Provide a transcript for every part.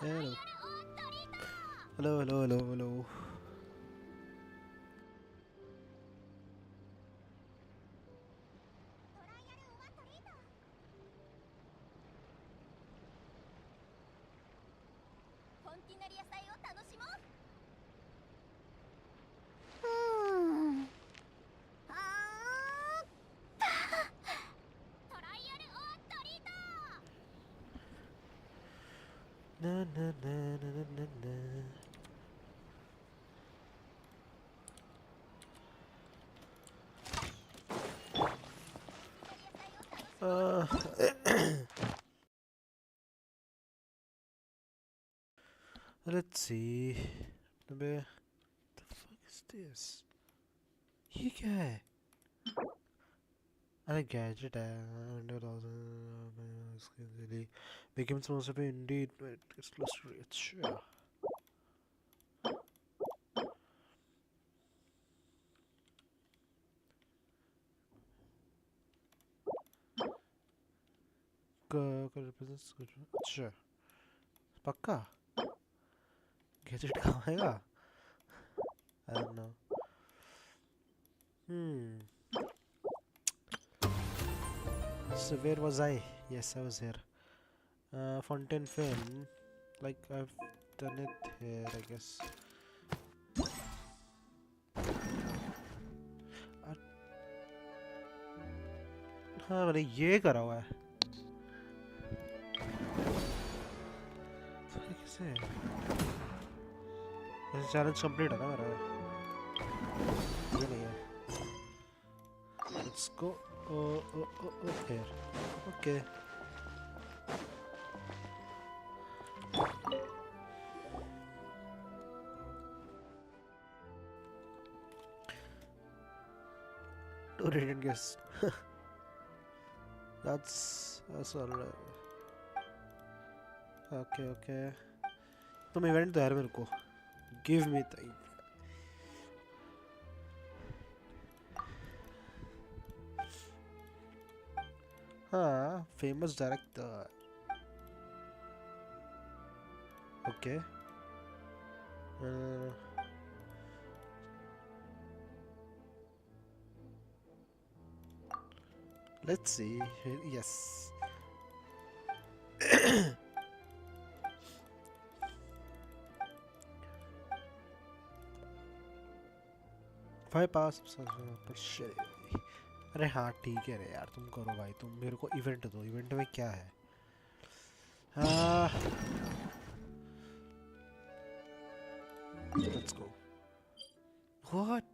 Hello. Hello, hello, hello, hello. Na na na na na na na. Uh, let's see. अबे, the fuck is this? ये क्या है? अरे gadget है. 100,000 इसके लिए became sponsor पे indeed exclusive. अच्छा. का represents कुछ. अच्छा. पक्का? Gadget कहाँ आएगा? I don't know. So where was I? Yes, I was here. Fontaine film. Like I've done it here, I guess. हाँ मैंने ये करा हुआ है. कैसे? वैसे चैलेंज कंप्लीट है ना मेरा. ये नहीं है. Let's go. Here. Okay. Two didn't guess. That's alright. Okay. तुम इवेंट दो यार मेरे को. Give me time. हाँ, famous director. Okay. Let's see. Yes. Five pass. अरे हाँ ठीक है रे यार, तुम करो भाई. तुम मेरे को इवेंट दो. इवेंट में क्या है? Let's go. What?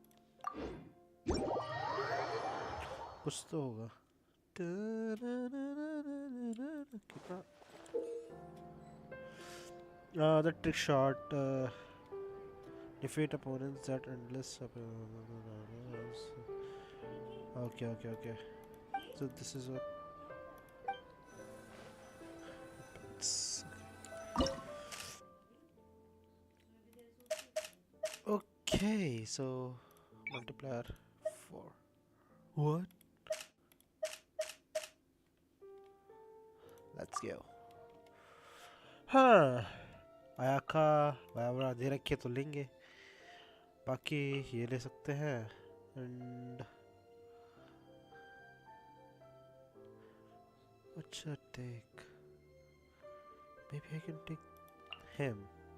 कुछ तो होगा. The trick shot. Defeat opponents that endless. Okay. So this is what. Okay, so multiplier 4. What? Let's go. हाँ, आया का वायवरा दे रखे तो लेंगे. बाकी ये ले सकते हैं. And what should I take? Maybe I can take him.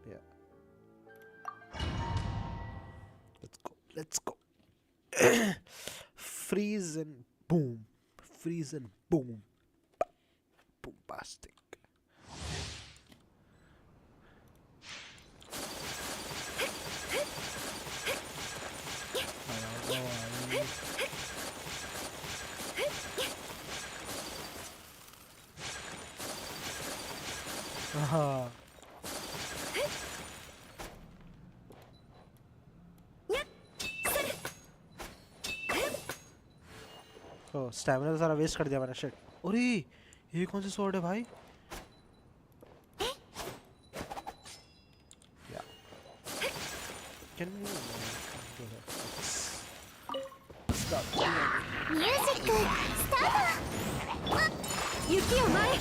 Yeah. Let's go. Freeze and boom. Bombastic. तो स्टैमिना तो सारा वेस्ट कर दिया मैंने. शिट. अरे ये कौन सी स्वॉर्ड है भाई? Can you stop? Music start. Yuki o mai.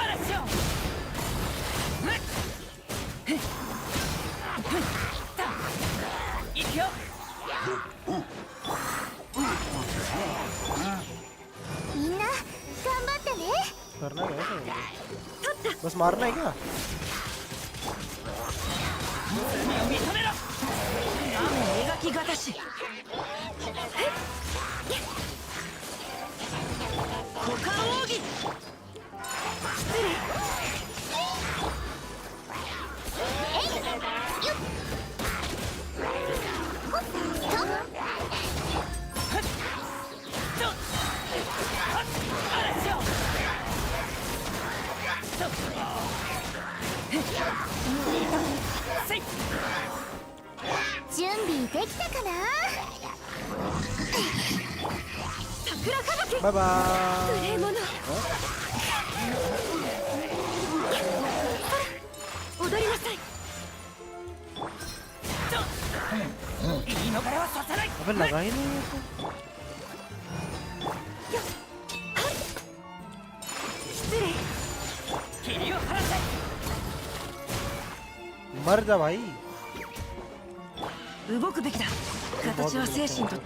Arasho. みんな頑張ってね。 करना क्या है मुझे? बस मारना है क्या? 描きがたし股間奥義準備できたかな。 桜吹雪 बाय 無 बाय. 礼者踊りなさい言い逃れはさせない अबे लगा ही नहीं है तो. 失礼霧を晴らせ मर जा भाई. 動くべきだ形は精神と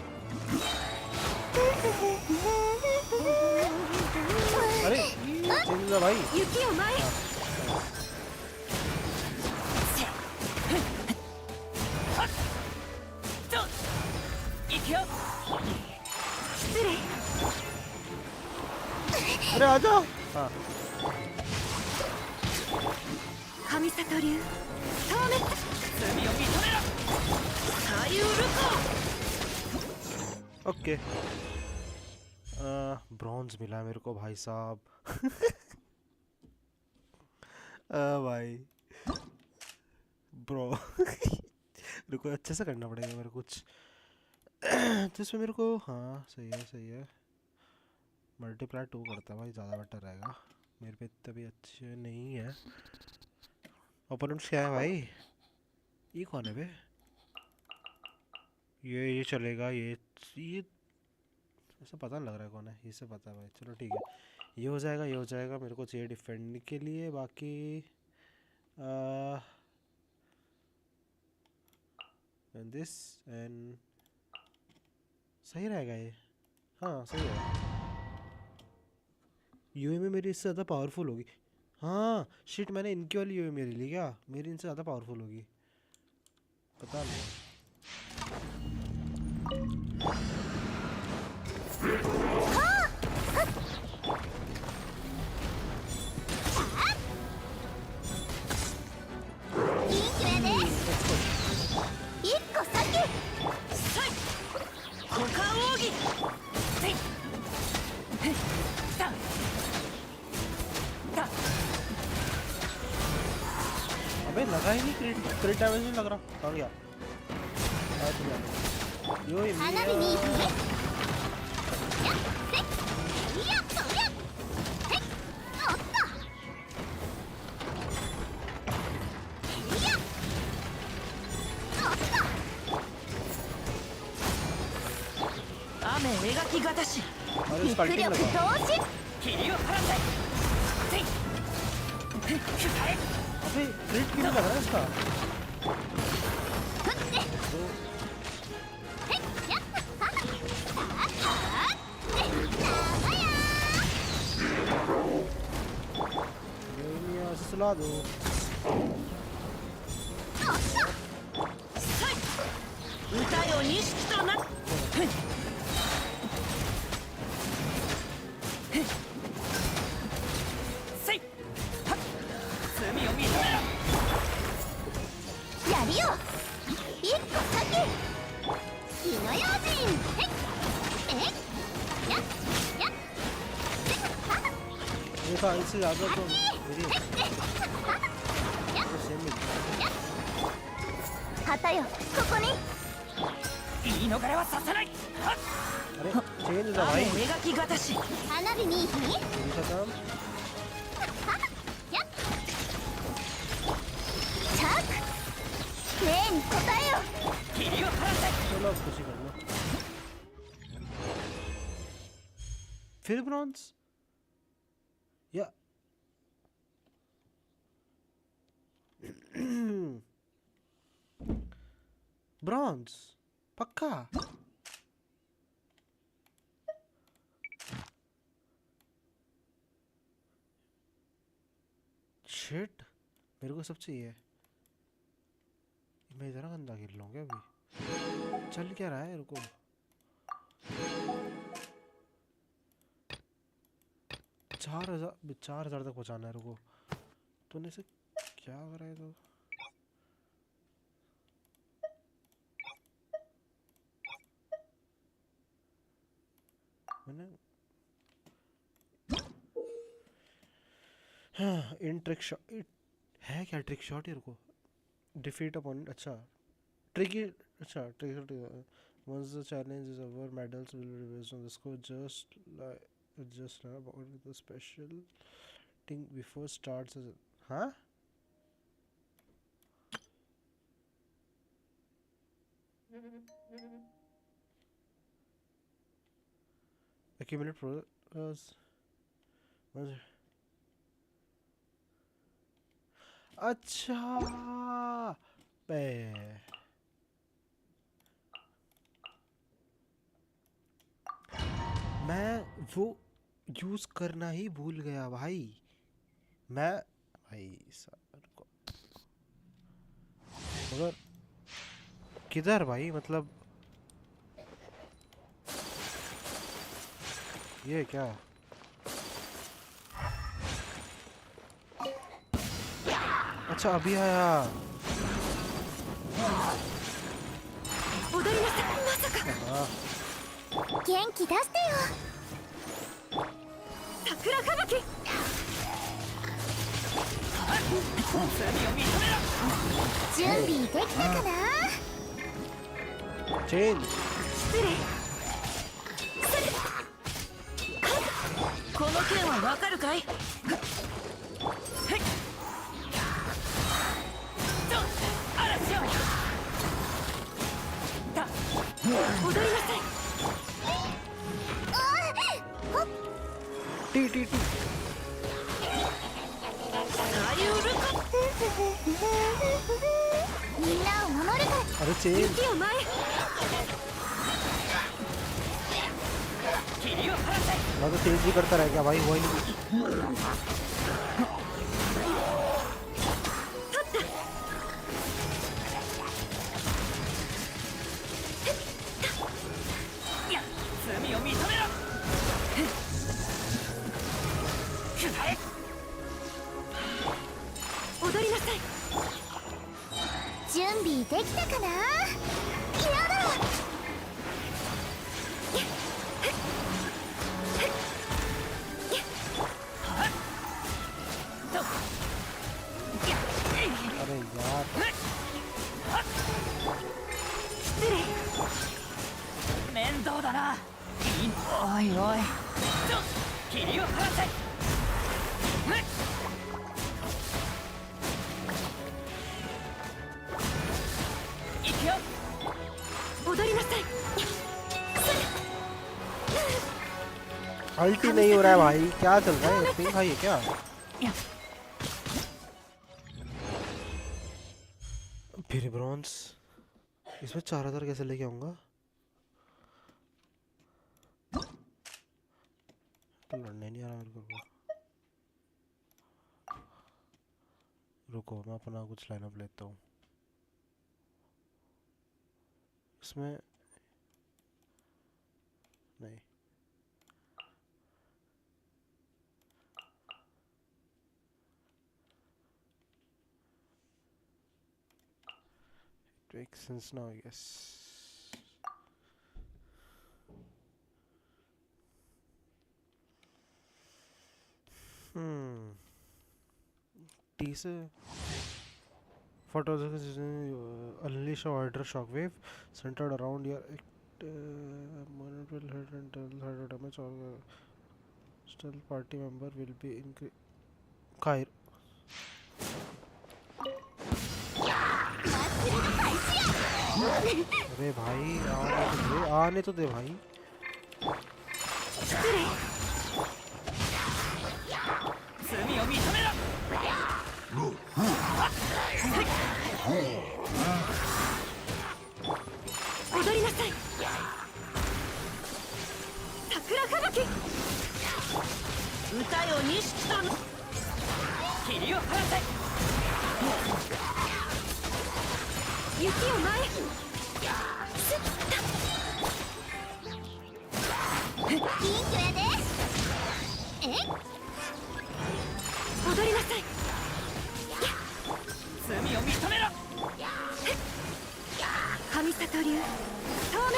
अरे चेंज जा भाई. 雪を前へ行くよ失礼 अरे आजा. हाँ. 神里流消滅罪を認めろ左右ルコ ओके. ब्रॉन्ज मिला मेरे को भाई साहब. भाई ब्रो. रुको अच्छे से करना पड़ेगा मेरे कुछ. तो इसमें मेरे को हाँ सही है. मल्टीप्लाई 2 करता है भाई, ज़्यादा बेटर रहेगा. मेरे पे इतने भी अच्छे नहीं है. ओपोनेंट्स क्या है भाई? ये कौन है बे? ये चलेगा. ये ऐसा पता नहीं लग रहा है कौन है. इससे पता है भाई. चलो ठीक है, ये हो जाएगा. मेरे को चाहिए डिफेंड के लिए. बाकी दिस एंड सही रहेगा ये. हाँ सही है. यूएमए मेरी इससे ज़्यादा पावरफुल होगी. हाँ शिट, मैंने इनकी वाली यूएमए ले ली क्या? मेरी इनसे ज़्यादा पावरफुल होगी. पता नहीं. अबे लगा ही नहीं. क्रिट डैमेज नहीं लग रहा. कहाँ गया? यो ये 花火にいいね。やっせいやっとやっへっおっといやおっと雨描きがたし अरे 肉 स्कल्टिंग 力 लगा. 投資霧を晴らせ अबे क्रिट क्यों नहीं लग रहा है इसका? ふってへっやっはははって長や यूएमए सुला दो. 歌よ錦となせいはっ罪を認めろやりよ一個先火の用心へっえっやっやっせっはは देखा इससे ज़्यादा तो मेरी सेम ही. 旗よここに言い逃れはさせないはっ अरे चेंज था 雨 भाई. 描きがたし花火にいい日 मेरी खत्म. やっチャーク例に答えよ霧を晴らせ चलो अब खुशी कर लो. फिर ब्रॉन्ज या ब्रॉन्ज पक्का। शिट, मेरे को सब चाहिए। मैं इतना गंदा खेल लूँ क्या अभी? चल क्या रहा है? रुको, 4,000 तक पहुँचाना है। रुको, तूने से क्या करा है? तो मैंने हाँ, इन ट्रिक शॉट है क्या? Trick shot? ये रुको, डिफीट अपोनेंट। अच्छा, ट्रिकी। अच्छा, trick. once the challenge is over, medals will be based on the score, just about the special thing before starts as हाँ? Accumulate progress. अच्छा बे, मैं वो यूज करना ही भूल गया भाई। मैं भाई सर को मगर किधर भाई? मतलब ये क्या? अच्छा अभी आया। 踊りなさい。まさか हाँ, 元気出してよ。桜吹雪。準備できたかな。 चेंज। 失礼。この剣はわかるかい？踊りなさい。टी T T. あゆるか。みんなを守るから。 अरे चेंज। 雪を前へ。मैं तो चेंज ही करता रह गया भाई, वही नहीं।準備できたかな。やだ。अरे यार, 失礼。面倒だな。おいおい。霧を晴らせ。行くよ。踊りなさい。 अल्टी नहीं हो रहा है भाई, क्या चल रहा है? पिंक भाई है क्या? फिर ब्रॉन्ज। इसमें 4,000 कैसे लेके आऊंगा? तो लड़ने नहीं आ रहा मेरे को। रुको, मैं अपना कुछ लाइनअप लेता हूँ। इसमें नहीं, it makes sense now, I guess. T से photos unleash a wider shockwave centered around your opponent will hit and tell damage or still party member will be Kair. अरे भाई आने तो दे भाई। 撃歌よ錦と霧を晴らせ雪を前すった緊急やでえい踊りなさい罪を認めろ神里流消滅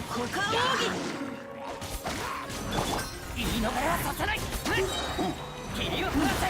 股間奥義言い逃れはさせない霧を降らせ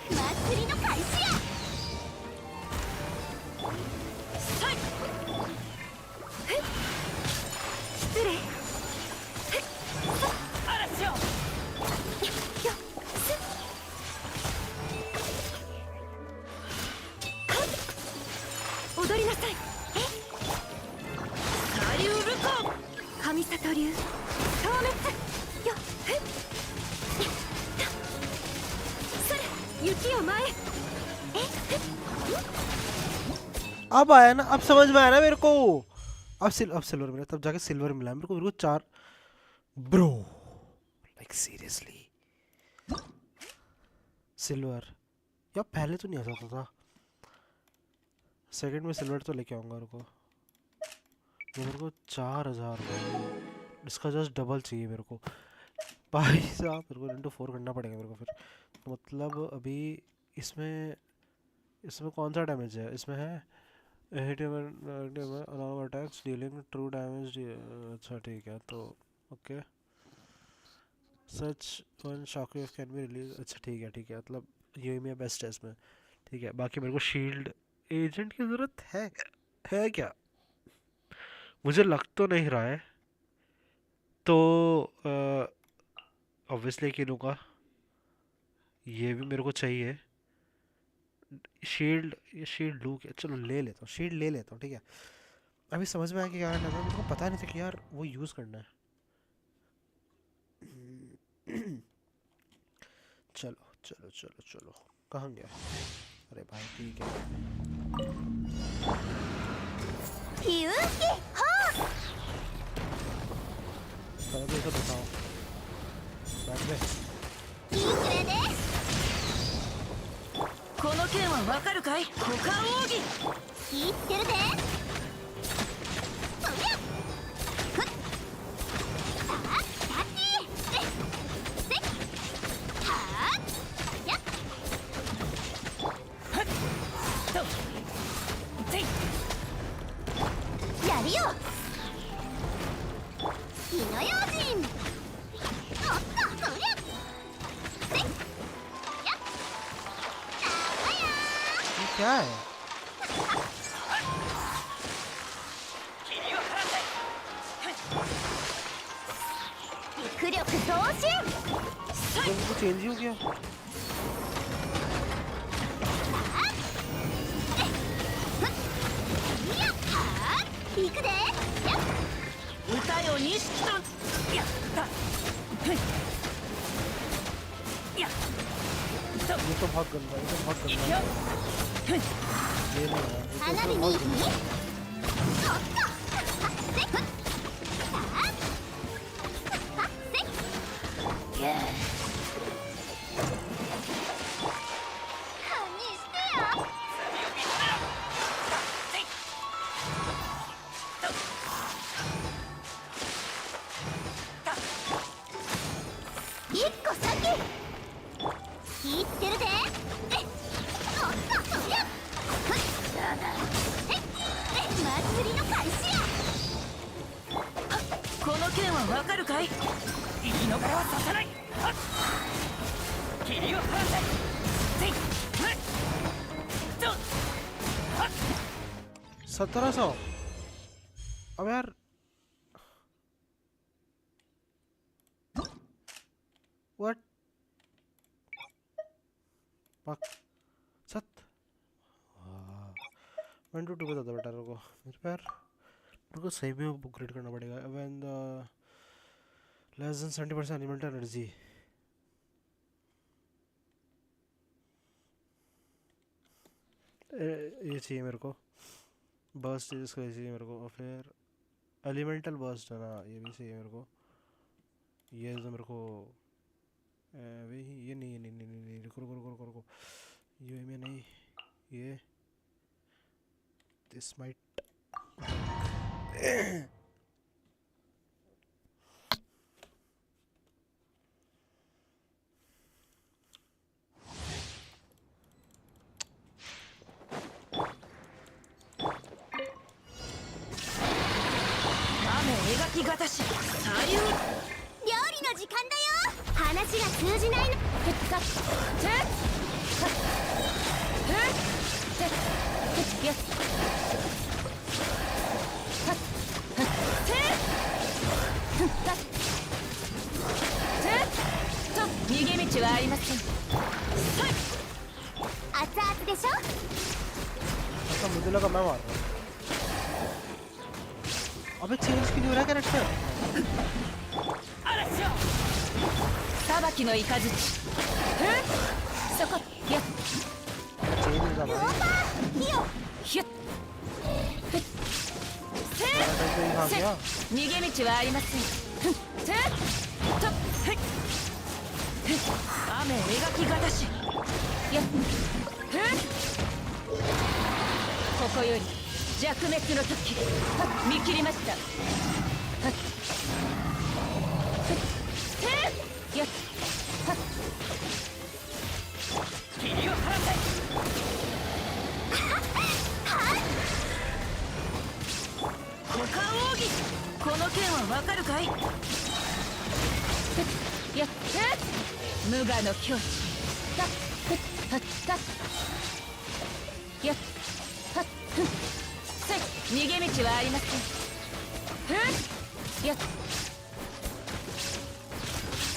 祭りの開始や失礼嵐を踊りなさい下流ルコ神里流消滅よ雪を前अब आया ना, अब समझ में आया ना मेरे को। अब सिल्वर मिला, तब जाके सिल्वर मिला मेरे को 4 ब्रो, लाइक सीरियसली सिल्वर यार पहले तो नहीं आ सकता था। सेकंड में सिल्वर तो लेके आऊंगा रुको। ये मेरे को 4000 इसका जस्ट डबल चाहिए मेरे को भाई साहब। मेरे को इंटू 4 करना पड़ेगा मेरे को फिर। तो मतलब अभी इसमें कौन सा डैमेज है? इसमें है hit allow attacks dealing true damage. अच्छा ठीक है, तो okay such one shockwave can be release. अच्छा ठीक है मतलब ये मेरा बेस्ट है इसमें। ठीक है, बाकी मेरे को शील्ड एजेंट की ज़रूरत है क्या? मुझे लग तो नहीं रहा है, तो ऑब्वियसली किनूंगा। ये भी मेरे को चाहिए शील्ड। ये शील्ड लूँ क्या? चलो ले लेता हूँ, शील्ड ले लेता हूँ। ठीक है, अभी समझ में आया कि क्या करना है। मेरे को पता नहीं था कि यार वो यूज़ करना है। चलो कहाँ गया? अरे भाई ठीक है, 勇気ほपहले तो इसे बताओ। बैठ में 緊急やでこの剣はわかるかい股間奥義聞いてるでそりゃふっさあキャッチせっはあやっはっとせいやるよ火の用心おっとそりゃせっやっあやये क्या है? 霧を晴らせ陸力増進 तो वो चेंज ही हो गया। 行くで歌よ錦とやったやっと ये तो बहुत गंदा, ये तो बहुत いく गंदा よ है। ये नहीं है, ये 花 तो 火 बहुत に गंदा है। おっとせっさあせっ堪忍してよ一個先聞いてるでおっとそりゃふっ祭りの開始やこの剣はわかるかい言い逃れはさせないはっ霧を晴らせせいふっとはっ 1700। अब यार What? Fuck. सत 1 to 2 पे ज़्यादा बेटर होगा मेरे पैर मेरे को सही में अपग्रेड करना पड़ेगा when the less than 70% elemental energy ये चाहिए मेरे को बर्स्ट इसका ये चाहिए मेरे को और फिर एलिमेंटल बर्स्ट है ना ये भी चाहिए मेरे को ये तो मेरे को ये नहीं रुको रुको रुको रुको रुको ये में नहीं ये दिस माइट料理の時間だよ。話が通じないの。逃げ道はありません。熱々でしょ。 ऐसा मुझे लगा मैं मार रहा हूँ अबे चेंज क्यों नहीं हो रहा कैरेक्टर 裁きの雷そこやっ चेंज हो रहा オーバー火を。ひゅっ भाई से गया 逃げ道はありません。雨描きがたしやっここより弱滅の時見切りましたやっ霧を晴らせ股間奥義この剣はわかるかいやっ無我の境地たやっ逃げ道はありませんやっ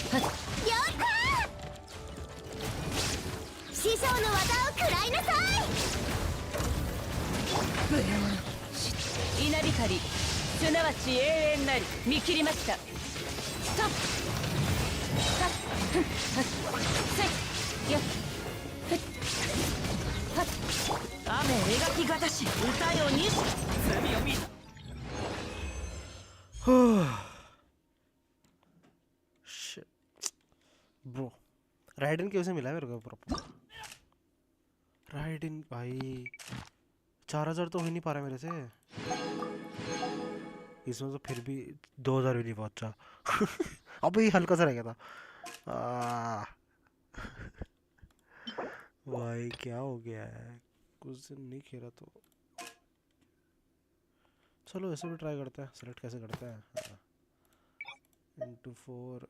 了解。師匠の技を食らいなさい。無用者稲光すなわち永遠なり見切りましたストップやっ雨描きがたし歌よにし罪を見た Shit. Bro राइडन कैसे मिला मेरे को प्रॉपर राइडन भाई 4000 तो हो ही नहीं पा रहा मेरे से इसमें तो फिर भी 2000 भी नहीं पहुंचा अबे ये हल्का सा रह गया था भाई क्या हो गया है कुछ दिन नहीं खेला तो चलो ऐसे भी ट्राई करते हैं सेलेक्ट कैसे करते हैं into 4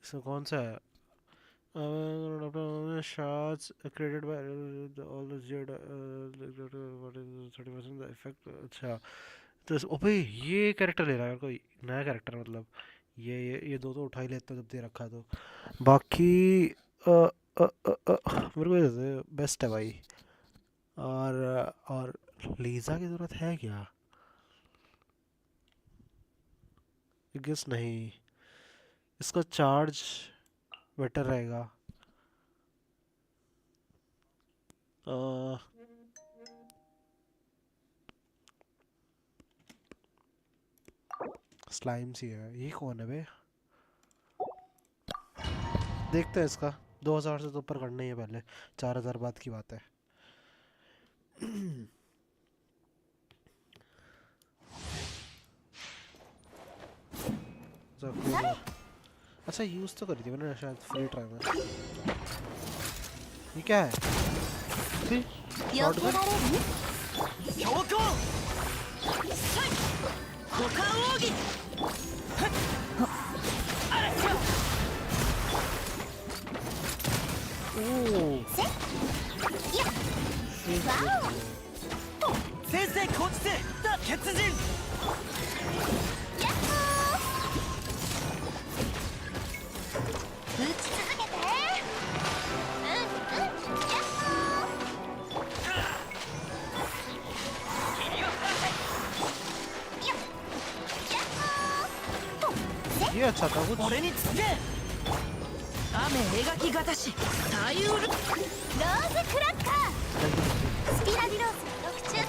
इसमें कौन सा है shots created by all the Z what is 30% the effect अच्छा तो ओपे ये कैरेक्टर ले रहा है कोई नया कैरेक्टर मतलब ये दो तो उठा ही लेते जब दे रखा है तो बाकी मेरे को बेस्ट है भाई और लीजा की ज़रूरत है क्या गेस नहीं इसका चार्ज बेटर रहेगा स्लाइम सी है ये कौन है बे देखते हैं इसका 2000 से तो ऊपर करना ही है पहले 4000 बाद की बात है अच्छा यूज़ तो करी थी मैंने शायद फ्री ट्राई में ये क्या है शॉटगन अच्छा था कुछ। 俺につけ雨描きがたし太陽ルローズクラッカースピラディローズ特注だよ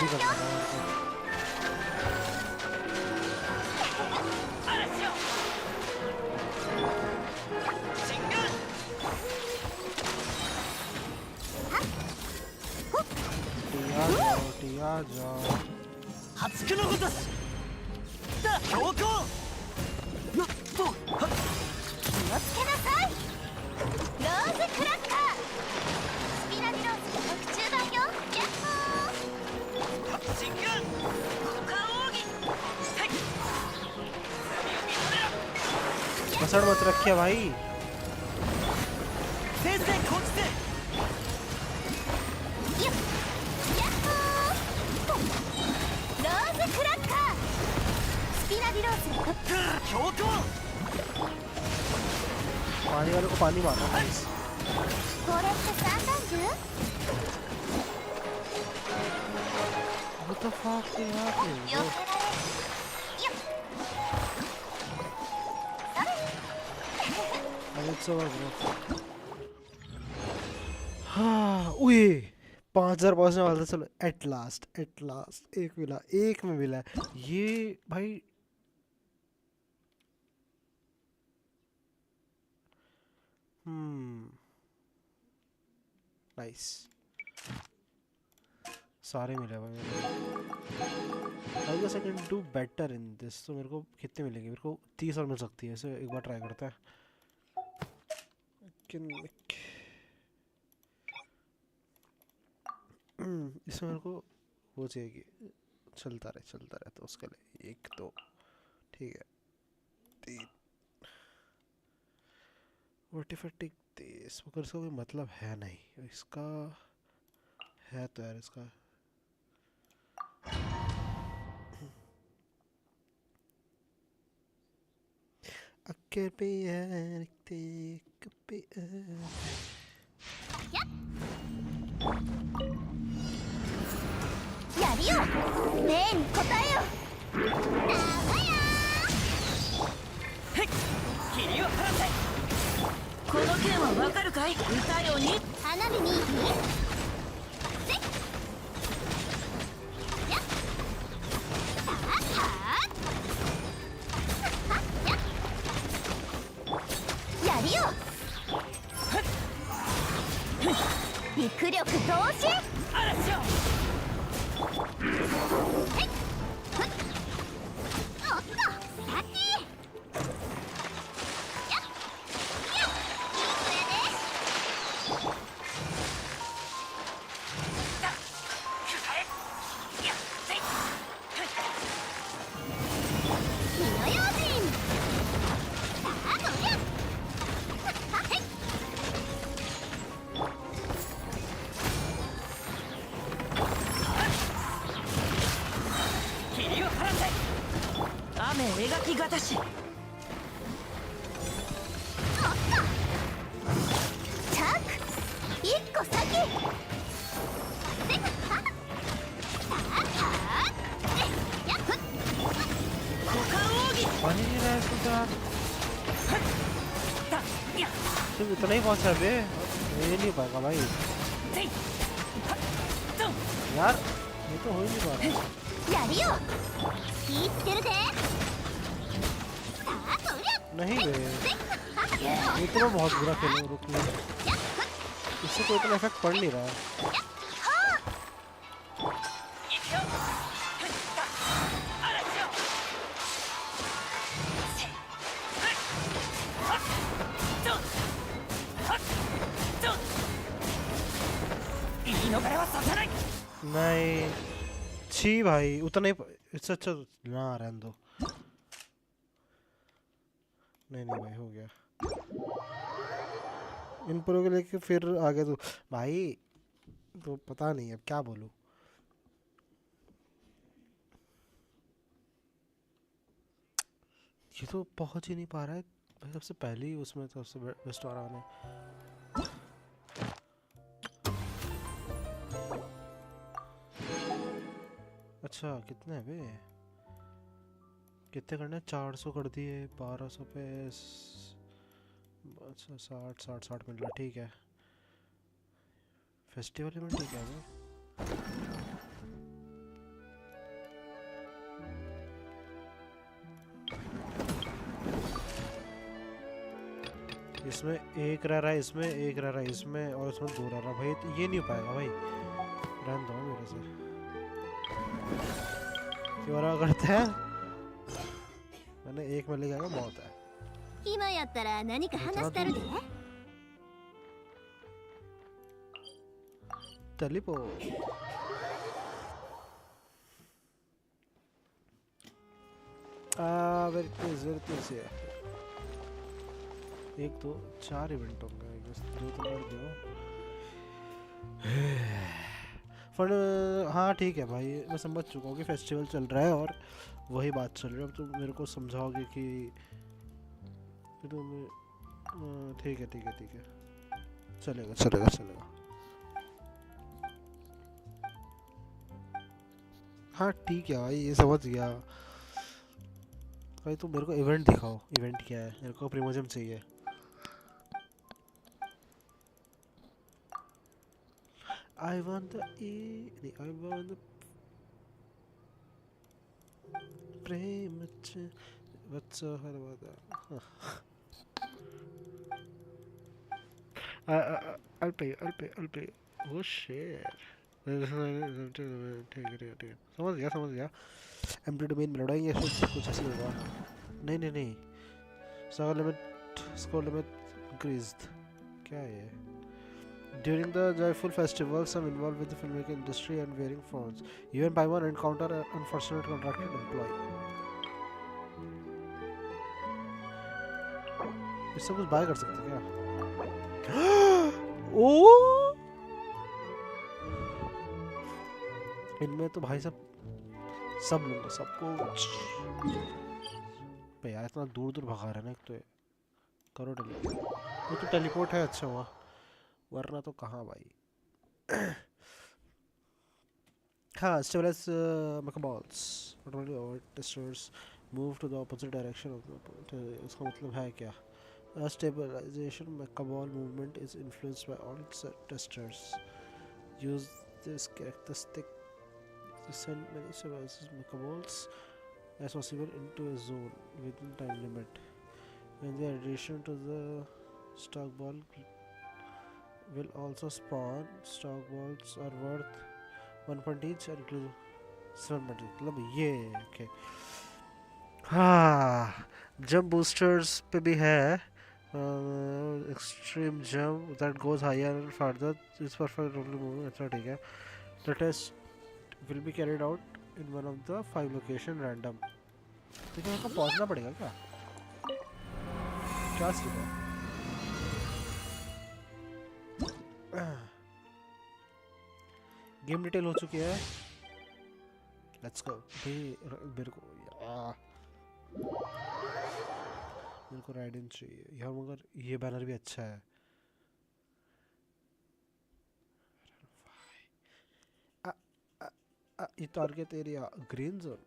嵐よシングティアジャ破竹のごとしだ強行よっとはっ気をつけなさいローズクラッカースピラディローズ特注だよヤッホーシング股間奥義はい闇を認めろ मसड़ मत रखिए भाई। 先生こっちでヤッホーローズクラッカースピラディローズ強行 पानी वाले को पानी मारना please. これって三段銃 What the fuck is よ happening? けられよっそれ It's over bro. हाँ उए 5000 पहुंचने वाला था। चलो एट लास्ट एक में मिला ये भाई। नाइस सारे मिले भाई मेरे। I guess I can do better in this. तो मेरे को कितने मिलेंगे? मेरे को 30 और मिल सकती है। इसे एक बार ट्राई करते हैं। इसमें मेरे को वो चाहिए कि चलता रहे तो उसके लिए एक तो ठीक है 3 वर्टिफिटिक दिस मगर इसका कोई मतलब है नहीं। इसका है तो यार इसका अक्के पे है पे やるよ例に答えよ長やへっ霧を晴らせこの件はわかるかい歌よに花火にせっやっさあさあやるよ陸力同時嵐よはいふっおっとさてやっやっいい声でだ使えやって火の用心さあどりゃはい霧を晴らせ雨描きがたしおっとチャーク一個先せっはさあさあえやっふっ股間奥義 पानी नहीं रहा है इसको तो यार। だや सिर्फ इतना ही पहुंचा बे। ये नहीं हो पाएगा भाई せいはっドン यार। ये तो हो ही नहीं पा रहा। やるよ気ぃつけるでさあそりゃ नहीं बे せっは ये तो मैं बहुत बुरा खेलूँ। रुक ले やっふっ इससे कोई इतना इफेक्ट पड़ नहीं रहा है। 行くよふった嵐よせいはっドンはっドン言い逃れはさせない नहीं छी भाई उतना ही इससे अच्छा ना रहने दो। नहीं भाई हो गया इन प्रो के लेके फिर आगे तो भाई तो पता नहीं अब क्या बोलूं। ये तो पहुंच ही नहीं पा रहा है भाई। सबसे पहले ही उसमें तो सबसे बेस्ट वाला ने अच्छा कितने हैं बे कितने करने 400 कर दिए 1200 पे अच्छा 60 मिल रहा ठीक है फेस्टिवल इवेंट ठीक है वो इसमें एक रह रहा है इसमें एक रह रहा है इसमें और इसमें दो रह रहा है भाई तो ये नहीं हो पाएगा भाई रहने दो मेरे से क्यों रहा करते हैं मैंने एक में ले गया मौत है 今やったら何か話してるで टेलीपो वेरी से एक दो चार इवेंट होंगे बस दो तो और दो फन हाँ ठीक है भाई मैं समझ चुका हूँ कि फेस्टिवल चल रहा है और वही बात चल रही है अब तुम मेरे को समझाओगे कि ठीक है ठीक है ठीक है चलेगा चलेगा चलेगा हाँ ठीक है भाई ये समझ गया भाई तुम मेरे को इवेंट दिखाओ इवेंट क्या है मेरे को प्रीमोजम चाहिए I want the I want the Prem what's so hard about that I'll pay oh shit ठीक है समझ गया एम्प्टी डोमेन में लड़ाएंगे कुछ ऐसे होगा नहीं स्कोर लिमिट इंक्रीज्ड क्या है ये During the joyful festival, some involved with the filmmaking industry and wearing phones. You and by one encounter an unfortunate contracted employee. इससे कुछ बाय कर सकते क्या? ओह! इनमें तो भाई सब लूँगा सबको भाई यार इतना दूर भगा रहा है ना एक तो करो टेलीपोर्ट वो तो टेलीपोर्ट है अच्छा हुआ वरना तो कहाँ भाई हाँ stabilize mechaballs not only our testers move to the opposite direction of the इसका मतलब है क्या stabilization mechaball movement is influenced by all testers use this characteristic to send many stabilizes mechaballs as possible into a zone within time limit when the addition to the stock ball will also spawn stock balls are worth 1 point each and include 7 point मतलब ये okay हाँ jump boosters पे भी है extreme jump that goes higher and farther is perfect only movement अच्छा ठीक है the test will be carried out in one of the 5 location random तो क्या यहाँ पहुँचना पड़ेगा क्या स्टेप है गेम डिटेल हो चुकी है लेट्स गो मेरे को राइड इन चाहिए यार मगर ये बैनर भी अच्छा है ये टारगेट एरिया ग्रीन जोन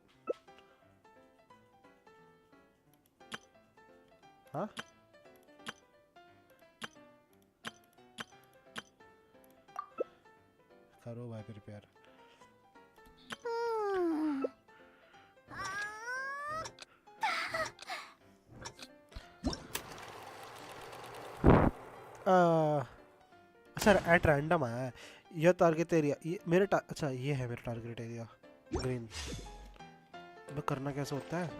हाँ करो भाई प्रिपेयर अच्छा एट रैंडम आया है यह टारगेट एरिया ये मेरे अच्छा ये है मेरा टारगेट एरिया ग्रीन अब करना कैसे होता है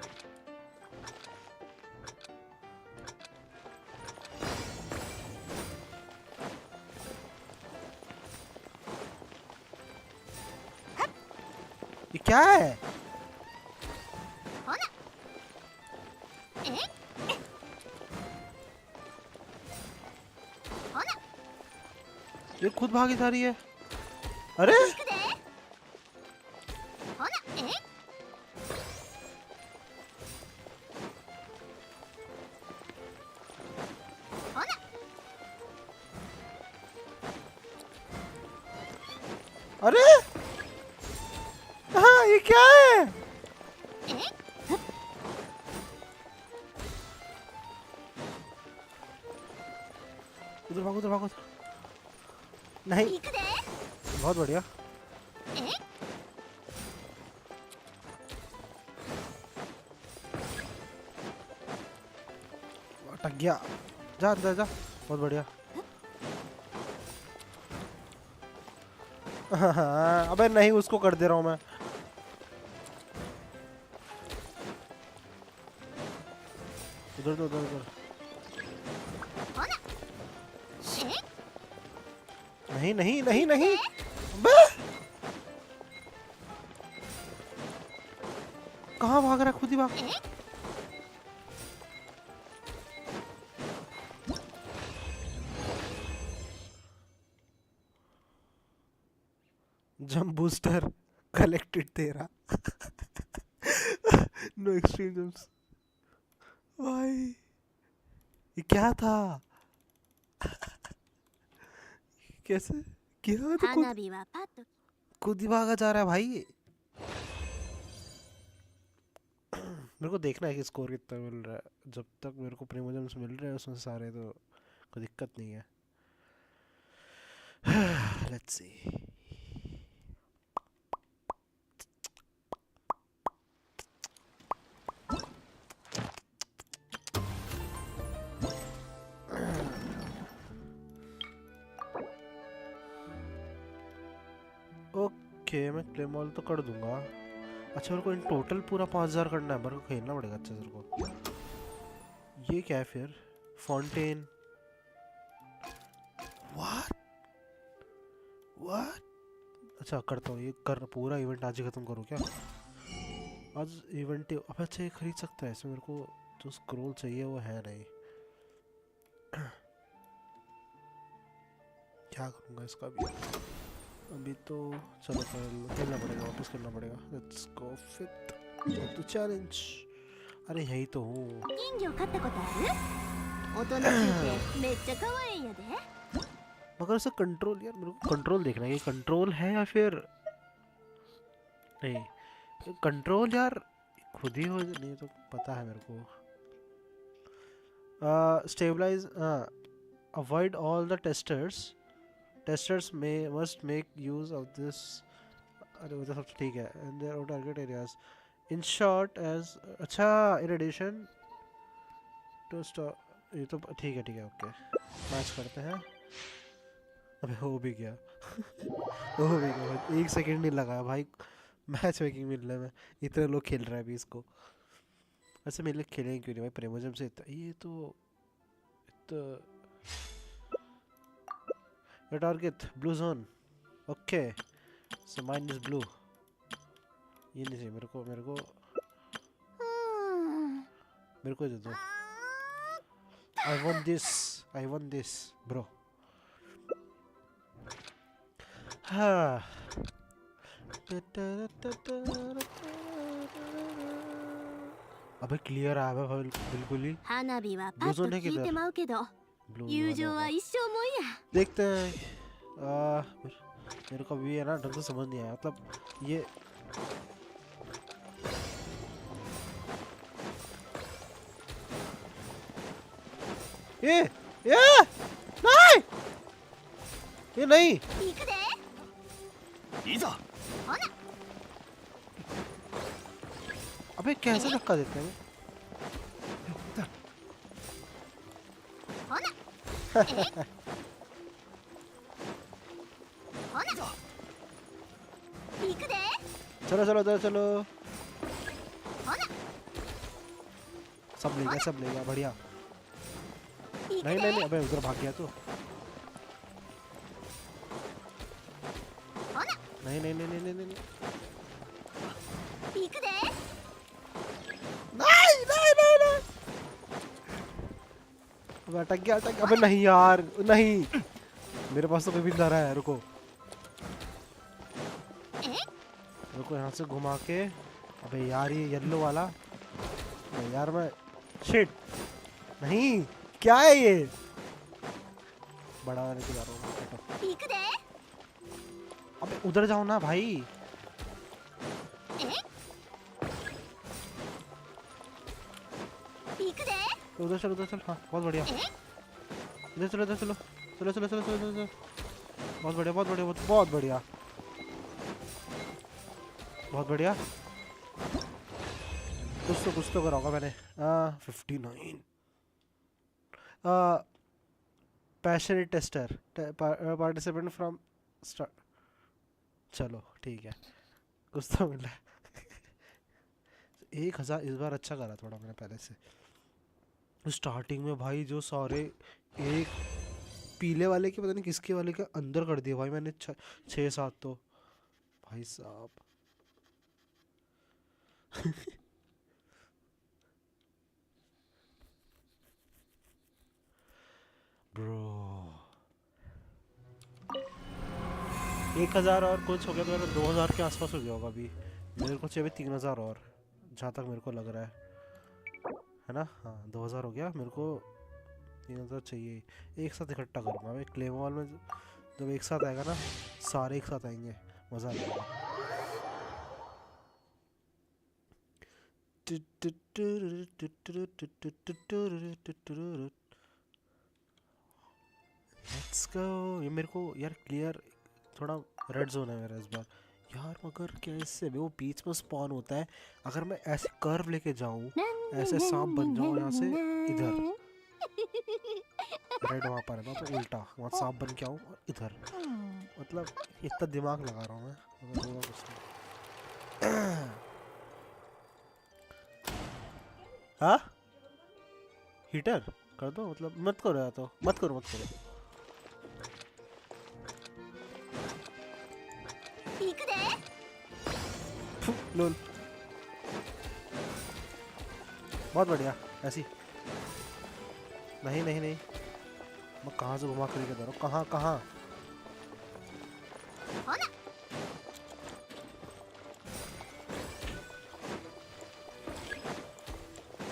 ये क्या है ये खुद भागी जा रही है अरे अरे हाँ ये क्या है उधर भागो उधर भागो। नहीं 行くで बहुत बढ़िया। え अटक गया। जा अंदर जा। बहुत बढ़िया। अबे नहीं उसको कर दे रहा हूँ मैं। उधर उधर उधर। ほらえ नहीं नहीं नहीं नहीं। अबे कहाँ भाग रहा है? खुद ही भाग। え जंप बूस्टर कलेक्टेड तेरा। No extreme jumps. भाई ये क्या था? कैसे क्या तो 花火はパッと खुद ही भागा जा रहा है भाई। मेरे को देखना है कि स्कोर कितना मिल रहा है। जब तक मेरे को प्रीमियम्स मिल रहे हैं उसमें सारे तो कोई दिक्कत नहीं है। Let's see. ओके मैं क्लेम ऑल तो कर दूंगा। अच्छा मेरे को इन टोटल पूरा 5000 करना है। मेरे को खेलना पड़ेगा अच्छे से मेरे को। ये क्या है फिर? फॉन्टेन। What what? अच्छा करता हूँ ये। कर पूरा इवेंट आज ही खत्म करूँ क्या? आज इवेंट अब अच्छा ये खरीद सकता है। इसमें मेरे को जो स्क्रॉल चाहिए वो है नहीं। क्या करूँगा इसका भी? अभी तो चलो खेलना पड़ेगा। वापस करना पड़ेगा। Let's go fit to challenge. अरे यही तो हूँ। 金魚飼ったことある大人中継めっちゃ可愛いんやで मगर उसे कंट्रोल यार मेरे को कंट्रोल देखना है। ये कंट्रोल है या फिर नहीं? कंट्रोल यार खुद ही हो नहीं तो पता है मेरे को। Stabilize avoid all the testers में must make use of this. अरे वो तो सब ठीक है। And their target areas in short edge. अच्छा इन एडिशन टू स्टॉप। ये तो ठीक है ओके। मैच करते हैं। अबे हो भी गया। हो भी गया। एक सेकंड नहीं लगा भाई मैच मेकिंग मिलने में। इतने लोग खेल रहे हैं अभी इसको। वैसे मेरे लिए खेलेंगे क्यों नहीं भाई? प्रेमोजम से ये तो your target blue zone. Okay so mine is blue. ये नहीं चाहिए मेरे को। मेरे को दे दो। I want this bro. हाँ अबे क्लियर आ गया बिल्कुल ही। 花火はパッと聞いてまうけど Blue 友情は一生もんや देखते हैं। मेरे को भी है ना ढंग से समझ नहीं आया। मतलब ये नहीं ये नहीं। 行くで いざ ほら अबे कैसे धक्का देते हैं? ほらえほら行くで चलो ほら सब लेगा बढ़िया। 行く नहीं で अबे उधर भाग गया तो। ほら नहीं 行くで नहीं। अबे अटक गया। अबे नहीं यार नहीं। मेरे पास तो कोई बिंदा रहा है। रुको यहाँ से घुमा के। अबे यार ये येलो वाला नहीं यार मैं शिट नहीं। क्या है ये? बड़ा वाले की जा रहा हूँ। 行くで अबे उधर जाओ ना भाई। え行くで उधर चल। हाँ बहुत बढ़िया। इधर चलो चलो चलो चलो चलो चलो। बहुत बढ़िया बहुत बढ़िया बहुत बढ़िया बहुत बढ़िया। कुछ तो करा होगा मैंने। 59। Passionate tester participant from start. चलो ठीक है, कुछ तो मिला। 1000 इस बार अच्छा करा थोड़ा मैंने पहले से। स्टार्टिंग में भाई जो सारे एक पीले वाले के पता नहीं किसके वाले के अंदर कर दिए भाई मैंने 6-7 तो भाई साहब। ब्रो 1000 और कुछ हो गया तो मेरा 2000 के आसपास हो गया होगा अभी। मेरे को चाहिए 3000 और, जहाँ तक मेरे को लग रहा है ना। हाँ 2000 हो गया, मेरे को 3000 चाहिए। एक साथ इकट्ठा करूँगा मैं क्लेम वॉल में। जब एक साथ आएगा ना, सारे एक साथ आएंगे, मज़ा आ जाएगा। Let's go. ये मेरे को यार क्लियर थोड़ा रेड जोन है मेरा इस बार यार। मगर कैसे वो बीच में स्पॉन होता है, अगर मैं ऐसे कर्व लेके जाऊं, ऐसे सांप बन जाऊं यहाँ से इधर, रेड वहाँ पर है ना तो उल्टा वहाँ सांप बन के आऊँ और इधर। मतलब इतना दिमाग लगा रहा हूँ मैं, मगर होगा कुछ नहीं। हाँ हीटर कर दो, मतलब मत करो या तो मत करो मत करो। 行くで लोल बहुत बढ़िया ऐसी। नहीं नहीं नहीं, मैं कहाँ से घुमा कर दे रहा हूँ, कहाँ कहाँ। ほな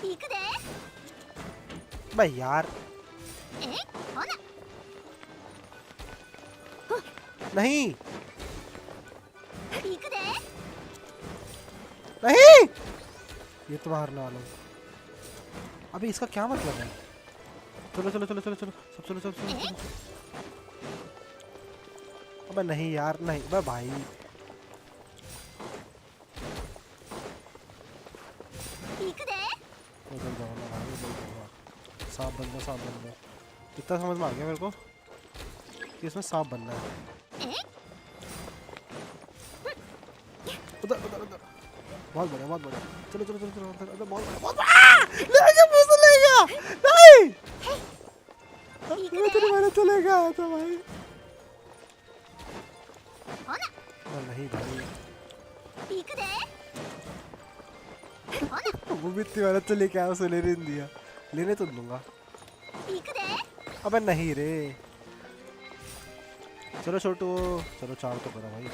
行くで भाई यार えほな नहीं 行くで नहीं, ये तो मारने वाला हूँ। अबे इसका क्या मतलब है। चलो चलो चलो चलो चलो सब चलो चलो चलो, चलो। अबे नहीं यार नहीं, अबे भाई 行くで उधर जाओ ना भाई, उधर जाओ। सांप बन जाओ। इतना समझ में आ गया मेरे को कि इसमें सांप बनना है। え उधर उधर उधर बहुत बढ़िया। चलो चलो चलो चलो उधर उधर बहुत बढ़िया। ले गया मुझे, ले गया नहीं। मैं तेरे मारे चले गया था भाई। ほな नहीं भाई 行くで ほな वो भी इतनी वाला तो लेके आया, उसे लेने नहीं दिया। लेने तो दूंगा। 行くで अबे नहीं रे। चलो छोटू, चलो 4 तो करा भाई।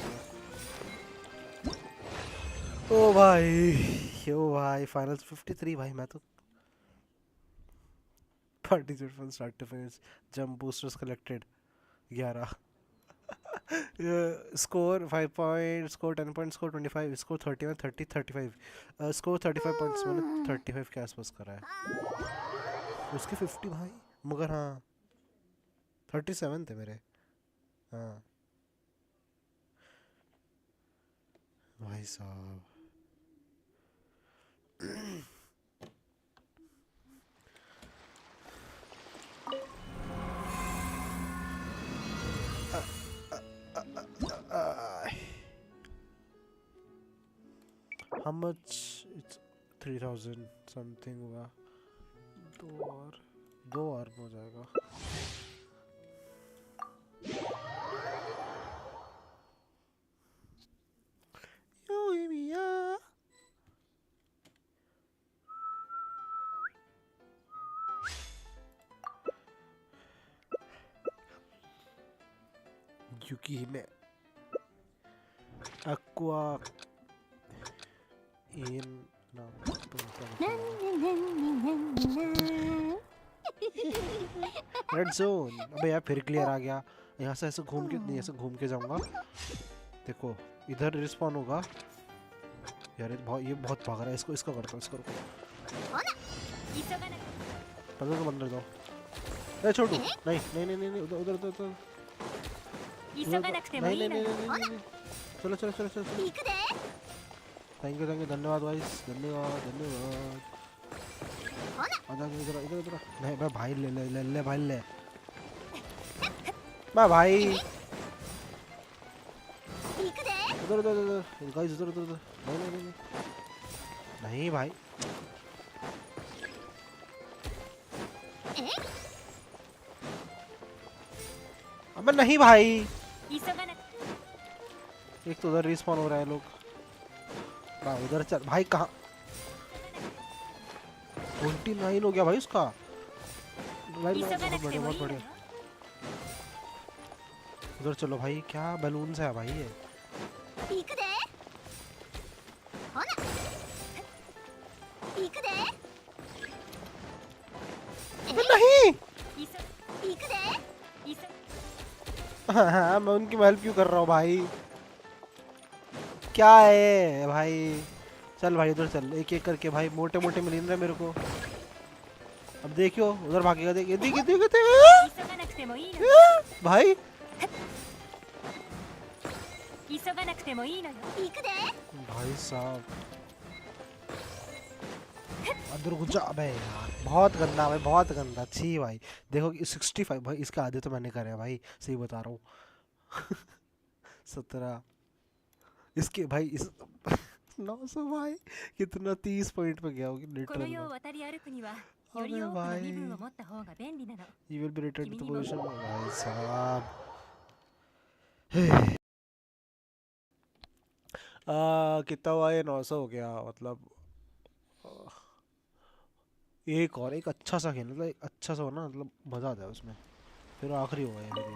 ओ भाई फाइनल 53 भाई। मैं तो participate from start to finish, jump boosters collected 11। Score 5 point, score 10 point, score 25, score 31, 30, 35, score 35 points. मैंने 35 के आसपास करा है। उसके 50 भाई, मगर हाँ 37 थे मेरे। हाँ भाई साहब। How much? It's 3000 something हुआ। 2 और हो जाएगा। Yukihime Aqua in red zone. अबे यार फिर क्लियर आ गया। यहाँ से ऐसे घूम के नहीं, ऐसे घूम के जाऊंगा। देखो इधर रिस्पॉन होगा यार। ये बहुत भाग रहा है। इसको करता हूँ, इसको रुको। ほな急がな बंदर दो। ए छोटू, नहीं नहीं नहीं नहीं नहीं, उधर उधर उधर उधर 急がなくても नहीं いい नहीं の नहीं よ नहीं नहीं नहीं। चलो चलो चलो चलो चलो। 行くで थैंक यू धन्यवाद गाइस, धन्यवाद धन्यवाद। ほな आजा इधर इधर इधर। नहीं मैं भाई ले ले ले ले भाई ले। मैं भाई 行くで उधर उधर उधर गाइस, उधर उधर उधर। नहीं नहीं नहीं नहीं नहीं भाई। え अबे नहीं भाई। 急がな एक तो उधर रिस्पॉन हो रहा है लोग। भाई उधर चल भाई, कहाँ 29 हो गया भाई उसका। भाई 急がな बहुत くて बढ़िया もい बहुत いのよ बढ़िया। उधर चलो भाई, क्या बैलून है भाई ये। 行くでほな行くで अबे नहीं। 急行くで हाँ, मैं उनकी हेल्प क्यों कर रहा हूँ भाई। क्या है भाई। चल भाई उधर चल, एक एक करके भाई, मोटे मोटे मिल रहे मेरे को। अब देखियो उधर भागेगा, देख देख देख देख। 急がなくてもいいのよ भाई 急がなくてもいいのよ 行くで भाई साहब अंदर घुस जा। अबे यार बहुत गंदा भाई, बहुत गंदा। छी भाई देखो 65 भाई, इसका आधे तो मैंने करे हैं भाई, सही बता रहा हूँ। 17 इसके भाई इस 900 भाई कितना 30 पॉइंट पे गया होगी この लिटरल 世を में। 渡り歩くにはより अबे 多くの भाई 身分を持った方が便利なの you will be returned to the Kimi ni position भाई साहब। कितना हुआ ये 900 हो गया मतलब। एक और एक अच्छा सा खेल, मतलब एक अच्छा सा हो ना, मतलब मजा आता है उसमें। फिर आखिरी होगा ये मेरी।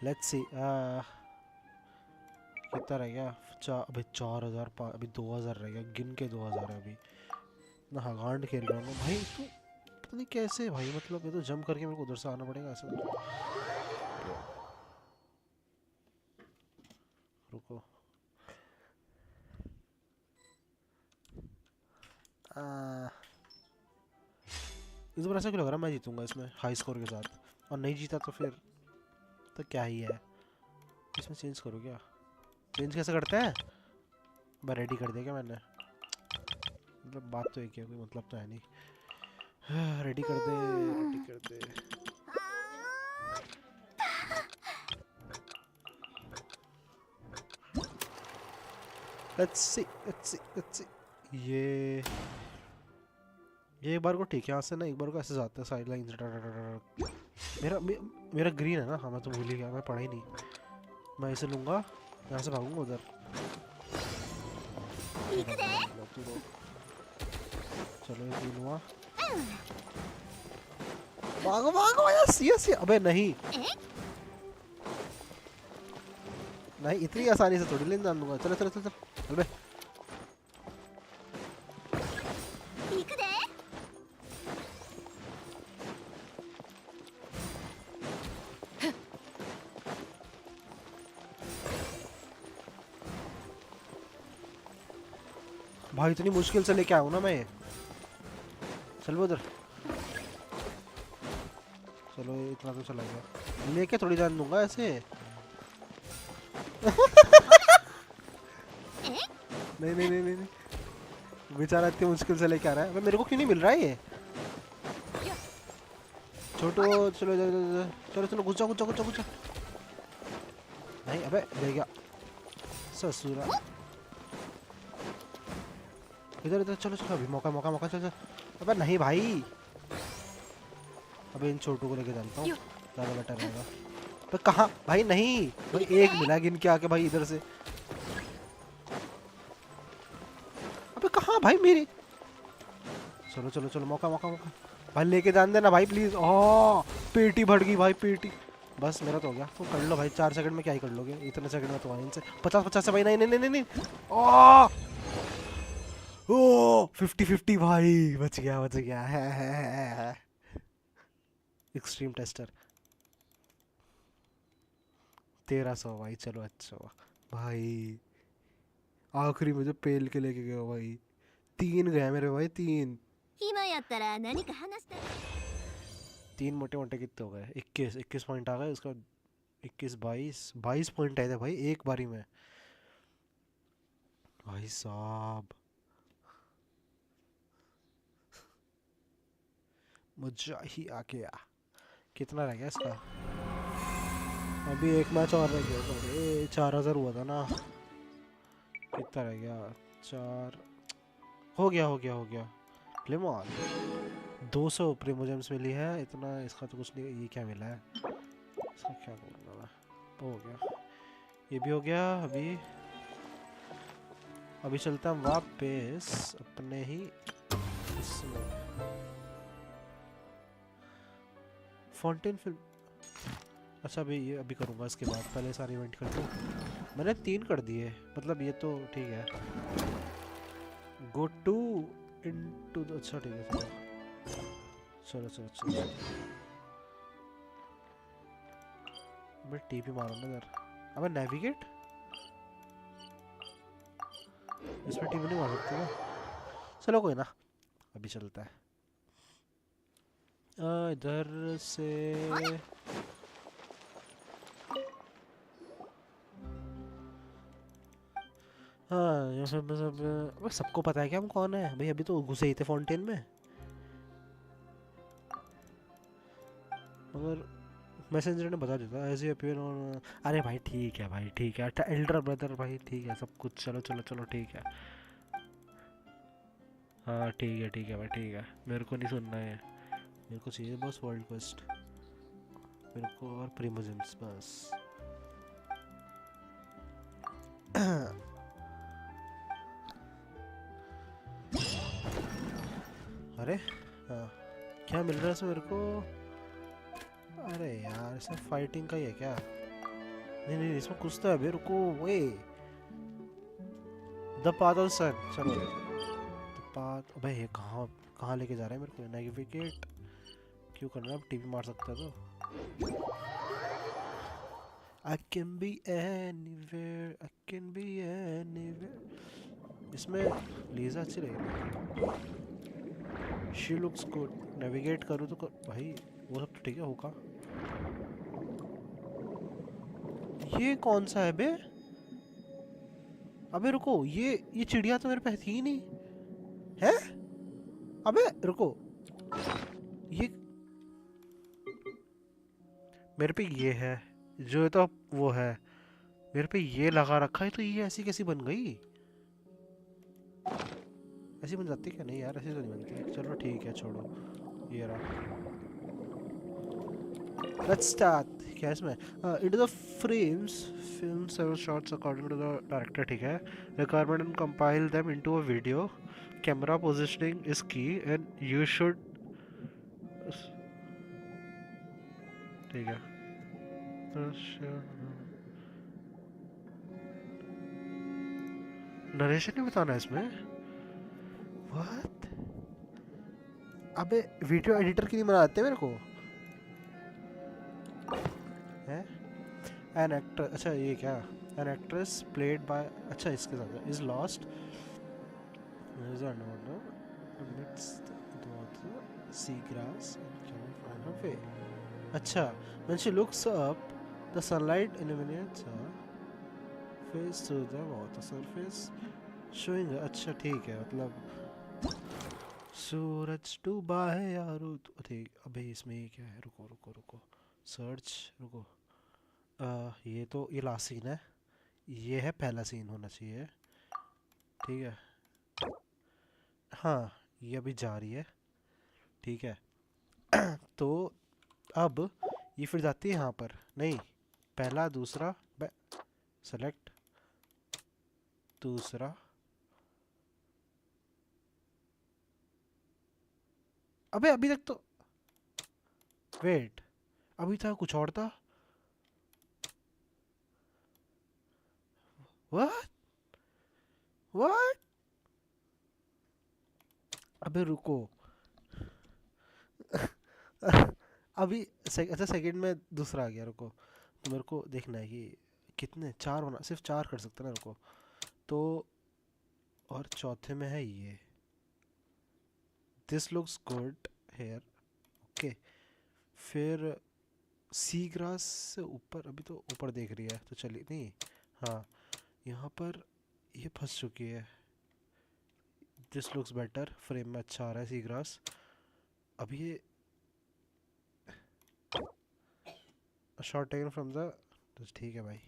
लेट्स सी कितना रह गया। अभी 4000 अभी 2000 रह गया, गिन के 2000 है अभी ना। हाँ गांड खेल रहा हूँ भाई, तो पता नहीं कैसे भाई, मतलब ये तो जंप करके मेरे को उधर से आना पड़ेगा ऐसा। रुको इस बार ऐसा क्यों लग रहा है मैं जीतूंगा इसमें हाई स्कोर के साथ, और नहीं जीता तो फिर तो क्या ही है। इसमें चेंज करो क्या, चेंज कैसे करते हैं। मैं रेडी कर दिया क्या मैंने, मतलब बात तो एक ही है, कोई मतलब तो है नहीं। रेडी कर दे रेडी कर दे। Let's see let's see let's see. ये एक बार को ठीक है, यहाँ से ना एक बार को ऐसे जाते हैं साइड लाइन से। मेरा ग्रीन है ना। हाँ मैं तो भूल ही गया, मैं पढ़ा ही नहीं। मैं इसे लूँगा, यहाँ से भागूंगा उधर। 行くで चलो ये ग्रीन हुआ, भागो भागो यस यस। अबे नहीं नहीं, इतनी आसानी से थोड़ी लेन जान दूंगा। चलो चलो चलो चलो। अबे 行くで भाई इतनी मुश्किल से लेके आऊँ ना मैं। चल वो उधर, चलो ये इतना तो चला गया, लेके थोड़ी जान दूंगा ऐसे। नहीं नहीं नहीं नहीं बेचारा इतनी मुश्किल से लेके आ रहा है। अबे मेरे को क्यों नहीं मिल रहा है ये। छोटू चलो चलो चलो चलो, घुस जाओ घुस जाओ घुस जाओ घुस जाओ। नहीं अबे ले गया ससुरा। इधर इधर चलो चलो, अभी मौका मौका मौका। चल चल। अबे नहीं भाई, अबे इन छोटू को लेके चलता हूँ, ज़्यादा बेटर रहेगा। अबे कहाँ भाई, नहीं भाई एक मिला गिन के आके भाई इधर से। अबे कहाँ भाई मेरी। चलो चलो चलो, मौका मौका मौका भाई, लेके जान देना भाई प्लीज। ओह पेटी भर गई भाई, पेटी। बस मेरा तो हो गया, तुम कर लो भाई। 4 सेकंड में क्या ही कर लोगे, इतने सेकंड में तो आए इनसे। 50-50 से भाई, नहीं नहीं नहीं नहीं। ओह ओह 50-50 भाई, बच गया बच गया है। एक्सट्रीम टेस्टर 1300 भाई, चलो अच्छा हुआ भाई। आखिरी में जो पेल के लेके गए हो भाई, 3 गए मेरे भाई, 3। 暇やったら何か話したい。 3 मोटे मोटे कितने हो गए? 21 पॉइंट आ गए उसका। 21 22 पॉइंट आए थे भाई एक बारी में। भाई साहब मजा ही आ गया। कितना रह गया इसका? अभी एक मैच और रह गया। अरे 4000 हुआ था ना। कितना रह गया? 4। हो गया। लेमॉन 200 प्रीमोजेम्स मिली है। इतना इसका तो कुछ नहीं। ये क्या मिला है इसका? क्या बोलना मैं। हो गया, ये भी हो गया। अभी चलता हम वापस अपने ही इसमें। Fountain film. अच्छा अभी करूँगा इसके बाद। पहले सारे इवेंट कर दूँ। मैंने 3 कर दिए, मतलब ये तो ठीक है। Go to into the. अच्छा ठीक है, चलो। मैं टीपी मारूँ ना इधर। अबे नेविगेट, इसमें टीपी नहीं मार सकते ना। चलो कोई ना, अभी चलता है। इधर से। हाँ ये सब सबको पता है कि हम कौन है भाई। अभी तो घुसे ही थे फाउंटेन में, मगर मैसेंजर ने बता दिया था एज यू अपीयर ऑन। अरे भाई ठीक है भाई, ठीक है। एल्डर ब्रदर भाई, ठीक है सब कुछ। चलो ठीक है। हाँ ठीक है भाई, ठीक है। मेरे को नहीं सुनना है, मेरे को चाहिए बस वर्ल्ड क्वेस्ट। मेरे को और प्रीमोजेम्स बस। अरे हाँ, क्या मिल रहा है इसमें मेरे को? अरे यार इसमें फाइटिंग का ही है क्या? नहीं इसमें कुछ तो है अभी। रुको, वे द पाथ ऑफ सन। चलो द पाथ। अबे ये कहाँ लेके जा रहा है मेरे को? नेविगेट क्यों करना है? अब टीवी मार सकता है तो। I can be anywhere। इसमें लीजा अच्छी रहेगी। She looks good. नेविगेट करूँ तो भाई वो सब तो ठीक है होगा। ये कौन सा है बे? अबे रुको, ये चिड़िया तो मेरे पे थी ही नहीं है। अबे रुको, ये मेरे पे ये है जो तो वो है। मेरे पे ये लगा रखा है तो ये ऐसी कैसी बन गई? ऐसी बन जाती क्या? नहीं यार ऐसी तो नहीं बनती। चलो ठीक है छोड़ो, ये रहा। Let's start. क्या इसमें? It the frames film several shots according to the director. ठीक है। Requirement and compile them into a video. Camera positioning is key and you should. ठीक है। नरेशन नहीं बताना है इसमें। व्हाट? अबे वीडियो एडिटर की नहीं बनाते मेरे को है? An actor. अच्छा ये क्या? An actress played by. अच्छा इसके साथ is lost is underwater amidst the water, seagrass and cannot find her way. अच्छा, when she looks up, the sunlight illuminates her face through the water surface, showing her। अच्छा ठीक है, मतलब सूरज डूबा है यारो। ठीक। अबे इसमें ये क्या है? रुको सर्च। रुको, ये तो ये लास्ट सीन है। ये है पहला सीन होना चाहिए। ठीक है। हाँ ये अभी जा रही है। ठीक है। तो अब ये फिर जाती है यहाँ पर। नहीं, पहला दूसरा सेलेक्ट दूसरा। अबे अभी तक तो वेट, अभी तक कुछ और था। What what? अबे रुको। अभी अच्छा सेकंड में दूसरा आ गया। रुको, तो मेरे को देखना है कि कितने 4 होना, सिर्फ 4 कर सकते ना। रुको तो, और चौथे में है ये। This looks good here. Okay, फिर सी ग्रास से ऊपर, अभी तो ऊपर देख रही है तो चलिए, नहीं हाँ यहाँ पर ये फंस चुकी है। दिस लुक्स बेटर, फ्रेम में अच्छा आ रहा है सी ग्रास। अभी ये शॉट टेकन फ्रॉम द, तो ठीक है भाई।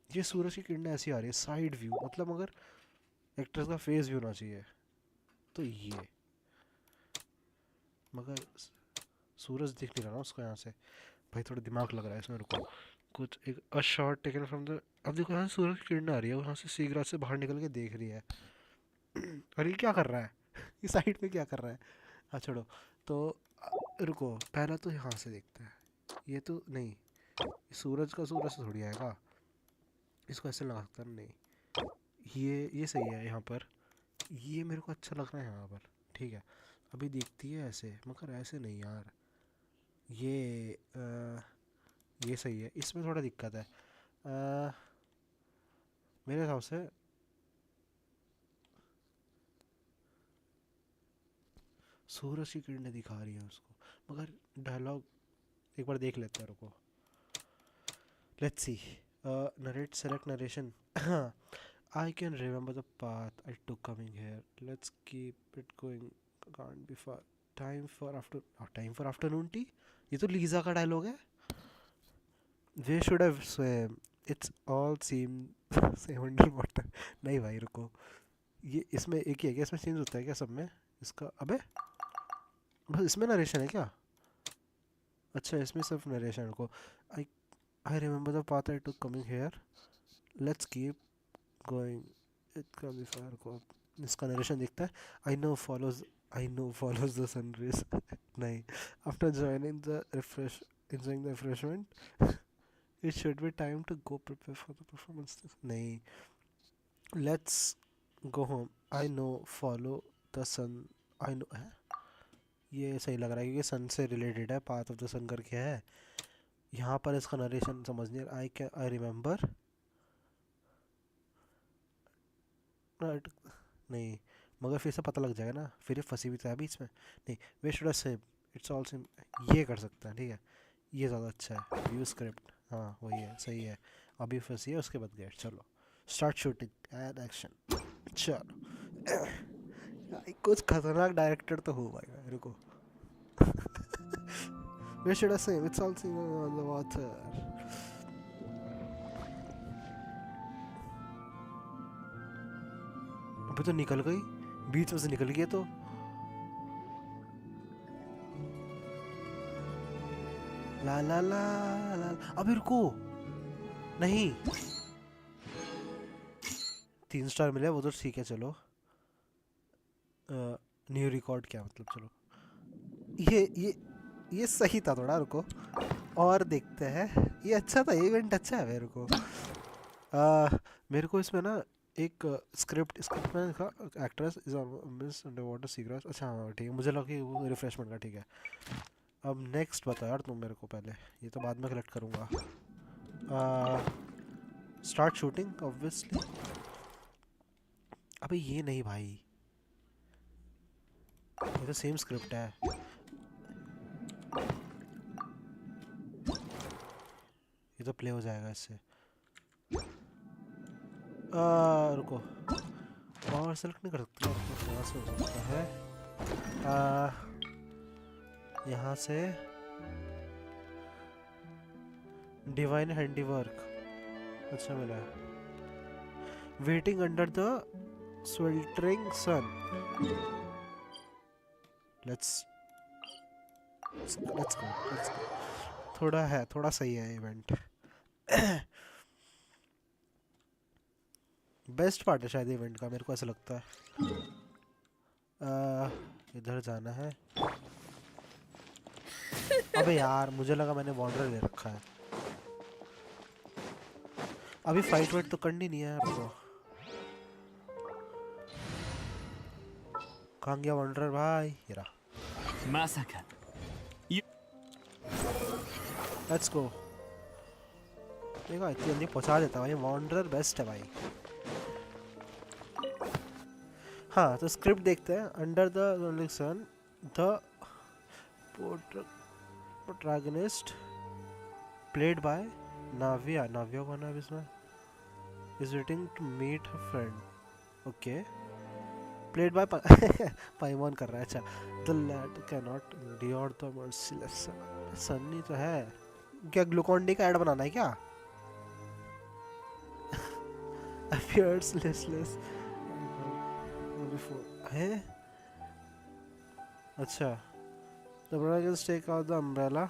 ये सूरज की किरणें ऐसी आ रही है साइड व्यू, मतलब अगर एक्ट्रेस का फेस व्यू होना चाहिए तो ये, मगर सूरज दिख नहीं रहा ना उसको यहाँ से। भाई थोड़ा दिमाग लग रहा है इसमें, रुको। कुछ एक a shot taken from the, अब देखो यहाँ से सूरज की किरणें आ रही है, वहाँ से सी ग्रास से बाहर निकल के देख रही है। और ये क्या कर रहा है? ये साइड में क्या कर रहा है? हाँ छोड़ो। तो रुको, पहला तो यहाँ से देखते हैं। ये तो नहीं, ये सूरज का सूरज से थोड़ी आएगा, इसको ऐसे लगा सकता है, नहीं ये सही है यहाँ पर। ये मेरे को अच्छा लग रहा है यहाँ पर, ठीक है। अभी देखती है ऐसे, मगर ऐसे नहीं यार। ये सही है, इसमें थोड़ा दिक्कत है मेरे हिसाब से। सूरज की किरणें दिखा रही है उसको, मगर डायलॉग एक बार देख लेते हैं, रुको। Let's see, narrate, select narration. I can remember the path I took coming here. Let's keep it going. Can't be far. Time for afternoon tea. ये तो लीजा का डायलॉग है। They should have swam. It's all same underwater. नहीं भाई रुको, ये इसमें एक ही है क्या? इसमें चेंज होता है क्या सब में? इसका अबे बस इसमें नरेशन है क्या? अच्छा इसमें सिर्फ नरेशन को। I I remember the path I took coming here. Let's keep going. It can be far को, इसका नरेशन दिखता है। I know follows the sun rays. नहीं, after enjoying the refreshment, it should be time to go prepare for the performance. नहीं, let's go home. I know follow the sun. I know है, ये सही लग रहा है क्योंकि सन से रिलेटेड है, पाथ ऑफ द सन करके है। यहाँ पर इसका नरेशन समझ नहीं, आई रिमेम्बर नहीं, मगर फिर से पता लग जाएगा ना, फिर ये फंसी भी तो है बीच में। नहीं, we should same, it's all same, ये कर सकता है, ठीक है। ये ज़्यादा अच्छा है, व्यू स्क्रिप्ट, हाँ वही है, सही है। अभी फंसी है, उसके बाद गेट, चलो स्टार्ट शूटिंग एंड एक्शन। चलो कुछ खतरनाक डायरेक्टर तो हो भाई, रुको। We should same, it's all same on the water. अभी तो निकल गई, बीच में से निकल गई तो। ला ला ला ला, अभी रुको, नहीं 3 स्टार मिले वो तो ठीक है, चलो। न्यू रिकॉर्ड क्या मतलब, चलो ये सही था थोड़ा, रुको और देखते हैं। ये अच्छा था, इवेंट अच्छा है मेरे को। मेरे को इसमें ना एक स्क्रिप्ट में लिखा, actress is miss underwater seagrass. अच्छा हाँ ठीक है, मुझे लगा कि वो रिफ्रेशमेंट का, ठीक है। अब नेक्स्ट बता यार तुम मेरे को पहले, ये तो बाद में कलेक्ट करूँगा। Start shooting obviously. अबे ये नहीं भाई, ये तो सेम स्क्रिप्ट है। ये तो प्ले हो जाएगा इससे। रुको, और सेलेक्ट नहीं कर सकते, यहाँ से हो सकता है। यहाँ से डिवाइन हैंडीवर्क, अच्छा मिला है। Waiting under the sweltering sun. Let's go. थोड़ा सही है इवेंट। बेस्ट पार्ट है शायद इवेंट का, मेरे को ऐसा लगता है। इधर जाना है। अबे यार मुझे लगा मैंने वॉन्डर ले रखा है। अभी फाइट वेट तो करनी नहीं है यार को। कहाँ गया वॉन्डर भाई? ये रहा। मासाका लेट्स गो। देखो इतनी जल्दी पहुंचा देता भाई, वॉन्डर बेस्ट है भाई। हाँ तो स्क्रिप्ट देखते हैं. Under the sun the protagonist played by Navya कौन है अब इसमें? is waiting to meet her friend. Okay. Played by पाइमोन कर रहा है. अच्छा. The lad cannot endure the merciless sun. Sunny तो है. क्या ग्लूकॉन डी का ऐड बनाना है क्या? appears listless before. है? अच्छा. The protagonist take out the umbrella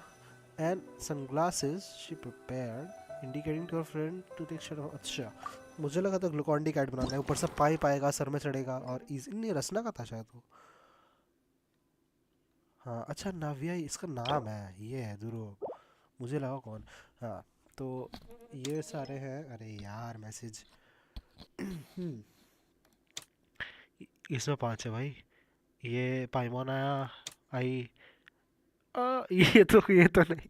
and sunglasses she prepared, indicating to her friend to take shot of. अच्छा, मुझे लगा था ग्लूकॉन डी कैट बनाना है. ऊपर से पाइप आएगा, सर में चढ़ेगा और इजी नहीं रसना का था शायद वो. हाँ अच्छा नाविया इसका नाम है. ये है ध्रुव. मुझे लगा कौन. हाँ तो ये सारे हैं. अरे यार मैसेज. इसमें 5 है भाई. ये पाइमोन आया. आई. ये तो नहीं.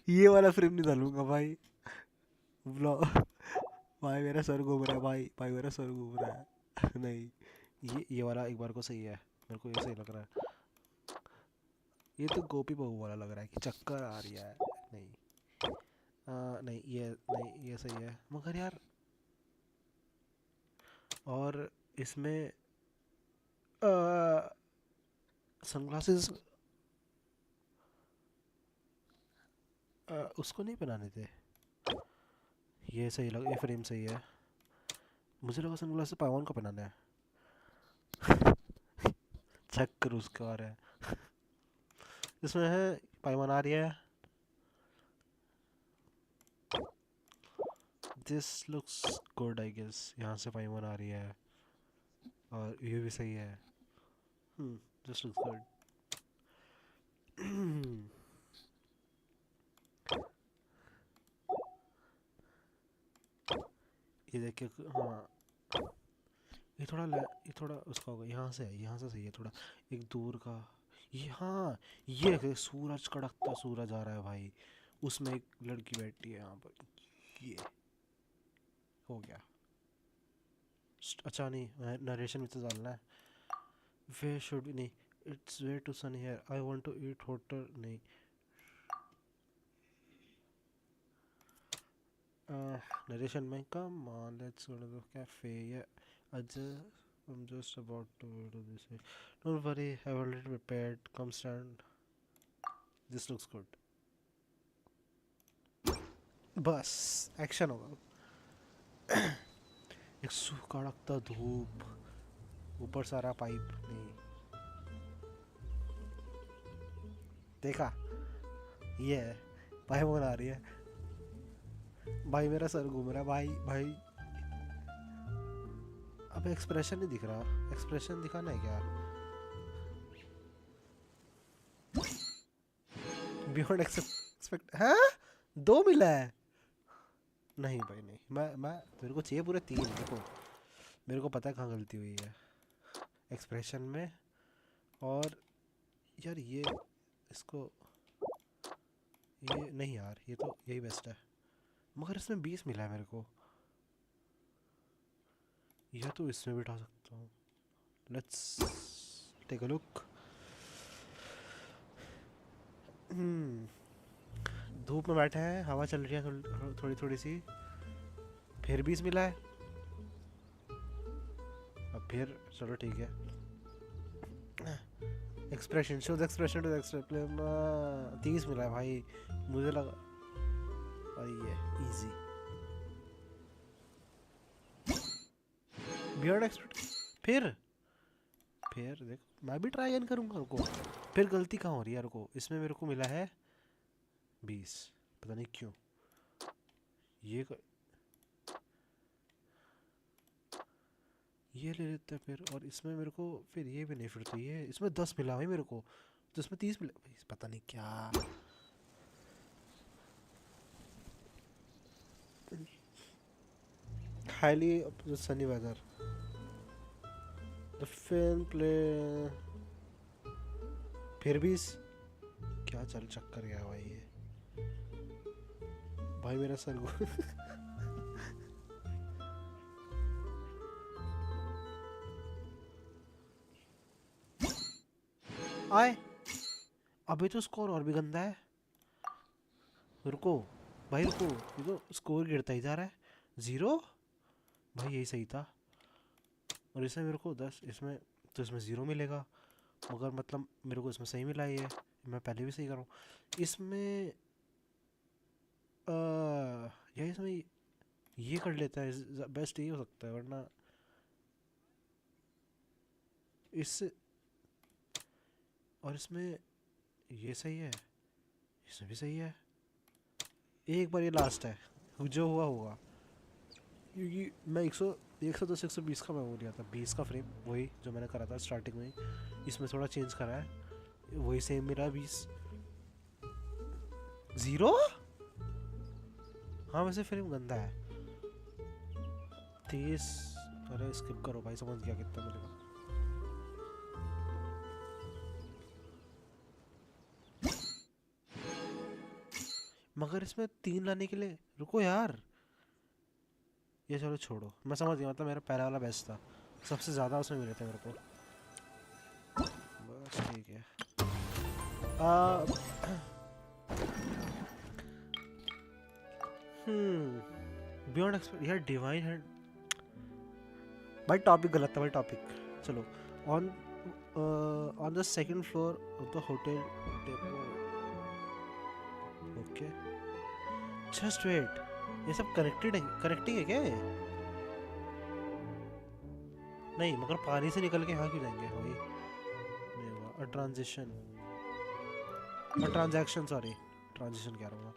ये वाला फ्रेम नहीं डालूंगा भाई. ब्लॉग. भाई मेरा सर घूम रहा है भाई. भाई मेरा सर घूम रहा है. नहीं ये वाला एक बार को सही है. मेरे को ये सही लग रहा है. ये तो गोपी बहू वाला लग रहा है कि चक्कर आ रही है. नहीं नहीं ये सही है मगर यार. और इसमें सनग्लासेस उसको नहीं पहनाने थे. ये सही लग. ये फ्रेम सही है. मुझे लगा सनग्लासेस पावन को पहनाना है. चक्कर उसका आ रहा है. इसमें है पाइमोन आ रही है. This looks good I guess. यहाँ से पाइमोन आ रही है और ये भी सही है. This looks good. ये देखिए. हाँ ये थोड़ा उसका होगा. यहाँ से है. यहाँ से सही है थोड़ा. एक दूर का. ये हाँ ये सूरज कड़कता सूरज आ रहा है भाई. उसमें एक लड़की बैठी है यहाँ पर. ये हो गया. अच्छा नहीं नरेशन में तो डालना है. वे शुड भी नहीं. It's way to sun here. I want to eat hotel. नहीं नरेशन में come on let's go to the cafe. या I'm just about to do this. Don't worry, I've already prepared. Come stand. This looks good. बस action होगा. एक सूखा कड़कता धूप. ऊपर सारा पाइप. नहीं देखा. ये है पाइमोन आ रही है. भाई मेरा सर घूम रहा है भाई. भाई अब एक्सप्रेशन नहीं दिख रहा. एक्सप्रेशन दिखाना है क्या? Beyond expect. हाँ 2 मिला है. नहीं भाई नहीं. मैं मेरे को चाहिए पूरे 3. देखो मेरे को पता है कहाँ गलती हुई है एक्सप्रेशन में. और यार ये इसको ये नहीं यार. ये तो यही बेस्ट है मगर इसमें 20 मिला है मेरे को. यह तो इसमें बिठा सकता हूँ. Let's take a look. धूप में बैठे हैं. हवा चल रही है थोड़ी थोड़ी सी. फिर 20 मिला है. अब फिर चलो ठीक है. Expression show the expression to the expression. 30 मिला है भाई. मुझे लगा ये इजी. Beyond expect. फिर देख मैं भी ट्राई अगेन करूँगा. रुको फिर गलती कहाँ हो रही है. रुको इसमें मेरे को मिला है 20. पता नहीं क्यों. ये ले लेते हैं फिर. और इसमें मेरे को फिर ये भी नहीं. फिर तो ये इसमें 10 मिला भाई मेरे को. तो इसमें 30 मिला भाई. पता नहीं क्या. Highly sunny weather. The film play. फिर भी क्या चल चक्कर गया भाई. ये भाई मेरा सर आए। अबे तो स्कोर और भी गंदा है। रुको भाई रुको, ये तो स्कोर गिरता ही जा रहा है। 0 भाई, यही सही था। और इसमें मेरे को 10, इसमें तो इसमें 0 मिलेगा, मगर मतलब मेरे को इसमें सही मिला है। ये मैं पहले भी सही कर रहा हूँ इसमें। या इसमें ये कर लेता है, बेस्ट ये हो सकता है, वरना इस और इसमें ये सही है, इसमें भी सही है। एक बार ये लास्ट है, जो हुआ होगा, क्योंकि मैं 110 120 का मैं वो लिया था, 20 का फ्रेम, वही जो मैंने करा था स्टार्टिंग में ही। इसमें थोड़ा चेंज करा है, वही सेम मिला 20। 0। हाँ वैसे फ्रेम गंदा है। 30। अरे स्किप करो भाई, समझ गया कितना मिलेगा। मगर इसमें 3 लाने के लिए, रुको यार, ये चलो छोड़ो, मैं समझ गया, मतलब मेरा पहला वाला बेस्ट था, सबसे ज़्यादा उसमें मिले थे मेरे को। बस ठीक है। बियॉन्ड एक्सपेक्ट यार, डिवाइन हैंड। भाई टॉपिक गलत था भाई, टॉपिक। चलो, on the second floor of the hotel. Okay, just wait, ये सब कनेक्टेड है, कनेक्टिंग है क्या ये? नहीं, मगर पानी से निकल के यहाँ क्यों जाएंगे भाई? नहीं हुआ। ट्रांजिशन, ट्रांजैक्शन, सॉरी, ट्रांजिशन क्या रहा हूँ।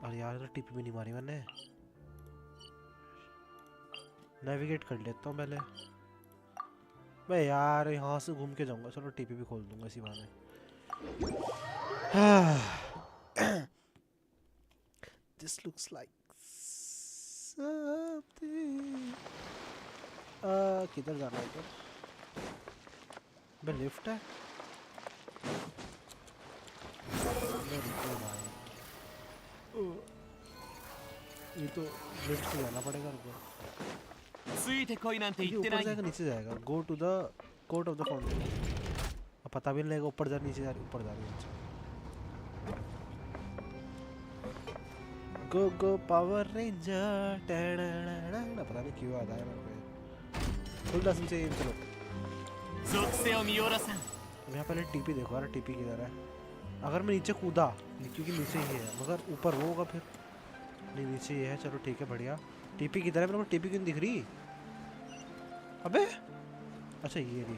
अरे यार, तो टिप भी नहीं मारी मैंने। नेविगेट कर लेता हूँ पहले मैं यार, यहाँ से घूम के जाऊंगा। चलो टीपी भी खोल दूंगा इसी बहाने। This looks like something. किधर जाना है इधर? बे लिफ्ट है? ये तो लिफ्ट से जाना पड़ेगा। रुको, ついてこいなんて ये 言って ऊपर ない。 जाएगा नीचे जाएगा। Go to the court of the fountain. अब पता भी नहीं लगेगा ऊपर जा नीचे जा रही, ऊपर जा रही है। गो गो पावर रेंजर, पता नहीं क्यों आता है मेरे को। फुल डसन से एम करो। 属性を見下ろさん。 यहाँ पहले टीपी देखो यार, टीपी किधर है? अगर मैं नीचे कूदा, क्योंकि नीचे ही है, मगर ऊपर वो होगा फिर। नहीं, नीचे ही है। चलो ठीक है, बढ़िया। टीपी किधर है? मेरे को टीपी क्यों दिख रही? अबे अच्छा, ये रही।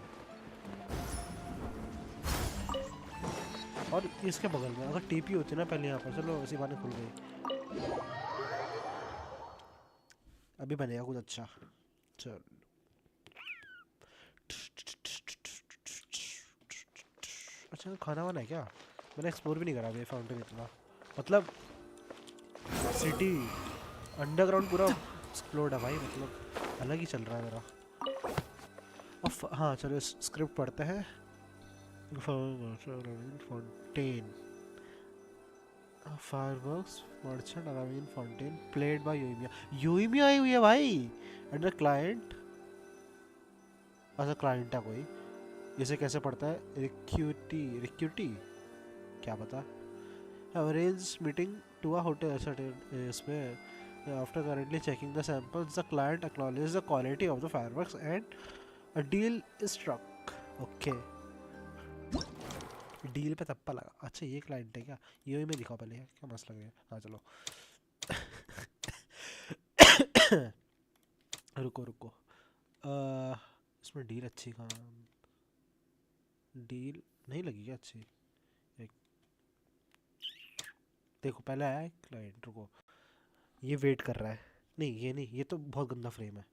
और इसके बगल में अगर टीपी होती ना पहले यहाँ पर, चलो इसी बहाने खुल गई। अभी बनेगा कुछ अच्छा। चल, अच्छा खाना वाना है क्या? मैंने एक्सप्लोर भी नहीं करा अभी फाउंटेन इतना, मतलब सिटी अंडरग्राउंड पूरा एक्सप्लोर्ड है भाई, मतलब अलग ही चल रहा है मेरा। और हाँ चलो स्क्रिप्ट पढ़ते हैं। Fontaine, fireworks merchant Arabian Fontaine played by Yoimiya। योइमिया आई हुई है भाई। एंड द क्लाइंट, अच्छा क्लाइंट है कोई। इसे कैसे पढ़ता है? रिक्यूटी, रिक्यूटी क्या पता। Arrange meeting to a hotel, इसमें after currently checking the samples the client acknowledges the quality of the fireworks and a deal is struck। okay, deal पे तप्पा लगा। अच्छा ये क्लाइंट है क्या? ये में दिखाओ पहले, क्या मस्त लग रहा है। हाँ चलो रुको रुको, इसमें डील अच्छी कहाँ? डील नहीं लगी क्या अच्छी? एक देखो, पहले आया क्लाइंट, रुको ये वेट कर रहा है। नहीं ये नहीं, ये तो बहुत गंदा फ्रेम है।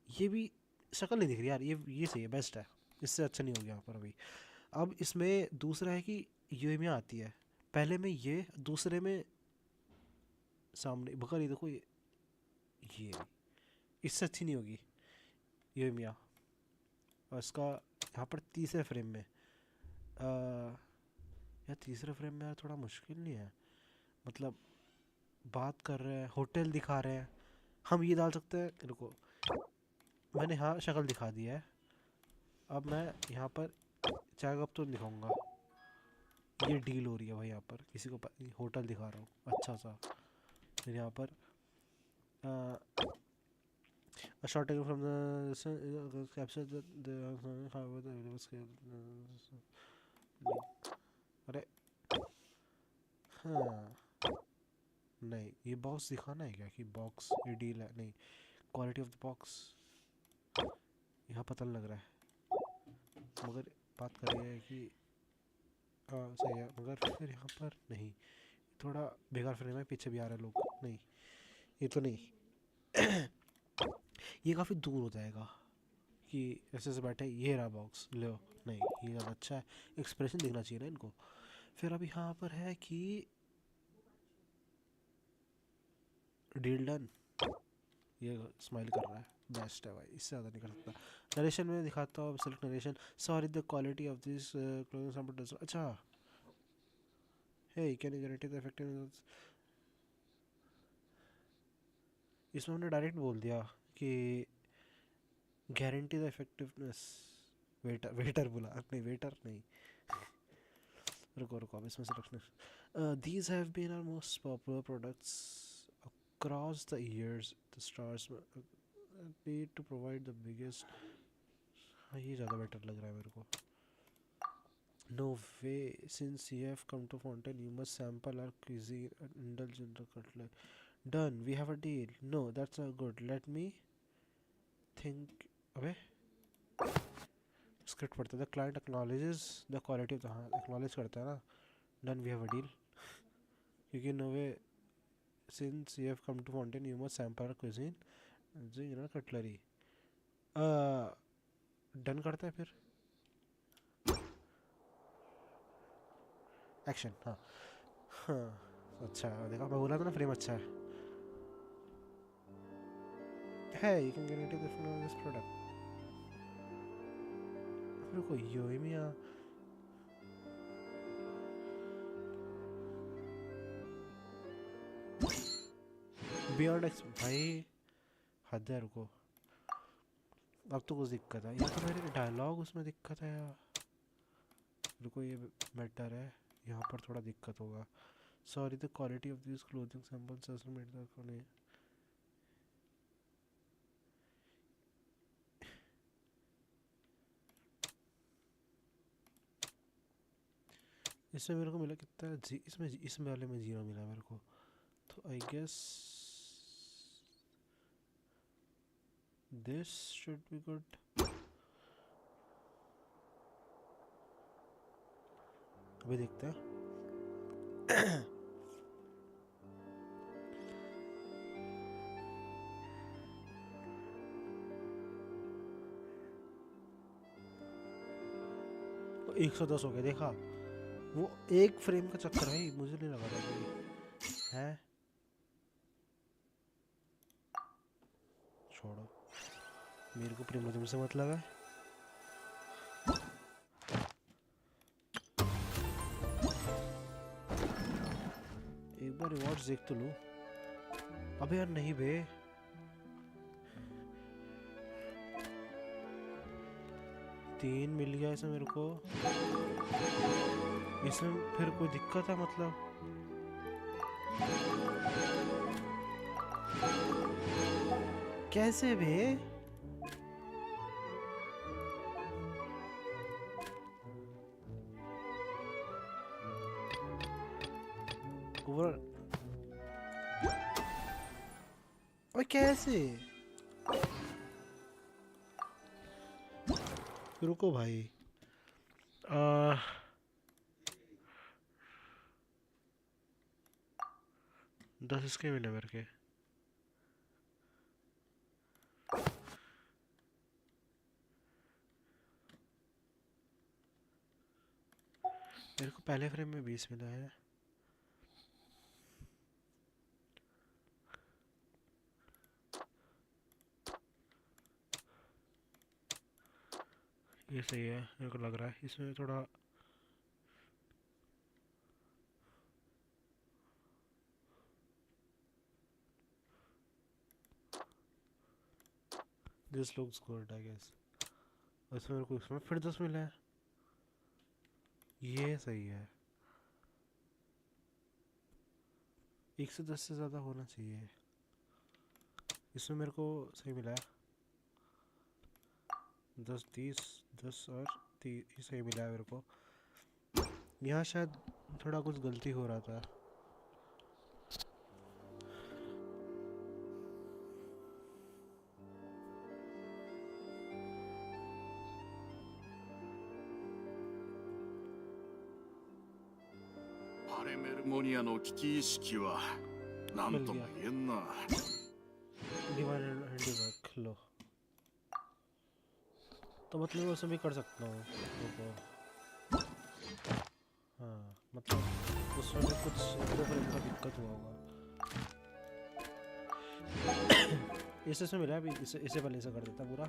ये भी शक्ल नहीं दिख रही यार। ये सही है, बेस्ट है, इससे अच्छा नहीं हो गया यहाँ पर अभी। अब इसमें दूसरा है कि ये आती है पहले में, ये दूसरे में सामने बकर, ये देखो ये इससे अच्छी नहीं होगी ये मियाँ। और इसका यहाँ पर तीसरे फ्रेम में यार, तीसरे फ्रेम में यार थोड़ा मुश्किल नहीं है? मतलब बात कर रहे हैं, होटल दिखा रहे हैं, हम ये डाल सकते हैं। रुको, मैंने हाँ शक्ल दिखा दी है। अब मैं यहाँ पर चाय कप तो नहीं दिखाऊंगा। ये डील हो रही है भाई यहाँ पर, किसी को होटल दिखा रहा हूँ अच्छा सा। फिर यहाँ पर a shot taken from the capture the however the available scale अरे हाँ नहीं, ये बॉक्स दिखाना है क्या कि बॉक्स ये डील है? नहीं, क्वालिटी ऑफ द बॉक्स यहाँ पता लग रहा है, मगर बात कर रही है कि हाँ सही है, मगर फिर यहाँ पर नहीं, थोड़ा बेकार फ्रेम है, पीछे भी आ रहे हैं लोग। नहीं ये तो नहीं ये काफ़ी दूर हो जाएगा कि ऐसे से बैठे ये रहा बॉक्स लो। नहीं ये ज़्यादा अच्छा है, एक्सप्रेशन दिखना चाहिए ना इनको। फिर अब यहाँ पर है कि डील डन, ये स्माइल कर रहा है, बेस्ट है भाई, इससे ज़्यादा नहीं कर सकता। नरेशन में दिखाता हूँ, select narration. Sorry the quality of this closing sample does, अच्छा hey can you guarantee the effectiveness. इसमें हमने डायरेक्ट बोल दिया कि guarantee the effectiveness. Waiter waiter बोला नहीं, वेटर नहीं, रुको रुको अब इसमें selection. These have been our most popular products across the years. The stars need to provide the biggest, हाँ ये ज़्यादा बेटर लग रहा है मेरे को। No way, since you have come to Fontaine you must sample our cuisine and indulge in the cutlet. Done, we have a deal. No, that's not good, let me think। अबे script पढ़ते, the client acknowledges the quality of the, हाँ acknowledge करता है ना। Done, we have a deal, क्योंकि no way since you have come to Fontaine you must sample our cuisine and cutlery। Done करते हैं फिर एक्शन। हाँ हाँ अच्छा है, देखा मैं बोला था ना फ्रेम अच्छा है you can guarantee this product. फिर कोई यो ही मियाँ बियॉन्ड एक्स भाई, हद है, रुको अब तो कुछ दिक्कत है, या तो मेरे डायलॉग उसमें दिक्कत है या रुको ये बेटर है, यहाँ पर थोड़ा दिक्कत होगा। Sorry the quality of this clothing samples has made the, इसमें मेरे को मिला कितना जी, इसमें वाले में 0 मिला मेरे को, तो I guess this should be good. अभी देखते हैं तो 110 हो गया, देखा वो एक फ्रेम का चक्कर है, मुझे नहीं लगा था कोई है। छोड़ो, मेरे को प्रेम से मतलब है। एक बार रिवॉर्ड्स देख तो लूं। अबे यार नहीं बे, तीन मिल गया इसमें मेरे को, इसमें फिर कोई दिक्कत है मतलब? कैसे बे? ओवर और कैसे? रुको भाई, 10 इसके मिले मेरे के। मेरे को पहले फ्रेम में 20 मिला है। ये सही है मेरे को लग रहा है, इसमें थोड़ा this looks good I guess. इसमें मेरे को इसमें फिर 10 मिला है। ये सही है, 110 से ज़्यादा होना चाहिए। इसमें मेरे को सही मिला है, 10 30 10 और 30 ये सही मिला है मेरे को। यहाँ शायद थोड़ा कुछ गलती हो रहा था।パレメルモニアの危機意識は何とも言えんな。डिवाइन हैंडीवर्क लो, तो मतलब मैं उसमें भी कर सकता हूँ। रुको, हाँ मतलब उसमें भी कुछ दो फ्रेम का दिक्कत हुआ होगा। इसे मिला है अभी, इसे पहले से कर देता पूरा।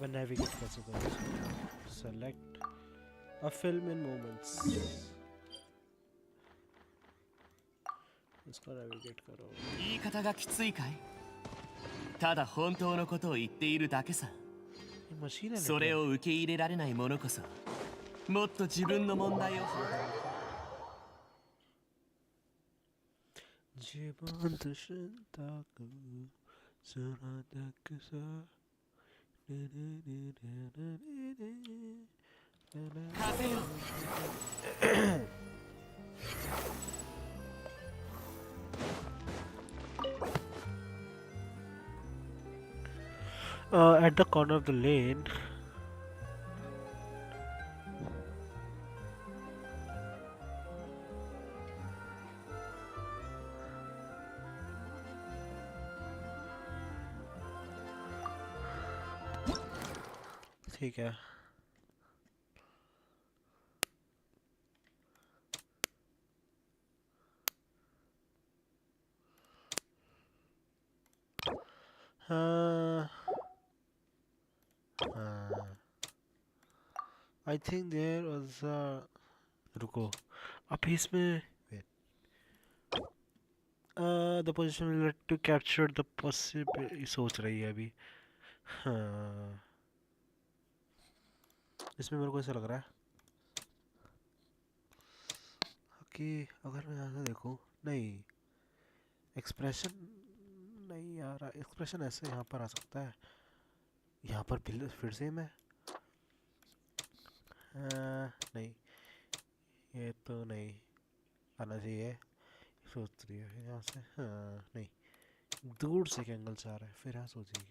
मैं नेविगेट कैसे करूँ? Select a film in moments, इसका नेविगेट करो। 言い方がきついかい？ただ本当のことを言っているだけさ。 ये मशीन है それを受け入れられない者こそもっと自分の問題を जीवन दशंता को सुनाता किसा at the corner of the lane. ठीक है, I think there was a रुको अभी इसमें the position will let to capture the possible सोच रही है अभी। हाँ इसमें मेरे को ऐसा लग रहा है कि अगर मैं यहाँ से देखूँ, नहीं एक्सप्रेशन नहीं आ रहा, एक्सप्रेशन ऐसे यहाँ पर आ सकता है, यहाँ पर फिर से मैं नहीं, ये तो नहीं आना चाहिए। सोच रही है यहाँ से, हाँ नहीं दूर से एंगल से आ रहा है, फिर यहाँ सोचिए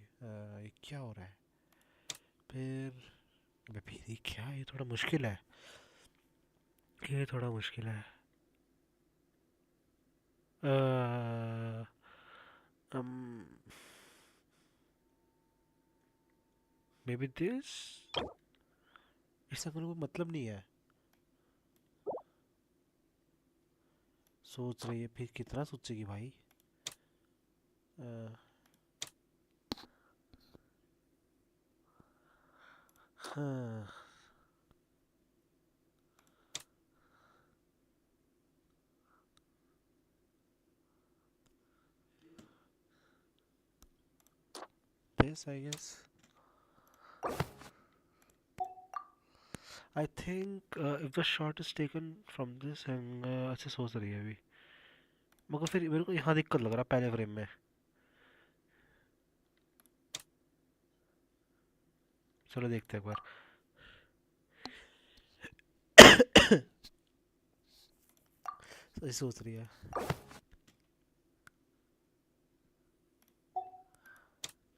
ये क्या हो रहा है। फिर ये क्या, ये थोड़ा मुश्किल है, ये थोड़ा मुश्किल है। मे बी दिस, इसका कोई मतलब नहीं है। सोच रही है, फिर कितना सोचेगी भाई। हाँ this I guess, I think if the shot is taken from this angle, अच्छे सोच रही है अभी, मगर फिर मेरे को यहाँ दिक्कत लग रहा है पहले फ्रेम में। चलो देखते हैं एक बार। सही सोच रही है,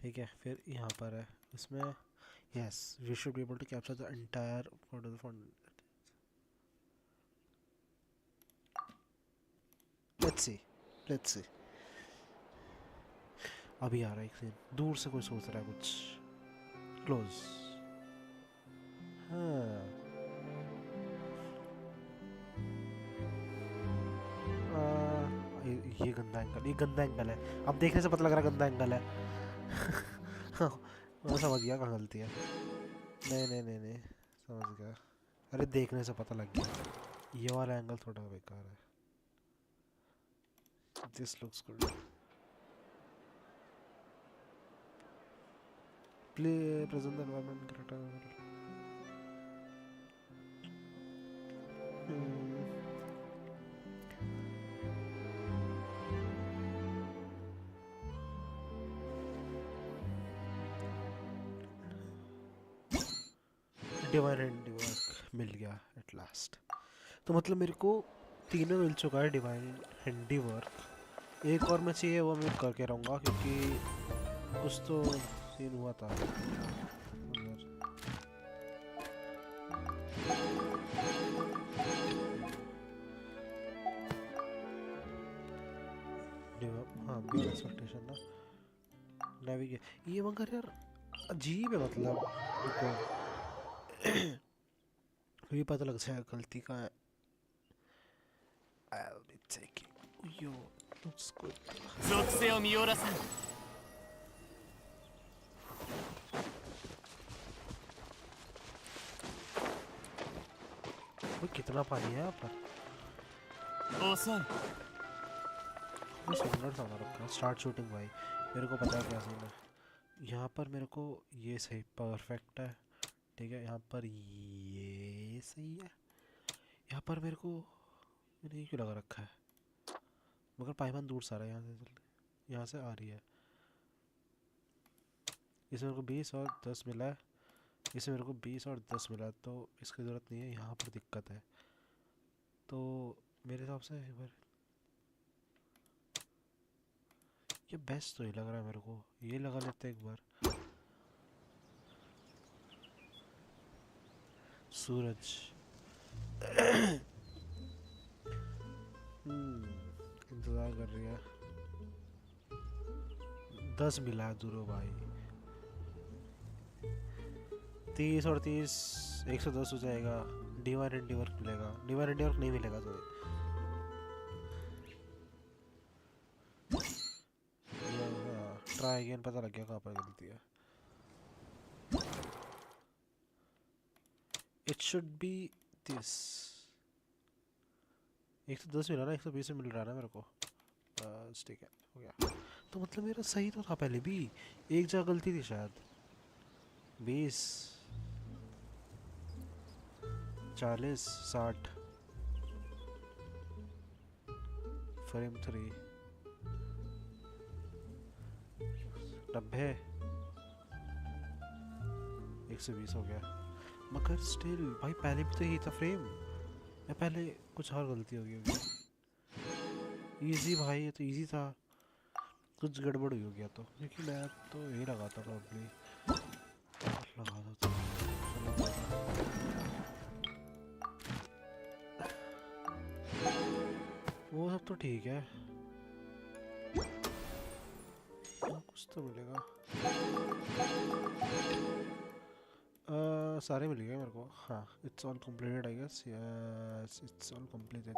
ठीक है। फिर यहाँ पर है इसमें, yes we should be able to capture the entire part of the font. let's see अभी आ रहा है एक सीन, दूर से कोई सोच रहा है कुछ, क्लोज। हाँ ये गंदा एंगल, ये गंदा एंगल है, अब देखने से पता लग रहा है गंदा एंगल है। मैं समझ गया कहाँ गलती है। नहीं समझ गया, अरे देखने से पता लग गया, ये वाला एंगल थोड़ा बेकार है। This looks good. Play present the environment character. Divine handiwork मिल गया एट लास्ट। तो मतलब मेरे को तीनों मिल चुका है डिवाइन हैंडीवर्क। एक और मैं चाहिए वो मैं करके रहूँगा क्योंकि कुछ तो सीन हुआ था उधर। हाँ मेरा एक्सपेक्टेशन ना नेविगेट ये मगर यार अजीब है मतलब रुको ये पता लग जाएगा गलती का है। I'll be taking yo looks good 属性を見下ろさん वो कितना पानी है यहाँ पर।遅い वो सिग्नल सा रखा स्टार्ट शूटिंग भाई मेरे को पता है क्या सीन है। यहाँ पर मेरे को ये सही परफेक्ट है ठीक है। यहाँ पर ये सही है। यहाँ पर मेरे को मैंने ये क्यों लगा रखा है मगर पाइमान दूर सा रहा है यहाँ से आ रही है। इसमें मेरे को 20 और 10 मिला है। इसमें मेरे को 20 और 10 मिला तो इसकी ज़रूरत नहीं है। यहाँ पर दिक्कत है तो मेरे हिसाब से एक बार ये बेस्ट तो ही लग रहा है मेरे को। ये लगा लेते हैं एक बार। सूरज इंतज़ार कर रही है। 10 मिला है दूरो भाई। 30 और 30 110 हो जाएगा। डिवाइन हैंडीवर्क मिलेगा। डिवाइन हैंडीवर्क नहीं मिलेगा तो ट्राई अगेन पता लग गया कहाँ पर गलती है। इट शुड बी दिस 110 मिला ना 120 मिल रहा है ना मेरे को बस ठीक है हो गया। तो मतलब मेरा सही तो था पहले भी एक जगह गलती थी शायद। 20 40 60 फ्रेम 3 90 120 हो गया मगर स्टिल भाई पहले भी तो यही था फ्रेम या पहले कुछ और गलती हो गई होगी। इजी भाई ये तो इजी था कुछ गड़बड़ हुई हो गया तो क्योंकि मैं तो यही लगाता प्रॉब्ली लगा दो तो वो सब तो ठीक है कुछ तो मिलेगा। सारे मिल गए मेरे को। हाँ it's all completed I guess. Yes it's all completed.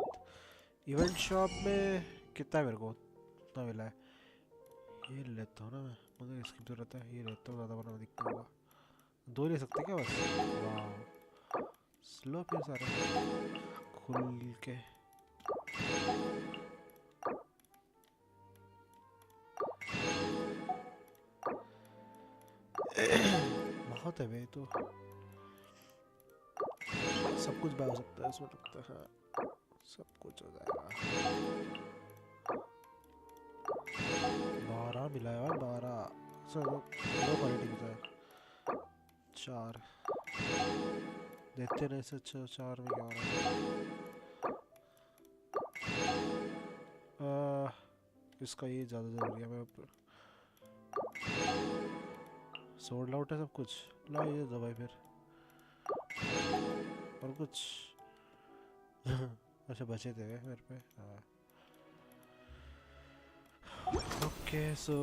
Event shop में कितना है मेरे को कितना मिला है। ये लेता हूँ ना मैं मगर इसकी ज़रूरत है। ये लेता हूँ ज़्यादा वरना दिक्कत होगा। 2 ले सकते क्या बस। वाह स्लो फिर सारे खुल के बहुत है भाई तो सब कुछ बाय हो सकता है इसमें लगता है सब कुछ हो जाएगा। 12 मिला है यार 12 चलो लो क्वालिटी की है 4 देखते रहे से 4 में क्या हो रहा है। इसका ये ज़्यादा ज़रूरी है मेरे ऊपर। सोल्ड आउट है सब कुछ। ला ये दवाई फिर और कुछ अच्छा बचे थे मेरे पे। हाँ ओके सो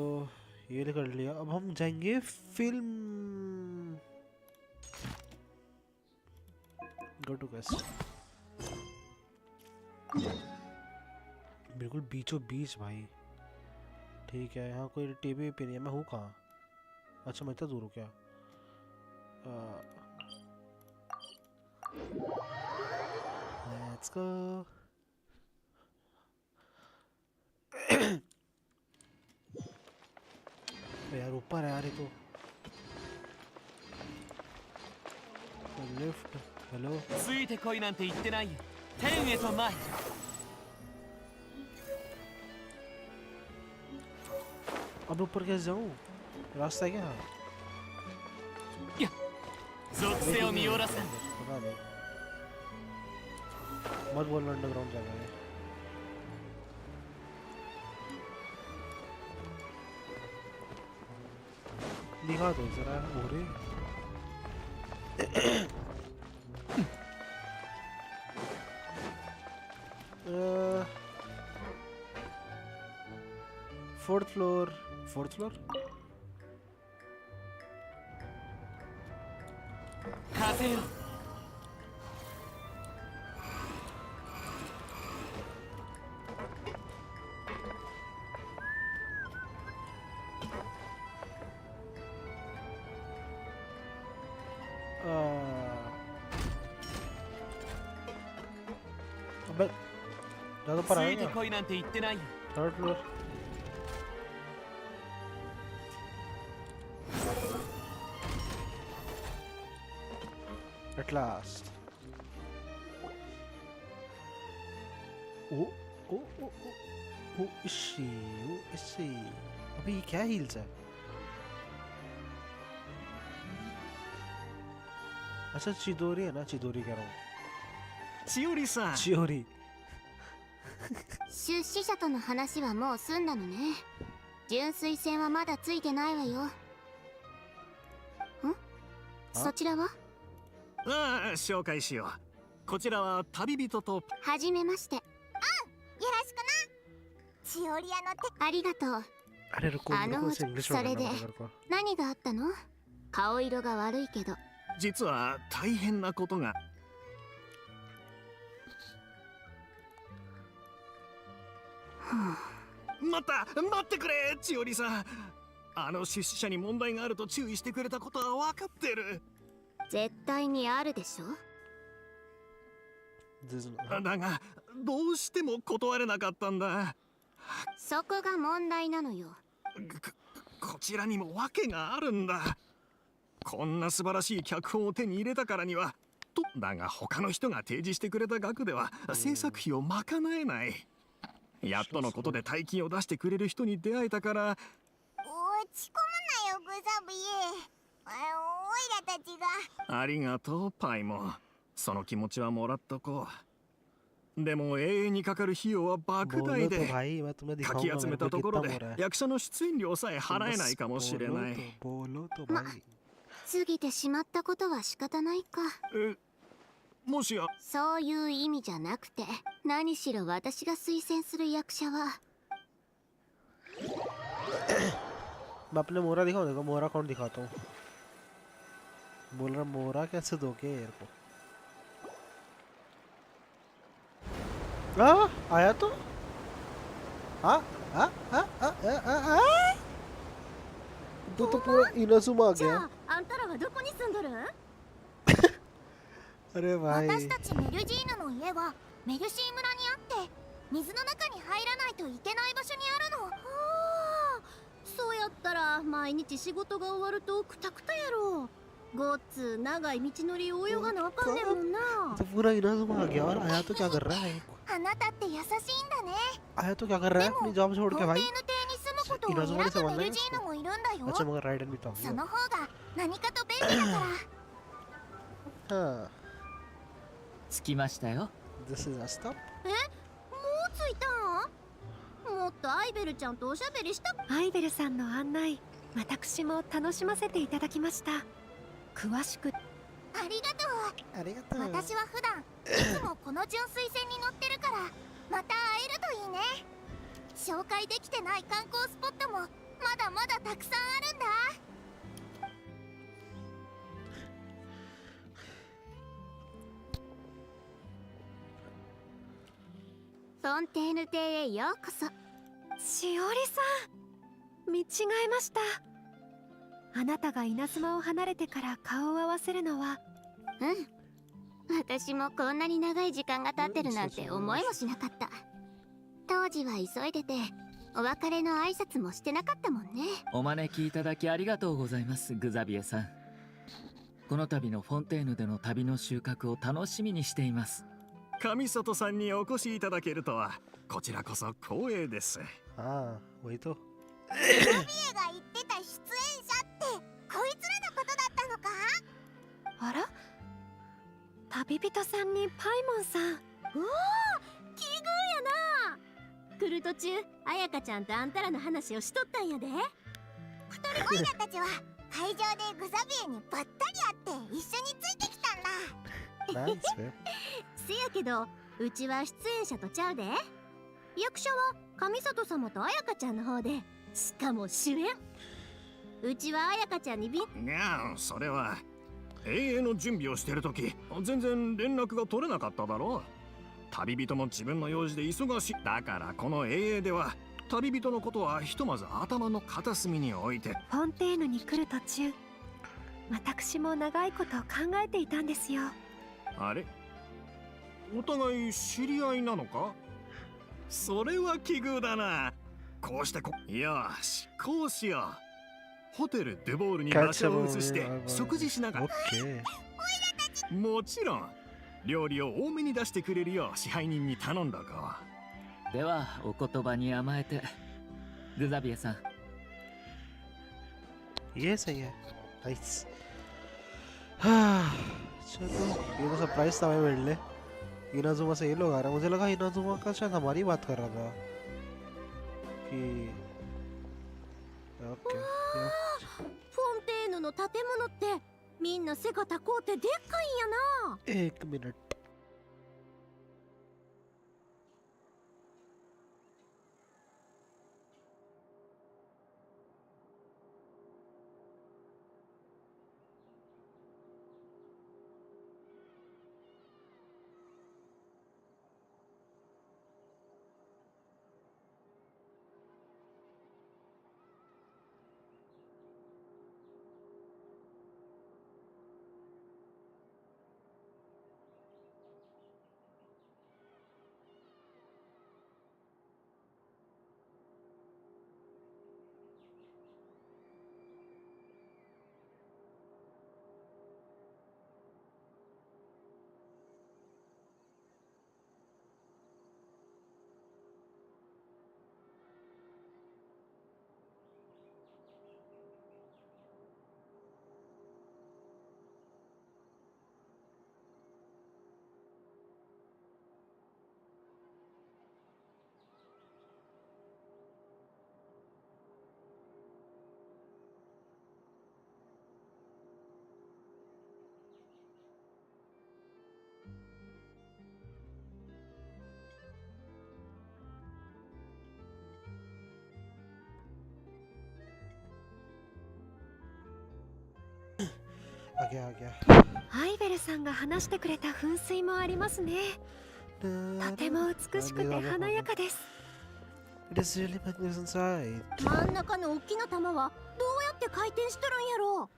ये कर लिया। अब हम जाएंगे फिल्म गो टू क्वेस्ट बिल्कुल बीचों बीच भाई ठीक है। यहाँ कोई टीवी पे नहीं है। मैं हूँ कहाँ। अच्छा मैं इतना दूर हूँ क्या। लेट्स गो यार ऊपर है यार ये तो लिफ्ट। हेलो ついてこいなんて言ってないよ天へと前 अब ऊपर कैसे जाऊँ रास्ता है क्या। 属性を見よらせん。 पता नहीं मत बोलना अंडरग्राउंड जाना है दिखा दो जरा ओरे फोर्थ फ्लोर風よ。अबे ज़्यादा पर つい आएगा てこいなんて言ってないよ。 third floor At last. Oh, oh, oh, oh, oh, इसी, अबे ये क्या हील्स है? अच्छा चिदोरी है ना चिदोरी कह रहा हूँ 千織さん。 चियोरी 出資者との話はもう済んだのね。純粋戦はまだついてないわよ。そちらは？ああ、紹介しよう。こちらは旅人と。はじめまして。よろしくな。チオリアの手。ありがとう。 अरे रुको मेरे को इसे इंग्लिश मेंそれで करना पड़ेगा मेरे को 何があったの？顔色が悪いけど。実は大変なことが。待ってくれ、千織さん。あの出資者に問題があると注意してくれたことは分かってる。絶対にあるでしょ。 This is だがどうしても断れなかったんだ。そこが問題なのよ。こちらにも訳があるんだ。こんな素晴らしい脚本を手に入れたからにはと。だが他の人が提示してくれた額では制作費を賄えない。やっとのことで大金を出してくれる人に出会えたから。落ち込むなよ、グザビエ。おいらたちが。ありがとうパイモ。その気持ちはもらっとこう。でも永遠にかかる費用は莫大 बोलो तो で भाई मैं तुम्हें かき दिखाऊंगा 集め मेरे た को ところ कितना で हो रहा है 役者の出演料さえ払えないかもしれない。 बोलो तो भाई 過ぎてしまったことは仕方ないか。もしやそういう意味じゃなくて、何しろ私が推薦する役者は。 मैं अपने मोरा दिखाऊं देखो मोरा अकाउंट दिखाता हूँ बोल रहा मोरा कैसे दोगे यार को आया तो तो पूरा इनसुम आ じゃ गया あ、あんたらはどこに住んどる？ अरे भाई 私たちメルジーヌの家はメルシー村にあって、水の中に入らないといけない場所にあるの。そうやったら毎日仕事が終わるとクタクタやろ。ごっつ長い道のりを泳がなあかんねんもんな。 तो पूरा इनसुम आ गया और आया तो क्या कर रहा है あなたって優しいんだね。 आया तो क्या कर रहा है अपनी जॉब छोड़ フ के ォンテ भाई ーヌ邸に住むことを選ぶメルジーヌもいるんだよ。 अच्छा मगर राइडर भी तो その方が何かと便利だから。 हाँ 着きましたよ。 this is a stop もう着いたん？もっとアイベルちゃんとおしゃべりした。アイベルさんの案内、私も楽しませていただきました。詳しく。ありがとう。ありがとう私は普段いつもこの純粋船に乗ってるから、また会えるといいね。紹介できてない観光スポットもまだまだたくさんあるんだ。フォンテーヌ邸へようこそ。しおりさん、見違えました。あなたが稲妻を離れてから顔を合わせるのは。私もこんなに長い時間が経ってるなんて思いもしなかった。当時は急いでてお別れの挨拶もしてなかったもんね。お招きいただきありがとうございます、グザビエさん。この度のフォンテーヌでの旅の収穫を楽しみにしています。上里さんにお越しいただけるとはこちらこそ光栄です。 हाँ वही तो ジエが言ってた出演者ってこいつらのことだったのか？あら、旅人さんにパイモンさん。おお、奇遇やな。来る途中彩香ちゃんとあんたらの話をしとったんやで。オイラたちは会場でグザビエにばったり会って一緒についてきたんだ。ナイスね。せやけどうちは出演者とちゃうで。役者は上里様と彩香ちゃんの方で、しかも主演。うちは彩香ちゃんにいや、それは永遠の準備をしてる時全然連絡が取れなかっただろう。旅人も自分の用事で忙しい。だからこの永遠では旅人のことはひとまず頭の片隅に置いて。フォンテーヌに来る途中、私も長いこと考えていたんですよ。あれ、お互い知り合いなのか？それは奇遇だな。こうしてよし、こうしよう。ホテルデュボールに場所を移して食事しながら。もちろん料理を多めに出してくれるよう支配人に頼んだか。ではお言葉に甘えて、グザビエさん。 ये सही है। नाइस। हाँ चलो, ये तो सरप्राइज था मैं मिल ले। इनाजुमा से ये लोग आ रहे हैं। मुझे लगा इनाजुमा का शायद हमारी बात कर रहा था कि ओके। フォンテーヌの建物ってみんな背が高うてでっかいんやな。 एक मिनट। आ गया आ गया। アイベルさんが話してくれた噴水もありますね。とても美しくて華やかです。 It is really magnificent inside. 真ん中の大きな玉はどうやって回転しとるんやろ。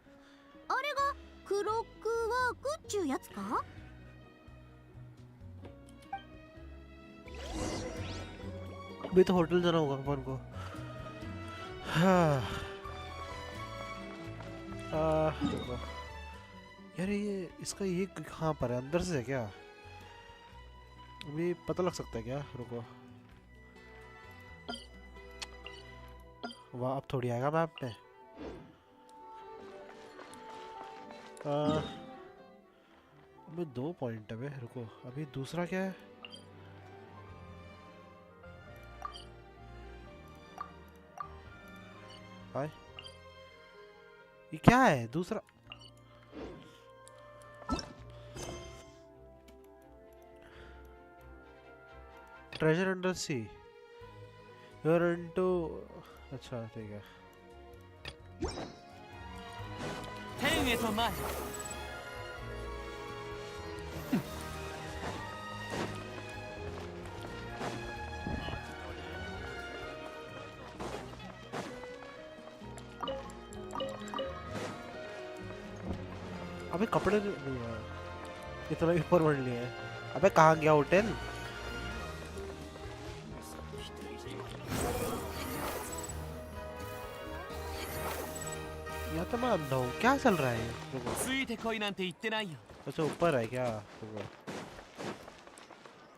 あれがクロックワークっちゅうやつか。अभी तो होटल जाना होगा अपन को। हाँ देखो यार, ये इसका ये कहाँ पर है? अंदर से है क्या? अभी पता लग सकता है क्या? रुको, वाह अब थोड़ी आएगा मैप में। अभी 2 पॉइंट है बे। रुको, अभी दूसरा क्या है? हाय, ये क्या है दूसरा? Treasure under sea, you're into. अच्छा ठीक है। 天へと前。 अबे कपड़े नहीं है, इतना ऊपर बढ़ लिया है। अबे कहाँ गया होटल? या तो मैं अंधा हूँ, क्या चल रहा है? रुको, ついてこいなんて言ってないよ。 अच्छा ऊपर है क्या? रुको,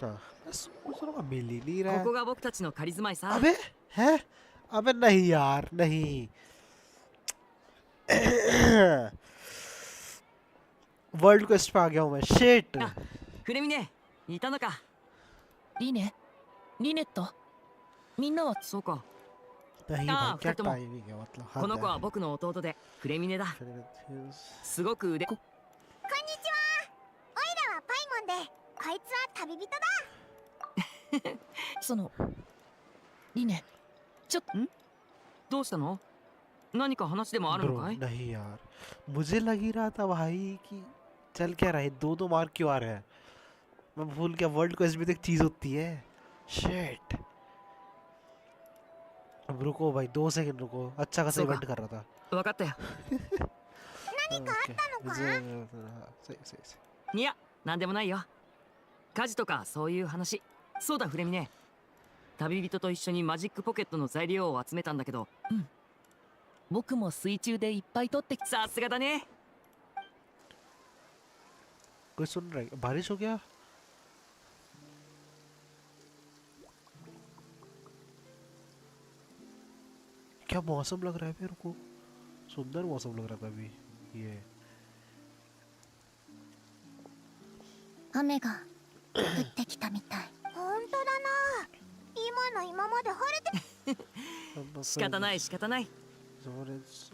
हाँ बस दूसरों का मिल ही नहीं रहा こ है। こが僕たちの仮住まいさ。 अबे है? अबे नहीं यार, नहीं। वर्ल्ड क्वेस्ट पे आ गया हूँ मैं शिट あ、フレミネいたのか。リネリネットみんなはそうか。 नहीं हाँ, भाई क्या फिर तुम- टाइमिंग है मतलब この子は僕の弟でフレミネだ。すごく腕。こんにちは。オイラはパイモンで、こいつは旅人だ。そのリネちょっとどうしたの？何か話でもあるの ब्रो かい？ नहीं यार मुझे लग ही रहा था भाई कि चल क्या रहा है दो मार्क क्यों आ रहे हैं मैं भूल गया वर्ल्ड क्वेस्ट भी तो एक चीज होती है शिट अब रुको भाई 2 सेकंड रुको अच्छा खासा सोगा। इवेंट कर रहा था 分かったよ。何かあったのか？ सही सही सही いや、なんでもないよ。家事とかそういう話。そうだフレミネ。旅人と一緒にマジックポケットの材料を集めたんだけど。僕も水中でいっぱい取ってきさすがだね。 कोई सुन रहा है बारिश हो गया क्या मौसम लग रहा है मेरे को सुंदर मौसम लग रहा था अभी ये 雨が降ってきたみたい。本当だな。今の今まで晴れて。仕方ない仕方ない。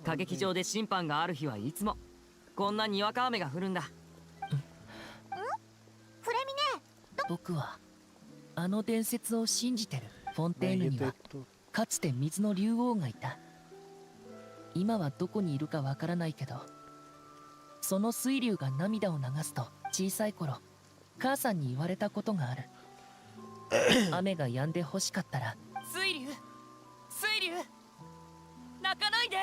歌劇場で審判がある日はいつもこんなにわか雨が降るんだ。フレミネ。僕はあの伝説を信じてる。フォンテーヌにはかつて水の竜王がいた。今はどこにいるかわからないけど、その水竜が涙を流すと小さい頃母さんに言われたことがある。雨が止んで欲しかったら水竜水竜泣かないで。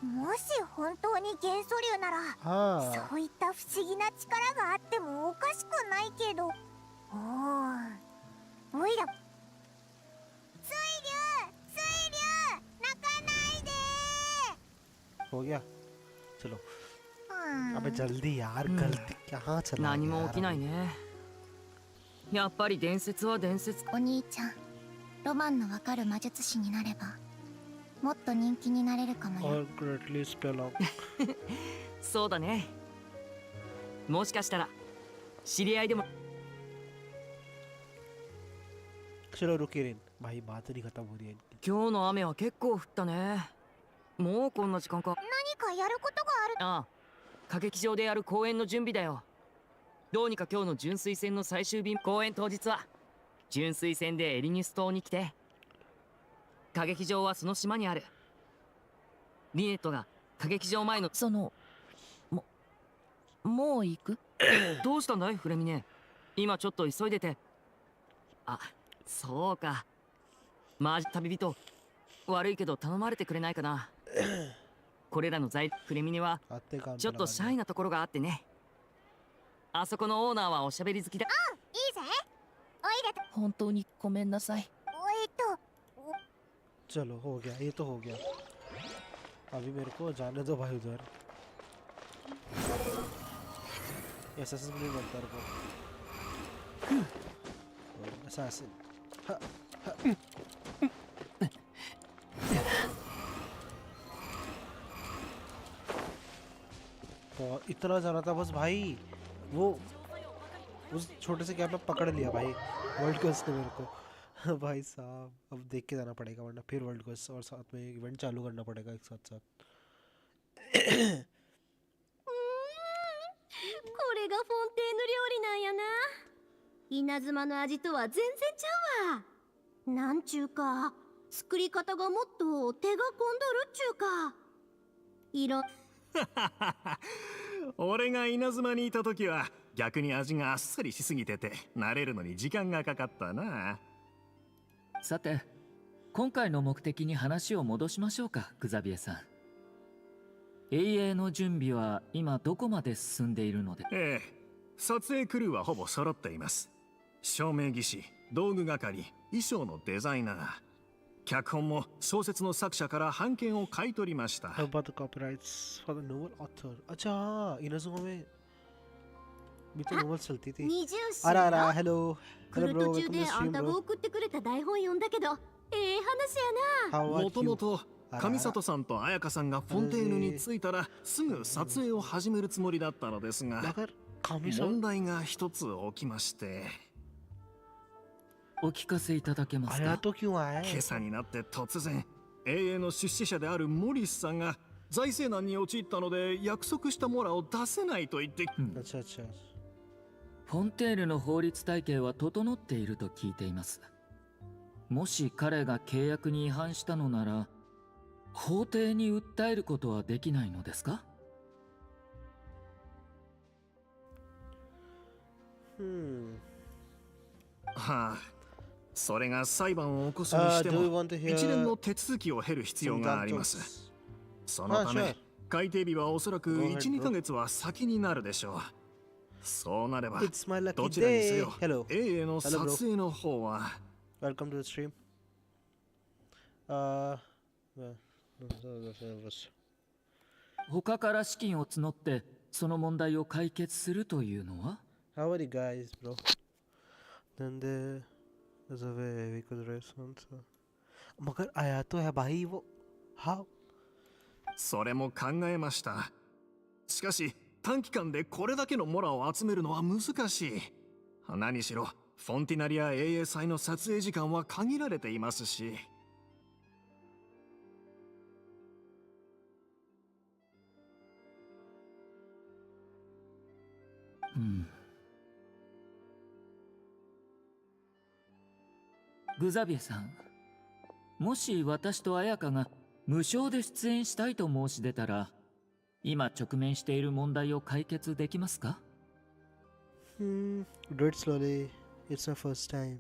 もし本当に元素竜なら、 हाँ そういった不思議な力があってもおかしくないけど。おいら。水竜水竜泣かないで。 हो गया चलो うん अबे जल्दी यार गलती कहाँ चला 何 गया も यार 起きないね。やっぱり伝説は伝説。お兄ちゃん、ロマンのわかる魔術師になればもっと人気になれるかもよ。 और greatly spell out そうだね。もしかしたら知り合いでも。 चलो रुकिए रिन भाई बात नहीं खत्म हो रही है इनकी 今日の雨は結構降ったね。もうこんな時間か。何かやることがある。ああ、歌劇場でやる公演の準備だよ。どうにか今日の純粋戦の最終便公演当日は純粋戦でエリニュス島に来て。歌劇場はその島にある。リネットが歌劇場前の。そのもう行く？どうしたんだいフレミネ。今ちょっと急いでて。あ、そうか。マジ旅人悪いけど頼まれてくれないかな。これらの材フレミネは आते काम ちょっとシャイなところがあってね。あそこのオーナーはおしゃべり好きだ。いいぜ。おいらと。本当にごめんなさい。 चलो हो गया ये तो हो गया अभी मेरे को जाने दो भाई उधर एसएसएस भी नहीं बनता रुको assassin बहुत इतना जाना था बस भाई वो उस छोटे से कैब में पकड़ लिया भाई वर्ल्ड क्वेस्ट ने मेरे को भाई साहब अब देख के जाना पड़ेगा वरना फिर वर्ल्ड क्वेस्ट और साथ में इवेंट चालू करना पड़ेगा एक साथ साथ これがフォンテーヌ料理なんやな。稲妻の味とは全然ちゃうわ。なんちゅうか、作り方がもっと手が込んどるっちゅうか。色。俺が稲妻にいた時は逆に味があっさりしすぎてて慣れるのに時間がかかったな。さて今回の目的に話を戻しましょうかグザビエさん。永遠の準備は今どこまで進んでいるので？ええ、撮影クルーはほぼ揃っています。照明技師、道具係、衣装のデザイナー、脚本も小説の作者から版権を買い取りました。 How about the copyrights for the novel author? अच्छा हाँ इनजुमा में भी तो नोवेल चलती थी 二重視 आ रहा hello 来 hello る bro 途中 welcome で to あ stream んたが bro 送ってくれた台本読んだけど、ええ話やな。 how も are と you もと上里さんと彩香さんがフォンテーヌに着いたらすぐ撮影を始めるつもりだったのですが、 मगर कामी 問題が一つ起きまして、お聞かせいただけます आया か？ तो क्यों आया 今 है? 朝になって突然永遠の出資者であるモリスさんが財政難に陥ったので約束したモラを出せないと言って、 अच्छा अच्छा フォンテーヌの法律体系は整っていると聞いています。もし彼が契約に違反したのなら、法廷に訴えることはできないのですか？ はあ、それが裁判を起こすにして Do you も want to hear 一連の手続きを経る必要があります。そのた sure. め改定日はおそらく Go ahead, 1、2ヶ月は先になるでしょう。そうなれば It's my ど lucky ちらにせ day. よ Hello. 永遠の撮影の方は Welcome to the stream. Well, 他から資金を募ってその問題を解決するというのは？ how are you guys, bro? Then there's a way we could raise one. So. मगर आया तो है भाई वो. How? それも考えました。しかし短期間でこれだけのモラを集めるのは難しい。何しろフォンティナリア英雄祭の撮影時間は限られていますし。グザビエさん、もし私と彩香が無償で出演したいと申し出たら、今直面している問題を解決できますか？ Do it slowly. It's my first time.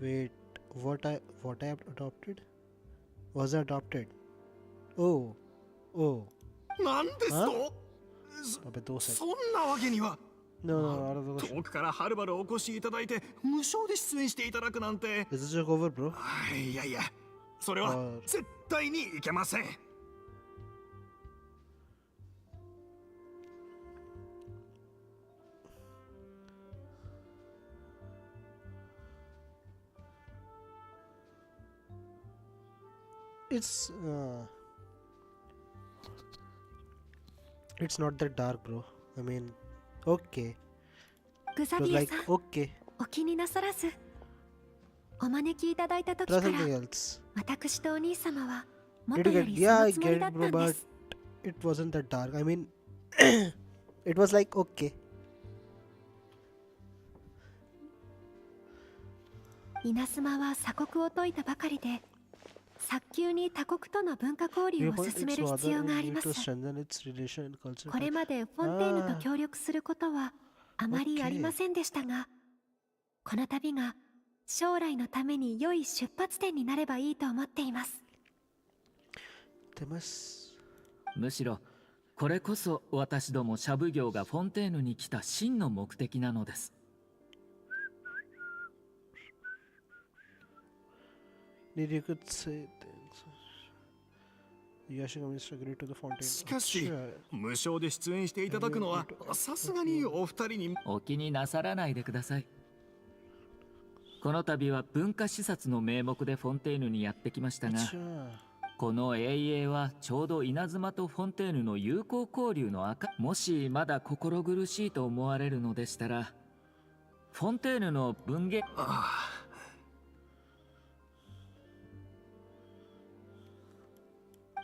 Wait, what I adopted? Was I adopted? Oh, oh. なんですと？ अबे 2 second. そんなわけには。 No, no, out of the question. 遠くからはるばるお越しいただいて無償で出演していただくなんて。 Is this joke over, bro? いやいや、それは絶対にいけません。 It's not that dark, bro. I mean, okay. グザ It was ビエ like さん、 okay. お気になさらず。お招きいただいた時 Try から something else. 私とお兄様は Did 元 you よ get? り Yeah, そ I のつも get りだ it, った bro. んで But す。 it wasn't that dark. I mean, it was like okay. 稲妻は鎖国を解いたばかりで、早急に他国との文化交流 Your を point, 進め its る rather 必要があり need ま to す。 strengthen its relation and culture. これまでフォンテーヌと協力することはあまりありませんでしたが、この旅が将来のために良い出発点になればいいと思っています。 They must. むしろこれこそ私どもシャブ業がフォンテーヌに来た真の目的なのです。 Need you could say things. Yashigami agreed to the fountain. しかし Sure. 無償で出演していただくのはさすがにお二人に。 お気になさらないでください。この度は文化視察の名目でフォンテーヌにやってきましたが、 Sure. この永遠はちょうど稲妻とフォンテーヌの友好交流のもしまだ心苦しいと思われるのでしたら、フォンテーヌの文芸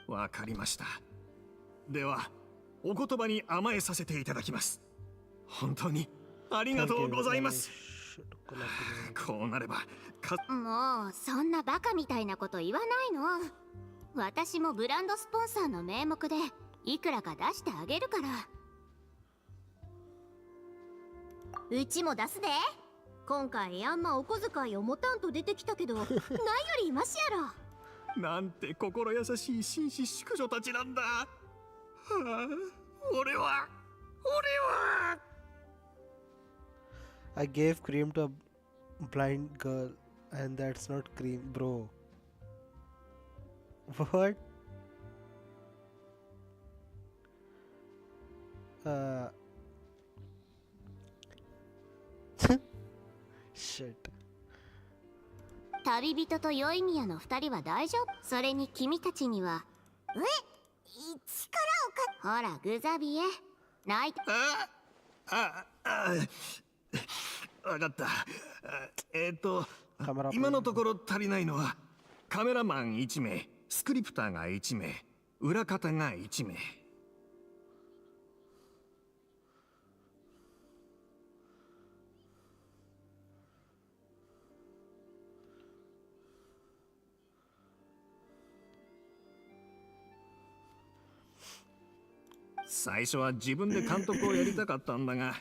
わかりました。ではお言葉に甘えさせていただきます。本当にありがとうございます。こうなればもうそんなバカみたいなこと言わないの。私もブランドスポンサーの名目でいくらか出してあげるから。うちも出すで。今回あんまお小遣いを持たんと出てきたけどないよりマシやろ。なんて心優しい紳士淑女たちなんだ。はあ、俺は I gave cream to a blind girl, and that's not cream, bro. What? Shit. 旅人と宵宮の二人は大丈夫。それに君たちにはほらグザビエ泣いて。わかった。カメラ今のところ足りないのはカメラマン1名、スクリプターが1名、裏方が1名。最初は自分で監督をやりたかったんだが、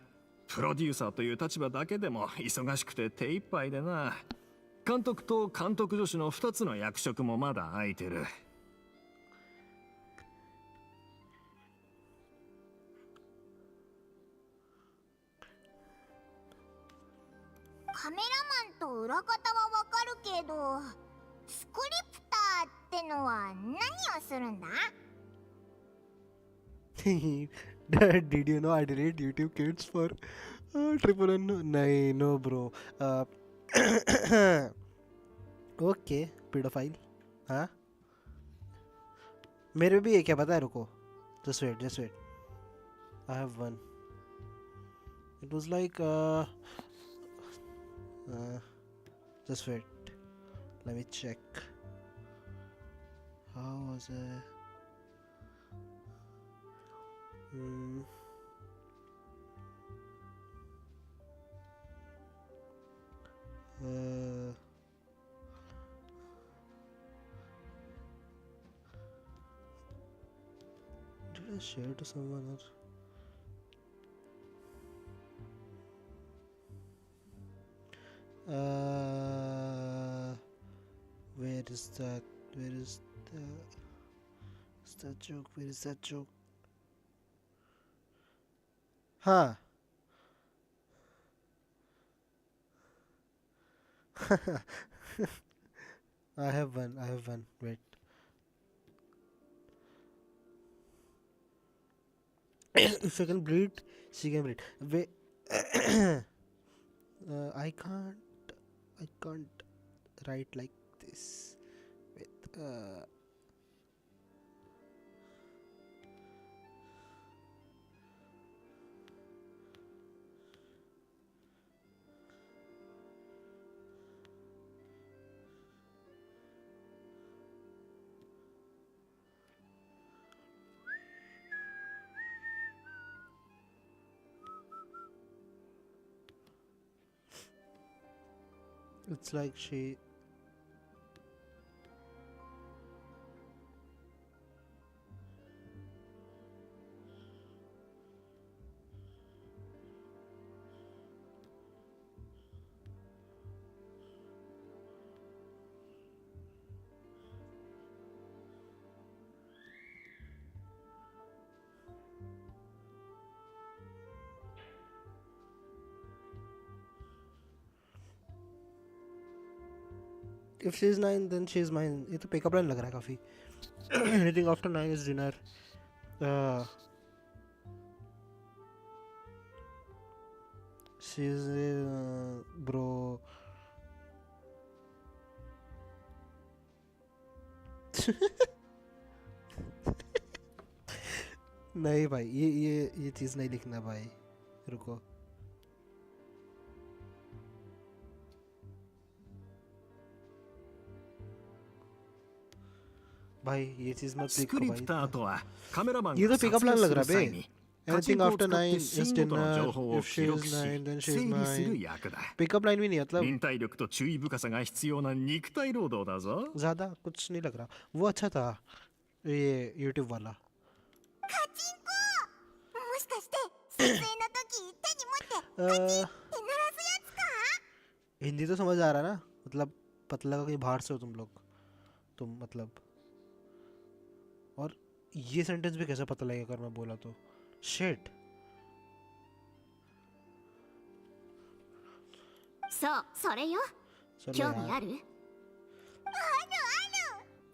プロデューサーという立場だけでも忙しくて手一杯でな。監督と監督助手の2つの役職もまだ空いてる。カメラマンと裏方はわかるけど、スクリプターってのは何をするんだ？ Did you know I delete YouTube Kids for triple N? नहीं, no bro. Okay, pedophile. हाँ? मेरे भी एक है पता है, रुको. Just wait. I have one. It was like just wait. Let me check. How was it? Did I share to someone or? Where is that? Where is that joke? Where is that joke? Huh. I have one. Wait. If I can breathe, she can breathe. Wait. I can't write like this. Wait. It's like she. If she's 9, then she's mine. ये तो pickup line लग रहा है काफी. Anything after 9 is dinner. She's bro. नहीं भाई, ये चीज नहीं लिखना भाई. रुको. भाई ये चीज मतスलिखोクリプター भाई. とはカメラマン ये が तो पिकअप 撮 लाइन 影 लग す रहा る है 際 बे. に Anything 家 after 畜を使っ 9 て is 芯ごとの dinner. 情報を If 記録 she's し 9, then 整 she's 理する mine. 役だ。 pickup line भी नहीं मतलब. 忍耐力と注意深さが必要な肉体労働だぞ。 ज्यादा कुछ नहीं लग रहा. वो अच्छा था ये YouTube वाला. カチンコ、もしかして撮影の時手に持ってカチンって鳴らすやつか？ हिंदी तो समझ आ रहा ना. मतलब पता लगा कहीं बाहर से हो तुम मतलब. और ये सेंटेंस भी कैसे पता लगेगा अगर मैं बोला तो. शिट. そうそれよ。 चलो 興味あ यार. る？あるある、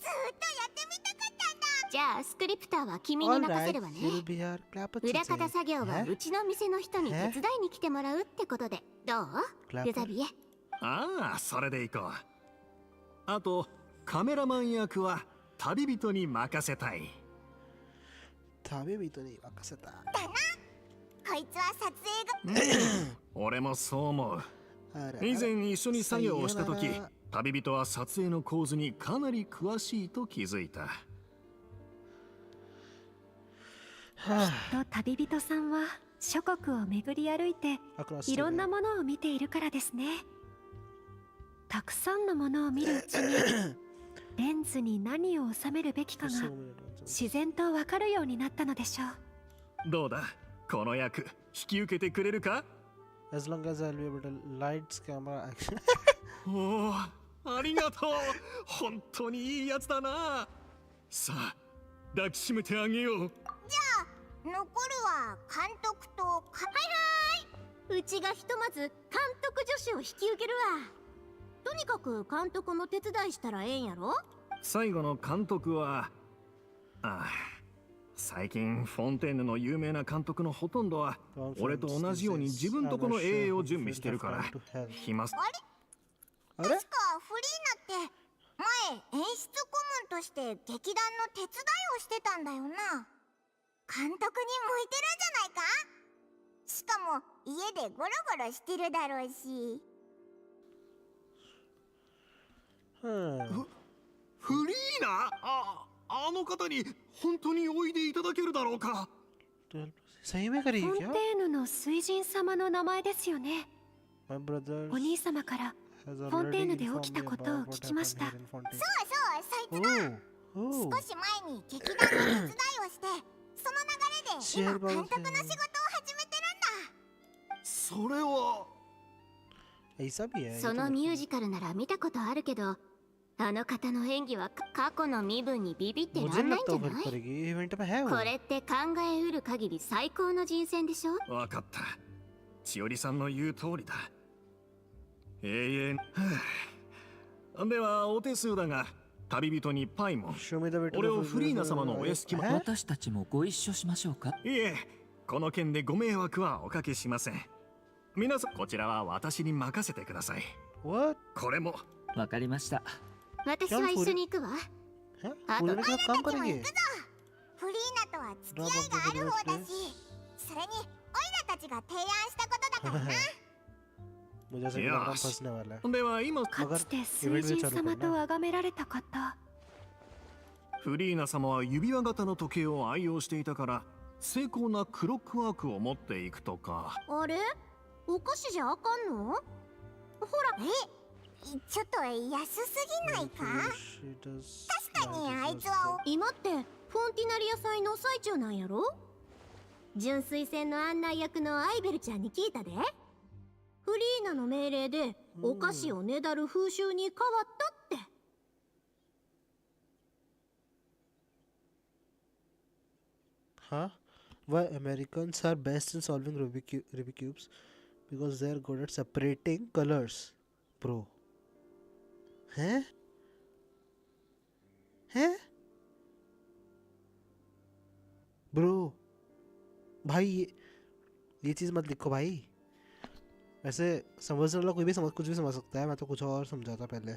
ずっとやってみたかったんだ。じゃあスクリプターは君に All 任せ right, るわね。 you'll be here. Clap it. 裏方作業はうちの店の人に手伝いに来てもらうってことでどう？ Clap グザビエ。ああ、それでいこう。あとカメラマン役は旅人に任せたい。旅人に任せた。こいつは撮影が俺もそう思う。あら以前一緒に作業をした時さよなら、旅人は撮影の構図にかなり詳しいと気づいた。はと旅人さんは諸国を巡り歩いてあ、いろんなものを見ているからですね。たくさんのものを見るうちにレンズに何を収めるべきかが自然とわかるようになったのでしょう。どうだ、この役引き受けてくれるか？ As long as I'll be able to lights, camera, action. おお、ありがとう。本当にいいやつだな。さあ、抱きしめてあげよう。残るは監督とはい、うちがひとまず監督助手を引き受けるわ。とにかく監督の手伝いしたらええんやろ。最後の監督は、最近フォンテーヌの有名な監督のほとんどは俺と同じように自分とこの絵を準備してるから暇す。あれ確かフリーナって前演出顧問として劇団の手伝いをしてたんだよな。監督に向いてるんじゃないか。しかも家でゴロゴロしてるだろうし。フリーナ、あの方に本当においでいただけるだろうか。सही में フォ करेगी ン क्या? テーヌの水神様の名前ですよね。 My brother お兄様から has フォンテーヌ already で起き informed た me ことを about 聞 what きまし happened た。 here in Fontaine. そうそいつだ。 Oh, 少し前に劇団の手伝いをしてその流れで今監督の仕事を始めてるんだ。それはऐसा भी है. そのミュージカルなら見たことあるけど、あの方の演技は過去の身分にビビってら मुझे んないん लगता じゃ है ない？ फिर करेगी. इवेंट में है こ वो. れって考えうる限り最高の人選でしょ。わかった。千織さんの言う通りだ。永遠。ではお手数だが、旅人にパイモン、 Show me the way to 俺 the をフリーナ様のお屋敷まで。私たちもご一緒しましょうか。いえ、この件でご迷惑はおかけしません。皆さん、こちらは私に任せてください。 What? これもわかりました。私は一緒に行くわ。 हैं? हाँ, पूरे तो- के साथ काम करेंगे. フリーナとは付き合いがある方だし、それにオイラたちが提案したことだからな。 मुझे ऐसा लग रहा है फंसने वाला है. では今、かつて水神様と崇められた方。フリーナ様は指輪型の時計を愛用していたから、精巧なクロックワークを持っていくとか。あれ、お菓子じゃあかんの？ほら、ちょっと安すぎないか？ She does 確かにあいつは今ってフォンティナリア祭の最中なんやろ？純粋船の案内役のアイベルちゃんに聞いたで。フリーナの命令でお菓子をねだる風習に変わったって。 Huh? Why Americans are best in solving Rubik's cubes? Because they're good at separating colors, bro. हैं? हैं? Bro, भाई ये चीज़ मत लिखो भाई. वैसे समझने वाला कोई भी समझ कुछ भी समझ सकता है. मैं तो कुछ और समझा था पहले.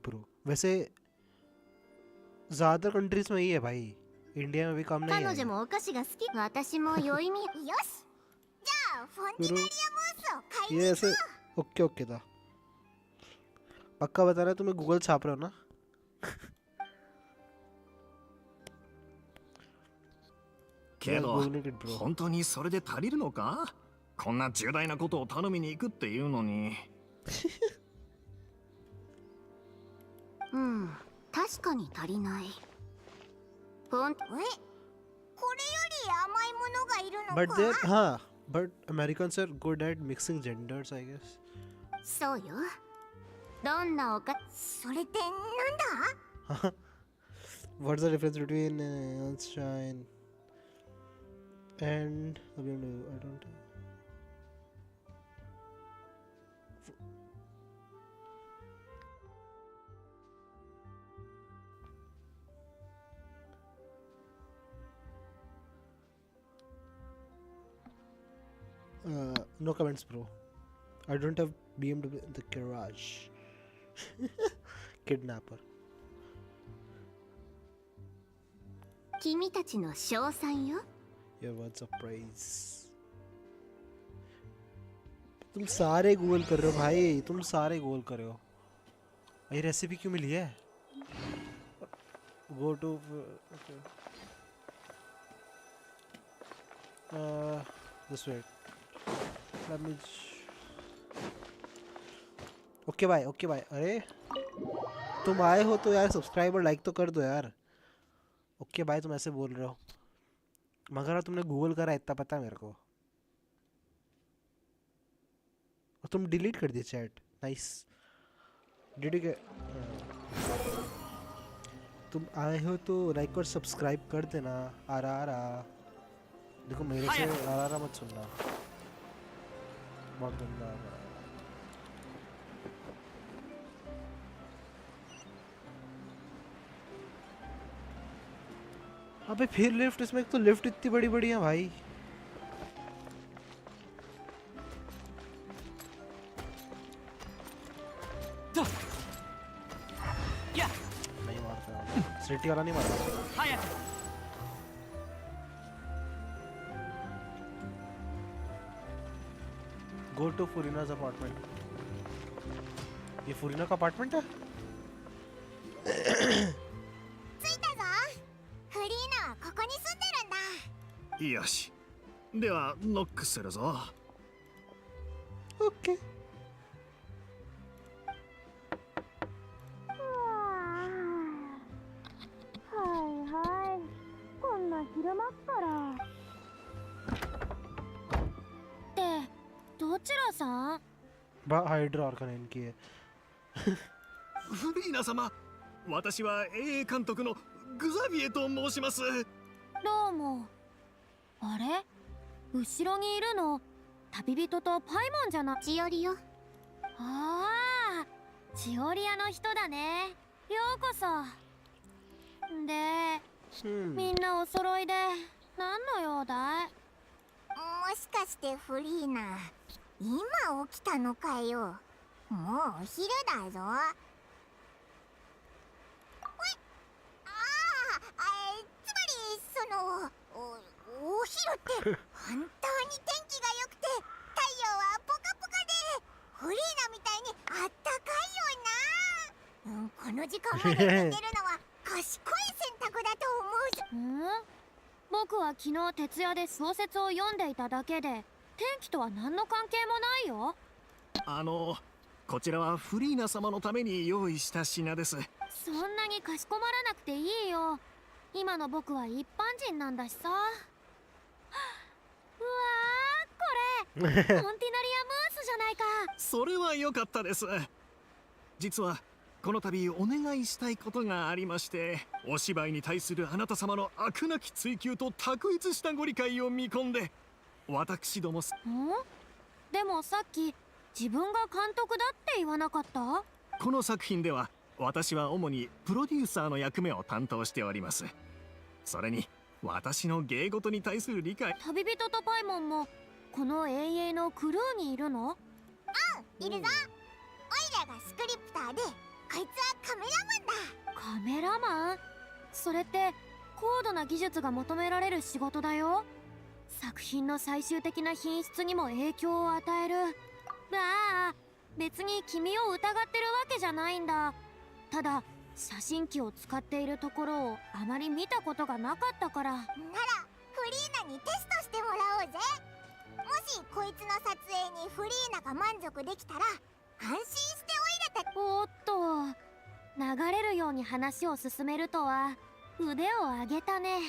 Bro, वैसे ज़्यादातर कंट्रीज में ही है भाई. इंडिया में भी काम नहीं 彼 है. 女もお菓子が好き。私も良いみ。よし。じゃあフォンティナリアムースを買いに ये 行こ ऐसे ओके ओके था. पक्का बता रहा है तुम्हें गूगल छाप रहे हो ना? けど Yeah, Google it, bro. 本当にそれで足りるのか？こんな重大なことを頼みに行くっていうのに。うん、確かに足りない。フォン、え、これより甘いものがいるの But か？ they're हाँ, but Americans are good at mixing genders, I guess. そうよ。どんなおか、それってなんだ？ What's the difference between sunshine and I don't. No comments, bro. I don't have BMW in the garage. Kidnapper 君たちの賞賛よ。 Your words of praise. तुम सारे Google कर रहे हो भाई, तुम सारे Google कर रहे हो। ये रेसिपी क्यों मिली है? Go to okay. Just wait. Let me. Okay भाई, ओके भाई। अरे तुम आए हो तो यार सब्सक्राइब और लाइक तो कर दो यार। ओके भाई, तुम ऐसे बोल रहे हो मगर तुमने गूगल करा इतना पता है मेरे को, और तुम डिलीट कर दिए chat. Nice. Did you get? तुम आए हो तो लाइक और सब्सक्राइब कर देना। आरा देखो मेरे से आरा मत सुनना, बहुत गंदा आ रहा है। अबे फिर लिफ्ट, इसमें एक तो लिफ्ट इतनी बड़ी बड़ी है भाई। नहीं मारता, सिटी वाला नहीं मारता। गो टू फुरीना's अपार्टमेंट। ये फुरीना का अपार्टमेंट है? 着いたぞ。フリーナはここに住んでるんだ。よし、ではノックするぞ。 ओके। はい。こんな昼間っから。ってどちらさん？ हाइड्रा और कनेन की है। フリーナ様、私は映画監督のグザビエと申します。どうも。あれ？後ろにいるの旅人とパイモンじゃな。チオリよ。ああ、チオリアの人だね。ようこそ。で、みんなお揃いで何の用だい？もしかしてフリーナ、今起きたのかよ。もうお昼だぞ。つまりそのお昼って本当に天気が良くて太陽はポカポカでフリーナみたいにあったかいよな。この時間まで寝てるのは賢い選択だと思うぞ。僕は昨日徹夜で小説を読んでいただけで天気とは何の関係もないよ。こちらはフリーナ様のために用意した品です。そんなにかしこまらなくていいよ。今の僕は一般人なんだしさ。うわー、これコンティナリアムースじゃないか。それは良かったです。実はこの度お願いしたいことがありまして、お芝居に対するあなた様の飽くなき追求と卓越したご理解を見込んで、私どもでもさっき自分が監督だって言わなかった？この作品では私は主にプロデューサーの役目を担当しております。それに私の芸事に対する理解。旅人とパイモンもこの永遠のクルーにいるの？いるぞ。オイラがスクリプターで、こいつはカメラマンだ。カメラマン？それって高度な技術が求められる仕事だよ。作品の最終的な品質にも影響を与える。ああ、別に君を疑ってるわけじゃないんだ。ただ写真機を使っているところをあまり見たことがなかったから。ならフリーナにテストしてもらおうぜ。もしこいつの撮影にフリーナが満足できたら安心しておいれて。おっと、流れるように話を進めるとは腕を上げたね。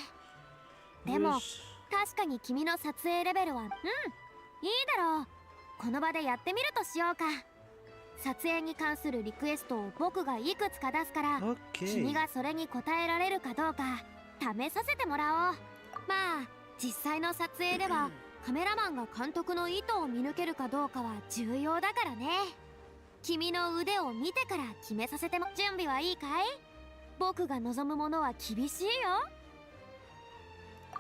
でも確かに君の撮影レベルはいいだろう。この場でやってみるとしようか。撮影に関するリクエストを僕がいくつか出すから、君がそれに答えられるかどうか試させてもらおう。まあ実際の撮影ではカメラマンが監督の意図を見抜けるかどうかは重要だからね。君の腕を見てから決めさせても。準備はいいかい？僕が望むものは厳しいよ。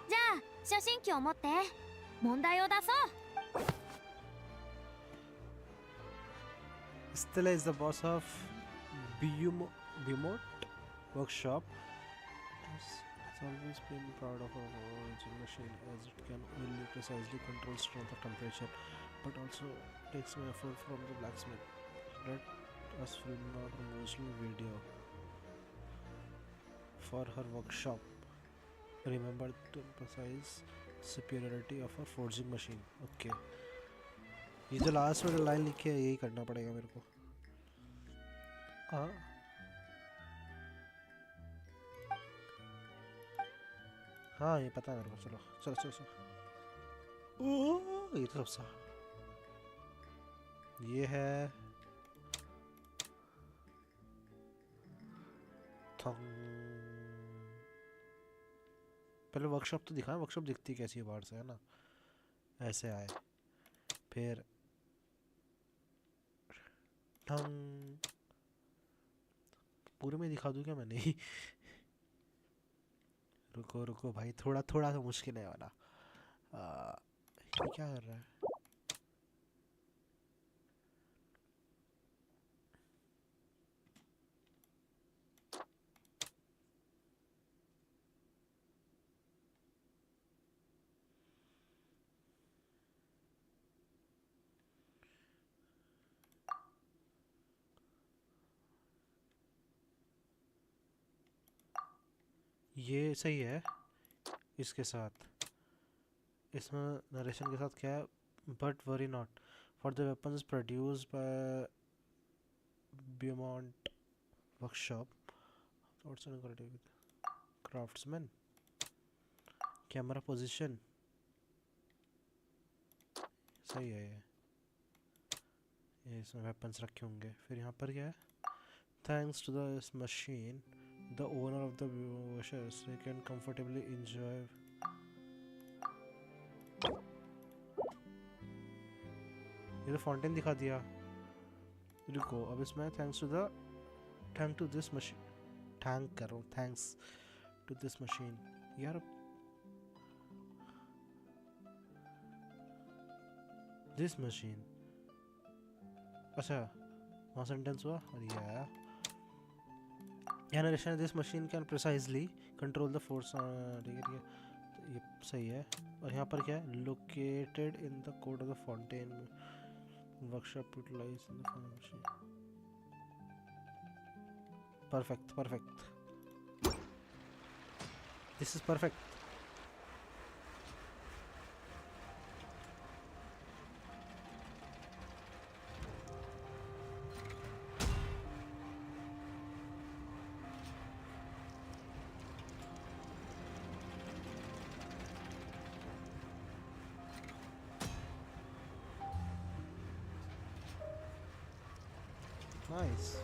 じゃあ写真機を持って問題を出そう。Stella is the boss of Bimot workshop has always been proud of our origin machine as it can only precisely control strength of temperature but also takes some effort from the blacksmith. Let us film a promotional video for her workshop. Remember to emphasize superiority of a forging machine. Okay. ये जो last वाला line लिखी है यही करना पड़ेगा मेरे को. हाँ. हाँ ये पता है मेरे को. चलो चलो चलो चलो. ओह ये तो सबसे. ये है. पहले वर्कशॉप तो दिखाएं. वर्कशॉप दिखती कैसी है बाहर से, है ना. ऐसे आए फिर ठंग. पूरे में दिखा दूं क्या मैंने. रुको रुको भाई, थोड़ा थोड़ा सा मुश्किल है वाला. ये क्या कर रहा है. ये सही है इसके साथ. इसमें नरेशन के साथ क्या है. But worry not for the weapons produced by Beaumont workshop craftsman. Camera position सही है. ये इसमें वेपन्स रखे होंगे. फिर यहाँ पर क्या है. Thanks to this machine the owner of the washers they can comfortably enjoy. ये तो फाउंटेन दिखा दिया. रुको अब इसमें thanks to this machine. Thank करो. Thanks to this machine. यार दिस मशीन. अच्छा वहाँ सेंटेंस हुआ. और ये आया. Narration this machine can precisely control the force. ठीक है ये सही है. और यहाँ पर क्या है. Located in the code of the Fontaine workshop utilized in the machine. Perfect, perfect. This is perfect. Nice.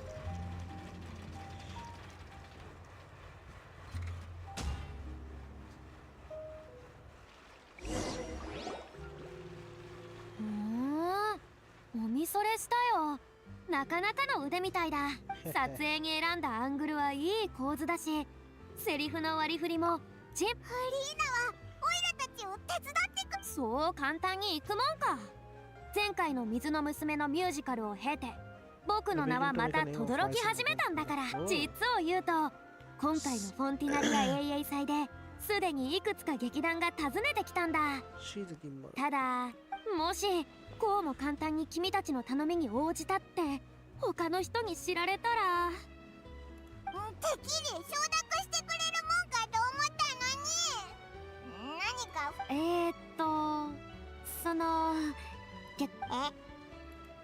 おみそれしたよ。なかなかの腕みたいだ。撮影に選んだアングルはいい構図だし、セリフの割り振りもフリーナはオイラたちを手伝ってく。そう簡単にいくもんか。前回の水の娘のミュージカルを経て僕の名はまた轟き始めたんだから。実を言うと今回のフォンティナリア永遠祭ですでにいくつか劇団が訪ねてきたんだ。ただもしこうも簡単に君たちの頼みに応じたって他の人に知られたら。てっきり承諾してくれるもんかと思ったのに。何かその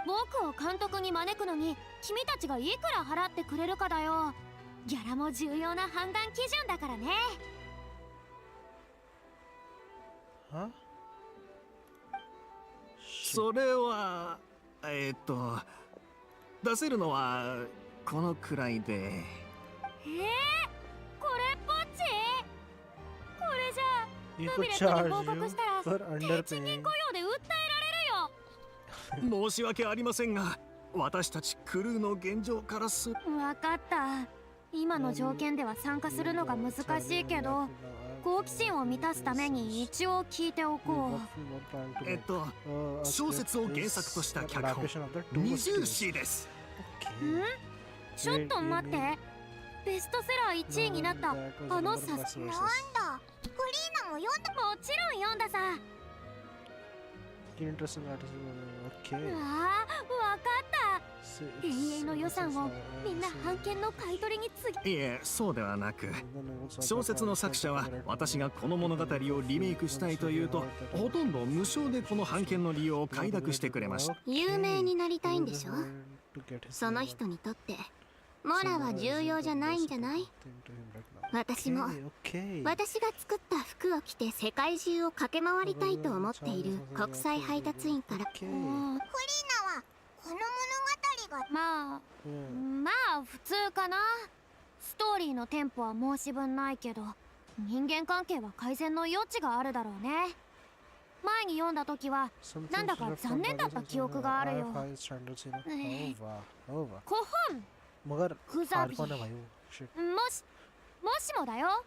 僕を監督に招くのに君たちがいくら払ってくれるかだよ。ギャラも重要な判断基準だからね。は？それは出せるのはこのくらいで。これっぽっち。これじゃあルビレットに合格したら低賃金雇用で訴えられるよ。申し訳ありませんが、私たちクルーの現状からする。分かった。今の条件では参加するのが難しいけど、好奇心を満たすために一応聞いておこう。小説を原作とした脚本二重詩です。ちょっと待って、ベストセラー1位になったあのさ、なんだ、フリーナも読んだ。もちろん読んださ。Interesting artist. う Okay. わー、わかった。永遠の予算をみんな版権の買い取りにつぎ。いえ、そうではなく、小説の作者は私がこの物語をリメイクしたいというと、ほとんど無償でこの版権の利用を快諾してくれました。有名になりたいんでしょ。その人にとってモラは重要じゃないんじゃない？私も私が作った服を着て世界中を駆け回りたいと思っている国際配達員から。フリーナはこの物語がまあ普通かな。ストーリーのテンポは申し分ないけど、人間関係は改善の余地があるだろうね。前に読んだ時はなんだか残念だった記憶があるよ。古本ふざび。もしもだよ、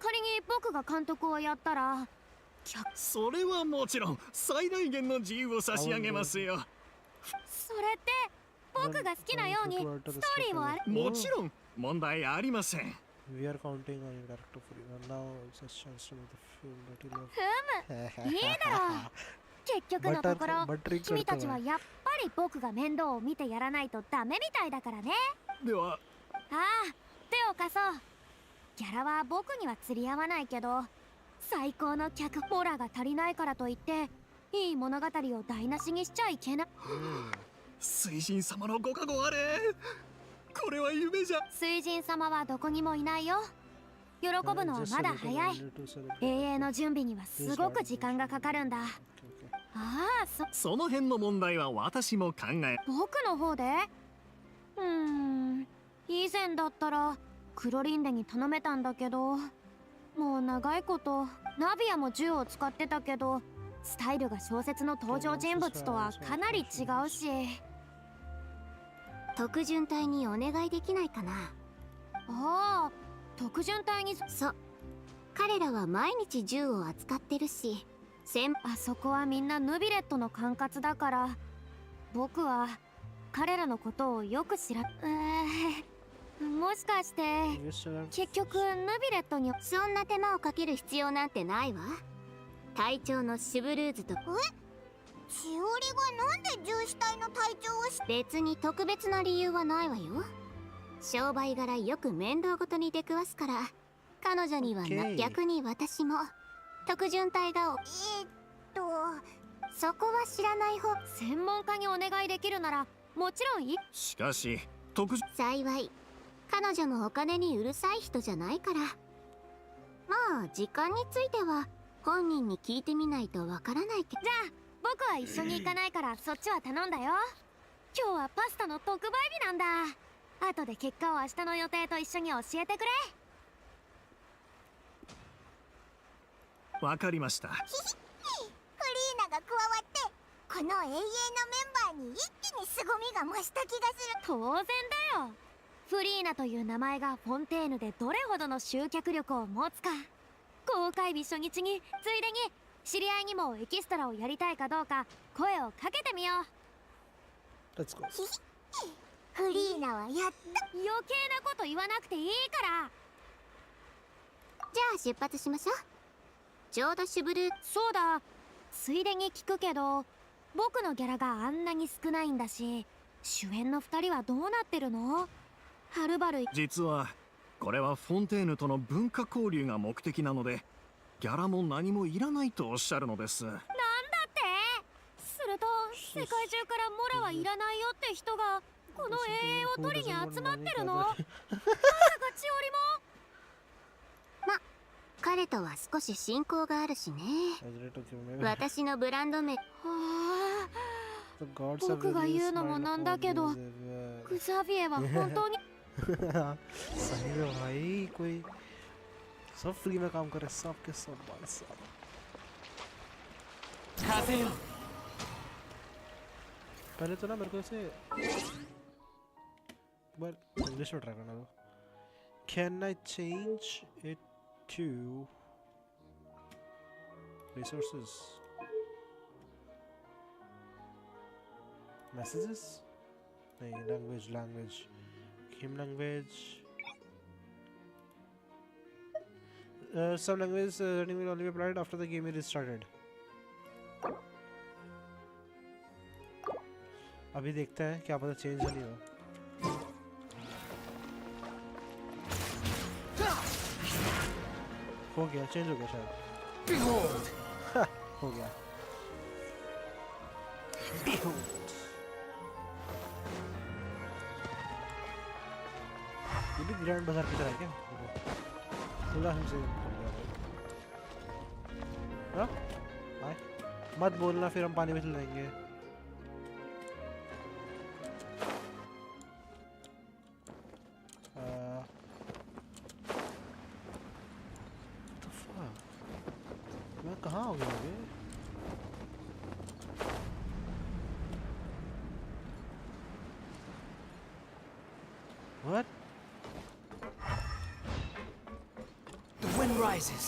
仮に僕が監督をやったら、それはもちろん最大限の自由を差し上げますよ。それって僕が好きなようにストーリーもある。もちろん問題ありません。We are counting on your character for you. Now it's a chance to make the film that you love. ふむ、いいだろう。結局のところ、君たちはやっぱり僕が面倒を見てやらないとダメみたいだからね。では、ああ、手を貸そう。ギャラは僕には釣り合わないけど、最高の客モラが足りないからといっていい物語を台無しにしちゃいけない。水神様のご加護あれ。これは夢じゃ。水神様はどこにもいないよ。喜ぶのはまだ早い。永遠の準備にはすごく時間がかかるんだ。ああ、その辺の問題は私も考え。僕の方で以前だったらクロリンデに頼めたんだけど、もう長いことナビアも銃を使ってたけど、スタイルが小説の登場人物とはかなり違うし。特巡隊にお願いできないかな。ああ、特巡隊に。そう、彼らは毎日銃を扱ってるし、あそこはみんなヌビレットの管轄だから、僕は彼らのことをよく知ら。もしかして結局ヌビレットに。そんな手間をかける必要なんてないわ。隊長のシブルーズと。しおりがなんで銃士隊の隊長を別に特別な理由はないわよ。商売柄よく面倒ごとに出くわすから、彼女には逆に私も特巡隊がそこは知らない方。専門家にお願いできるならもちろんいい。しかし幸い彼女もお金にうるさい人じゃないから。まあ時間については本人に聞いてみないとわからないけど。じゃあ僕は一緒に行かないからそっちは頼んだよ。今日はパスタの特売日なんだ。後で結果を明日の予定と一緒に教えてくれ。わかりました。フリーナが加わってこの永遠のメンバーに一気に凄みが増した気がする。当然だよ。フリーナという名前がフォンテーヌでどれほどの集客力を持つか。公開日初日についでに知り合いにもエキストラをやりたいかどうか声をかけてみよう。Let's go. フリーナはやっと。余計なこと言わなくていいから。じゃあ出発しましょう。ちょうどシュブルー。そうだ、ついでに聞くけど、僕のギャラがあんなに少ないんだし、主演の2人はどうなってるの？はるばる。実はこれはフォンテーヌとの文化交流が目的なので、ギャラも何もいらないとおっしゃるのです。なんだって？すると世界中からモラはいらないよって人がこの永遠を取りに集まってるの？まさかチオリも？彼とは少し親交があるしね。私のブランド名。僕が言うのもなんだけど、グザビエは本当にसही में भाई कोई सब free में काम करे, सब के सब भाई साहब। 風よ。 पहले तो ना मेरे को ऐसे बार इंग्लिश में ट्राई करना दो। Can I change it to resources? Messages? नहीं, language. Game language. Some language running will only be applied after the game is restarted. अभी देखते हैं क्या पता चेंज नहीं हो. हो गया, चेंज हो गया शायद. Behold. हो गया. Behold. ये भी ग्रैंड बाजार की तरह है क्या? पूरा हमसे हो गया भाई. हाँ? आए. मत बोलना फिर हम पानी में चले जाएंगे. मैं कहाँ हो गया ये? What? The wind rises.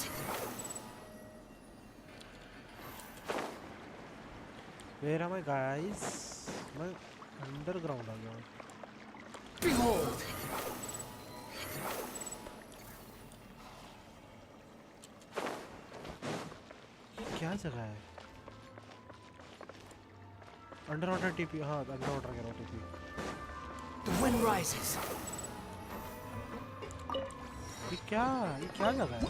Where am I, guys? मैं underground आ गया हूँ. Behold. क्या जगह है? Under water TP. हाँ, अंडर वाटर कह रहा हूँ टीपी. The wind rises. ये क्या जगह है?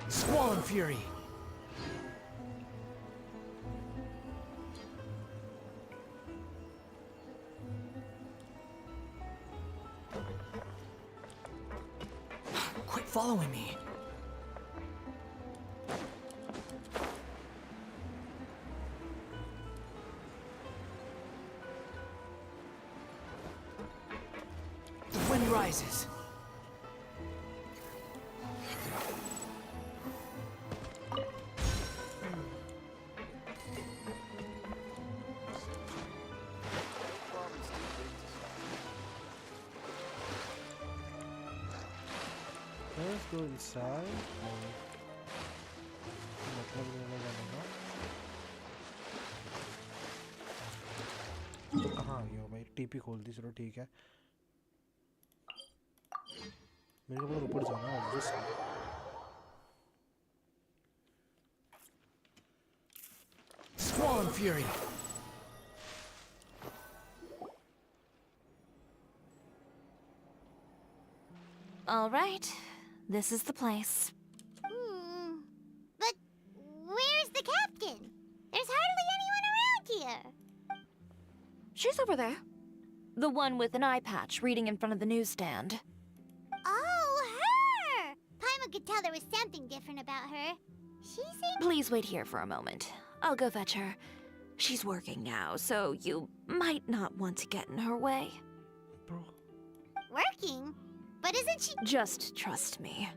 Squall fury. Quit following me. Rises. Let's go inside. मतलब नहीं लगा. कहाँ आ गया भाई? टीपी खोल दी. चलो ठीक है. मेरे को ऊपर जाना है obviously. Squall fury. All right, this is the place. But where's the captain? There's hardly anyone around here. She's over there. The one with an eye patch reading in front of the newsstand. Oh, her! Paimon could tell there was something different about her. She seemed... Please wait here for a moment. I'll go fetch her. She's working now, so you might not want to get in her way. Bro. Working? But isn't she... Just trust me.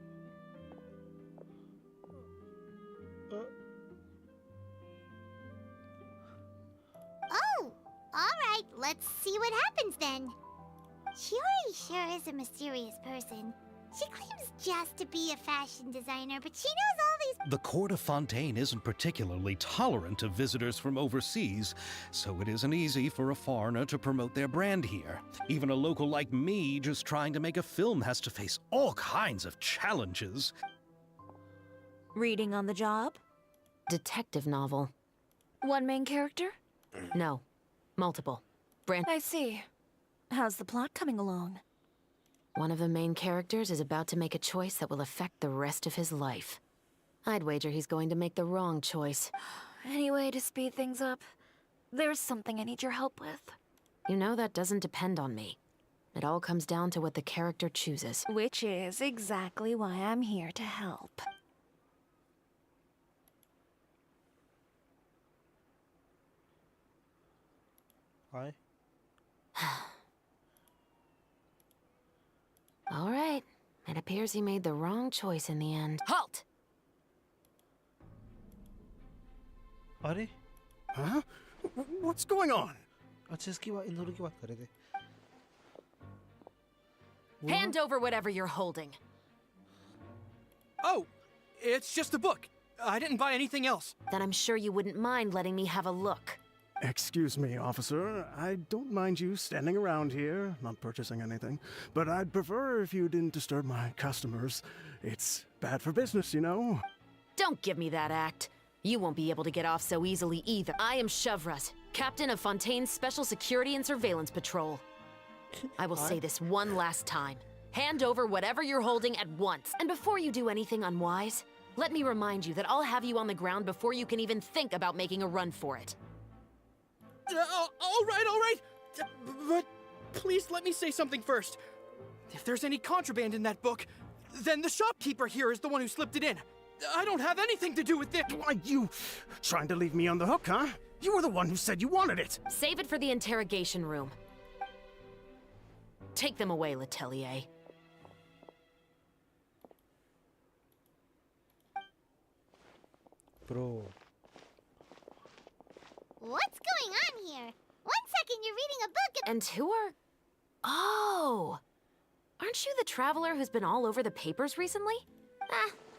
Oh, all right. Let's see what happens then. Shiori sure is a mysterious person. She claims just to be a fashion designer, but she knows all these... The court of Fontaine isn't particularly tolerant of visitors from overseas, so it isn't easy for a foreigner to promote their brand here. Even a local like me just trying to make a film has to face all kinds of challenges. Reading on the job? Detective novel. One main character? No. Multiple. Brand. I see. How's the plot coming along? One of the main characters is about to make a choice that will affect the rest of his life. I'd wager he's going to make the wrong choice. Any way to speed things up? There's something I need your help with. You know that doesn't depend on me. It all comes down to what the character chooses. Which is exactly why I'm here to help. Hi. All right. It appears he made the wrong choice in the end. Halt! अरे? Huh? What's going on? अच्छा इसकी बात इन दोनों की बात कर रहे थे. Hand over whatever you're holding. Oh, it's just a book. I didn't buy anything else. Then I'm sure you wouldn't mind letting me have a look. Excuse me, officer. I don't mind you standing around here, not purchasing anything, but I'd prefer if you didn't disturb my customers. It's bad for business, you know? Don't give me that act. You won't be able to get off so easily either. I am Chevras, captain of Fontaine's Special Security and Surveillance Patrol. I will say this one last time. Hand over whatever you're holding at once. And before you do anything unwise, let me remind you that I'll have you on the ground before you can even think about making a run for it. All right. But please let me say something first. If there's any contraband in that book, then the shopkeeper here is the one who slipped it in. I don't have anything to do with it. Why, you trying to leave me on the hook, huh? You were the one who said you wanted it. Save it for the interrogation room. Take them away, Letelier. Bro. What's going on here? One second you're reading a book And who are... Oh! Aren't you the traveler who's been all over the papers recently?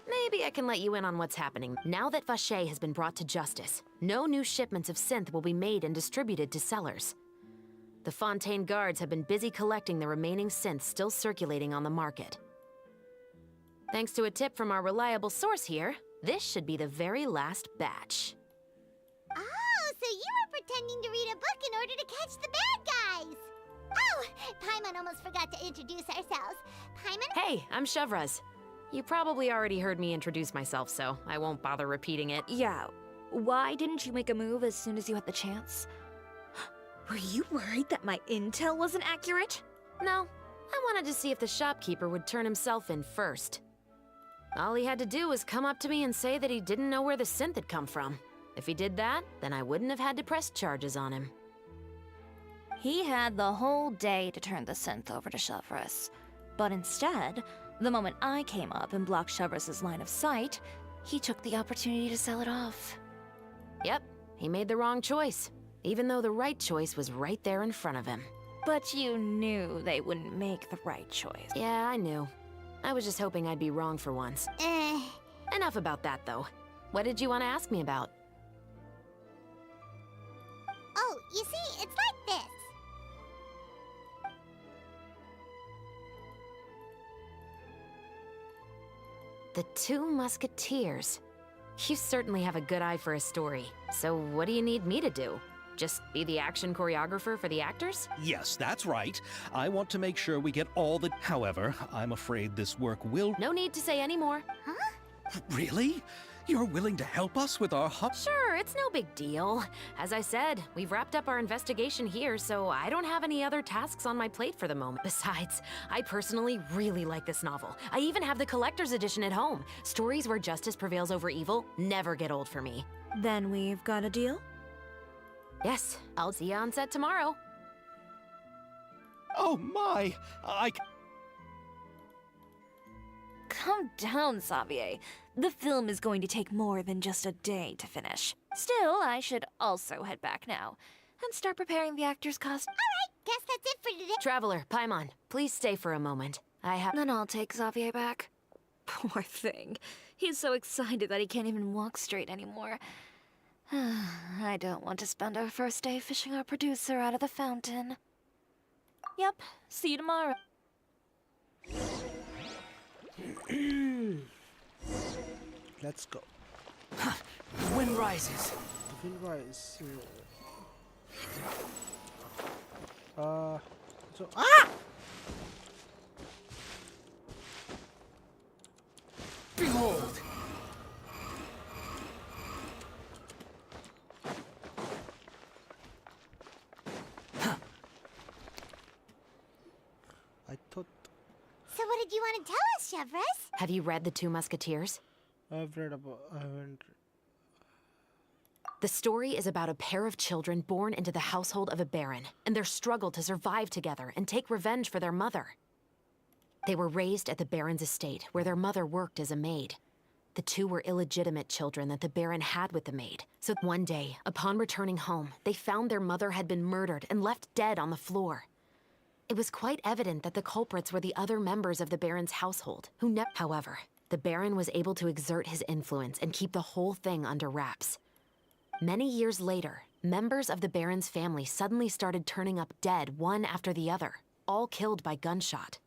Maybe I can let you in on what's happening. Now that Vacher has been brought to justice, no new shipments of synth will be made and distributed to sellers. The Fontaine guards have been busy collecting the remaining synths still circulating on the market. Thanks to a tip from our reliable source here, this should be the very last batch. Oh, so you were pretending to read a book in order to catch the bad guys! Oh, Paimon almost forgot to introduce ourselves. Paimon? Hey, I'm Chevras. You probably already heard me introduce myself, so I won't bother repeating it. Yeah. Why didn't you make a move as soon as you had the chance? Were you worried that my intel wasn't accurate? No. I wanted to see if the shopkeeper would turn himself in first. All he had to do was come up to me and say that he didn't know where the synth had come from. If he did that, then I wouldn't have had to press charges on him. He had the whole day to turn the synth over to Chevras. But instead, the moment I came up and blocked Chevras' line of sight, he took the opportunity to sell it off. Yep, he made the wrong choice, even though the right choice was right there in front of him. But you knew they wouldn't make the right choice. Yeah, I knew. I was just hoping I'd be wrong for once. Enough about that, though. What did you want to ask me about? Oh, you see, it's like this. The Two Musketeers. You certainly have a good eye for a story. So what do you need me to do? Just be the action choreographer for the actors? Yes, that's right. I want to make sure we get all the... However, I'm afraid this work will... No need to say any more. Huh? Really? You're willing to help us with our Sure, it's no big deal. As I said, we've wrapped up our investigation here, so I don't have any other tasks on my plate for the moment. Besides, I personally really like this novel. I even have the collector's edition at home. Stories where justice prevails over evil never get old for me. Then we've got a deal? Yes, I'll see you on set tomorrow. Oh my! Calm down, Xavier. The film is going to take more than just a day to finish. Still, I should also head back now and start preparing the actor's costume. Alright, guess that's it for today. Traveler, Paimon, please stay for a moment. Then I'll take Xavier back. Poor thing. He's so excited that he can't even walk straight anymore. I don't want to spend our first day fishing our producer out of the fountain. Yep, see you tomorrow. Let's go. The wind rises. The wind rise. Behold! I thought... So what did you want to tell us, Chevras? Have you read The Two Musketeers? I've read about... I haven't... The story is about a pair of children born into the household of a baron, and their struggle to survive together and take revenge for their mother. They were raised at the baron's estate, where their mother worked as a maid. The two were illegitimate children that the baron had with the maid. So one day, upon returning home, they found their mother had been murdered and left dead on the floor. It was quite evident that the culprits were the other members of the baron's household, who However, the baron was able to exert his influence and keep the whole thing under wraps. Many years later, members of the Baron's family suddenly started turning up dead one after the other, all killed by gunshot.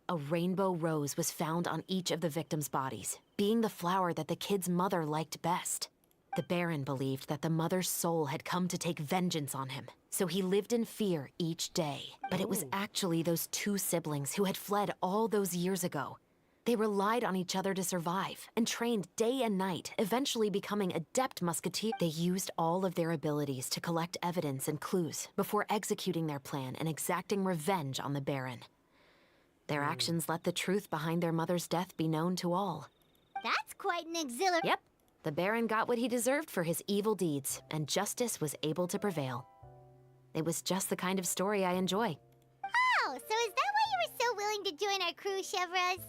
A rainbow rose was found on each of the victims' bodies, being the flower that the kid's mother liked best. The Baron believed that the mother's soul had come to take vengeance on him, so he lived in fear each day. But it was actually those two siblings who had fled all those years ago. They relied on each other to survive and trained day and night, eventually becoming adept musketeers. They used all of their abilities to collect evidence and clues before executing their plan and exacting revenge on the Baron. Their actions let the truth behind their mother's death be known to all. That's quite an exhilaration. Yep, the Baron got what he deserved for his evil deeds, and justice was able to prevail. It was just the kind of story I enjoy. Oh, so is that why you were so willing to join our crew, Chevres?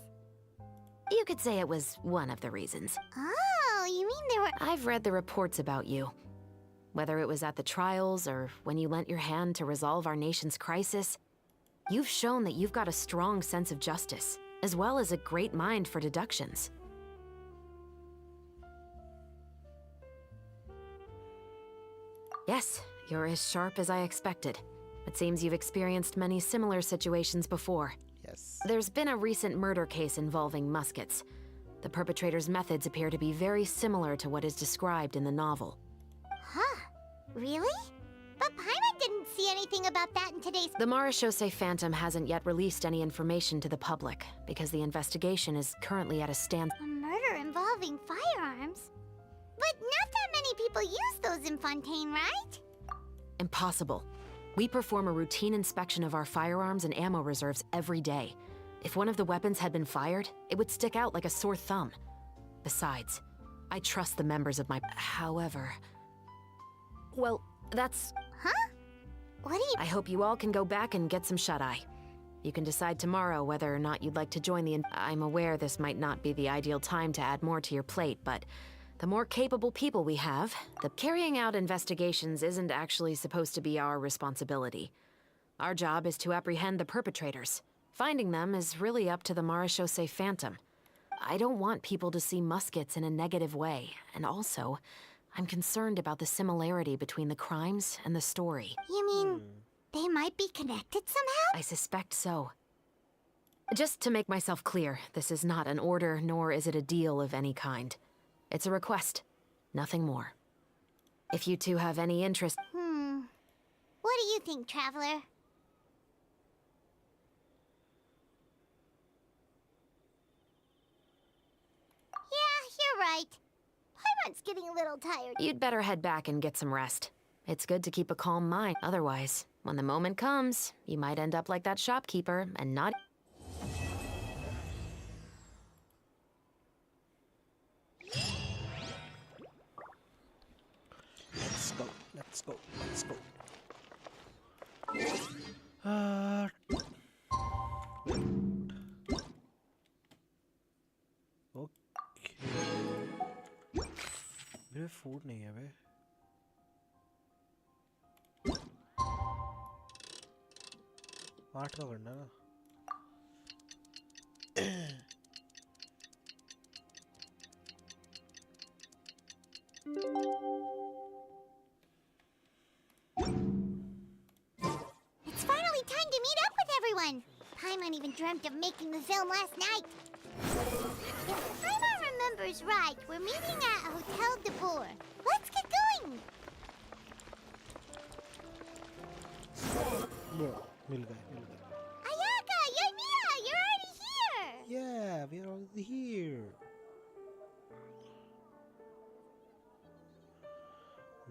You could say it was one of the reasons. Oh, you mean there were... I've read the reports about you. Whether it was at the trials or when you lent your hand to resolve our nation's crisis, you've shown that you've got a strong sense of justice, as well as a great mind for deductions. Yes, you're as sharp as I expected. It seems you've experienced many similar situations before. Yes. There's been a recent murder case involving muskets. The perpetrator's methods appear to be very similar to what is described in the novel. Huh? Really? But Paimon didn't see anything about that in today's... The Marechaussee Phantom hasn't yet released any information to the public because the investigation is currently at a standstill. A murder involving firearms? But not that many people use those in Fontaine, right? Impossible. We perform a routine inspection of our firearms and ammo reserves every day. If one of the weapons had been fired, it would stick out like a sore thumb. Besides, I trust the members of my... However... Well, that's... Huh? What do you... I hope you all can go back and get some shut-eye. You can decide tomorrow whether or not you'd like to join the... I'm aware this might not be the ideal time to add more to your plate, but... the more capable people we have, the carrying out investigations isn't actually supposed to be our responsibility. Our job is to apprehend the perpetrators. Finding them is really up to the Marechaussee Phantom. I don't want people to see muskets in a negative way, and also, I'm concerned about the similarity between the crimes and the story. You mean they might be connected somehow? I suspect so. Just to make myself clear, this is not an order, nor is it a deal of any kind. It's a request, nothing more. If you two have any interest... What do you think, Traveler? Yeah, you're right. Paimon's getting a little tired. You'd better head back and get some rest. It's good to keep a calm mind. Otherwise, when the moment comes, you might end up like that shopkeeper and not... Let's go, let's go, let's go. Okay. मेरे food नहीं है बे. आठ का करना ना. It's finally time to meet up with everyone. Paimon even dreamt of making the film last night. If Paimon remembers right, we're meeting at Hotel de Boer. Let's get going. मिल गए. Ayaka, Yoimiya, you're already here. Yeah, we're already here.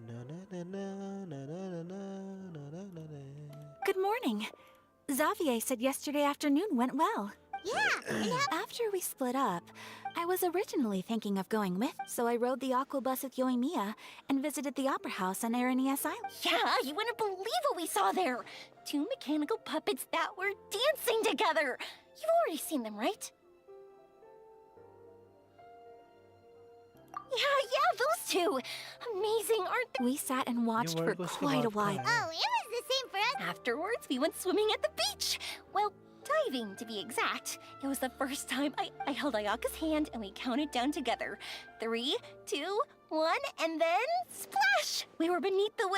Na na na na na na na na na na na. Good morning. Xavier said yesterday afternoon went well. Yeah, and After we split up, I was originally thinking of going with, so I rode the aqua bus with Yoimiya and visited the opera house on Araneas Island. Yeah, you wouldn't believe what we saw there. 2 mechanical puppets that were dancing together. You've already seen them, right? Yeah, those two. Amazing, aren't they? We sat and watched for quite a while. Oh, it was the same for us. Afterwards, we went swimming at the beach. Well, diving, to be exact. It was the first time I held Ayaka's hand and we counted down together. 3, 2, 1, and then splash! We were beneath the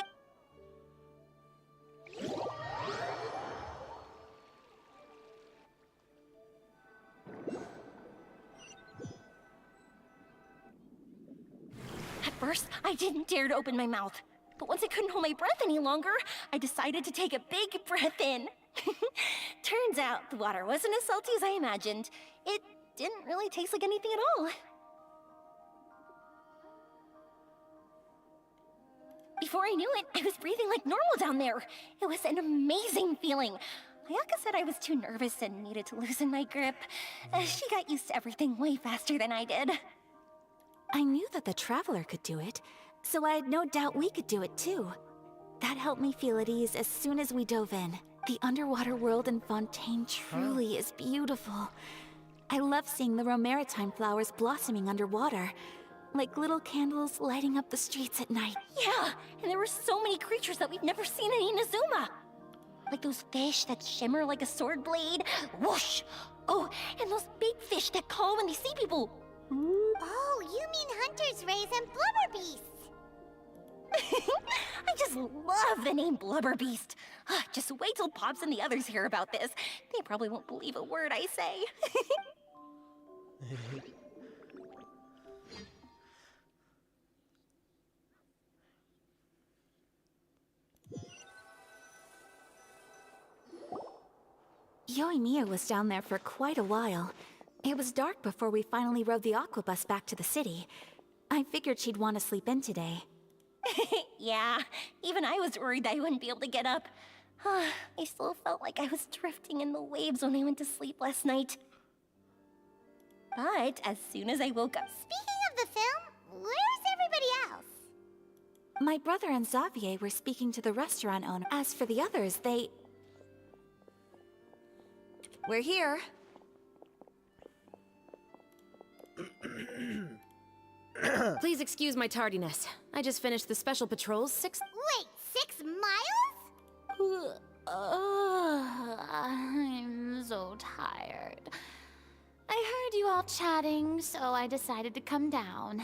first, I didn't dare to open my mouth. But once I couldn't hold my breath any longer, I decided to take a big breath in. Turns out the water wasn't as salty as I imagined. It didn't really taste like anything at all. Before I knew it, I was breathing like normal down there. It was an amazing feeling. Ayaka said I was too nervous and needed to loosen my grip. She got used to everything way faster than I did. I knew that the Traveler could do it, so I had no doubt we could do it too. That helped me feel at ease as soon as we dove in. The underwater world in Fontaine truly is beautiful. I love seeing the romaritime flowers blossoming underwater, like little candles lighting up the streets at night. Yeah, and there were so many creatures that we've never seen in Inazuma. Like those fish that shimmer like a sword blade. Whoosh! Oh, and those big fish that call when they see people. Oh, you mean Hunter's Rays and Blubber Beasts. I just love the name Blubber Beast. Just wait till Pops and the others hear about this. They probably won't believe a word I say. Yoimiya was down there for quite a while. It was dark before we finally rode the aqua bus back to the city. I figured she'd want to sleep in today. Yeah, even I was worried that I wouldn't be able to get up. I still felt like I was drifting in the waves when I went to sleep last night. But as soon as I woke up... Speaking of the film, where's everybody else? My brother and Xavier were speaking to the restaurant owner. As for the others, they... We're here. Please excuse my tardiness. I just finished the special patrols 6... Wait, 6 miles? I'm so tired. I heard you all chatting, so I decided to come down.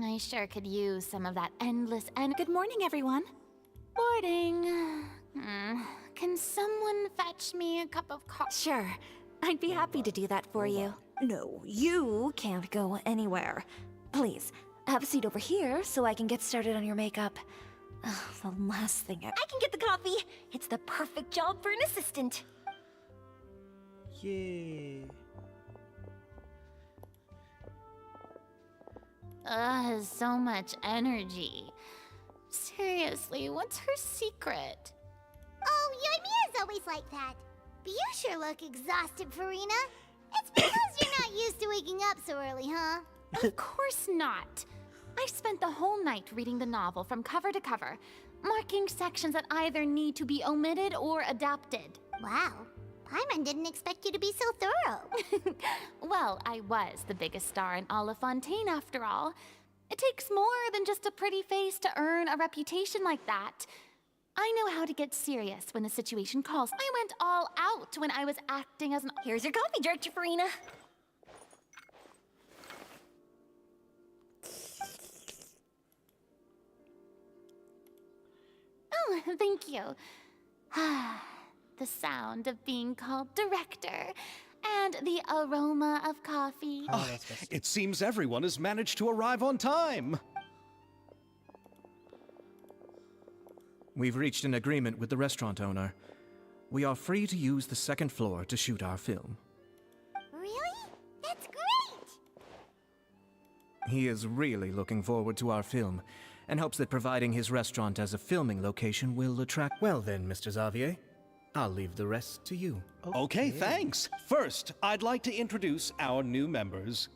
I sure could use some of that endless Good morning, everyone. Morning. Can someone fetch me a cup of coffee? Sure. I'd be happy to do that for you. No, you can't go anywhere. Please, have a seat over here so I can get started on your makeup. The last thing I can get the coffee. It's the perfect job for an assistant. Yay. So much energy. Seriously, what's her secret? Oh, Yoimiya's always like that. But you sure look exhausted, Farina. It's because you're not used to waking up so early, huh? Of course not. I spent the whole night reading the novel from cover to cover, marking sections that either need to be omitted or adapted. Wow. Paimon didn't expect you to be so thorough. Well, I was the biggest star in all of Fontaine after all. It takes more than just a pretty face to earn a reputation like that. I know how to get serious when the situation calls. I went all out when I was acting as an... Here's your coffee, Director Farina. Oh, thank you. The sound of being called director, and the aroma of coffee. It seems everyone has managed to arrive on time. We've reached an agreement with the restaurant owner. We are free to use the second floor to shoot our film. Really? That's great! He is really looking forward to our film, and hopes that providing his restaurant as a filming location will attract... Well then, Mr. Xavier, I'll leave the rest to you. Okay, thanks. First, I'd like to introduce our new members.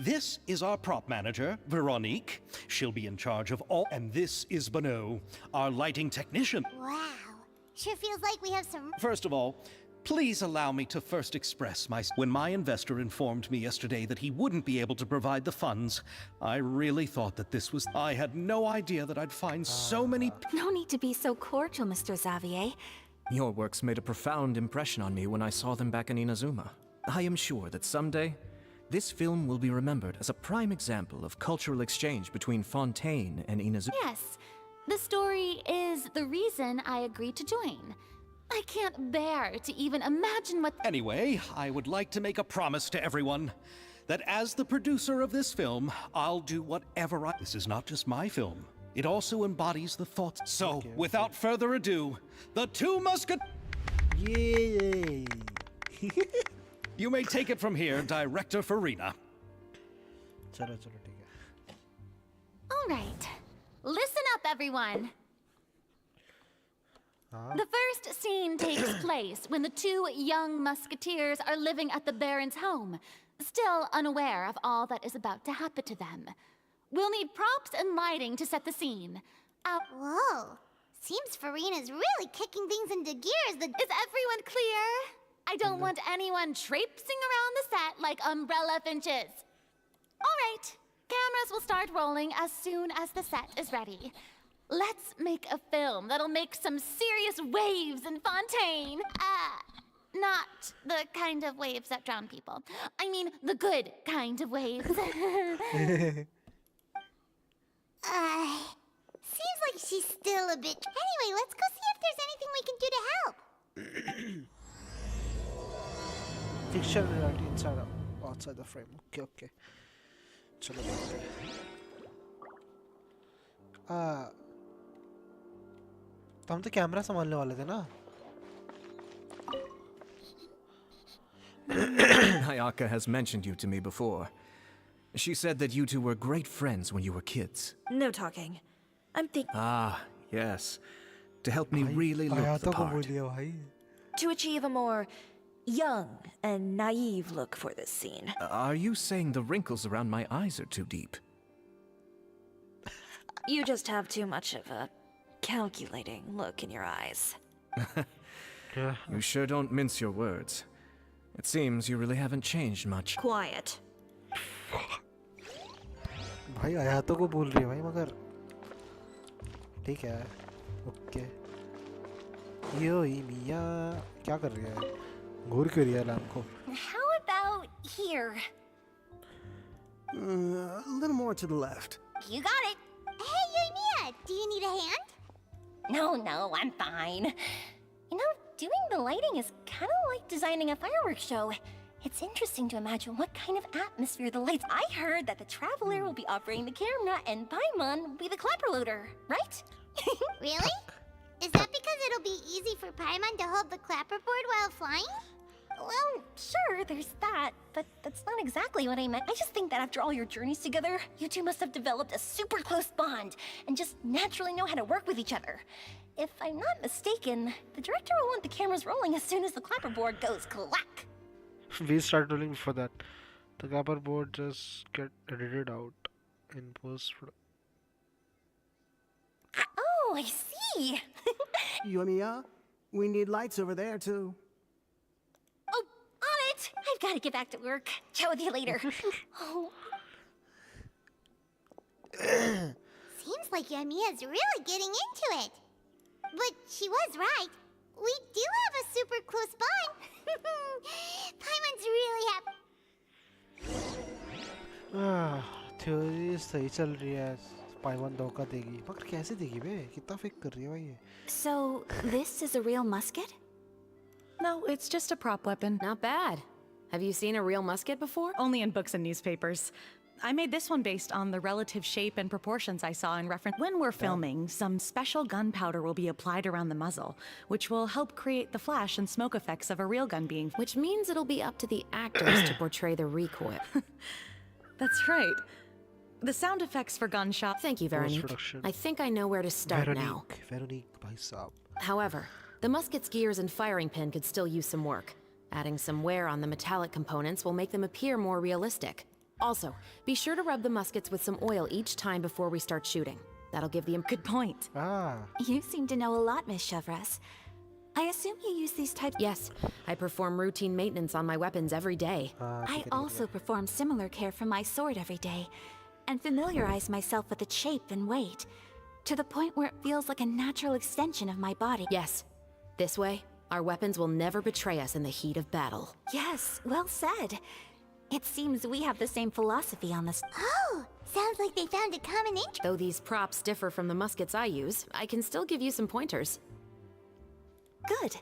This is our prop manager, Veronique. She'll be in charge of all. And this is Bono, our lighting technician. Wow. Sure feels like we have some... First of all, please allow me to first express my... When my investor informed me yesterday that he wouldn't be able to provide the funds, I really thought that this was... I had no idea that I'd find so many... No need to be so cordial, Mr. Xavier. Your works made a profound impression on me when I saw them back in Inazuma. I am sure that someday, this film will be remembered as a prime example of cultural exchange between Fontaine and Inazuma. Yes, the story is the reason I agreed to join. I can't bear to even imagine what... Anyway, I would like to make a promise to everyone. that as the producer of this film, I'll do whatever I... This is not just my film. It also embodies the thoughts. So, without further ado, the Two Musketeers... Yay! You may take it from here, Director Farina. चलो चलो ठीक है. All right. Listen up, everyone. The first scene takes place when the two young musketeers are living at the Baron's home, still unaware of all that is about to happen to them. We'll need props and lighting to set the scene. Whoa. Seems Farina's really kicking things into gears. Is everyone clear? I don't want anyone traipsing around the set like umbrella finches. All right. Cameras will start rolling as soon as the set is ready. Let's make a film that'll make some serious waves in Fontaine. Not the kind of waves that drown people. I mean, the good kind of waves. Seems like she's still a bit... Anyway, let's go see if there's anything we can do to help. Fictional reality inside or outside the frame. Okay. चलो देखते हैं. तो हम तो camera संभालने वाले थे ना. Ayaka has mentioned you to me before. She said that you two were great friends when you were kids. No talking. I'm thinking. Ah, yes. To help me really look the part. To achieve a more young and naive look for this scene. Are you saying the wrinkles around my eyes are too deep? You just have too much of a calculating look in your eyes. You sure don't mince your words. It seems you really haven't changed much. Quiet. भाई आयातों को बोल रही है भाई मगर ठीक है. Okay. यो ही मिया क्या कर रही है? घूर क्यों रही है लैम्प को? How about here? A little more to the left. You got it. Hey, Yoimiya, do you need a hand? No, I'm fine. You know, doing the lighting is kind of like designing a fireworks show. It's interesting to imagine what kind of atmosphere the lights... I heard that the Traveler will be operating the camera and Paimon will be the clapper loader, right? Really? Is that because it'll be easy for Paimon to hold the clapperboard while flying? Well, sure, there's that, but that's not exactly what I meant. I just think that after all your journeys together, you two must have developed a super close bond and just naturally know how to work with each other. If I'm not mistaken, the director will want the cameras rolling as soon as the clapperboard goes clack. We start rolling before that. The clapperboard just get edited out in post. Oh, I see. Yoimiya, we need lights over there too. Oh, on it! I've got to get back to work. Chat with you later. Oh. Seems like Yoimiya's really getting into it. But she was right. We do have a super close bond. Paimon's really happy. Theory सही चल रही है. पाइमन धोखा देगी मगर कैसे देगी बे? कितना फेक कर रही है भाई ये? So, this is a real musket? No, it's just a prop weapon. Not bad. Have you seen a real musket before? Only in books and newspapers. I made this one based on the relative shape and proportions I saw in reference. When we're filming, some special gunpowder will be applied around the muzzle, which will help create the flash and smoke effects of a real gun being... Which means it'll be up to the actors to portray the recoil. That's right. The sound effects for gunshot... Thank you, Veronique. I think I know where to start now. Veronique, bhai saab. However, the musket's gears and firing pin could still use some work. Adding some wear on the metallic components will make them appear more realistic. Also, be sure to rub the muskets with some oil each time before we start shooting. That'll give the... Good point. You seem to know a lot, Miss Chevres. I assume you use these types... Yes, I perform routine maintenance on my weapons every day. I also perform similar care for my sword every day, and familiarize myself with its shape and weight, to the point where it feels like a natural extension of my body. Yes. This way, our weapons will never betray us in the heat of battle. Yes, well said. It seems we have the same philosophy on this. Oh, sounds like they found a common interest. Though these props differ from the muskets I use, I can still give you some pointers. Good.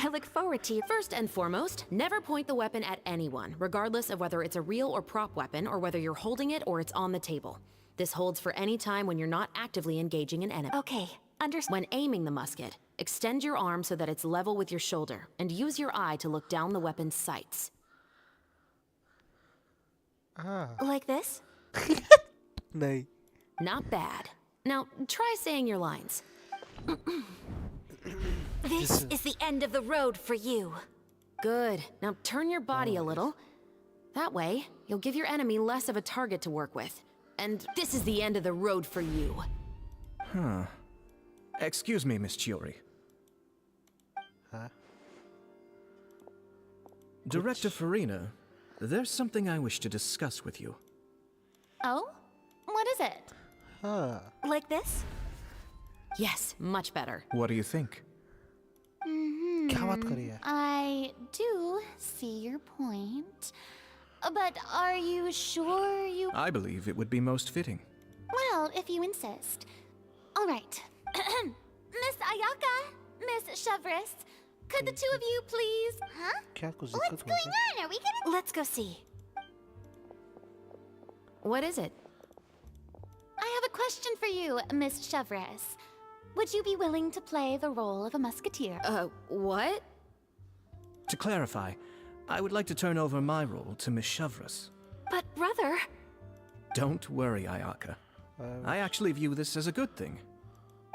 I look forward to you. First and foremost, never point the weapon at anyone, regardless of whether it's a real or prop weapon, or whether you're holding it or it's on the table. This holds for any time when you're not actively engaging an enemy. Okay, When aiming the musket, extend your arm so that it's level with your shoulder, and use your eye to look down the weapon's sights. Like this? नहीं. Not bad. Now, try saying your lines. This is the end of the road for you. Good. Now turn your body a little. That way, you'll give your enemy less of a target to work with. And this is the end of the road for you. Huh. Excuse me, Miss Chiori. Huh? Director Farina, there's something I wish to discuss with you. Oh? What is it? Like this? Yes, much better. What do you think? क्या बात कर रही है? I do see your point. But are you sure you... I believe it would be most fitting. Well, if you insist. All right. Miss Ayaka, Miss Chevris, could the two of you please... Huh? क्या कुछ What's दिक्कत going on? Are we gonna... Let's go see. What is it? I have a question for you, Miss Chevris. Would you be willing to play the role of a musketeer? What? To clarify, I would like to turn over my role to Miss Chevris. But brother... Don't worry, Ayaka. I actually view this as a good thing.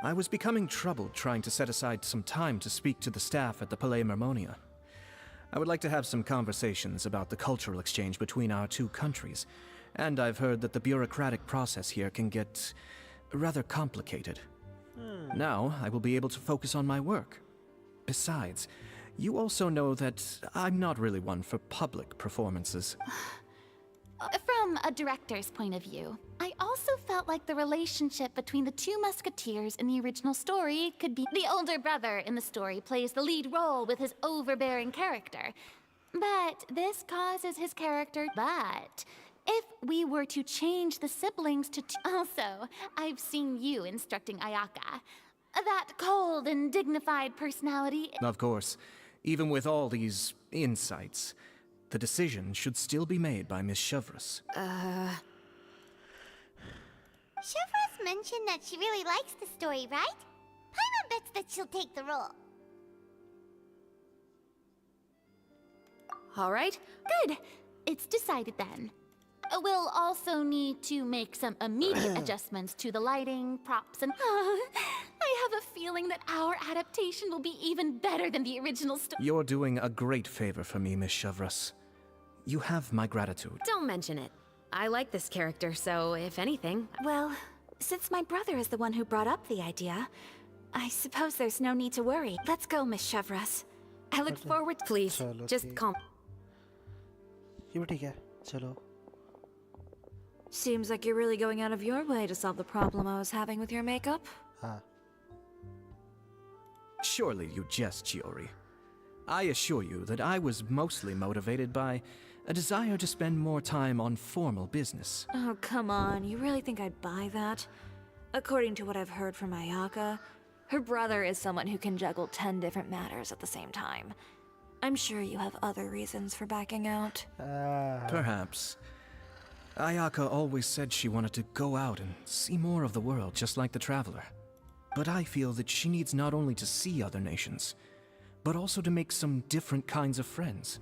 I was becoming troubled trying to set aside some time to speak to the staff at the Palais Mermonia. I would like to have some conversations about the cultural exchange between our two countries, and I've heard that the bureaucratic process here can get rather complicated. Now, I will be able to focus on my work. Besides, you also know that I'm not really one for public performances. From a director's point of view, I also felt like the relationship between the two musketeers in the original story could be... The older brother in the story plays the lead role with his overbearing character. But this causes his character... But if we were to change the siblings to... Also, I've seen you instructing Ayaka. That cold and dignified personality... Of course, even with all these insights, the decision should still be made by Miss Chevris. Chevros mentioned that she really likes the story, right? Paimon bets that she'll take the role. All right. Good. It's decided then. We'll also need to make some immediate adjustments to the lighting, props, and... I have a feeling that our adaptation will be even better than the original story. You're doing a great favor for me, Miss Chevris. You have my gratitude. Don't mention it. I like this character, so if anything... Well, since my brother is the one who brought up the idea, I suppose there's no need to worry. Let's go, Miss Chevris. I look forward to... Please, just calm... ये भी ठीक है. चलो. Seems like you're really going out of your way to solve the problem I was having with your makeup. हाँ. Surely you jest, Chiori. I assure you that I was mostly motivated by a desire to spend more time on formal business. Oh, come on. You really think I'd buy that? According to what I've heard from Ayaka, her brother is someone who can juggle 10 different matters at the same time. I'm sure you have other reasons for backing out. Perhaps. Ayaka always said she wanted to go out and see more of the world, just like the Traveler. But I feel that she needs not only to see other nations, but also to make some different kinds of friends.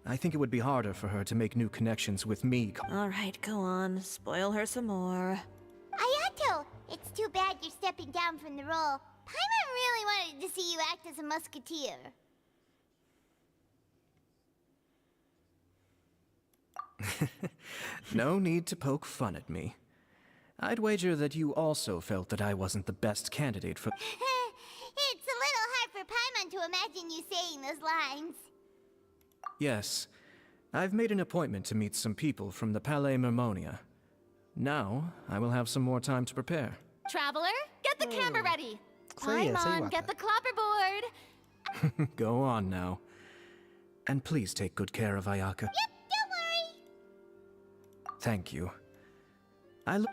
I think it would be harder for her to make new connections with me. All right, go on. Spoil her some more. Ayato, it's too bad you're stepping down from the role. Paimon really wanted to see you act as a musketeer. No need to poke fun at me. I'd wager that you also felt that I wasn't the best candidate for... It's a little hard for Paimon to imagine you saying those lines. Yes, I've made an appointment to meet some people from the Palais Mermonia. Now, I will have some more time to prepare. Traveler, get the camera ready. सही है, सही Paimon, बात get है. the clapperboard. Go on now. And please take good care of Ayaka. Yep, don't worry. Thank you. All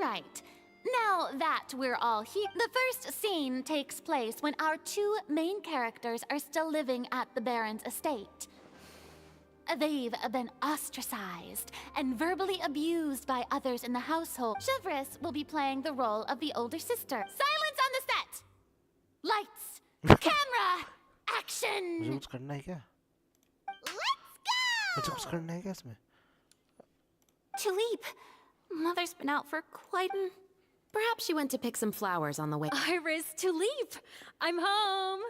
right. Now Now that we're all here, the first scene takes place when our two main characters are still living at the Baron's estate. They've been ostracized and verbally abused by others in the household. Chevres will be playing the role of the older sister. Silence on the set! Lights! Camera! Action! मुझे कुछ करना है क्या? Let's go! मुझे कुछ करना है क्या इसमें? Tulip, Mother's been out for quite an... Perhaps she went to pick some flowers on the way. Iris, Tulip! I'm home!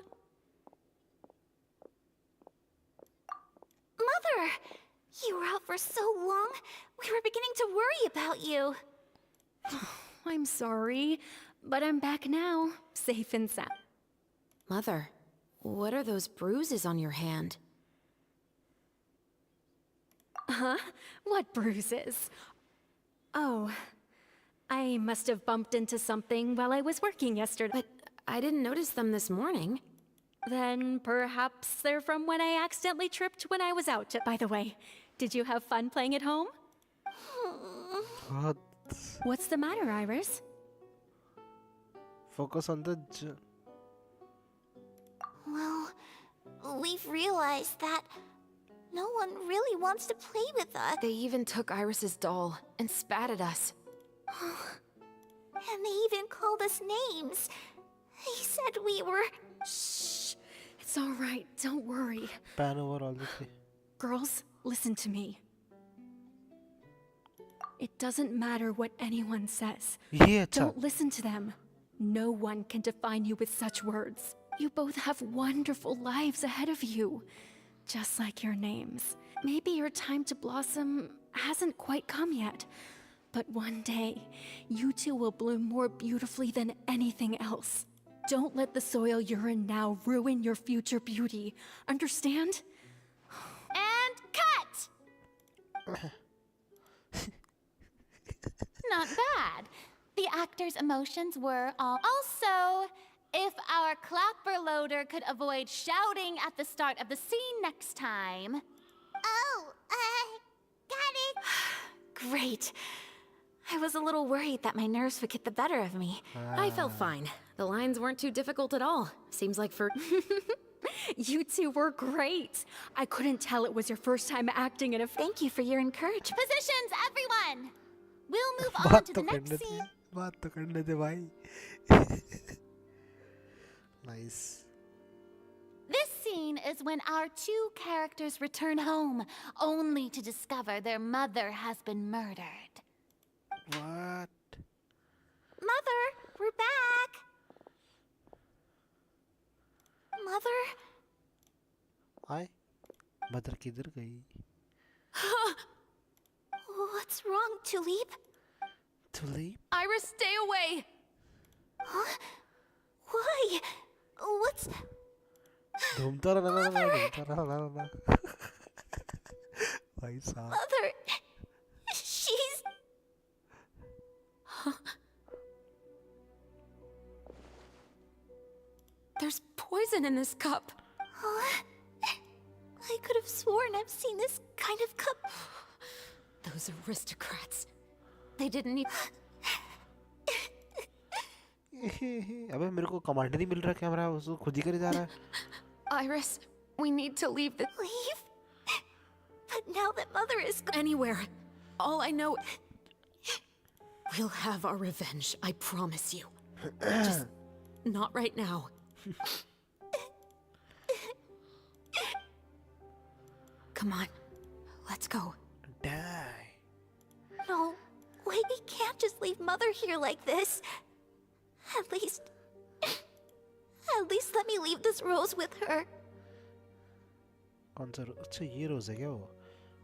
Mother! You were out for so long, we were beginning to worry about you. I'm sorry, but I'm back now, safe and sound. Mother, what are those bruises on your hand? Huh? What bruises? Oh, I must have bumped into something while I was working yesterday. But I didn't notice them this morning. Then perhaps they're from when I accidentally tripped when I was out. By the way, did you have fun playing at home? What? What's the matter, Iris? Focus on the... Well, we've realized that no one really wants to play with us. They even took Iris's doll and spat at us. And they even called us names. They said we were... Shh. It's all right. Don't worry. Pan over all the three. Girls, listen to me. It doesn't matter what anyone says. Yeah, don't listen to them. No one can define you with such words. You both have wonderful lives ahead of you. Just like your names. Maybe your time to blossom hasn't quite come yet. But one day, you two will bloom more beautifully than anything else. Don't let the soil you're in now ruin your future beauty. Understand? And cut! Not bad. The actor's emotions were all... Also, if our clapper loader could avoid shouting at the start of the scene next time... Oh, got it. Great. I was a little worried that my nerves would get the better of me. I felt fine. The lines weren't too difficult at all. Seems like for... You two were great. I couldn't tell it was your first time acting in a... Thank you for your encouragement. Positions, everyone! We'll move on to the next scene. बात तो करने दे भाई. Nice. This scene is when our two characters return home, only to discover their mother has been murdered. What? Mother, we're back. Mother? Hi. Mother किधर गई? What's wrong, Tulip? Tulip? Iris, stay away! Huh? Why? What's... भाई साहब. Mother, she's... There's poison in this cup. I could have sworn I've seen this kind of cup. Those aristocrats. They didn't need... अबे मेरे को command नहीं मिल रहा camera उसको खुद ही करे जा रहा है. Iris, we need to leave the... Leave? But now that Mother is... Anywhere. All I know... We'll have our revenge, I promise you. Just not right now. Come on, let's go. Die. No, wait, we can't just leave Mother here like this. At least let me leave this rose with her. कौन सा रोज? अच्छा ये रोज है क्या वो?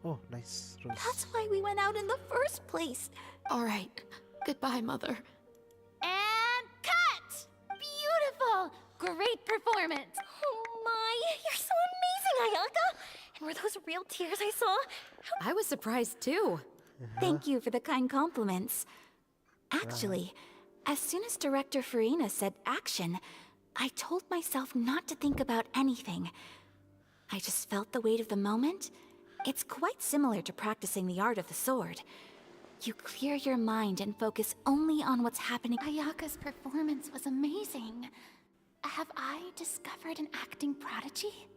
Oh, nice rose. That's why we went out in the first place. All right. Goodbye, Mother. And cut! Beautiful! Great performance! Oh my, you're so amazing, Ayaka! And were those real tears I saw? I was surprised too. Thank you for the kind compliments. Actually, as soon as Director Farina said action, I told myself not to think about anything. I just felt the weight of the moment. It's quite similar to practicing the art of the sword. You clear your mind and focus only on what's happening. Ayaka's performance was amazing. Have I discovered an acting prodigy?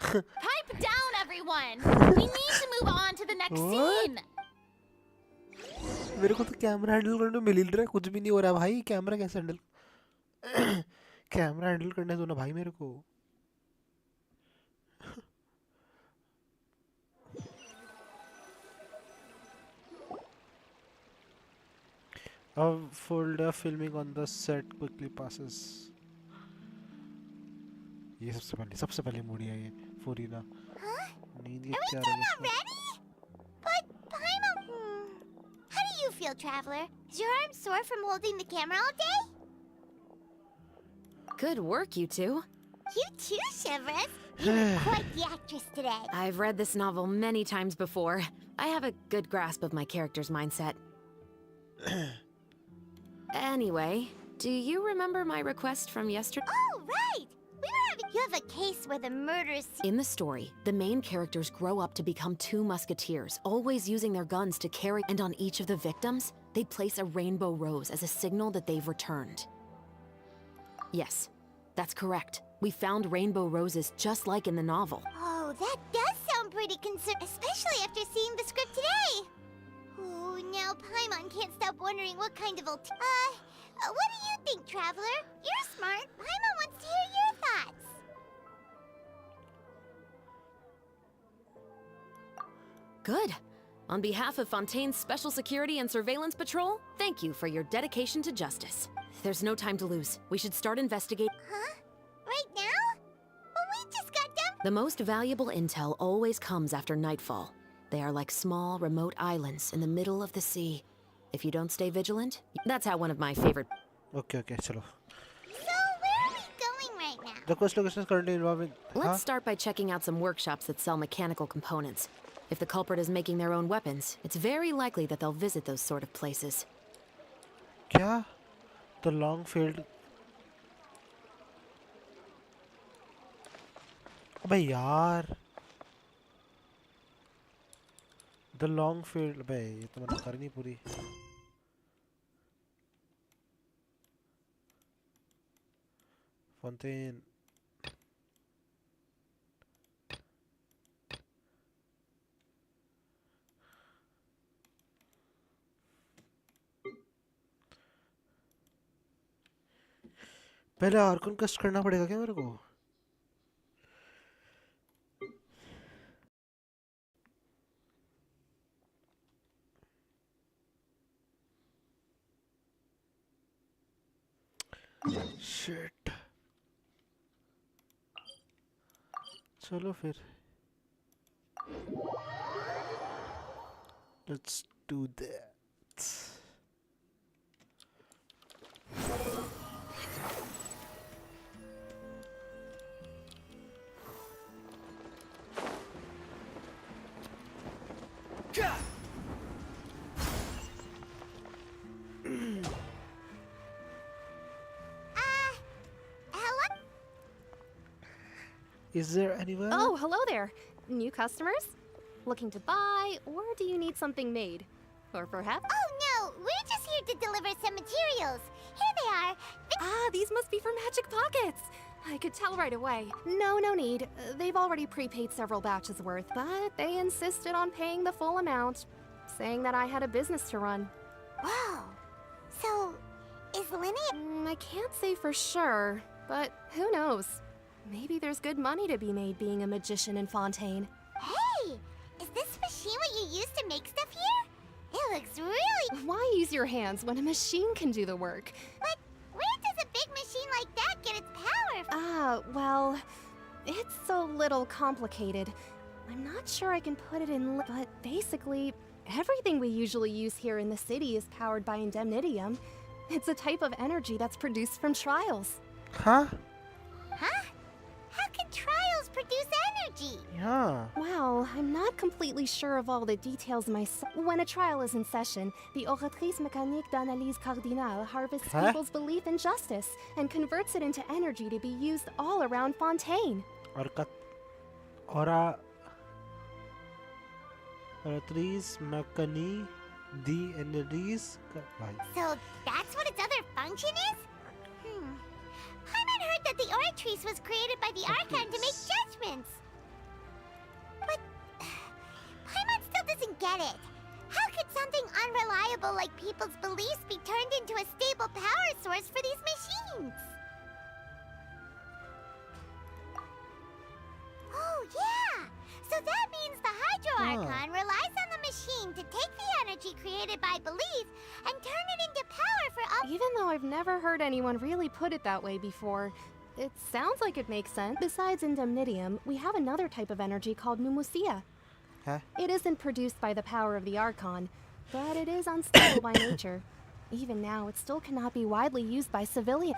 Pipe down, everyone! We need to move on to the next scene! मेरे को तो camera handle करने में मिल रहा है, कुछ भी नहीं हो रहा भाई. कैमरा कैसे हैंडल कैमरा हैंडल करने दो ना भाई मेरे को. A full day of filming on the set quickly passes. ये सबसे पहले मूडी है ये फूरीना. नींद ये क्या रही है? But, Paimon... How do you feel, Traveler? Is your arm sore from holding the camera all day? Good work, you two. You too, Shivers. You were quite the actress today. I've read this novel many times before. I have a good grasp of my character's mindset. Anyway, do you remember my request from yesterday? Oh, right! You have a case where the murderers... In the story, the main characters grow up to become two musketeers, always using their guns to carry... And on each of the victims, they place a rainbow rose as a signal that they've returned. Yes, that's correct. We found rainbow roses just like in the novel. Oh, that does sound pretty especially after seeing the script today. Oh, now Paimon can't stop wondering what kind of what do you think, Traveler? You're smart. Paimon wants to hear your thoughts. Good. On behalf of Fontaine's Special Security and Surveillance Patrol, thank you for your dedication to justice. There's no time to lose. We should start investigating. Huh? Right now? But we just got done. The most valuable intel always comes after nightfall. They are like small, remote islands in the middle of the sea. If you don't stay vigilant, that's how one of my favorite... Okay, chalo. So, where are we going right now? The quest location is currently involving... Let's start by checking out some workshops that sell mechanical components. If the culprit is making their own weapons, it's very likely that they'll visit those sort of places. क्या? The long failed... अबे यार. The long failed... अबे ये तो मैंने कर नहीं पूरी. Fontaine. पहले आर्कन कस्ट करना पड़ेगा क्या मेरे को? Shit. चलो फिर. Let's do that. Hello? Is there anyone? Oh, hello there. New customers? Looking to buy, or do you need something made? Or perhaps... Oh, no! We're just here to deliver some materials. Here they are. Ah, these must be for Magic Pockets. I could tell right away. No need. They've already prepaid several batches worth, but they insisted on paying the full amount, saying that I had a business to run. Wow. So, is Linnea... I can't say for sure, but who knows? Maybe there's good money to be made being a magician in Fontaine. Hey! Is this machine what you use to make stuff here? It looks really... Why use your hands when a machine can do the work? But where does a big machine like that get its power from? Ah, well, it's a little complicated. I'm not sure I can put it in, but basically, everything we usually use here in the city is powered by indemnitium. It's a type of energy that's produced from trials. Huh? Huh? How can trials produce energy? Yeah. Well, I'm not completely sure of all the details myself. When a trial is in session, the Oratrice Mécanique d'Analyse Cardinale harvests people's belief in justice and converts it into energy to be used all around Fontaine. Trees, Makani, the energies. So that's what its other function is? Paimon heard that the Oratrice was created by the Archon to make judgments. But Paimon still doesn't get it. How could something unreliable like people's beliefs be turned into a stable power source for these machines? Oh, yeah! So that means the Hydro Archon relies on the machine to take the energy created by belief and turn it into power for Even though I've never heard anyone really put it that way before, it sounds like it makes sense. Besides indemnitium, we have another type of energy called pneumosia. Huh? It isn't produced by the power of the Archon, but it is unstable by nature. Even now, it still cannot be widely used by civilians.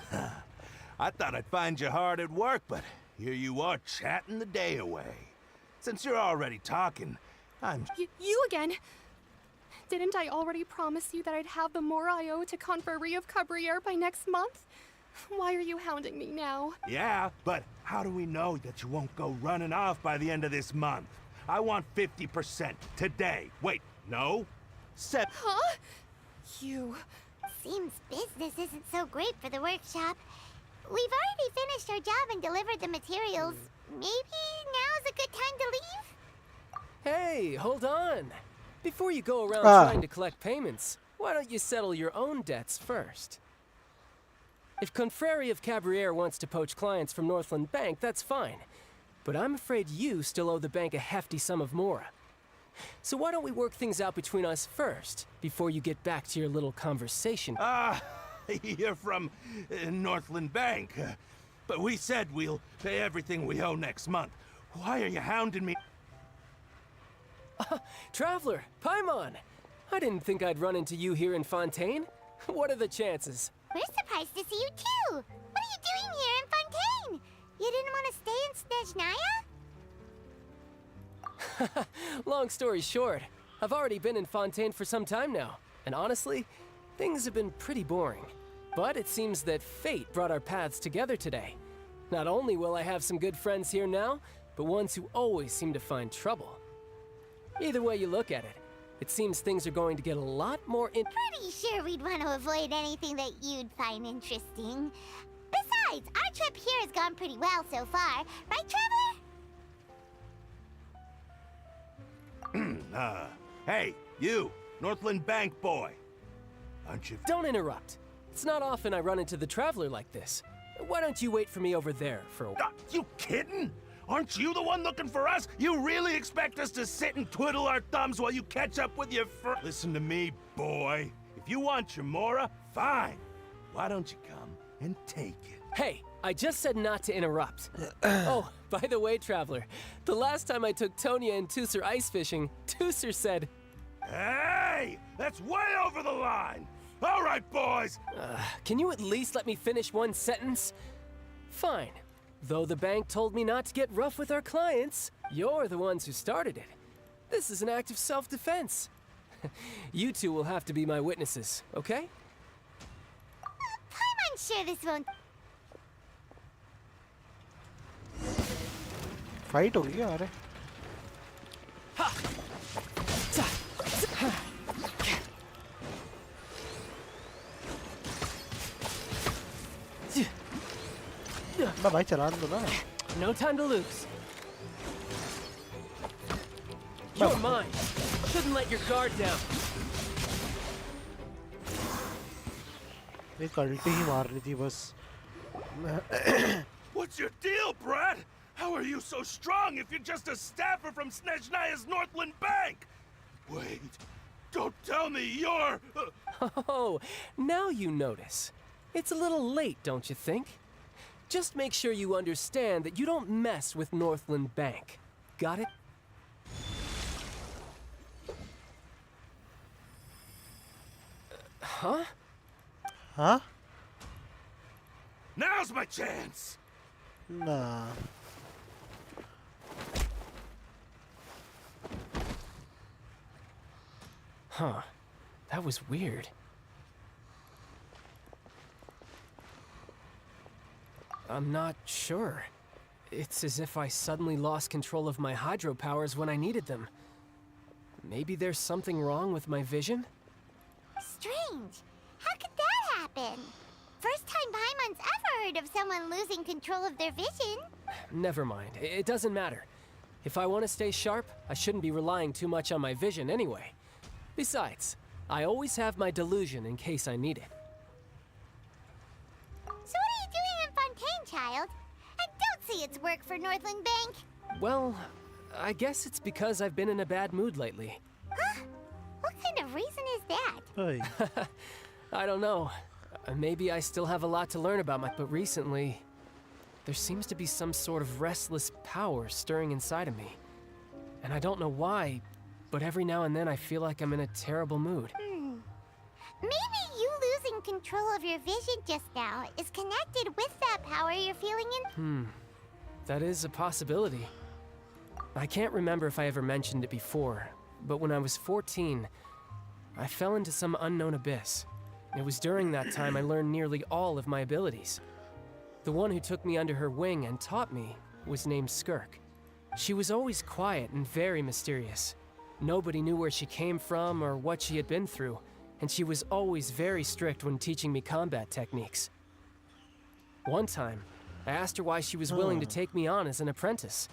I thought I'd find you hard at work, but here you are chatting the day away. Since you're already talking, You again? Didn't I already promise you that I'd have the more I owe to Confrérie of Cabriere by next month? Why are you hounding me now? Yeah, but how do we know that you won't go running off by the end of this month? I want 50% today. Wait, no? Huh? You... Seems business isn't so great for the workshop. We've already finished our job and delivered the materials. Maybe now's a good time to leave? Hey, hold on. Before you go around trying to collect payments, why don't you settle your own debts first? If Confrérie of Cabriere wants to poach clients from Northland Bank, that's fine. But I'm afraid you still owe the bank a hefty sum of mora. So why don't we work things out between us first, before you get back to your little conversation? You're from Northland Bank. But we said we'll pay everything we owe next month. Why are you hounding me? Traveler, Paimon! I didn't think I'd run into you here in Fontaine. What are the chances? We're surprised to see you too. What are you doing here in Fontaine? You didn't want to stay in Snezhnaya? Long story short, I've already been in Fontaine for some time now. And honestly, things have been pretty boring. But it seems that fate brought our paths together today. Not only will I have some good friends here now, but ones who always seem to find trouble. Either way you look at it, it seems things are going to get a lot more Pretty sure we'd want to avoid anything that you'd find interesting. Besides, our trip here has gone pretty well so far. Right, Traveler? Hey, you, Northland Bank boy. Aren't you? Don't interrupt. It's not often I run into the Traveler like this. Why don't you wait for me over there for a while? You kidding? Aren't you the one looking for us? You really expect us to sit and twiddle our thumbs while you catch up with your Listen to me, boy. If you want your mora, fine. Why don't you come and take it? Hey, I just said not to interrupt. Oh, by the way, Traveler, the last time I took Tonya and Tusser ice fishing, Tusser said... Hey! That's way over the line! All right, boys! Can you at least let me finish one sentence? Fine. Though the bank told me not to get rough with our clients, you're the ones who started it. This is an act of self-defense. You two will have to be my witnesses, okay? I'm sure this won't... fight होगी क्या अरे ना भाई चला दो ना No time to lose. You're mine. Shouldn't let your guard down. एक अल्टी ही मारनी थी बस What's your deal, Brad? How are you so strong if you're just a staffer from Snezhnaya's Northland Bank? Wait, don't tell me you're... Oh, now you notice. It's a little late, don't you think? Just make sure you understand that you don't mess with Northland Bank. Got it? Huh? Huh? Now's my chance! Nah. Huh. That was weird. I'm not sure. It's as if I suddenly lost control of my hydro powers when I needed them. Maybe there's something wrong with my vision? Strange. How could that happen? First time Paimon's ever heard of someone losing control of their vision. Never mind. It doesn't matter. If I want to stay sharp, I shouldn't be relying too much on my vision anyway. Besides, I always have my delusion in case I need it. So what are you doing in Fontaine, child? I don't see its work for Northland Bank. Well, I guess it's because I've been in a bad mood lately. Huh? What kind of reason is that? Hey. I don't know. Maybe I still have a lot to learn about but recently, there seems to be some sort of restless power stirring inside of me. And I don't know why, but every now and then I feel like I'm in a terrible mood. Maybe you losing control of your vision just now is connected with that power you're feeling in. That is a possibility. I can't remember if I ever mentioned it before, but when I was 14, I fell into some unknown abyss. It was during that time I learned nearly all of my abilities. The one who took me under her wing and taught me was named Skirk. She was always quiet and very mysterious. Nobody knew where she came from or what she had been through, and she was always very strict when teaching me combat techniques. One time, I asked her why she was willing to take me on as an apprentice.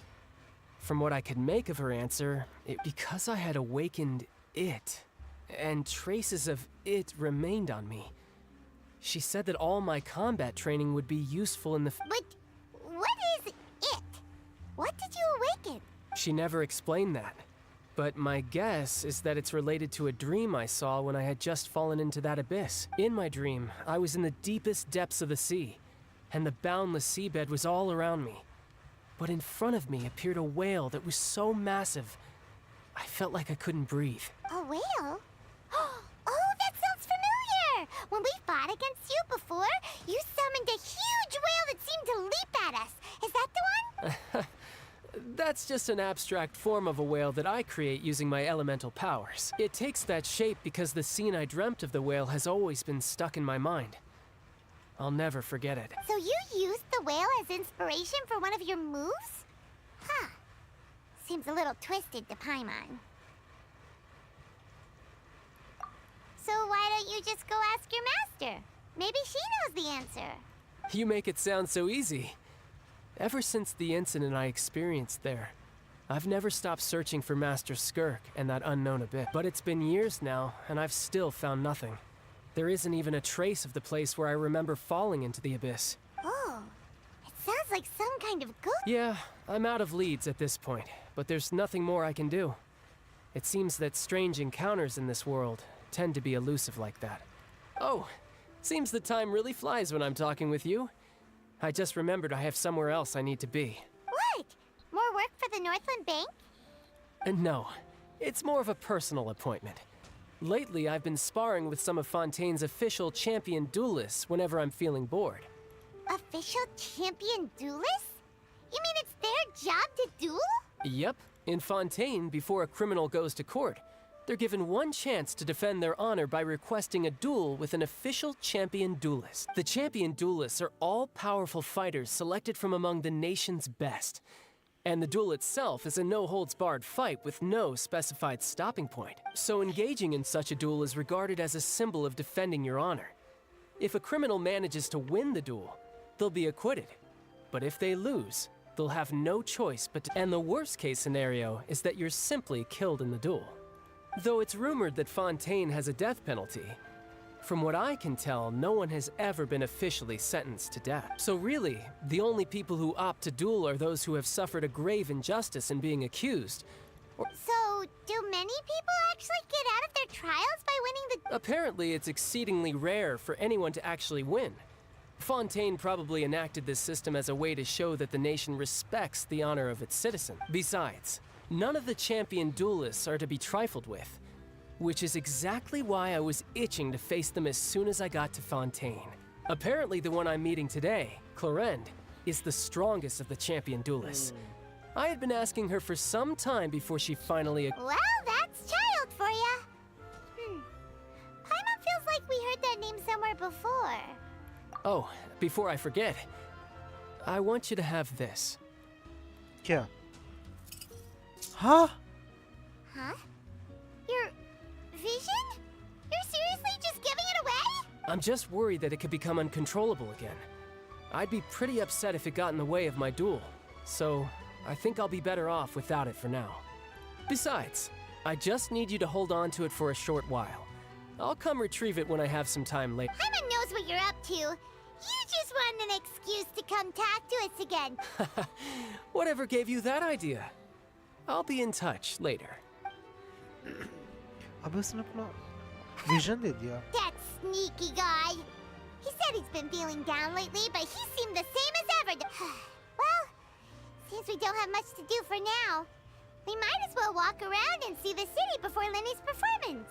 From what I could make of her answer, because I had awakened it, and traces of it remained on me. She said that all my combat training would be useful in the But what is it? What did you awaken? She never explained that. But my guess is that it's related to a dream I saw when I had just fallen into that abyss. In my dream, I was in the deepest depths of the sea, and the boundless seabed was all around me. But in front of me appeared a whale that was so massive, I felt like I couldn't breathe. A whale? Oh, that sounds familiar! When we fought against you before, you summoned a huge whale that seemed to leap at us. Is that the one? That's just an abstract form of a whale that I create using my elemental powers. It takes that shape because the scene I dreamt of the whale has always been stuck in my mind. I'll never forget it. So you used the whale as inspiration for one of your moves? Huh. Seems a little twisted to Paimon. So why don't you just go ask your master? Maybe she knows the answer. You make it sound so easy. Ever since the incident I experienced there, I've never stopped searching for Master Skirk and that unknown abyss. But it's been years now, and I've still found nothing. There isn't even a trace of the place where I remember falling into the abyss. Oh, it sounds like some kind of ghost. Yeah, I'm out of leads at this point, but there's nothing more I can do. It seems that strange encounters in this world tend to be elusive like that. Oh, seems the time really flies when I'm talking with you. I just remembered I have somewhere else I need to be. What? More work for the Northland Bank? No, it's more of a personal appointment. Lately, I've been sparring with some of Fontaine's official champion duelists whenever I'm feeling bored. Official champion duelists? You mean it's their job to duel? Yep, in Fontaine, before a criminal goes to court, they're given one chance to defend their honor by requesting a duel with an official champion duelist. The champion duelists are all-powerful fighters selected from among the nation's best. And the duel itself is a no-holds-barred fight with no specified stopping point. So engaging in such a duel is regarded as a symbol of defending your honor. If a criminal manages to win the duel, they'll be acquitted. But if they lose, they'll have no choice but to... And the worst-case scenario is that you're simply killed in the duel. Though it's rumored that Fontaine has a death penalty, from what I can tell, no one has ever been officially sentenced to death. So really, the only people who opt to duel are those who have suffered a grave injustice in being accused. So, do many people actually get out of their trials by winning the... Apparently, it's exceedingly rare for anyone to actually win. Fontaine probably enacted this system as a way to show that the nation respects the honor of its citizen. Besides, none of the champion duelists are to be trifled with, which is exactly why I was itching to face them as soon as I got to Fontaine. Apparently the one I'm meeting today, Clorend, is the strongest of the champion duelists. I had been asking her for some time before she finally... Well, that's child for ya. Paimon feels like we heard that name somewhere before. Oh, before I forget, I want you to have this. क्या? Huh? Huh? vision? You're seriously just giving it away? I'm just worried that it could become uncontrollable again. I'd be pretty upset if it got in the way of my duel, so I think I'll be better off without it for now. Besides, I just need you to hold on to it for a short while. I'll come retrieve it when I have some time later. Paimon knows what you're up to. You just want an excuse to come talk to us again. Whatever gave you that idea? I'll be in touch later. अब उसने अपना vision दे दिया. That sneaky guy. He said he's been feeling down lately, but he seemed the same as ever. Well, since we don't have much to do for now, we might as well walk around and see the city before Lenny's performance.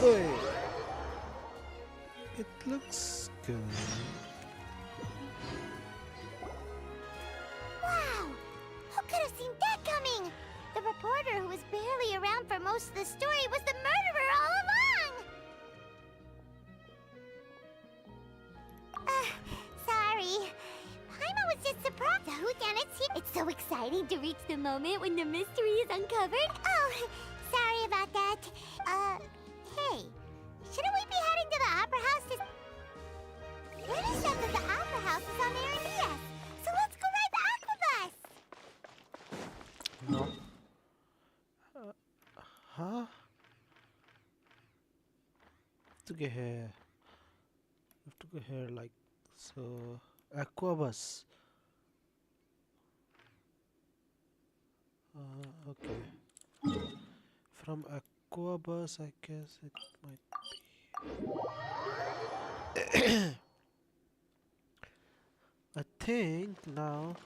Hey. It looks good. Wow! Who could have seen that coming? The reporter who was barely around for most of the story was the murderer all along! Sorry. Paimon was just surprised. The whodunit's here. It's so exciting to reach the moment when the mystery is uncovered. Oh, sorry about that. Hey. Shouldn't we be heading to the Opera House to... Lenny said that the Opera House is on Arandias. So let's go ride the Aquabus! No. Huh? To get here. We have to go here like so. Aquabus. Okay. From Aquabus, I guess it might be. I think now.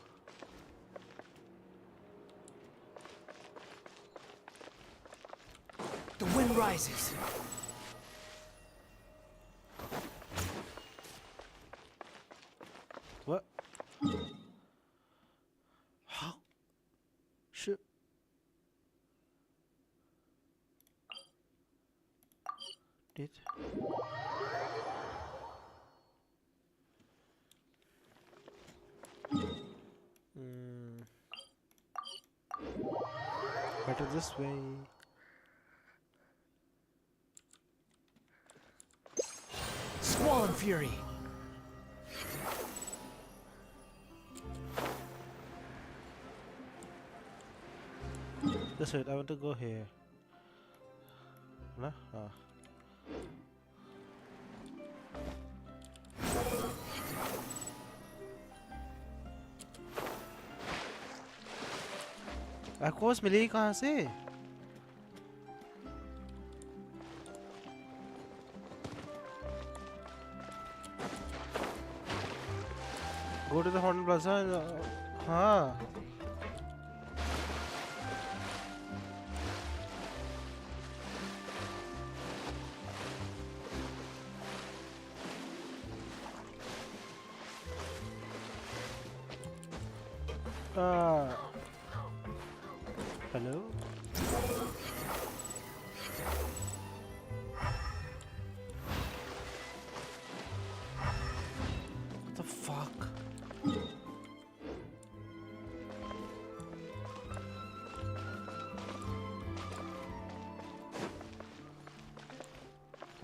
The wind rises. What? How? Shit. Did. Better this way. Squall and Fury. That's it, I want to go here. Nah? Ah. Aquos मिलेगी कहाँ से? Go to the Fontaine Plaza. हाँ. Hello? What the fuck?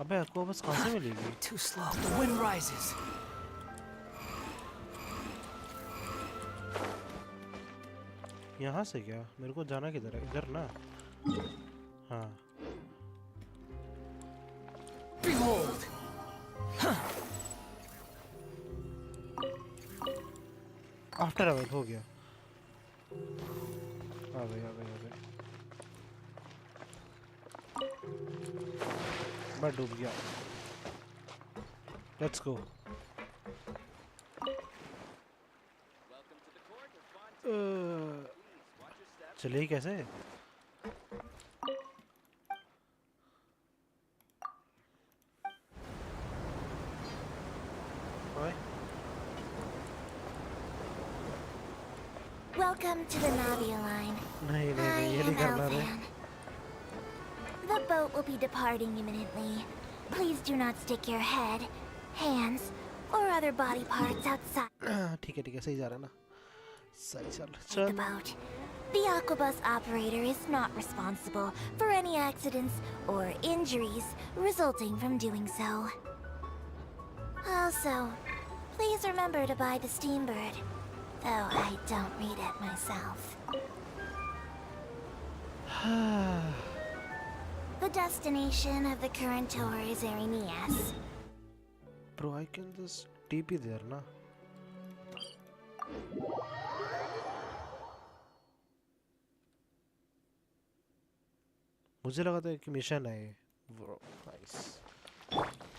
अबे आपको बस कहाँ से मिलेगी? Too slow. The wind rises. यहाँ से क्या? मेरे को जाना किधर है? इधर ना? हाँ. Behold. After a while हो गया. आ गए. मैं डूब गया. Let's go. चलिए कैसे? Welcome to the Navia line. नहीं, I ये am नहीं करना रे. Elvan. The boat will be departing imminently. Please do not stick your head, hands, or other body parts outside ठीक है सही जा रहा है ना. सही चल. the boat. The aquabus operator is not responsible for any accidents or injuries resulting from doing so. Also, please remember to buy the Steambird, though I don't read it myself. The destination of the current tour is Erinias. Bro, I can just TP there, na? मुझे लगा था कि mission है ये. Bro, nice.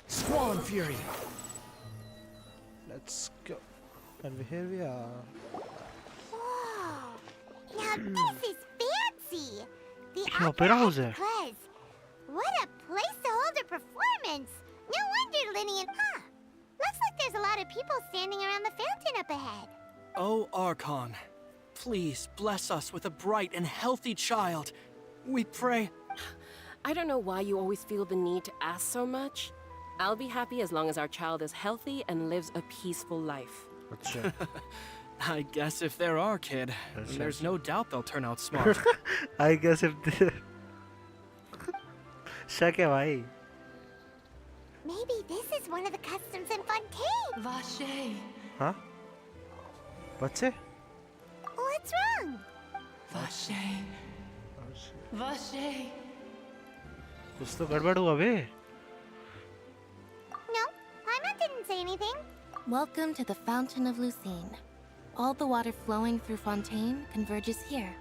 Squall and Fury. Let's go. And here we are. Whoa! Now this is fancy! The Yeah, opera house hai. Place. What a place to hold a performance! No wonder Linian... Huh. Looks like there's a lot of people standing around the fountain up ahead. Oh, Archon, please bless us with a bright and healthy child. We pray. I don't know why you always feel the need to ask so much. I'll be happy as long as our child is healthy and lives a peaceful life. I guess if they're our kid, there's no doubt they'll turn out smart. I guess if they... शक है भाई. Maybe this is one of the customs in Fontaine. Vache. हाँ? बच्चे? What's wrong? Vache. Vache. कुछ तो गड़बड़ हुआ बे. No, Paimon didn't say anything. Welcome to the Fountain of Lucine. All the water flowing through Fontaine converges here.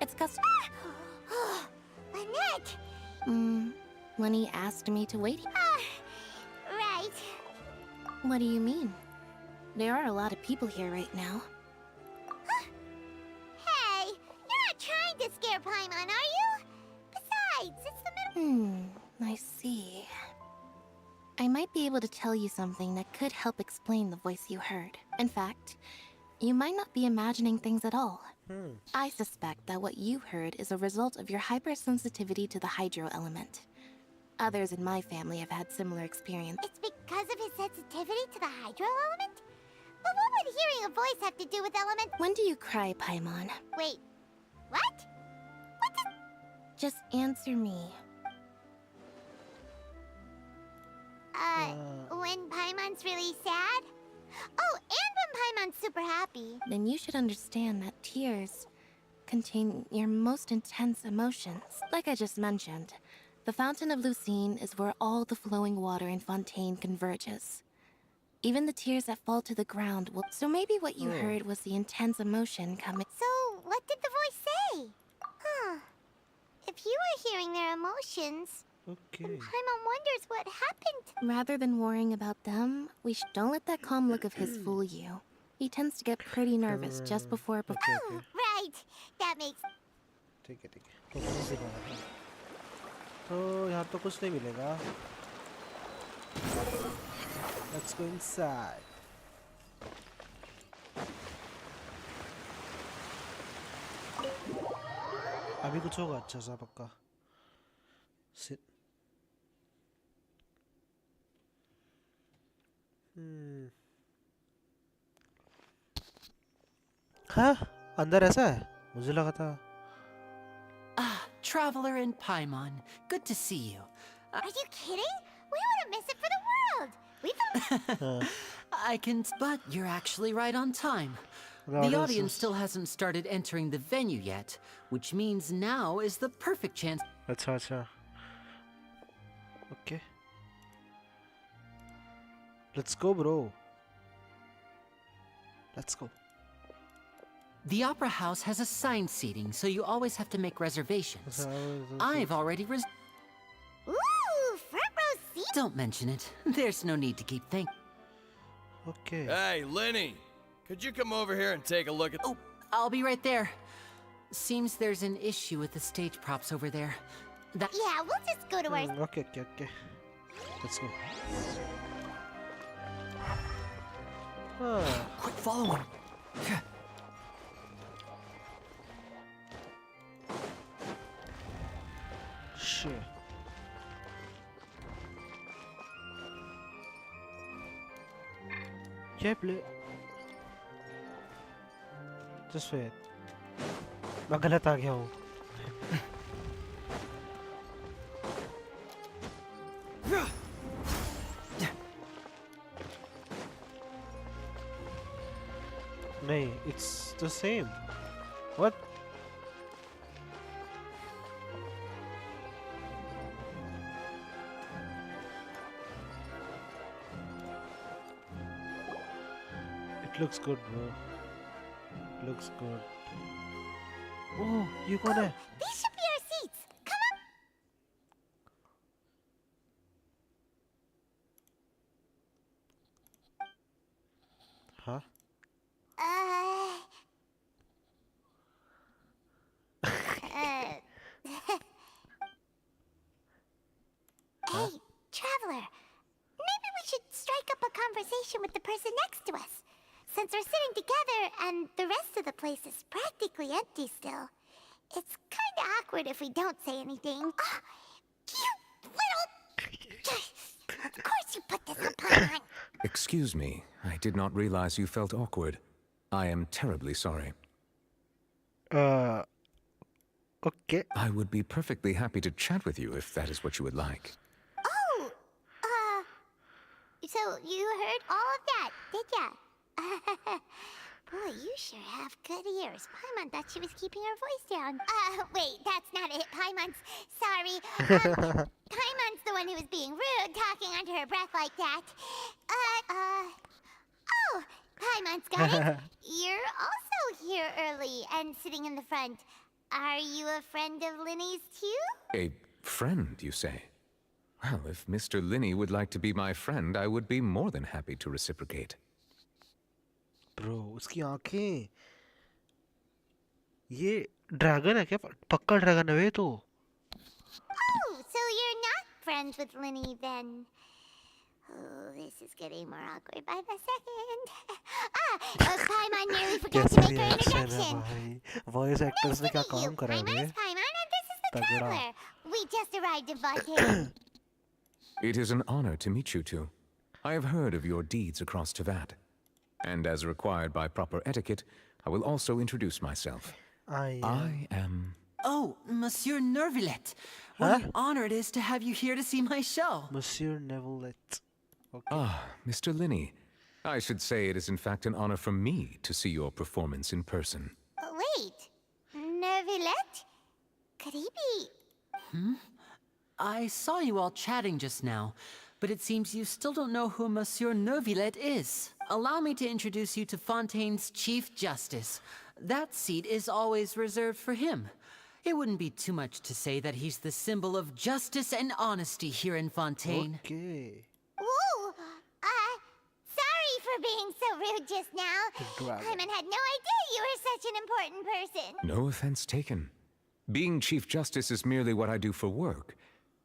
It's custom. Lynette! Lenny asked me to wait. Right. What do you mean? There are a lot of people here right now. Hey, you're not trying to scare Paimon, are you? Besides, it's the middle. I see. I might be able to tell you something that could help explain the voice you heard. In fact, you might not be imagining things at all. I suspect that what you heard is a result of your hypersensitivity to the hydro element. Others in my family have had similar experience. It's because of his sensitivity to the hydro element? But what would hearing a voice have to do with element? When do you cry, Paimon? Wait, what? Just answer me. When Paimon's really sad? Oh, and when Paimon's super happy. Then you should understand that tears contain your most intense emotions. Like I just mentioned, the Fountain of Lucine is where all the flowing water in Fontaine converges. Even the tears that fall to the ground will... So maybe what you heard was the intense emotion coming... So, what did the voice say? Huh. If you were hearing their emotions... Okay. Paimon wonders what happened. Rather than worrying about them, don't let that calm look of his fool you. He tends to get pretty nervous just before... Okay. Oh, right. That makes... ठीक है. तो कौन सी बात है? तो यहाँ तो कुछ नहीं मिलेगा. Let's go inside. अभी कुछ होगा अच्छा सा पक्का. Sit. हाँ अंदर ऐसा है मुझे लगा था. Traveler in Paimon, good to see you. Are you kidding? We wouldn't miss it for the world. But you're actually right on time. The audience still hasn't started entering the venue yet, which means now is the perfect chance. अच्छा. Okay. Let's go, bro. Let's go. The Opera House has assigned seating, so you always have to make reservations. I've already Ooh, front row seat. Don't mention it. There's no need to keep thinking. Okay. Hey, Lenny, could you come over here and take a look at... Oh, I'll be right there. Seems there's an issue with the stage props over there. Yeah, we'll just go to our... Okay. Let's go. Quick, follow him. Shit. क्या play? Just wait. मैं गलत आ गया हूँ. नहीं, it's the same. What? It looks good, bro. Looks good. Oh, you gonna? These should be our seats. Come on. Huh? Hey, traveler. Maybe we should strike up a conversation with the person next to us. Since we're sitting together and the rest of the place is practically empty still, it's kind of awkward if we don't say anything. Oh, you little... Of course you put this upon. Excuse me, I did not realize you felt awkward. I am terribly sorry. Okay. I would be perfectly happy to chat with you if that is what you would like. Oh, so you heard all of that, did ya? Boy, you sure have good ears. Paimon thought she was keeping her voice down. Wait, that's not it, Paimon's. Sorry. Paimon's the one who was being rude, talking under her breath like that. Oh, Paimon's got it. You're also here early and sitting in the front. Are you a friend of Linny's too? A friend, you say? Well, if Mr. Linney would like to be my friend, I would be more than happy to reciprocate. Bro, उसकी आंखें ये dragon है क्या? पक्का dragon है वे तो. Oh, so you're not friends with Linny then? Oh, this is getting more awkward by the second. Paimon nearly forgot to make her introduction. Voice actors ने क्या काम करा है? Paimon, and this is the traveler. We just arrived in Fontaine. It is an honor to meet you two. I have heard of your deeds across Teyvat. And as required by proper etiquette, I will also introduce myself. I am... Oh, Monsieur Nervillet. What an honor it is to have you here to see my show. Monsieur Nervillet. Okay. Ah, Mr. Linney. I should say it is in fact an honor for me to see your performance in person. Wait, Nervillet? Could he be... I saw you all chatting just now, but it seems you still don't know who Monsieur Nervillet is. Allow me to introduce you to Fontaine's Chief Justice. That seat is always reserved for him. It wouldn't be too much to say that he's the symbol of justice and honesty here in Fontaine. Okay. Ooh, sorry for being so rude just now. Paimon had no idea you were such an important person. No offense taken. Being Chief Justice is merely what I do for work.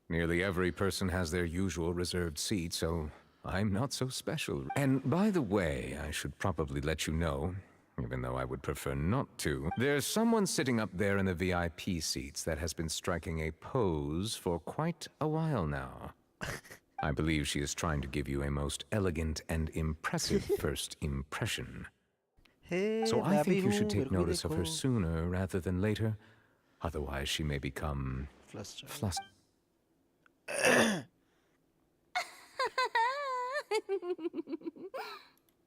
Nearly every person has their usual reserved seat, so I'm not so special. And by the way, I should probably let you know, even though I would prefer not to, there's someone sitting up there in the VIP seats that has been striking a pose for quite a while now. I believe she is trying to give you a most elegant and impressive first impression. Hey, So I think you should take notice of her sooner rather than later. Otherwise, she may become flustered.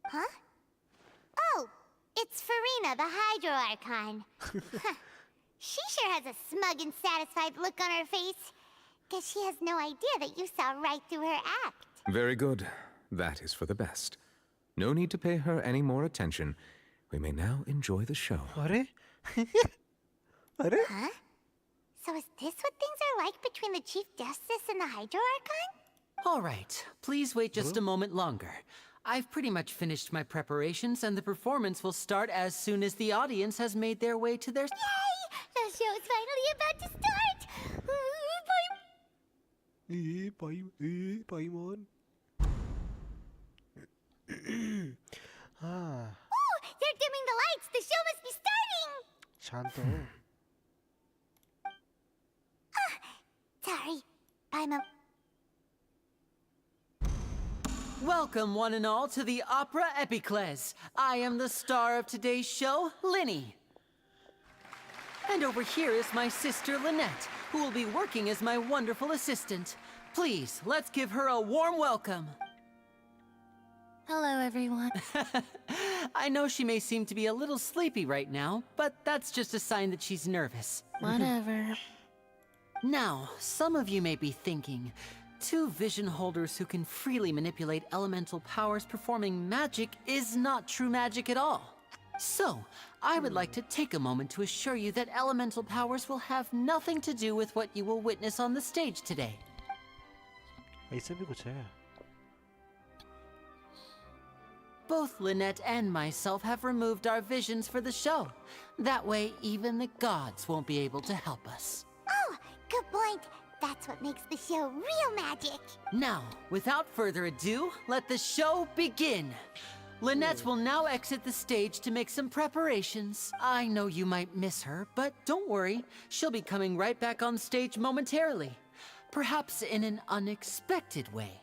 Huh? Oh, it's Farina, the Hydro Archon. She sure has a smug and satisfied look on her face. Guess she has no idea that you saw right through her act. Very good. That is for the best. No need to pay her any more attention. We may now enjoy the show. Are? Huh? So is this what things are like between the Chief Justice and the Hydro Archon? All right, please wait just a moment longer. I've pretty much finished my preparations, and the performance will start as soon as the audience has made their way to their... Yay! The show's finally about to start! Paimon. Oh, they're dimming the lights! The show must be starting! शांत हो. Sorry, Paimon. Welcome, one and all, to the Opera Epiclese. I am the star of today's show, Linny. And over here is my sister Lynette, who will be working as my wonderful assistant. Please, let's give her a warm welcome. Hello, everyone. I know she may seem to be a little sleepy right now, but that's just a sign that she's nervous. Whatever. Now, some of you may be thinking, two vision holders who can freely manipulate elemental powers performing magic is not true magic at all. So, I would like to take a moment to assure you that elemental powers will have nothing to do with what you will witness on the stage today. ऐसे भी कुछ है. Both Lynette and myself have removed our visions for the show. That way, even the gods won't be able to help us. Oh, good point. That's what makes the show real magic. Now, without further ado, let the show begin. Lynette will now exit the stage to make some preparations. I know you might miss her, but don't worry. She'll be coming right back on stage momentarily. Perhaps in an unexpected way.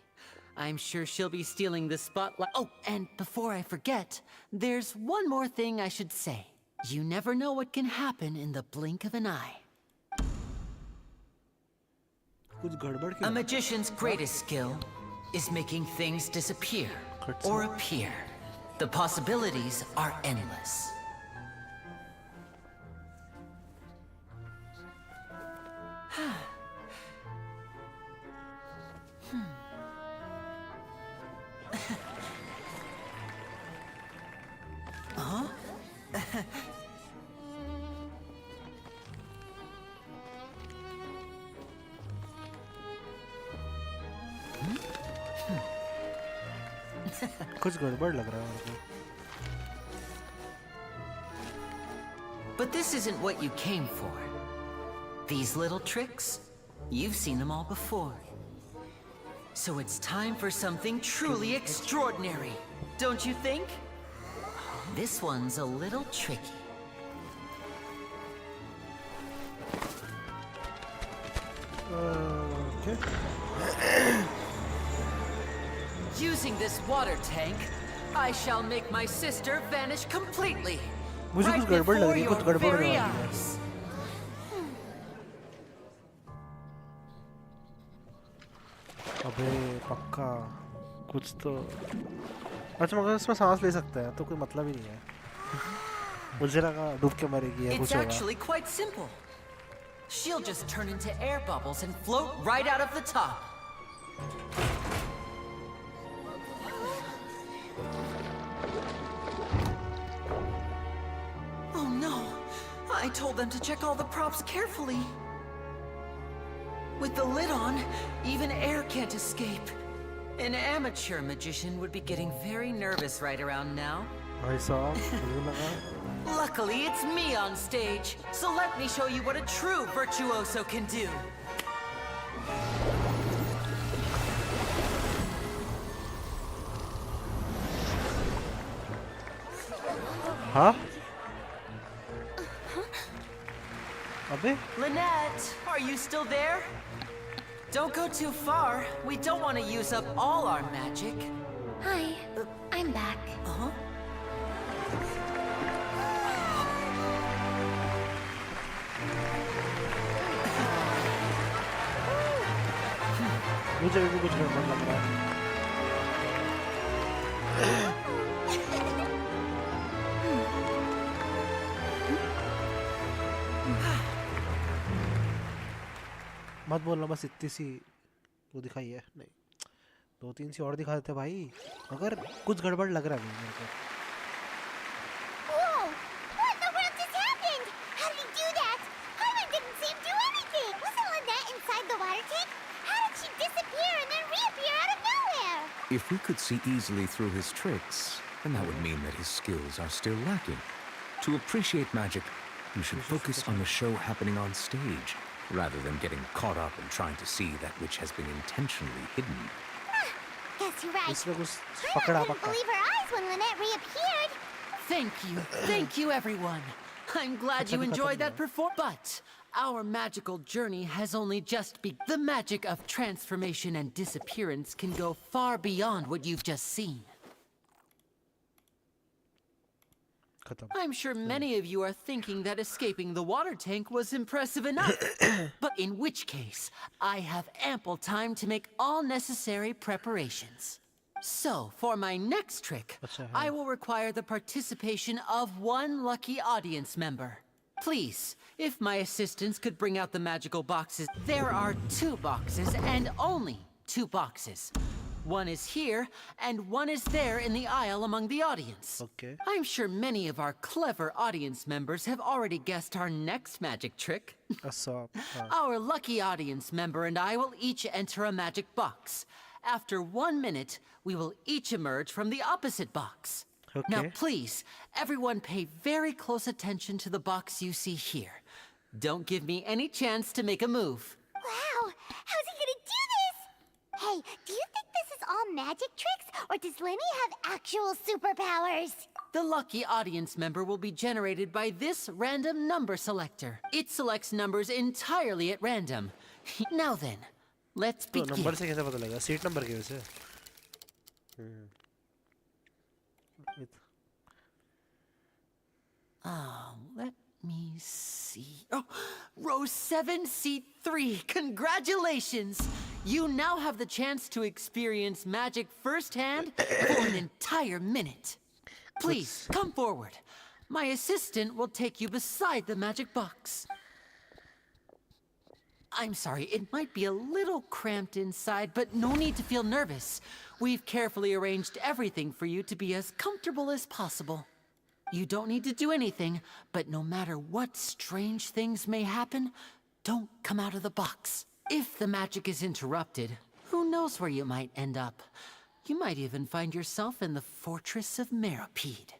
I'm sure she'll be stealing the spotlight. Oh, and before I forget, there's one more thing I should say. You never know what can happen in the blink of an eye. A magician's greatest skill is making things disappear or appear. The possibilities are endless. Huh? कुछ गड़बड़ लग रहा है मुझे. But this isn't what you came for. These little tricks, you've seen them all before. So it's time for something truly extraordinary, don't you think? This one's a little tricky. Okay. Using this water tank, I shall make my sister vanish completely. मुझे कुछ गड़बड़ लग रही है, कुछ गड़बड़ हो रही है. अबे पक्का कुछ तो. अच्छा मगर इसमें सांस ले सकते हैं तो कोई मतलब ही नहीं है. मुझे लगा डूब के मरेगी या कुछ It's होगा. actually quite simple. She'll just turn into air bubbles and float right out of the top. Oh no! I told them to check all the props carefully. With the lid on, even air can't escape. An amateur magician would be getting very nervous right around now. भाई साहब मुझे लगा. Luckily, it's me on stage, so let me show you what a true virtuoso can do. हाँ? अबे? Lynette, are you still there? Don't go too far. We don't want to use up all our magic. Hi, I'm back. Uh-huh. मुझे भी कुछ गड़बड़ लग रहा है. मत बोलना बस इतनी सी वो दिखाई है. नहीं, दो तीन सी और दिखा देते भाई. मगर कुछ गड़बड़ लग रहा है मेरे को. Whoa! What in the world just happened? How did he do that? Carmen didn't see him do anything. Wasn't Lynette inside the water tank? How did she disappear and then reappear out of nowhere? If we could see easily through his tricks, then that would mean that his skills are still lacking. To appreciate magic, you should focus on the show happening on stage, rather than getting caught up in trying to see that which has been intentionally hidden. Guess you're right. इसमें कुछ Carmen पकड़ा couldn't पक्का. believe her eyes when Lynette reappeared. Thank you everyone. I'm glad you enjoyed that performance. But our magical journey has only just begun. The magic of transformation and disappearance can go far beyond what you've just seen. I'm sure many of you are thinking that escaping the water tank was impressive enough. But in which case, I have ample time to make all necessary preparations. So, for my next trick, I will require the participation of one lucky audience member. Please, if my assistants could bring out the magical boxes. There are 2 boxes and only 2 boxes. One is here, and one is there in the aisle among the audience. Okay. I'm sure many of our clever audience members have already guessed our next magic trick. Our lucky audience member and I will each enter a magic box. After 1 minute, we will each emerge from the opposite box. Okay. Now, please, everyone pay very close attention to the box you see here. Don't give me any chance to make a move. Wow! How's he gonna do this? Hey, do you think this is all magic tricks, or does Lenny have actual superpowers? The lucky audience member will be generated by this random number selector. It selects numbers entirely at random. Now then, let's begin. तो number से कैसे पता लगेगा? Seat number के वैसे? Let me see. Oh, row 7, seat 3. Congratulations! You now have the chance to experience magic firsthand for an entire minute. Please, come forward. My assistant will take you beside the magic box. I'm sorry, it might be a little cramped inside, but no need to feel nervous. We've carefully arranged everything for you to be as comfortable as possible. You don't need to do anything, but no matter what strange things may happen, don't come out of the box. If the magic is interrupted, who knows where you might end up? You might even find yourself in the Fortress of Meropide.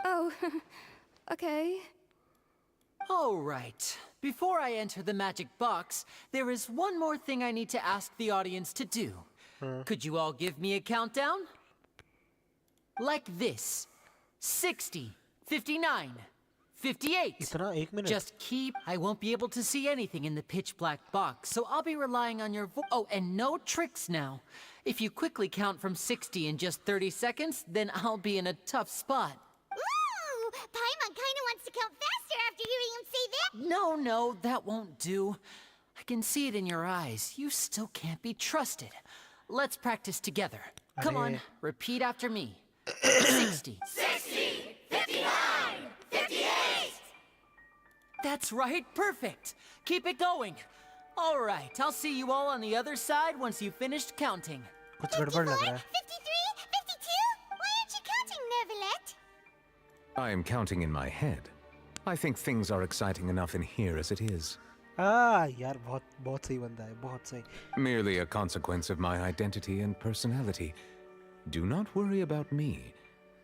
Oh, okay. All right. Before I enter the magic box, there is one more thing I need to ask the audience to do. Could you all give me a countdown? Like this. 60, 59, 58. Just keep. I won't be able to see anything in the pitch black box, so I'll be relying on your Oh, and no tricks now. If you quickly count from 60 in just 30 seconds, then I'll be in a tough spot. Ooh! Paimon kinda wants to count faster after hearing him say that. No, that won't do. I can see it in your eyes. You still can't be trusted. Let's practice together. Come on, repeat after me. 60. 60! 59! 58! That's right, perfect. Keep it going. All right, I'll see you all on the other side once you've finished counting. 54? 53? 52? Why aren't you counting, Nervalet? I am counting in my head. I think things are exciting enough in here as it is. यार बहुत सही बंदा है, बहुत सही. Merely a consequence of my identity and personality. Do not worry about me.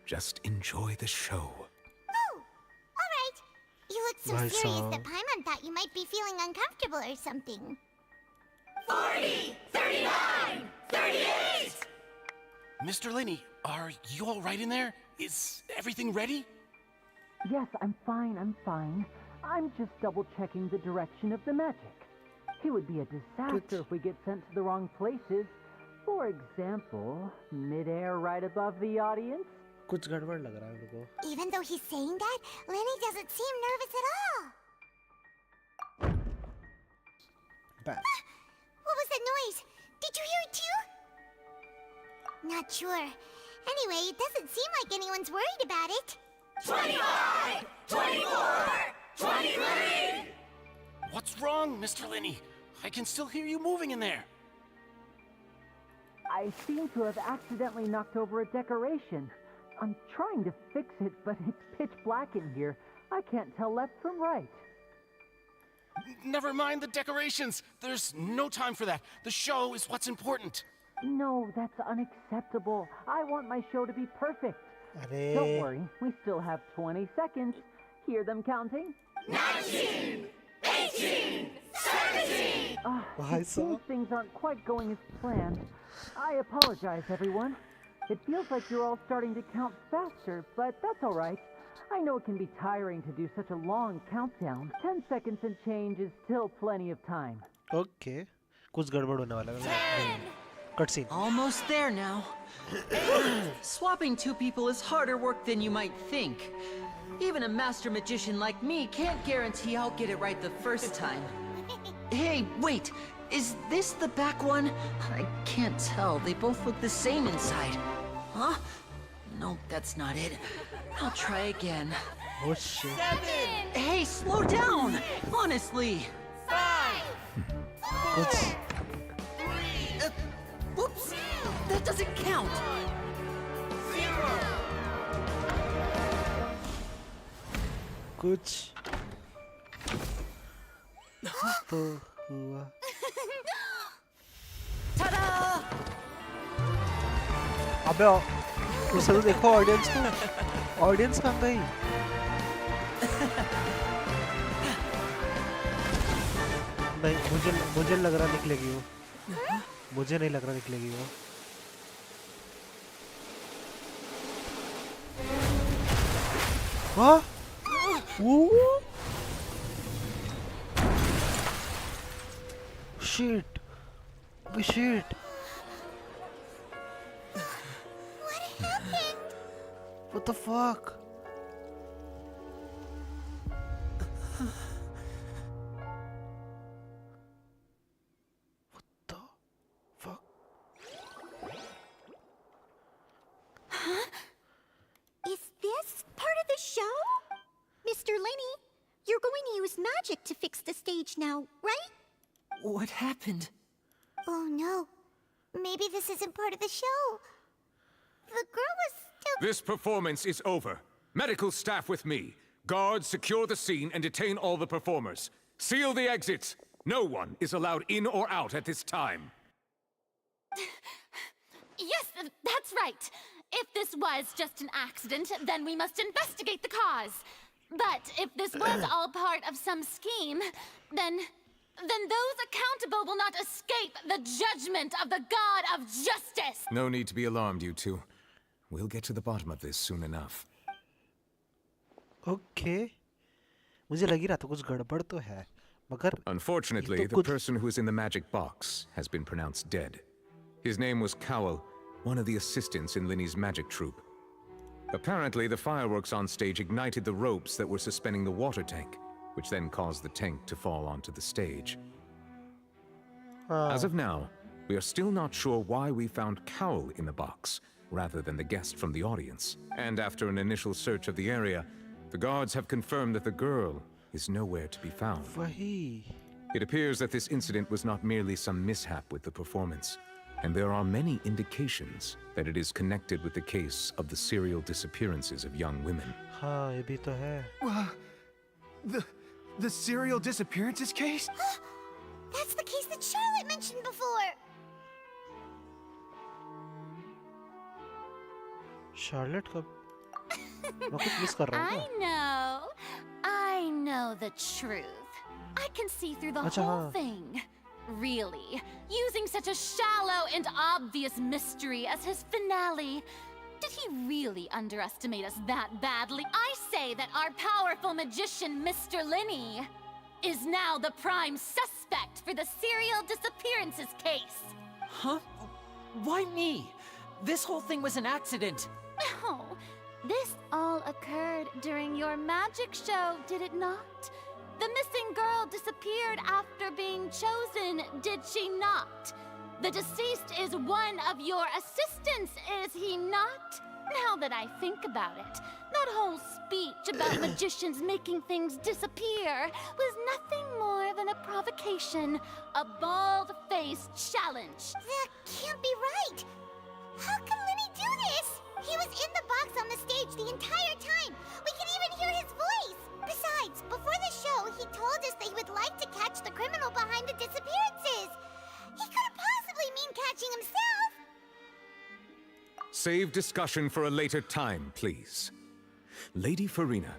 Just enjoy the show. Oh, all right. You look so serious that Paimon thought you might be feeling uncomfortable or something. 40! 39! 38! Mr. Linney, are you all right in there? Is everything ready? Yes, I'm fine. I'm just double-checking the direction of the magic. It would be a disaster if we get sent to the wrong places. For example, mid-air right above the audience. कुछ गड़बड़ लग रहा है मेरे को. Even though he's saying that, Lenny doesn't seem nervous at all. What was that noise? Did you hear it too? Not sure. Anyway, it doesn't seem like anyone's worried about it. 25! 24! 23! What's wrong, Mr. Linney? I can still hear you moving in there. I seem to have accidentally knocked over a decoration. I'm trying to fix it, but it's pitch black in here. I can't tell left from right. Never mind the decorations. There's no time for that. The show is what's important. No, that's unacceptable. I want my show to be perfect. Don't worry, we still have 20 seconds. Hear them counting? 19! 18! 17! It seems things aren't quite going as planned. I apologize, everyone. It feels like you're all starting to count faster, but that's all right. I know it can be tiring to do such a long countdown. 10 seconds and change is still plenty of time. Okay. कुछ गड़बड़ होने वाला है. 10, Cutscene. Almost there now. Swapping two people is harder work than you might think. Even a master magician like me can't guarantee I'll get it right the first time. Hey, wait! Is this the back one? I can't tell. They both look the same inside. Huh? No, that's not it. I'll try again. Oh shit. 7! Hey, slow down! Honestly! 5! Good. Whoops! That doesn't count! 0! कुछ तो हुआ। Ta-da! अबे उसे तो देखो audience कहाँ गई? नहीं मुझे लग रहा निकलेगी वो। मुझे नहीं लग रहा निकलेगी वो। हाँ? Shit. Shit. What happened? What the fuck? What the fuck? Huh? Is this part of the show? Mr. Lenny, you're going to use magic to fix the stage now, right? What happened? Oh no. Maybe this isn't part of the show. The girl was still... This performance is over. Medical staff with me. Guards, secure the scene and detain all the performers. Seal the exits. No one is allowed in or out at this time. Yes, that's right. If this was just an accident, then we must investigate the cause. But if this was all part of some scheme, then those accountable will not escape the judgment of the God of Justice! No need to be alarmed, you two. We'll get to the bottom of this soon enough. Okay. मुझे लगी रहा था कुछ गड़बड़ तो है, मगर Unfortunately, the person who is in the magic box has been pronounced dead. His name was Cowell, one of the assistants in Linny's magic troupe. Apparently, the fireworks on stage ignited the ropes that were suspending the water tank, which then caused the tank to fall onto the stage. As of now, we are still not sure why we found Cowell in the box, rather than the guest from the audience. And after an initial search of the area, the guards have confirmed that the girl is nowhere to be found. It appears that this incident was not merely some mishap with the performance, and there are many indications that it is connected with the case of the serial disappearances of young women. हाँ, ये भी तो है. The serial disappearances case? That's the case that Charlotte mentioned before. Charlotte कब? मैं कुछ miss कर रहा हूँ क्या? I know the truth. I can see through the अच्छा, whole हाँ. thing. Really? Using such a shallow and obvious mystery as his finale. Did he really underestimate us that badly? I say that our powerful magician, Mr. Linny, is now the prime suspect for the serial disappearances case. Huh? Why me? This whole thing was an accident. No, this all occurred during your magic show, did it not? The missing girl disappeared after being chosen, did she not? The deceased is one of your assistants, is he not? Now that I think about it, that whole speech about magicians making things disappear was nothing more than a provocation, a bald-faced challenge. That can't be right. How can Linny do this? He was in the box on the stage the entire time. We can even hear his voice. Besides, before the show, he told us that he would like to catch the criminal behind the disappearances. He couldn't possibly mean catching himself. Save discussion for a later time, please. Lady Farina,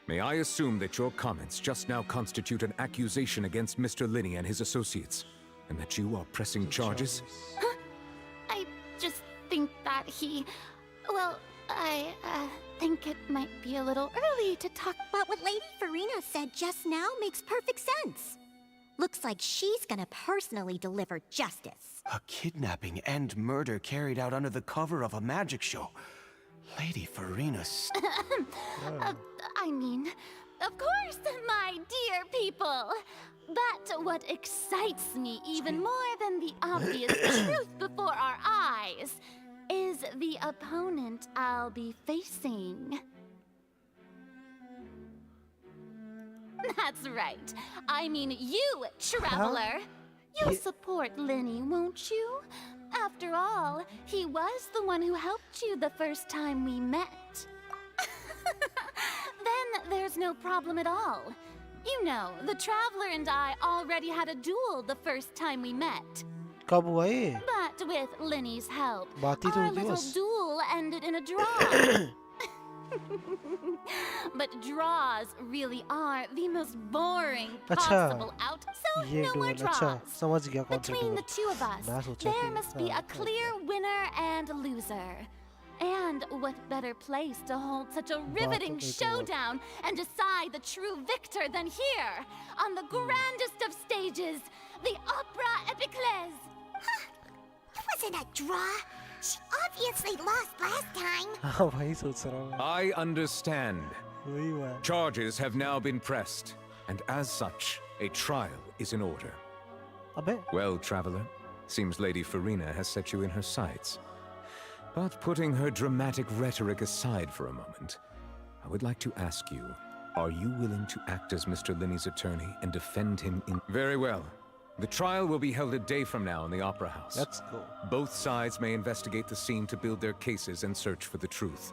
may I assume that your comments just now constitute an accusation against Mr. Linny and his associates, and that you are pressing charges? I just think that he... Well, I think it might be a little early to talk. But what Lady Farina said just now makes perfect sense. Looks like she's gonna personally deliver justice. A kidnapping and murder carried out under the cover of a magic show. Lady Farina's. I mean, of course, my dear people. But what excites me even more than the obvious truth before our eyes is the opponent I'll be facing. That's right. I mean you, Traveler. You'll support Lenny, won't you? After all, he was the one who helped you the first time we met. Then there's no problem at all. You know, the Traveler and I already had a duel the first time we met. कब हुआ ये? But with Lenny's help, बात ही तो our हुई थी little बस. duel ended in a draw. But draws really are the most boring possible out, so ये no more duel, draws. अच्छा, समझ गया कौन सा Between the duel. two of us, मैं सोचा there कि- must be a clear winner and loser. And what better place to hold such a riveting तो showdown and decide the true victor than here, on the grandest of stages, the Opera Epiclese. It wasn't a draw. She obviously lost last time. हाँ भाई सोच रहा हूँ. I understand. वही हुआ है. Charges have now been pressed, and as such, a trial is in order. अबे. Well, Traveler, seems Lady Farina has set you in her sights. But putting her dramatic rhetoric aside for a moment, I would like to ask you, are you willing to act as Mr. Linney's attorney and defend him in... Very well. The trial will be held a day from now in the Opera House. Let's go. Both sides may investigate the scene to build their cases and search for the truth.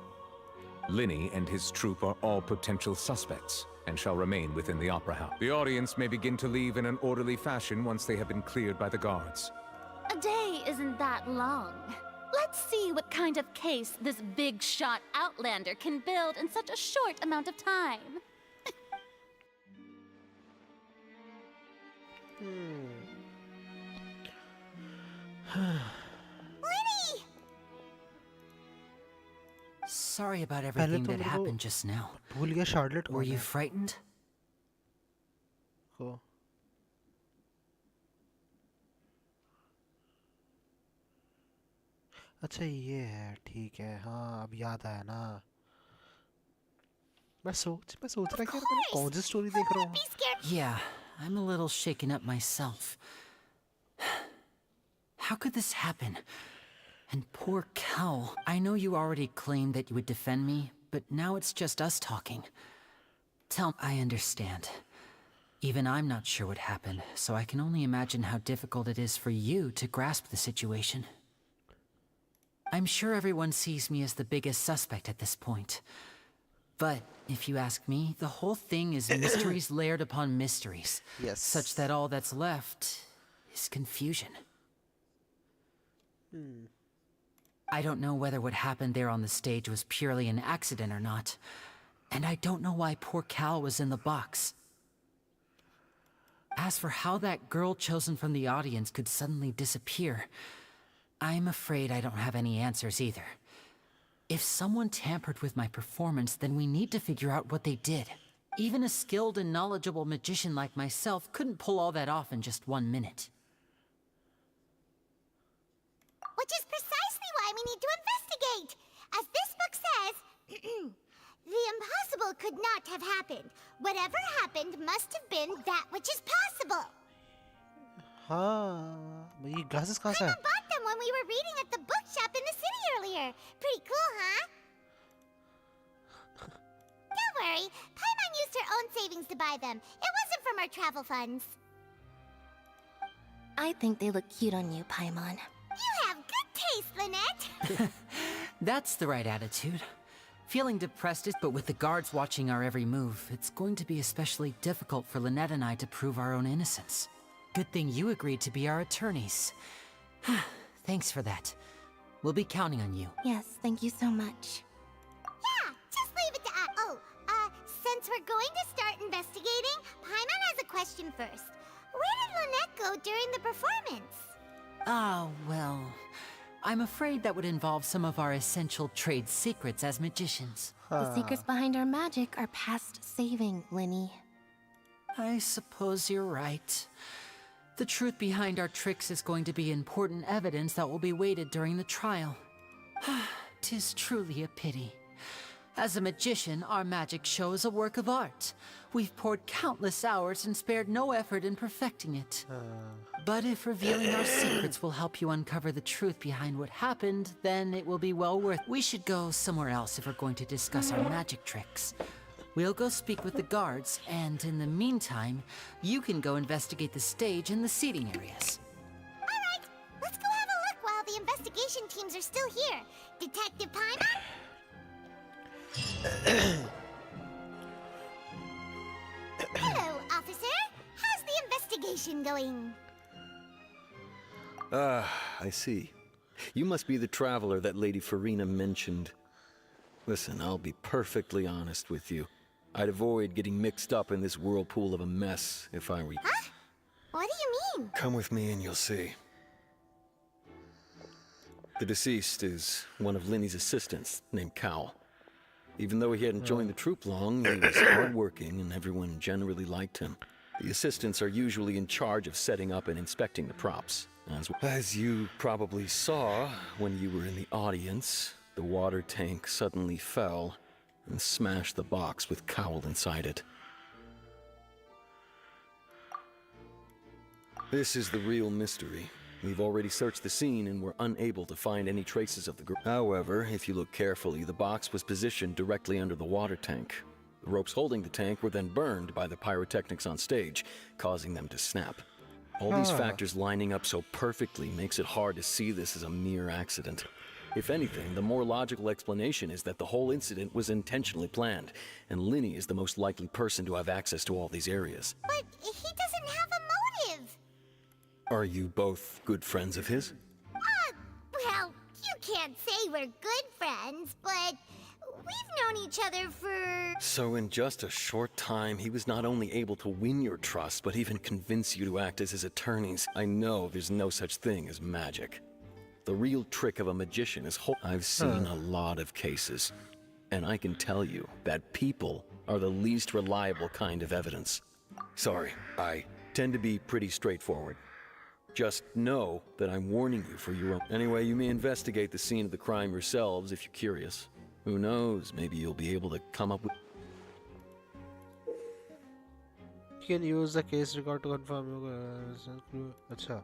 Linney and his troupe are all potential suspects and shall remain within the Opera House. The audience may begin to leave in an orderly fashion once they have been cleared by the guards. A day isn't that long. Let's see what kind of case this big shot Outlander can build in such a short amount of time. Lenny! Sorry about पहले everything तो that मेरे को happened just now. भूल गया Charlotte Were कौन you है. frightened? को. अच्छा ये है ठीक है हाँ अब याद आया ना. मैं सोच रहा कि यार मैं कौन सी स्टोरी देख रहा हूँ. Yeah, I'm a little shaken up myself. How could this happen? And poor Cal. I know you already claimed that you would defend me, but now it's just us talking. I understand. Even I'm not sure what happened, so I can only imagine how difficult it is for you to grasp the situation. I'm sure everyone sees me as the biggest suspect at this point. But if you ask me, the whole thing is mysteries layered upon mysteries. Yes. Such that all that's left is confusion. I don't know whether what happened there on the stage was purely an accident or not. And I don't know why poor Cal was in the box. As for how that girl chosen from the audience could suddenly disappear, I'm afraid I don't have any answers either. If someone tampered with my performance, then we need to figure out what they did. Even a skilled and knowledgeable magician like myself couldn't pull all that off in just 1 minute. Which is precisely why we need to investigate. As this book says, the impossible could not have happened. Whatever happened must have been that which is possible. हाँ ये glasses कहाँ से I हैं? bought them when we were reading at the bookshop in the city earlier. Pretty cool, huh? Don't worry, Paimon used her own savings to buy them. It wasn't from our travel funds. I think they look cute on you, Paimon. You have good taste, Lynette. That's the right attitude. Feeling depressed, but with the guards watching our every move, it's going to be especially difficult for Lynette and I to prove our own innocence. Good thing you agreed to be our attorneys. Thanks for that. We'll be counting on you. Yes, thank you so much. Yeah, just leave it to us. Since we're going to start investigating, Paimon has a question first. Where did Lynette go during the performance? Ah, well, I'm afraid that would involve some of our essential trade secrets as magicians. The secrets behind our magic are past saving, Linny. I suppose you're right. The truth behind our tricks is going to be important evidence that will be weighted during the trial. 'Tis truly a pity. As a magician, our magic show is a work of art. We've poured countless hours and spared no effort in perfecting it. But if revealing our secrets will help you uncover the truth behind what happened, then it will be well worth. We should go somewhere else if we're going to discuss our magic tricks. We'll go speak with the guards, and in the meantime, you can go investigate the stage and the seating areas. Alright, let's go have a look while the investigation teams are still here. Detective Paimon? Hello, officer. How's the investigation going? I see. You must be the traveler that Lady Farina mentioned. Listen, I'll be perfectly honest with you. I'd avoid getting mixed up in this whirlpool of a mess if I were you. Huh? What do you mean? Come with me and you'll see. The deceased is one of Linny's assistants, named Cowell. Even though he hadn't joined the troupe long, he was hardworking and everyone generally liked him. The assistants are usually in charge of setting up and inspecting the props. As you probably saw when you were in the audience, the water tank suddenly fell and smashed the box with Cowell inside it. This is the real mystery. We've already searched the scene and were unable to find any traces of the group. However, if you look carefully, the box was positioned directly under the water tank. The ropes holding the tank were then burned by the pyrotechnics on stage, causing them to snap. All these factors lining up so perfectly makes it hard to see this as a mere accident. If anything, the more logical explanation is that the whole incident was intentionally planned, and Linny is the most likely person to have access to all these areas. But he doesn't have a motive. Are you both good friends of his? Well, you can't say we're good friends, but we've known each other for... So in just a short time, he was not only able to win your trust, but even convince you to act as his attorneys. I know there's no such thing as magic. The real trick of a magician is I've seen a lot of cases, and I can tell you that people are the least reliable kind of evidence. Sorry, I tend to be pretty straightforward. Just know that I'm warning you for your own... Anyway, you may investigate the scene of the crime yourselves if you're curious. Who knows, maybe you'll be able to come up with... You can use the case record to confirm your... Acha.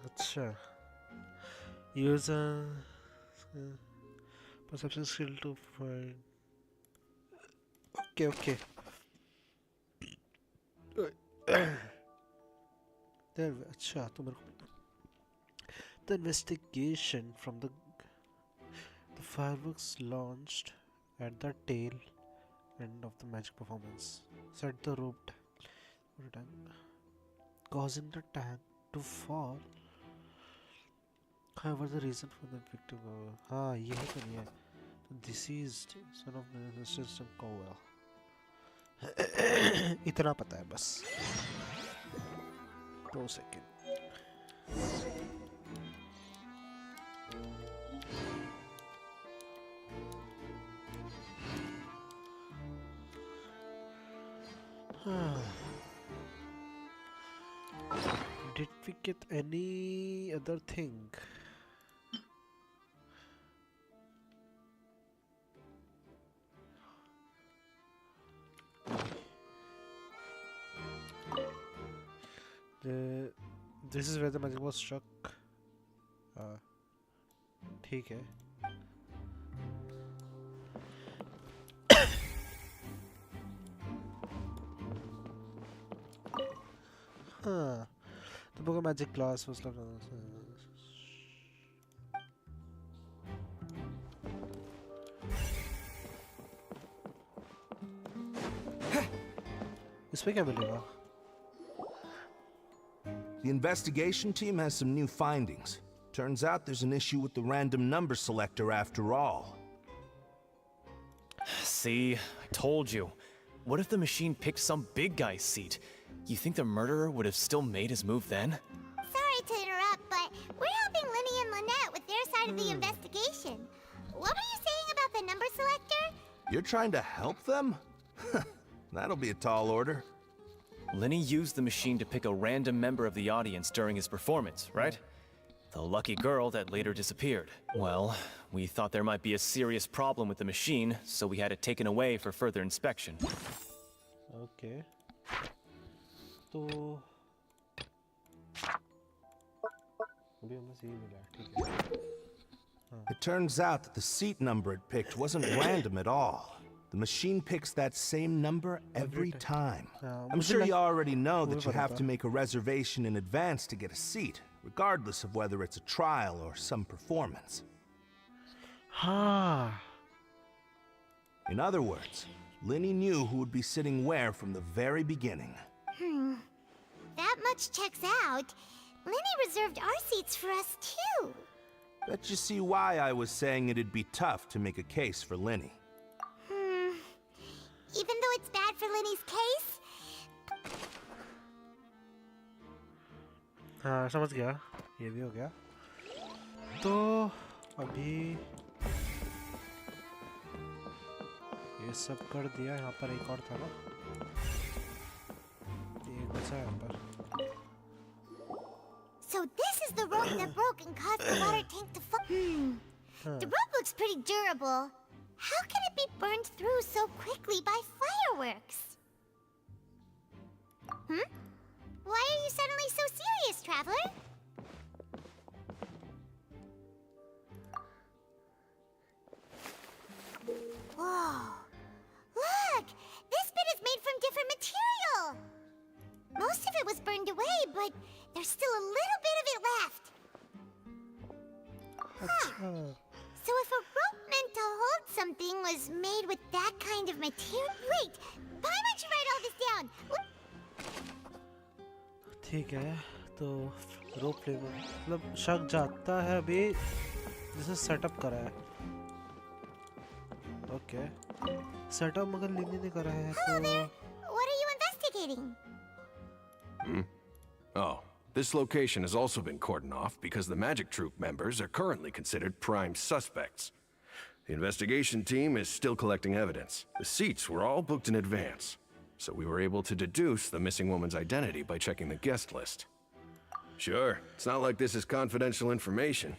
Acha. Use a perception skill to find... Okay. अच्छा तो मेरे को the investigation from the fireworks launched at the tail end of the magic performance set the rope tank, causing the tank to fall. However, the reason for the victim हाँ ये है तो नहीं है the deceased son of the assistant Cowell. इतना पता है बस 2 second Did we get any other thing? This is where the magic was struck. ठीक है. The book of magic class was like. इसमें क्या मिलेगा? The investigation team has some new findings. Turns out there's an issue with the random number selector after all. See, I told you. What if the machine picked some big guy's seat? You think the murderer would have still made his move then? Sorry to interrupt, but we're helping Linny and Lynette with their side of the investigation. What were you saying about the number selector? You're trying to help them? That'll be a tall order. Lenny used the machine to pick a random member of the audience during his performance, right? The lucky girl that later disappeared. Well, we thought there might be a serious problem with the machine, so we had it taken away for further inspection. Okay. तो अभी हमें सही मिला, ठीक है. It turns out that the seat number it picked wasn't random at all. The machine picks that same number every time. I'm sure you already know that you have to make a reservation in advance to get a seat, regardless of whether it's a trial or some performance. In other words, Linny knew who would be sitting where from the very beginning. That much checks out. Linny reserved our seats for us, too. Bet you see why I was saying it'd be tough to make a case for Linny. Even though it's bad for Linny's case? हाँ समझ गया, ये भी हो गया. तो अभी ये सब कर दिया. यहाँ पर एक और था ना, ये बचा है यहाँ पर. So this is the rope that broke and caused the water tank to fall. The rope looks pretty durable. How can it be burned through so quickly by fireworks? Why are you suddenly so serious, Traveler? Whoa! Look! This bit is made from different material! Most of it was burned away, but there's still a little bit of it left. So if a rope meant to hold something was made with that kind of material... Wait! Why don't you write all this down? ठीक है, तो रोप level मतलब शक जाता है अभी जैसे setup करा है. ओके, सेटअप मगर लिनी ने करा है तो. What are you investigating? Oh, this location has also been cordoned off because the Magic Troupe members are currently considered prime suspects. The investigation team is still collecting evidence. The seats were all booked in advance, so we were able to deduce the missing woman's identity by checking the guest list. Sure, it's not like this is confidential information.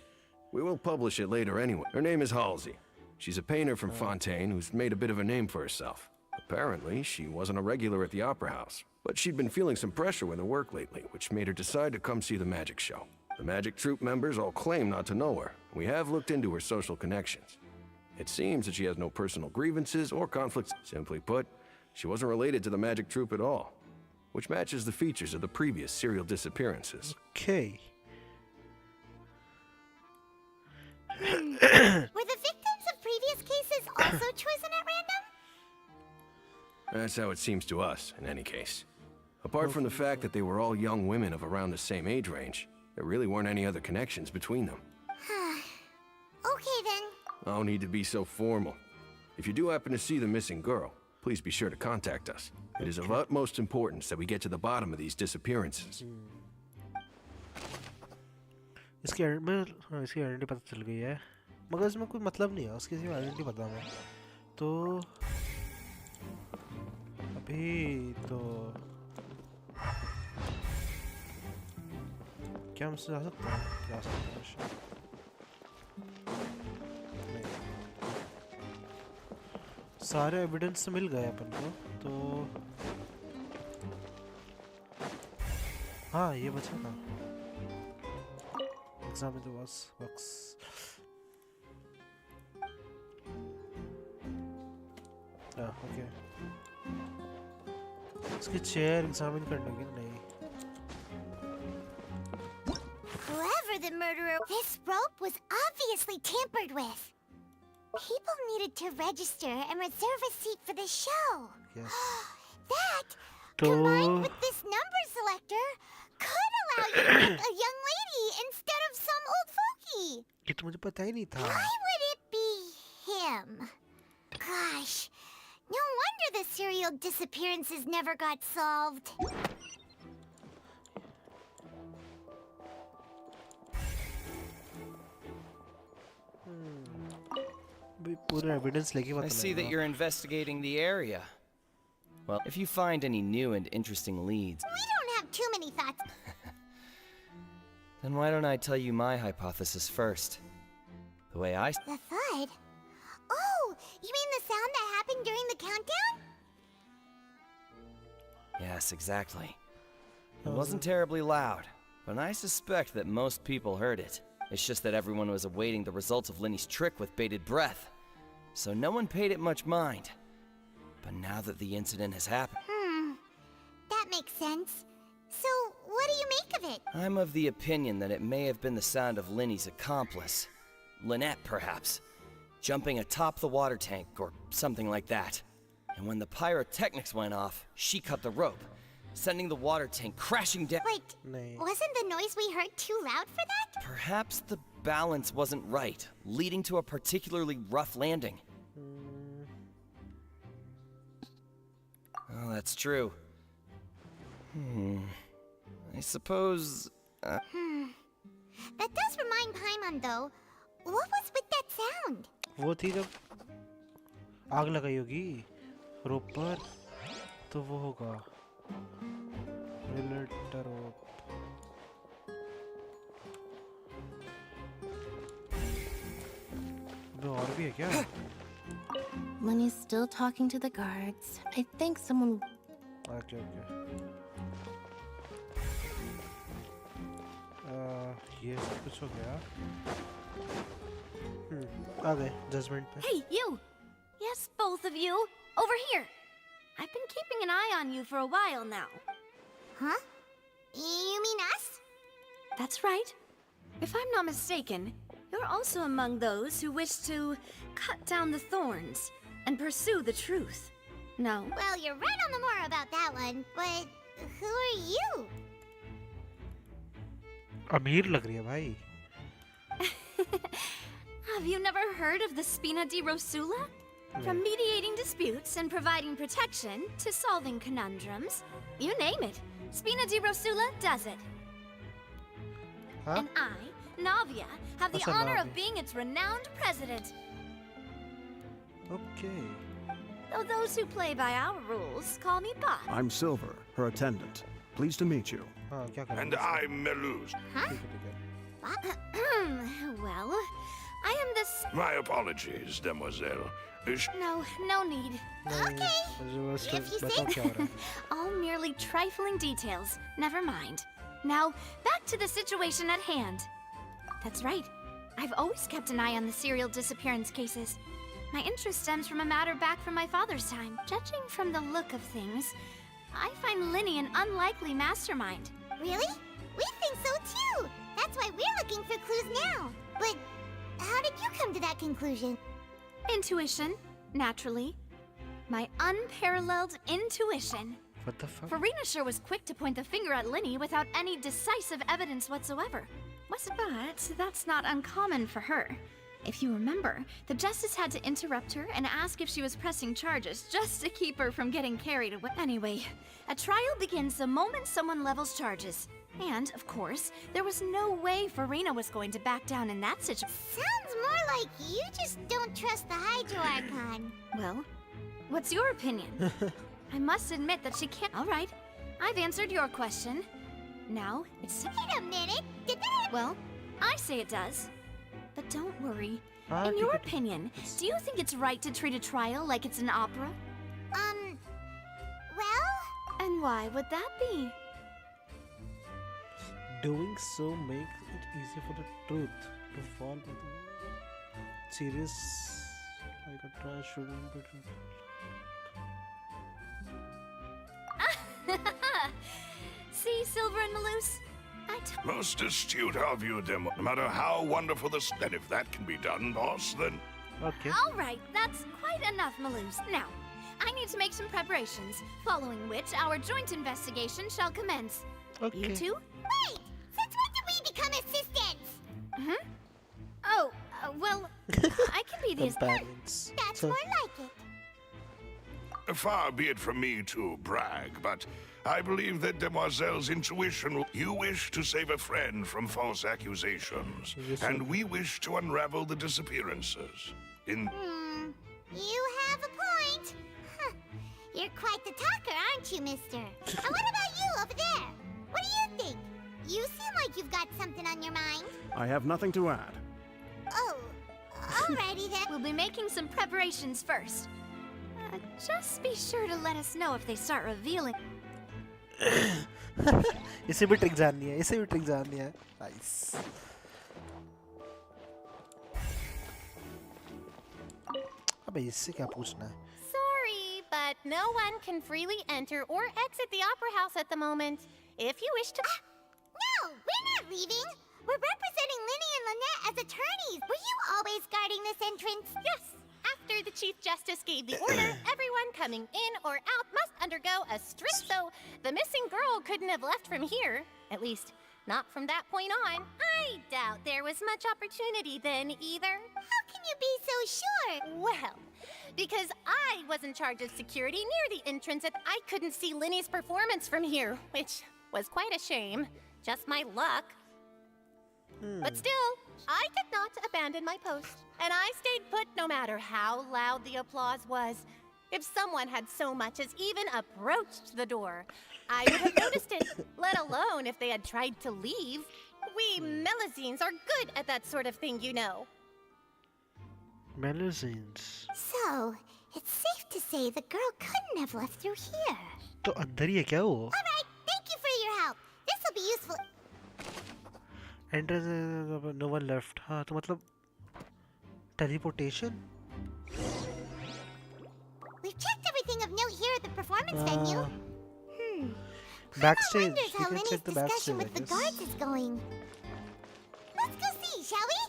We will publish it later anyway. Her name is Halsey. She's a painter from Fontaine who's made a bit of a name for herself. Apparently, she wasn't a regular at the Opera House, but she'd been feeling some pressure with her work lately, which made her decide to come see the magic show. The Magic Troupe members all claim not to know her. We have looked into her social connections. It seems that she has no personal grievances or conflicts. Simply put, she wasn't related to the Magic Troupe at all, which matches the features of the previous serial disappearances. Okay. Were the victims of previous cases also chosen at random? That's how it seems to us, in any case. Apart from the fact that they were all young women of around the same age range, there really weren't any other connections between them. Okay then. No need to be so formal. If you do happen to see the missing girl, please be sure to contact us. It is of utmost importance that we get to the bottom of these disappearances. इसकी identity पता चल गई है, मगर इसमें कोई मतलब नहीं है, उसकी सिर्फ आइडेंटिटी पता है. तो अभी तो क्या हमसे जा सकते हैं? जा सकते हैं. सारे एविडेंस मिल गए अपन को, तो हाँ ये बचा था. Examine the works. Okay. इसकी चेयर एग्जामिन करने की नहीं. Whoever the murderer, this rope was obviously tampered with. People needed to register and reserve a seat for the show. Yes. That, combined with this number selector, could allow you to pick a young lady instead of some old fogey. ये तो मुझे पता ही नहीं था. Why would it be him? Gosh, no wonder the serial disappearances never got solved. भाई पूरा evidence लेके I पता see that लगेगा. you're investigating the area. Well, if you find any new and interesting leads, We don't have too many thoughts. then why don't I tell you my hypothesis first? The way I... The thud? Oh, you mean the sound that happened during the countdown? Yes, exactly. It wasn't terribly loud, but I suspect that most people heard it. It's just that everyone was awaiting the results of Linny's trick with bated breath, so no one paid it much mind. But now that the incident has happened... That makes sense. So, what do you make of it? I'm of the opinion that it may have been the sound of Linny's accomplice. Lynette, perhaps. Jumping atop the water tank, or something like that. And when the pyrotechnics went off, she cut the rope, sending the water tank crashing down. Wait, wasn't the noise we heard too loud for that? Perhaps the balance wasn't right, leading to a particularly rough landing. Oh, that's true. I suppose... That does remind Paimon, though. What was with that sound? वो थी जब आग लगाई होगी रोप पर तो वो होगा रिलेटर रोप. अबे और भी है क्या? Lenny's still talking to the guards. I think someone... Okay. ये सब कुछ हो गया. आ गए judgment पे. Hey, you! Yes, both of you! Over here! I've been keeping an eye on you for a while now. Huh? You mean us? That's right. If I'm not mistaken, you're also among those who wish to cut down the thorns and pursue the truth. No? Well, you're right on the more about that one, but who are you? अमीर लग रही है भाई. Have you never heard of the Spina di Rosula? From mediating disputes and providing protection to solving conundrums, you name it, Spina di Rosula does it. Huh? And I, Navia, have the What's a honor Navia? of being its renowned president. Okay. Though those who play by our rules call me Bob. I'm Silver, her attendant. Pleased to meet you. हाँ क्या करें? And I'm Meluz. Well, I am this... My apologies, demoiselle. No need. Okay, if you say. All merely trifling details. Never mind. Now, back to the situation at hand. That's right. I've always kept an eye on the serial disappearance cases. My interest stems from a matter back from my father's time. Judging from the look of things, I find Linny an unlikely mastermind. Really? We think so too. That's why we're looking for clues now. But how did you come to that conclusion? Intuition, naturally. My unparalleled intuition. What the fuck? Farina sure was quick to point the finger at Linny without any decisive evidence whatsoever. But that's not uncommon for her. If you remember, the justice had to interrupt her and ask if she was pressing charges just to keep her from getting carried away. Anyway, a trial begins the moment someone levels charges. And, of course, there was no way Farina was going to back down in that situation. Sounds more like you just don't trust the Hydro Archon. Well, what's your opinion? I must admit that she can't... All right, I've answered your question. Now, it's... Wait a minute, did that... Well, I say it does. But don't worry. Ah, In your opinion, do you think it's right to treat a trial like it's an opera? Well... And why would that be? Doing so makes it easier for the truth to fall by the serious like a trial shouldn't be. See, Silver and Malus? Most astute of you, Demo. No matter how wonderful this... And if that can be done, boss, then... Okay. All right, that's quite enough, Malus. Now, I need to make some preparations, following which our joint investigation shall commence. Okay. You two? Wait! Since when did we become assistants? Oh, well, I can be the Companions. That's more like it. Far be it from me to brag, but I believe that Demoiselle's intuition... You wish to save a friend from false accusations, Yes, sir. and we wish to unravel the disappearances. In You have a point. Huh. You're quite the talker, aren't you, mister? And what about you over there? What do you think? You seem like you've got something on your mind. I have nothing to add. Oh, alrighty then. We'll be making some preparations first. Just be sure to let us know if they start revealing. इसे भी trick जाननी है, इसे भी trick जाननी है. Nice. अबे इससे क्या पूछना है? Sorry, but no one can freely enter or exit the Opera House at the moment. If you wish to... No, we're not leaving. We're representing Linny and Lynette as attorneys. Were you always guarding this entrance? Yes. After the Chief Justice gave the order, everyone coming in or out must undergo a strict... So the missing girl couldn't have left from here. At least, not from that point on. I doubt there was much opportunity then either. How can you be so sure? Well, because I was in charge of security near the entrance and I couldn't see Linny's performance from here, which was quite a shame. Just my luck. But still, I did not abandon my post, and I stayed put no matter how loud the applause was. If someone had so much as even approached the door, I would have noticed it, let alone if they had tried to leave. We Melusines are good at that sort of thing, you know. Melusines. So, it's safe to say the girl couldn't have left through here. तो अंदर ही है क्या वो? Alright, thank you for your help. This will be useful. Enter no one left. हाँ तो मतलब teleportation? We've checked everything of note here at the performance venue. Backstage. Wonders You how can Linny's check the discussion backstage, with I the guess. guards is going. Let's go see, shall we?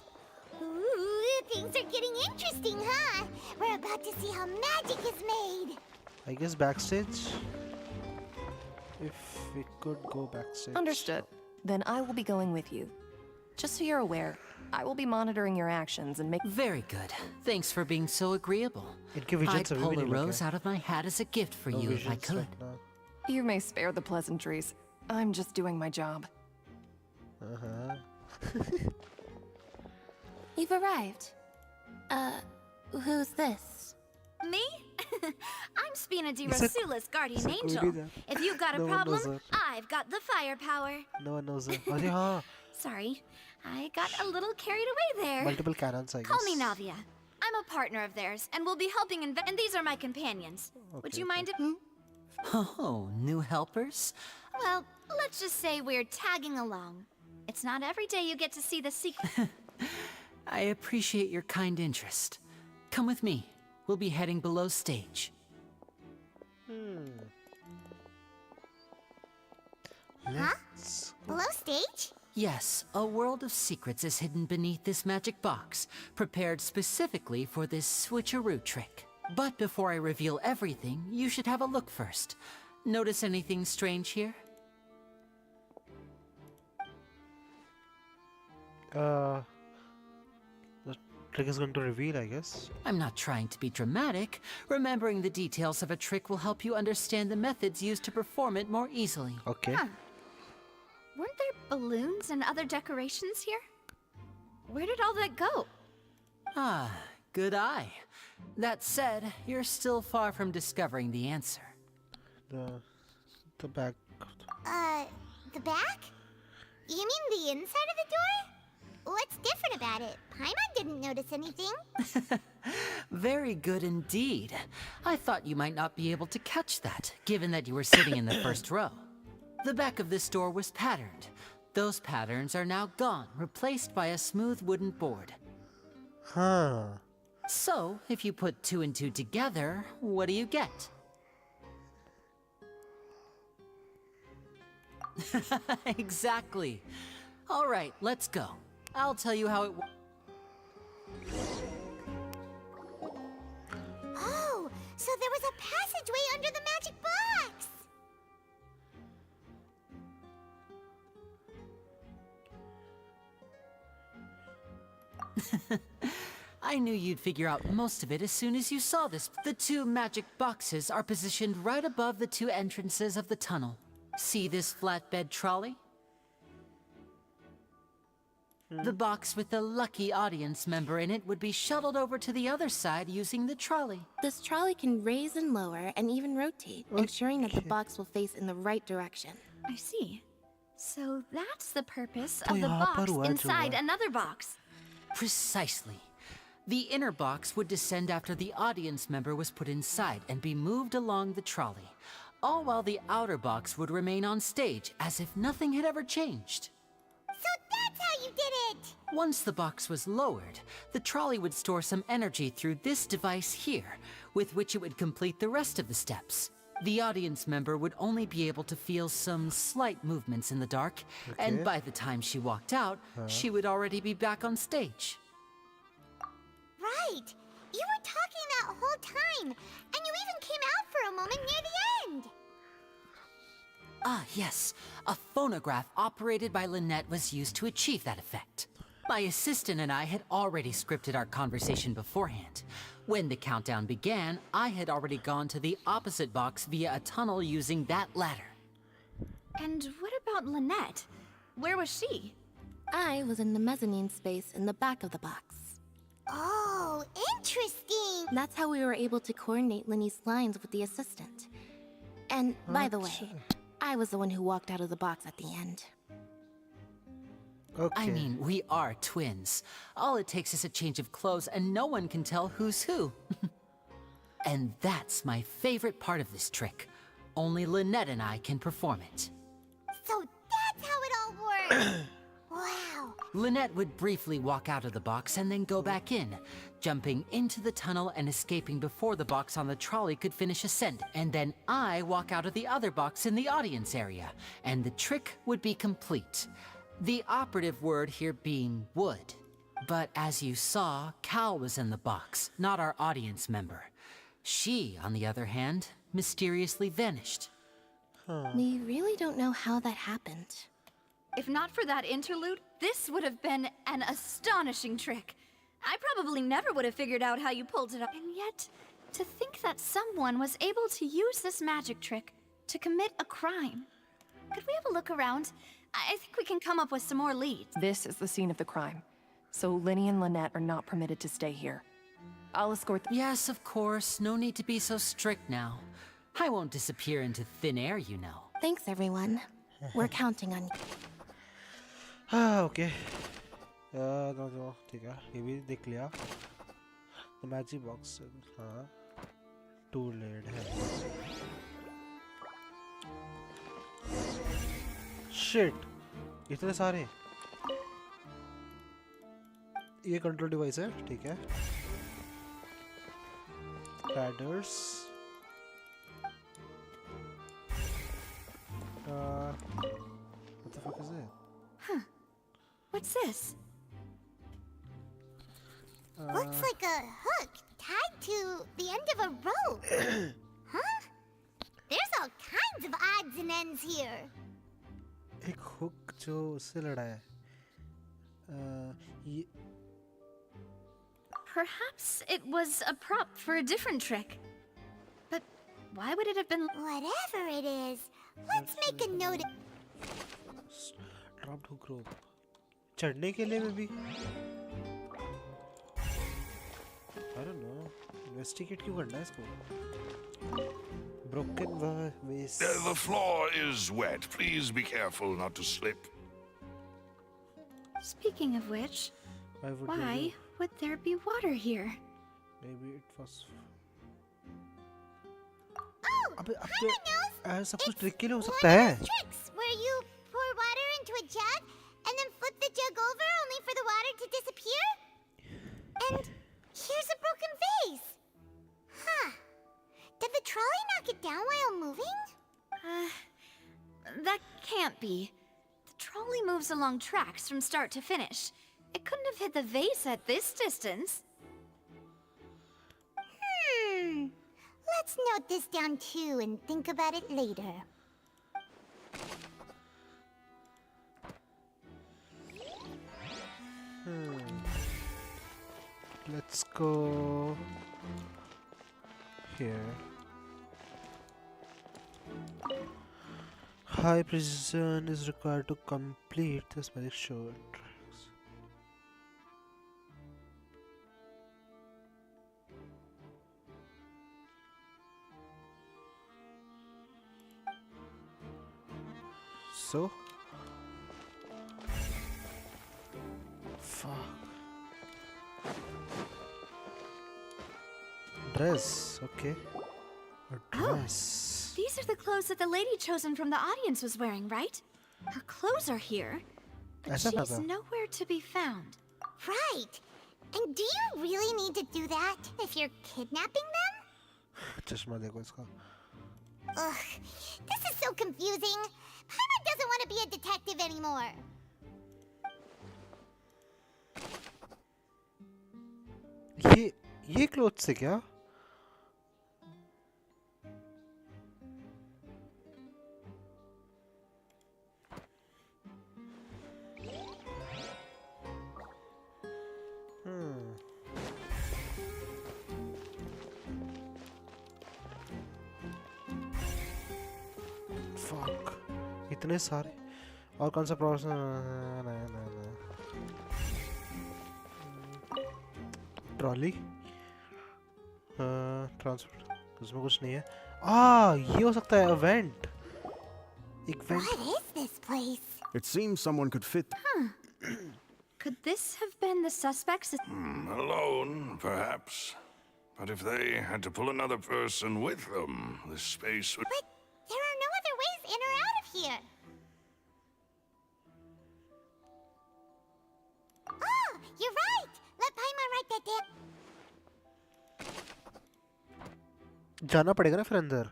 Ooh, things are getting interesting, huh? We're about to see how magic is made. I guess backstage. If we could go backstage. Understood. Then I will be going with you. Just so you're aware, I will be monitoring your actions and make... Very good. Thanks for being so agreeable. I'd pull a rose out of my hat as a gift for you if I could. You may spare the pleasantries. I'm just doing my job. You've arrived. Who's this? Me? I'm Spina di Is it- Rosula's guardian is it angel. Cody then? If you've got a No one knows problem, her. I've got the firepower. No one knows it. अरे हाँ. Sorry, I got a little carried away there. Multiple cannons, I guess. Call me Navia. I'm a partner of theirs, and we'll be helping and these are my companions. Would you mind if... Oh, new helpers? Well, let's just say we're tagging along. It's not every day you get to see the secret. I appreciate your kind interest. Come with me. We'll be heading below stage. Let's Below stage? Yes, a world of secrets is hidden beneath this magic box, prepared specifically for this switcheroo trick. But before I reveal everything, you should have a look first. Notice anything strange here? The trick is going to reveal, I guess. I'm not trying to be dramatic. Remembering the details of a trick will help you understand the methods used to perform it more easily. Okay. Huh. Weren't there balloons and other decorations here? Where did all that go? Ah, good eye. That said, you're still far from discovering the answer. The back. The back? You mean the inside of the door? What's different about it? Paimon didn't notice anything. Very good indeed. I thought you might not be able to catch that, given that you were sitting in the first row. The back of this door was patterned. Those patterns are now gone, replaced by a smooth wooden board. Huh. So, if you put 2 and 2 together, what do you get? Exactly. All right, let's go. I'll tell you how it works. Oh, so there was a passageway under the magic box! I knew you'd figure out most of it as soon as you saw this. The 2 magic boxes are positioned right above the 2 entrances of the tunnel. See this flatbed trolley? The box with the lucky audience member in it would be shuttled over to the other side using the trolley. This trolley can raise and lower and even rotate, ensuring that the box will face in the right direction. I see. So that's the purpose तो of the यहाँ पर box हुआ जो inside है। another box. Precisely. The inner box would descend after the audience member was put inside and be moved along the trolley, all while the outer box would remain on stage as if nothing had ever changed. So that's how you did it! Once the box was lowered, the trolley would store some energy through this device here, with which it would complete the rest of the steps. The audience member would only be able to feel some slight movements in the dark, and by the time she walked out, she would already be back on stage. Right! You were talking that whole time, and you even came out for a moment near the end! Ah, yes. A phonograph operated by Lynette was used to achieve that effect. My assistant and I had already scripted our conversation beforehand. When the countdown began, I had already gone to the opposite box via a tunnel using that ladder. And what about Lynette? Where was she? I was in the mezzanine space in the back of the box. Oh, interesting! That's how we were able to coordinate Linny's lines with the assistant. And by the way, I was the one who walked out of the box at the end. I mean, we are twins. All it takes is a change of clothes and no one can tell who's who. And that's my favorite part of this trick. Only Lynette and I can perform it. So that's how it all works! Wow! Lynette would briefly walk out of the box and then go back in, jumping into the tunnel and escaping before the box on the trolley could finish ascent. And then I walk out of the other box in the audience area, and the trick would be complete. The operative word here being would. But as you saw, Cal was in the box, not our audience member. She, on the other hand, mysteriously vanished. We really don't know how that happened. If not for that interlude, this would have been an astonishing trick. I probably never would have figured out how you pulled it up. And yet, to think that someone was able to use this magic trick to commit a crime. Could we have a look around? I think we can come up with some more leads. This is the scene of the crime, so Linny and Lynette are not permitted to stay here. I'll escort them. Yes, of course. No need to be so strict now. I won't disappear into thin air, you know. Thanks, everyone. We're counting on you. Okay ठीक है ये भी देख लिया तो magic box हाँ to lead है shit इतने सारे ये कंट्रोल डिवाइस है ठीक है Padres what the fuck is it? Huh. What's this? Looks like a hook tied to the end of a rope. Huh? There's all kinds of odds and ends here. एक hook जो उससे लड़ा है ये Perhaps it was a prop for a different trick. But why would it have been... Whatever it is, let's make a note. Dropped hook rope चढ़ने के लिए भी I don't know इन्वेस्टिगेट क्यों करना है इसको broken vase The floor is wet. Please be careful not to slip. Speaking of which, why would there be water here? Maybe it was Oh, अबे सब कुछ ट्रिक के लिए हो सकता है Tricks where you pour water into a jug and then flip the jug over only for the water to disappear. And here's a broken vase. Huh. Did the trolley knock it down while moving? That can't be. The trolley moves along tracks from start to finish. It couldn't have hit the vase at this distance. Let's note this down too and think about it later. Let's go here. High precision is required to complete this magic show tracks. So fuck. Dress, okay. A dress. These are the clothes that the lady chosen from the audience was wearing, right? Her clothes are here, but Aisa she's था. nowhere to be found. Right. And do you really need to do that if you're kidnapping them? चश्मा देखो इसका. Ugh, this is so confusing. Paimon doesn't want to be a detective anymore. ये cloth से क्या? Fuck. इतने सारे और कौन सा प्रोसेस ट्रॉली ट्रांसपोर्ट उसमें कुछ नहीं है ये हो सकता है event What is this place? It seems someone could fit. Could this have been the suspects? Alone, perhaps. But if they had to pull another person with them, this space would... But there are no other ways in or out of here. Oh, you're right. Let Paimon write that down. जाना पड़ेगा ना फिर अंदर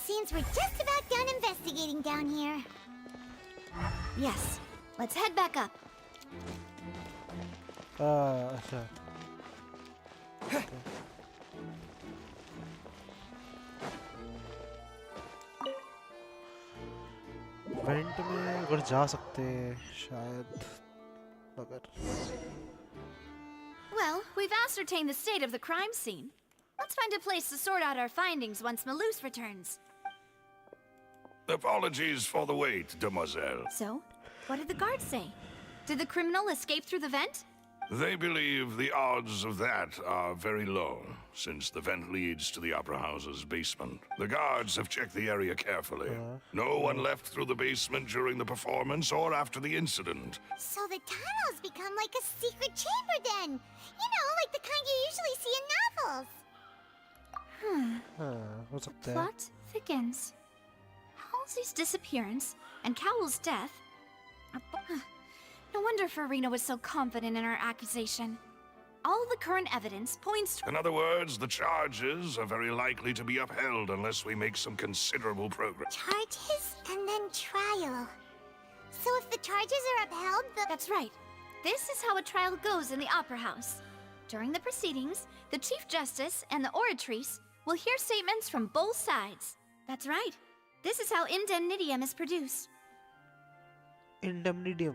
Seems we're just about done investigating down here. Yes. Let's head back up. अच्छा went में अगर जा सकते शायद मगर Well, we've ascertained the state of the crime scene. Let's find a place to sort out our findings once Malus returns. Apologies for the wait, demoiselle. So, what did the guards say? Did the criminal escape through the vent? They believe the odds of that are very low, since the vent leads to the Opera House's basement. The guards have checked the area carefully. No one left through the basement during the performance or after the incident. So the tunnels become like a secret chamber then. You know, like the kind you usually see in novels. हो सकता है Plot thickens. Halsey's disappearance and Cowell's death. No wonder Farina was so confident in her accusation. All the current evidence points to... In other words, the charges are very likely to be upheld unless we make some considerable progress. Charges and then trial. So if the charges are upheld, That's right. This is how a trial goes in the Opera House. During the proceedings, the Chief Justice and the oratrice will hear statements from both sides. That's right. This is how indemnitium is produced. indemnitium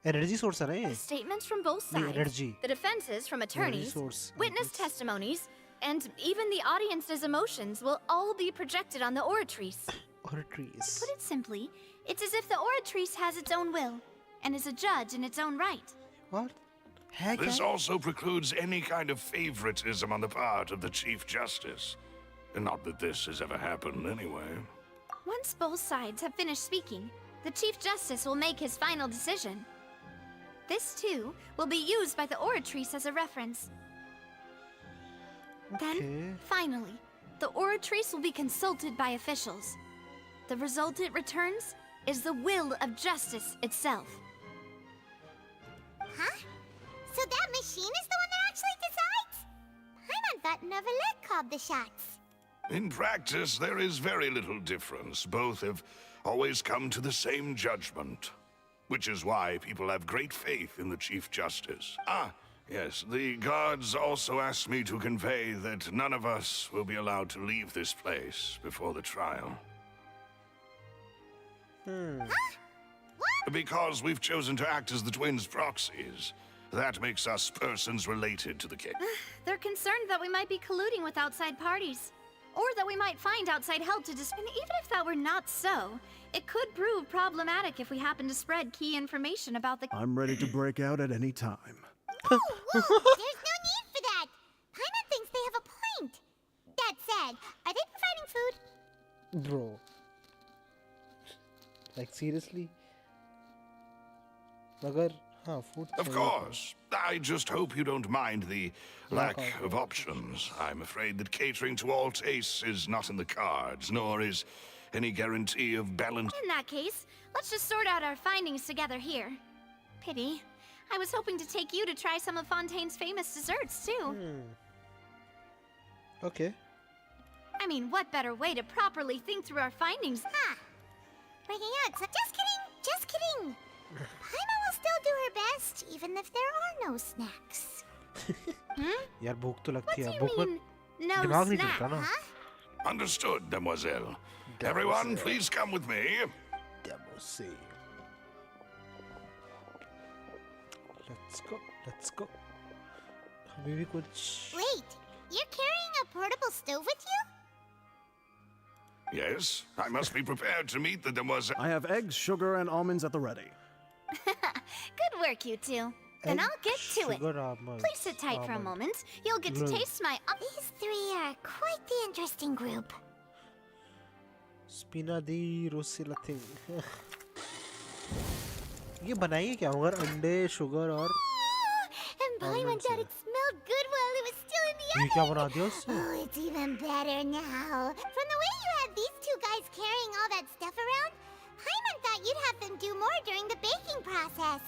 energy source है ना ये Statements from both नहीं sides, energy the defenses from attorneys, source. witness testimonies, and even the audience's emotions will all be projected on the oratrice. oratrice Put it simply, it's as if the oratrice has its own will and is a judge in its own right. what This also precludes any kind of favoritism on the part of the Chief Justice. Not that this has ever happened anyway. Once both sides have finished speaking, the Chief Justice will make his final decision. This, too, will be used by the oratrice as a reference. Then, finally, the oratrice will be consulted by officials. The result it returns is the will of justice itself. Huh? So that machine is the one that actually decides? Paimon thought Neuvillette called the shots. In practice, there is very little difference. Both have always come to the same judgment. Which is why people have great faith in the Chief Justice. Yes, the guards also asked me to convey that none of us will be allowed to leave this place before the trial. Because we've chosen to act as the twins' proxies. That makes us persons related to the case. They're concerned that we might be colluding with outside parties. Or that we might find outside help to And even if that were not so, it could prove problematic if we happen to spread key information about the... I'm ready to break out at any time. Whoa, there's no need for that. Paimon thinks they have a point. That said, are they providing food? bro Like seriously? Magar, हाँ food. Of course. I just hope you don't mind the lack of options. I'm afraid that catering to all tastes is not in the cards, nor is any guarantee of balance. In that case, let's just sort out our findings together here. Pity. I was hoping to take you to try some of Fontaine's famous desserts, too. Okay. I mean, what better way to properly think through our findings? Ha! Breaking out. Just kidding! Just kidding! Paima will still do her best, even if there are no snacks. यार भूख तो लगती है. What do भूख you में mean, no दिमाग नहीं snack, चलता ना. huh? Understood, demoiselle. Everyone, please come with me. Let's go. Let's go. अभी भी कुछ. Wait, you're carrying a portable stove with you? Yes, I must be prepared to meet the demoiselle. I have eggs, sugar, and almonds at the ready. Good work, you two. Then I'll get to it. Please sit tight for a moment. You'll get to taste my... These three are quite the interesting group. Spina di Rosilla thing. ये बनाएंगे क्या होगा? अंडे, sugar और... And Paima said it smelled good while it was still in the ये oven. क्या बना दिया उससे? Oh, it's even better now. From the way you had these two guys carrying all that stuff around, Paimon thought you'd have them do more during the baking process.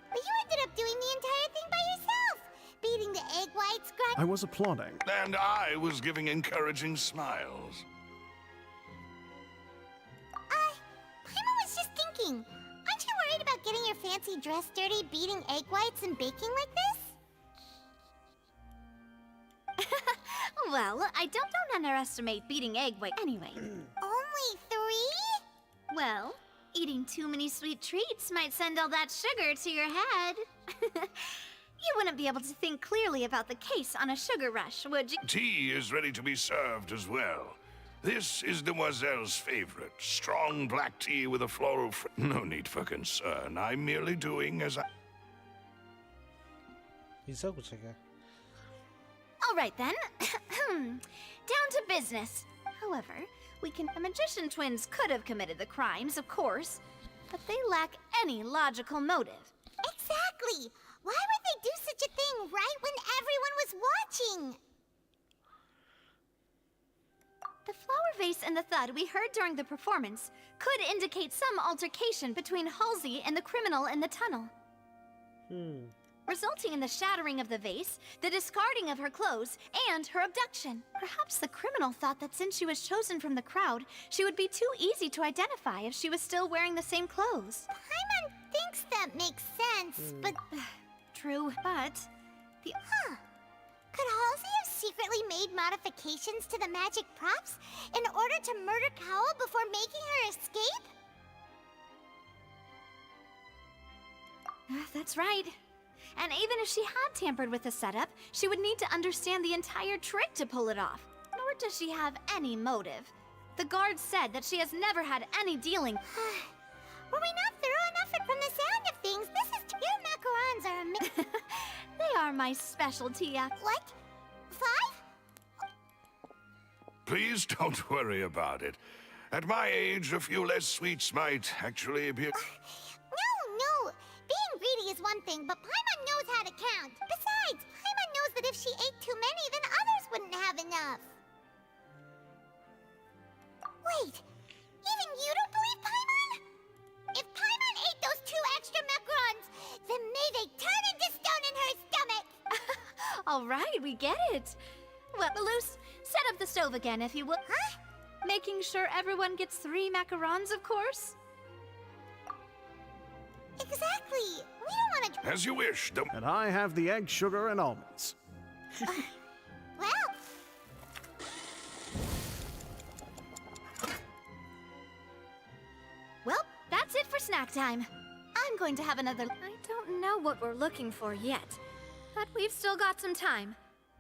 But you ended up doing the entire thing by yourself, beating the egg whites, I was applauding. And I was giving encouraging smiles. Paimon was just thinking, aren't you worried about getting your fancy dress dirty, beating egg whites and baking like this? Well, don't underestimate beating egg white anyway. Only 3? Well, eating too many sweet treats might send all that sugar to your head. You wouldn't be able to think clearly about the case on a sugar rush, would you? Tea is ready to be served as well. This is Demoiselle's favorite. Strong black tea with a floral No need for concern. I'm merely doing as I... ऐसा कुछ है क्या? All right then. Down to business. However, the magician twins could have committed the crimes, of course, but they lack any logical motive. Exactly. Why would they do such a thing right when everyone was watching? The flower vase and the thud we heard during the performance could indicate some altercation between Halsey and the criminal in the tunnel. Resulting in the shattering of the vase, the discarding of her clothes, and her abduction. Perhaps the criminal thought that since she was chosen from the crowd, she would be too easy to identify if she was still wearing the same clothes. Paimon thinks that makes sense, but... True, but... Could Halsey have secretly made modifications to the magic props in order to murder Cowell before making her escape? That's right. And even if she had tampered with the setup, she would need to understand the entire trick to pull it off. Nor does she have any motive. The guard said that she has never had any dealing. Were we not thorough enough from the sound of things? This is... Your macarons are amazing. They are my specialty. What? 5? Please don't worry about it. At my age, a few less sweets might actually be... No. Being greedy is one thing, but Paimon knows how to count. Besides, Paimon knows that if she ate too many, then others wouldn't have enough. Wait, even you don't believe Paimon? If Paimon ate those 2 extra macarons, then may they turn into stone in her stomach! All right, we get it. Well, Malus, set up the stove again, if you will. Huh? Making sure everyone gets 3 macarons, of course. Exactly. We don't want to... As you wish, And I have the egg, sugar, and almonds. Well, that's it for snack time. I'm going to have another... I don't know what we're looking for yet, but we've still got some time.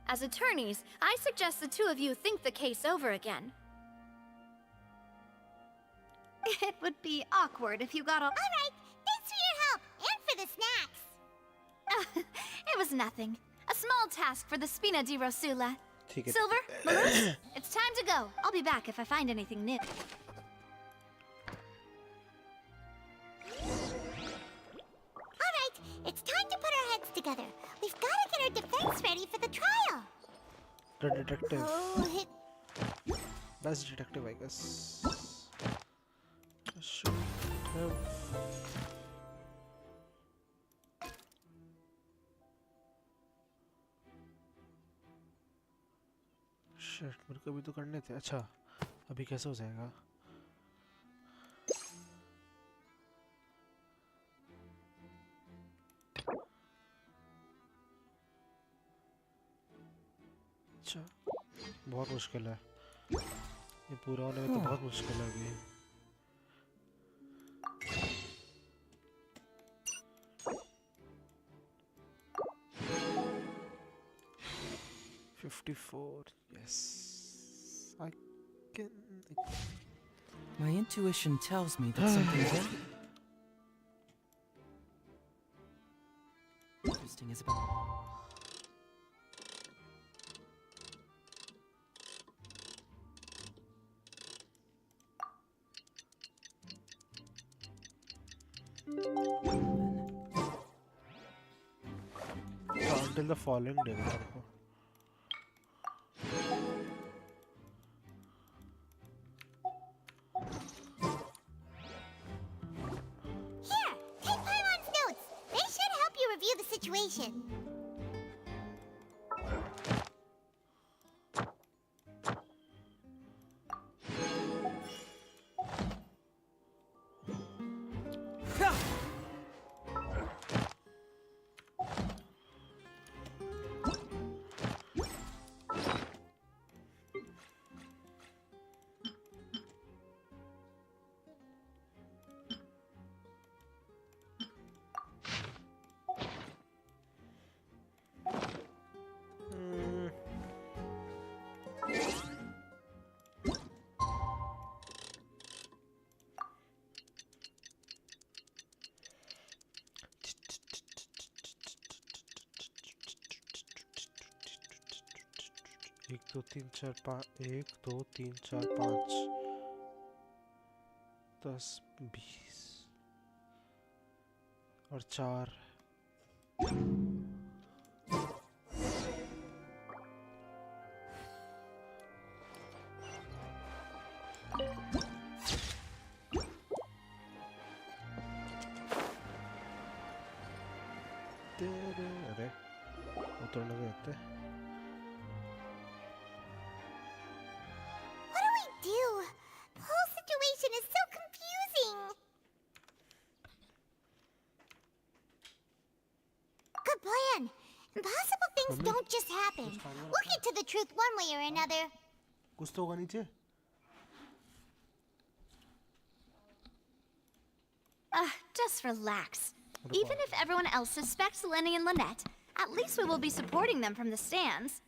As attorneys, I suggest the two of you think the case over again. It would be awkward if you got all... All right, thanks for your help, and for the snacks. It was nothing. A small task for the Spina di Rosula. Silver, Malus, it's time to go. I'll be back if I find anything new. We've gotta get our defense ready for the trial. The detective. Oh, Best detective, I guess. Should have. Shit, मेरे को अभी तो करने थे. अच्छा, अभी कैसे हो जाएगा? अच्छा, बहुत मुश्किल है. ये पूरा होने में तो बहुत मुश्किल है अभी. Yes, I can. My intuition tells me that something very interesting is about. Until the following day. here, take Pylon's notes. They should help you review the situation. एक दो तीन चार पाँच 10 20 और 4 अरे उतरने देते. What do we do? The whole situation is so confusing. Good plan. Impossible things don't just happen. We'll get to the truth one way or another. कुछ तो होगा नीचे. Just relax. Even if everyone else suspects Lenny and Lynette, at least we will be supporting them from the stands.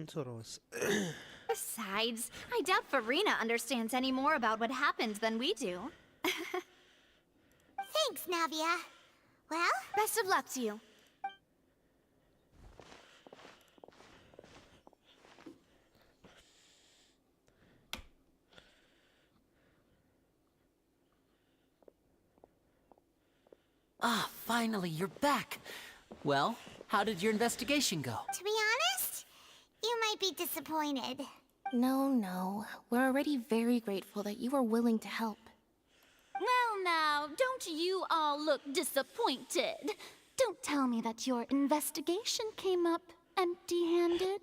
Sort of. Besides, I doubt Farina understands any more about what happened than we do. Thanks, Navia. Well, best of luck to you. Ah, finally, you're back. Well, how did your investigation go? to be honest, you might be disappointed. No. We're already very grateful that you were willing to help. Well now, don't you all look disappointed. Don't tell me that your investigation came up empty-handed.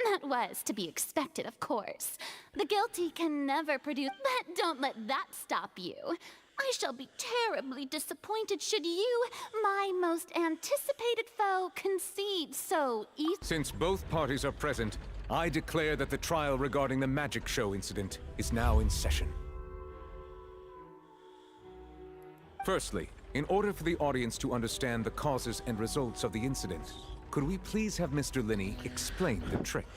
That was to be expected, of course. The guilty can never produce, but don't let that stop you. I shall be terribly disappointed should you, my most anticipated foe, concede so easily. Since both parties are present, I declare that the trial regarding the magic show incident is now in session. Firstly, in order for the audience to understand the causes and results of the incident, could we please have Mr. Linney explain the trick?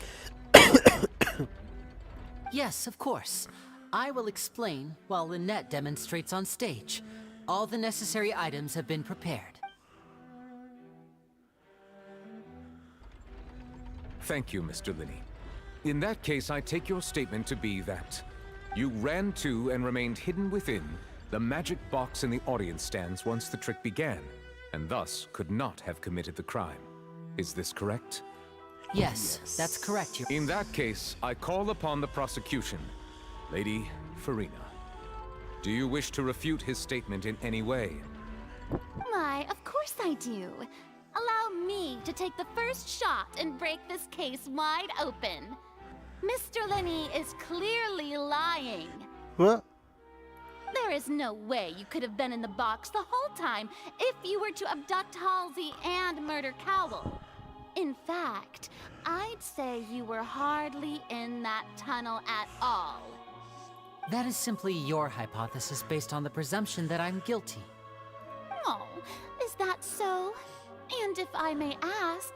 Yes, of course. I will explain while Lynette demonstrates on stage. All the necessary items have been prepared. Thank you, Mr. Linney. In that case, I take your statement to be that you ran to and remained hidden within the magic box in the audience stands once the trick began, and thus could not have committed the crime. Is this correct? Yes, that's correct. In that case, I call upon the prosecution. Lady Farina, do you wish to refute his statement in any way? Why, of course I do. Allow me to take the first shot and break this case wide open. Mr. Linney is clearly lying. What? There is no way you could have been in the box the whole time if you were to abduct Halsey and murder Cowell. In fact, I'd say you were hardly in that tunnel at all. That is simply your hypothesis based on the presumption that I'm guilty. Oh, is that so? And if I may ask,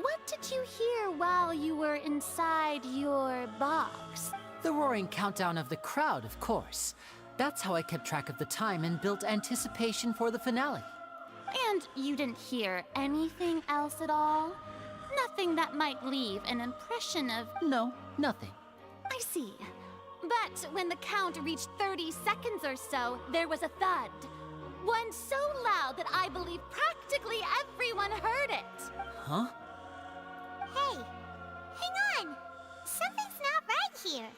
what did you hear while you were inside your box? The roaring countdown of the crowd, of course. That's how I kept track of the time and built anticipation for the finale. And you didn't hear anything else at all? Nothing that might leave an impression of... No, nothing. I see. But when the count reached 30 seconds or so, there was a thud. One so loud that I believe practically everyone heard it. Huh? Hey, hang on. Something's not right here.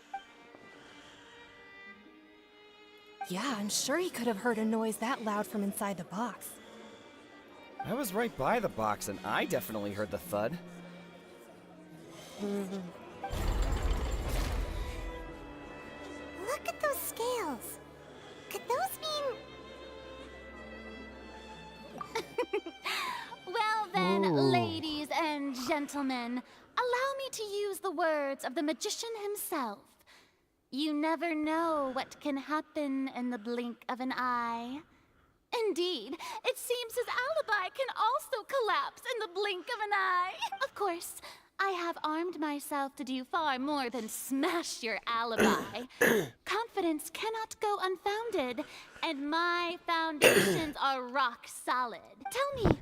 Yeah, I'm sure he could have heard a noise that loud from inside the box. I was right by the box and I definitely heard the thud. Look at those scales. Could those mean... Well then, ladies and gentlemen, allow me to use the words of the magician himself. You never know what can happen in the blink of an eye. Indeed, it seems his alibi can also collapse in the blink of an eye. Of course, I have armed myself to do far more than smash your alibi. Confidence cannot go unfounded, and my foundations are rock solid. Tell me,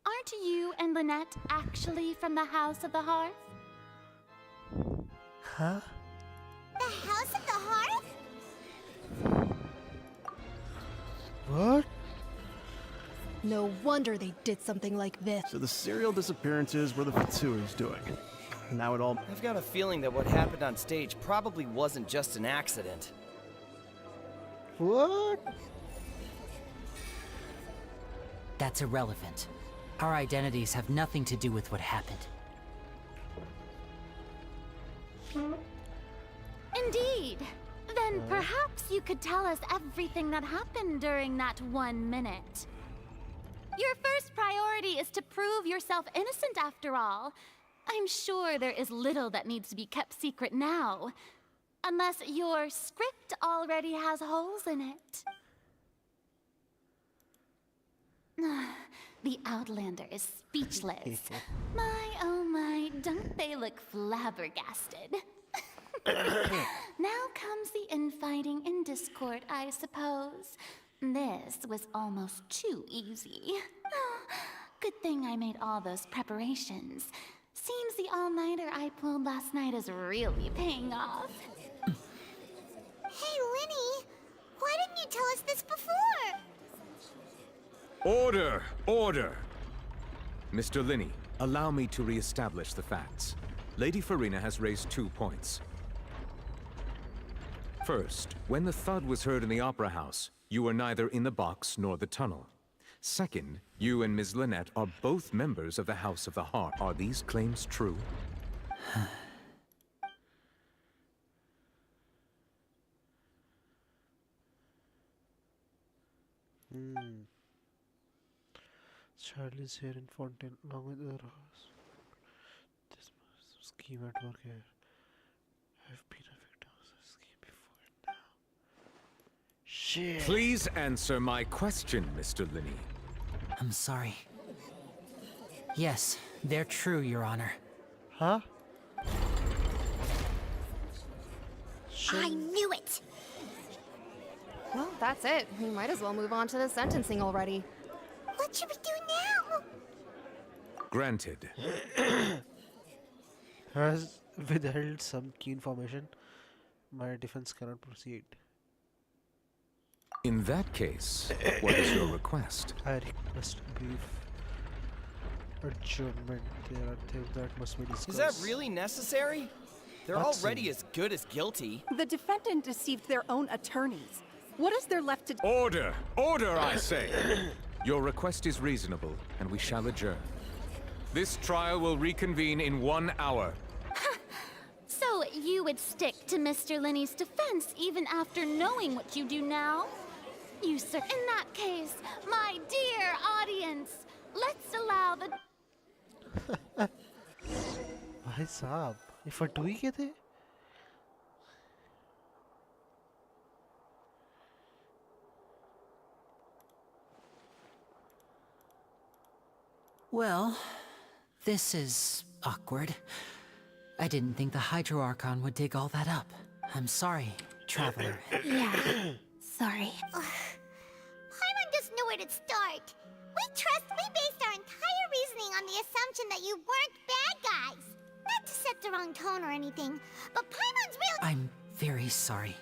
aren't you and Lynette actually from the House of the Hearth? Huh? The House of the Hearth? What? No wonder they did something like this. So the serial disappearances were the Fatsui's doing. Now it all... I've got a feeling that what happened on stage probably wasn't just an accident. What? That's irrelevant. Our identities have nothing to do with what happened. Indeed. Then perhaps you could tell us everything that happened during that 1 minute. Your first priority is to prove yourself innocent after all. I'm sure there is little that needs to be kept secret now. Unless your script already has holes in it. The Outlander is speechless. My, oh my, don't they look flabbergasted? Now comes the infighting and discord, I suppose. This was almost too easy. Good thing I made all those preparations. Seems the all-nighter I pulled last night is really paying off. Hey, Linny! Why didn't you tell us this before? Order! Order! Mr. Linney, allow me to re-establish the facts. Lady Farina has raised 2 points. First, when the thud was heard in the Opera House, you were neither in the box nor the tunnel. Second, you and Ms. Lynette are both members of the House of the Heart. Are these claims true? Charlie's here in Fontaine, along with other house. This scheme at work here. I've been a victim of this scheme before now. Shit. Please answer my question, Mr. Linney. I'm sorry. Yes, they're true, Your Honor. Huh? I knew it! Well, that's it. We might as well move on to the sentencing already. What should we do now? Granted. Has withheld some key information. My defense cannot proceed. In that case, what is your request? I request a brief adjournment. There are things that must be discussed. Is that really necessary? They're already as good as guilty. The defendant deceived their own attorneys. What is there left to do? Order! Order, I say! Your request is reasonable, and we shall adjourn. This trial will reconvene in 1 hour. So you would stick to Mr. Linney's defense even after knowing what you do now? You sir, in that case, my dear audience, let's allow the... भाई साहब ये फटुई के थे Well, this is awkward. I didn't think the Hydro Archon would dig all that up. I'm sorry, Traveler. Yeah, sorry. Paimon just knew where to start. We based our entire reasoning on the assumption that you weren't bad guys. Not to set the wrong tone or anything, but Paimon's real— I'm very sorry.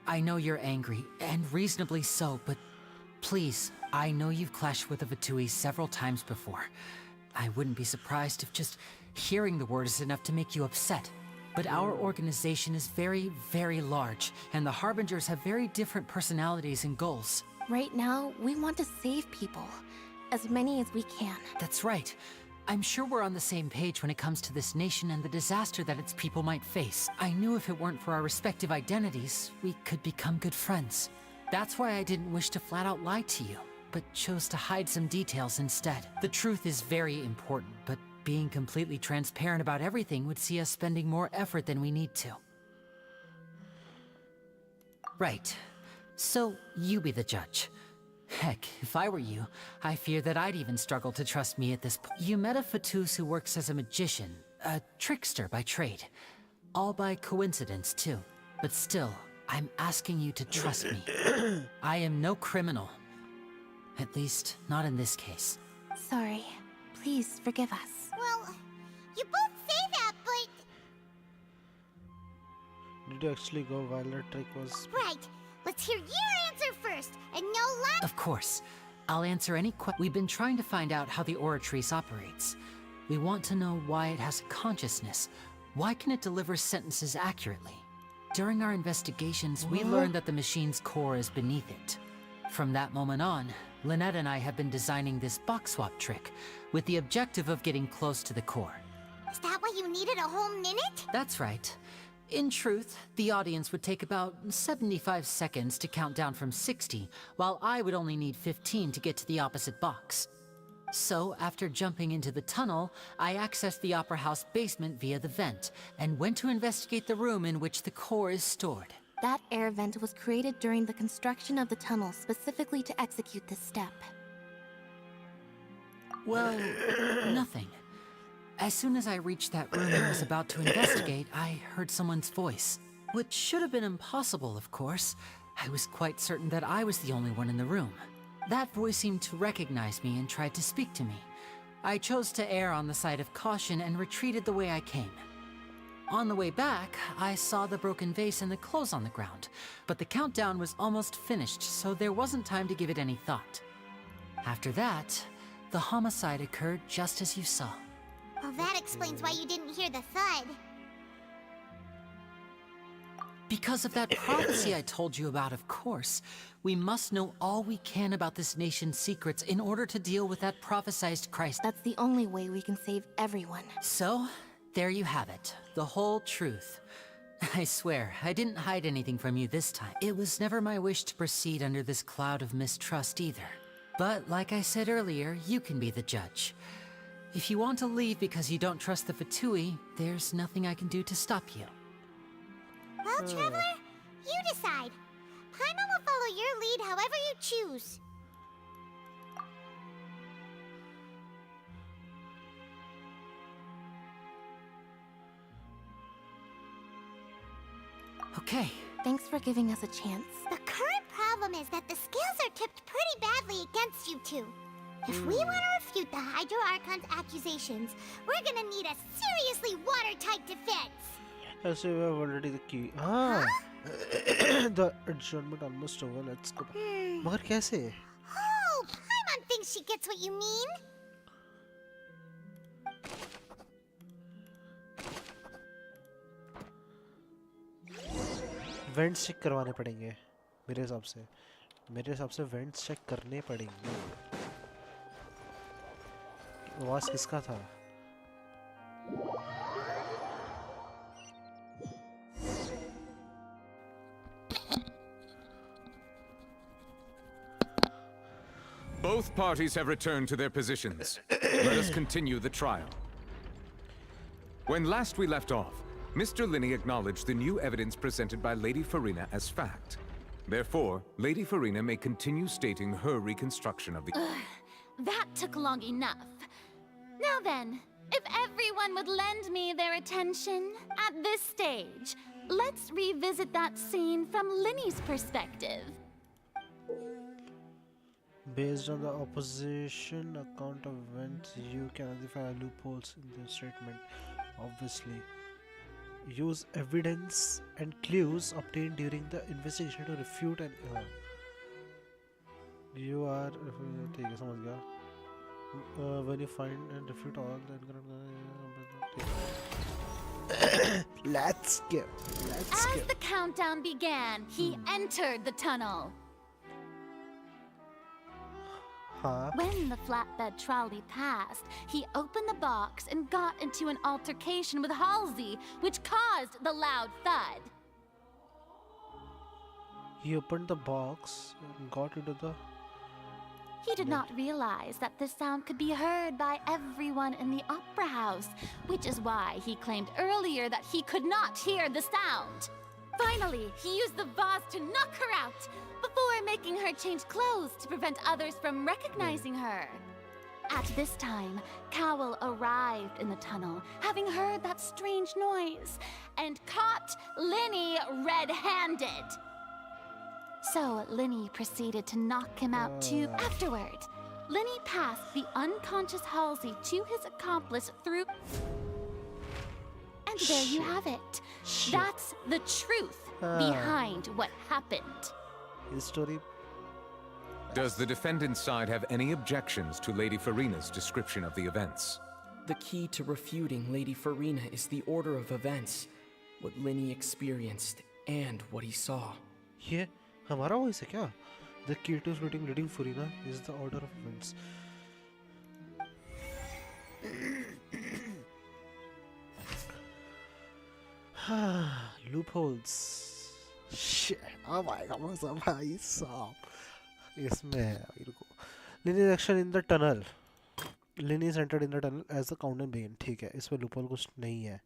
I know you're angry, and reasonably so, but please, I know you've clashed with the Vatui several times before. I wouldn't be surprised if just hearing the word is enough to make you upset. But our organization is very, very large, and the Harbingers have very different personalities and goals. Right now, we want to save people. As many as we can. That's right. I'm sure we're on the same page when it comes to this nation and the disaster that its people might face. I knew if it weren't for our respective identities, we could become good friends. That's why I didn't wish to flat out lie to you, but chose to hide some details instead. The truth is very important, but being completely transparent about everything would see us spending more effort than we need to. Right. So, you be the judge. Heck, if I were you, I fear that I'd even struggle to trust me at this point. You met a Fatus who works as a magician, a trickster by trade. All by coincidence, too. But still, I'm asking you to trust me. I am no criminal. At least, not in this case. Sorry. Please forgive us. Well, you both say that, but— Did you actually go while that trick was... Right. Let's hear your answer first, and no lie— Of course. I'll answer any question. We've been trying to find out how the Oratrice operates. We want to know why it has a consciousness. Why can it deliver sentences accurately? During our investigations, we learned that the machine's core is beneath it. From that moment on, Lynette and I have been designing this box swap trick, with the objective of getting close to the core. Is that why you needed a whole minute? That's right. In truth, the audience would take about 75 seconds to count down from 60, while I would only need 15 to get to the opposite box. So, after jumping into the tunnel, I accessed the Opera House basement via the vent, and went to investigate the room in which the core is stored. That air vent was created during the construction of the tunnel specifically to execute this step. Well, nothing. As soon as I reached that room and was about to investigate, I heard someone's voice. Which should have been impossible, of course. I was quite certain that I was the only one in the room. That voice seemed to recognize me and tried to speak to me. I chose to err on the side of caution and retreated the way I came. On the way back, I saw the broken vase and the clothes on the ground, but the countdown was almost finished, so there wasn't time to give it any thought. After that, the homicide occurred just as you saw. Well, that explains why you didn't hear the thud. Because of that prophecy I told you about, of course. We must know all we can about this nation's secrets in order to deal with that prophesized Christ. That's the only way we can save everyone. So, there you have it. The whole truth. I swear, I didn't hide anything from you this time. It was never my wish to proceed under this cloud of mistrust either. But like I said earlier, you can be the judge. If you want to leave because you don't trust the Fatui, there's nothing I can do to stop you. Well, Traveler, you decide. Paimon will follow your lead however you choose. Okay. Thanks for giving us a chance. The current problem is that the scales are tipped pretty badly against you two. If we want to refute the Hydro Archon's accusations, we're gonna need a seriously watertight defense. So we have already the key. Ah, the adjournment almost over. Let's go. मगर कैसे? Oh, Paimon thinks she gets what you mean. Vents check करवाने पड़ेंगे मेरे हिसाब से vents check करने पड़ेंगे। आवाज किसका था? Both parties have returned to their positions. Let us continue the trial. When last we left off, Mr. Linney acknowledged the new evidence presented by Lady Farina as fact. Therefore, Lady Farina may continue stating her reconstruction of the... That took long enough. Now then, if everyone would lend me their attention at this stage, let's revisit that scene from Linney's perspective. Based on the opposition account of events, you can identify loopholes in the statement. Obviously, use evidence and clues obtained during the investigation to refute an you are ठीक है समझ गया. When you find and refute all the let's go. As the countdown began, he entered the tunnel. When the flatbed trolley passed, he opened the box and got into an altercation with Halsey, which caused the loud thud. He opened the box and got into the... He did not realize that this sound could be heard by everyone in the opera house, which is why he claimed earlier that he could not hear the sound. Finally, he used the vase to knock her out, before making her change clothes to prevent others from recognizing her. At this time, Cowell arrived in the tunnel, having heard that strange noise, and caught Linney red-handed. So Linney proceeded to knock him out too. Afterward, Linney passed the unconscious Halsey to his accomplice through... And there you have it. That's the truth behind what happened. His story. Does the defendant's side have any objections to Lady Farina's description of the events? The key to refuting Lady Farina is the order of events, what Linney experienced and what he saw. ये हमारा voice है क्या? The key to refuting Lady Farina is the order of events. Loopholes. Shit. Oh my god, भाई साहब. इसमें है मेरे को. Linney's action in the tunnel. Linney is entered in the tunnel as the countdown began. ठीक है, इसमें loophole कुछ नहीं है.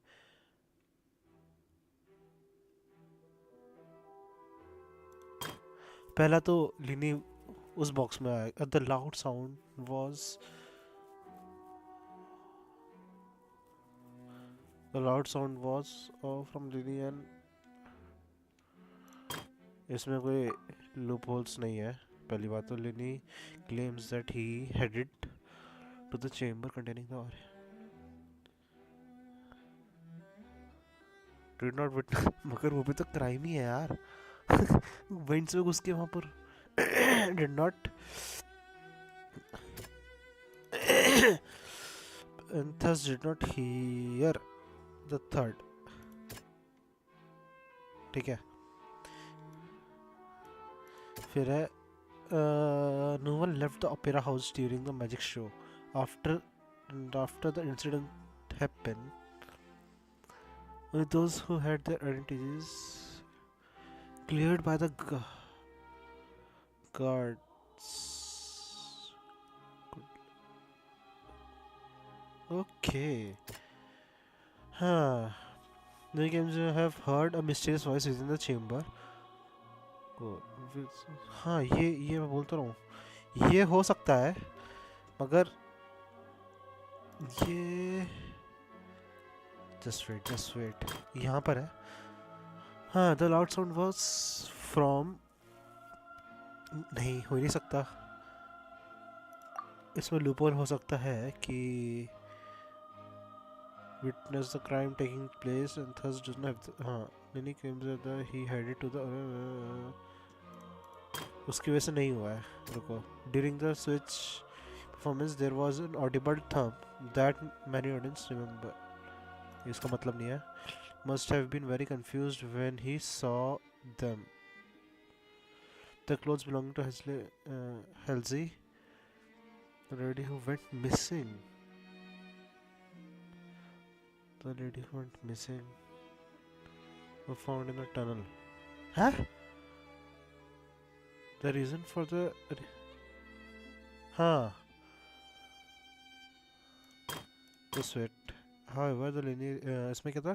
पहला तो Linney उस बॉक्स में आया. The loud sound was The loud sound was from Lily and इसमें कोई loopholes नहीं है. पहली बात तो Lily claims that he headed to the chamber containing the ore. Did not witness. मगर वो भी तो crime ही है यार. Vents में घुस के वहाँ पर did not and thus did not hear the third. ठीक है. फिर है no one left the opera house during the magic show. After the incident happened, only those who had their identities cleared by the guards. Okay. Many games have heard a mysterious voice within the chamber. हाँ ये मैं बोलता रहूँ ये हो सकता है मगर ये just wait यहाँ पर है हाँ the loud sound was from नहीं हो ही नहीं सकता इसमें loophole हो सकता है कि witness the crime taking place and thus does not have हाँ Lenny claims that he headed to the उसकी वजह से नहीं हुआ है रुको during the switch performance there was an audible thump that many audience remember इसका मतलब नहीं है must have been very confused when he saw them the clothes belonging to Halsey the lady who went missing were found in the tunnel huh the reason for the just wait however the Lenny इसमें क्या था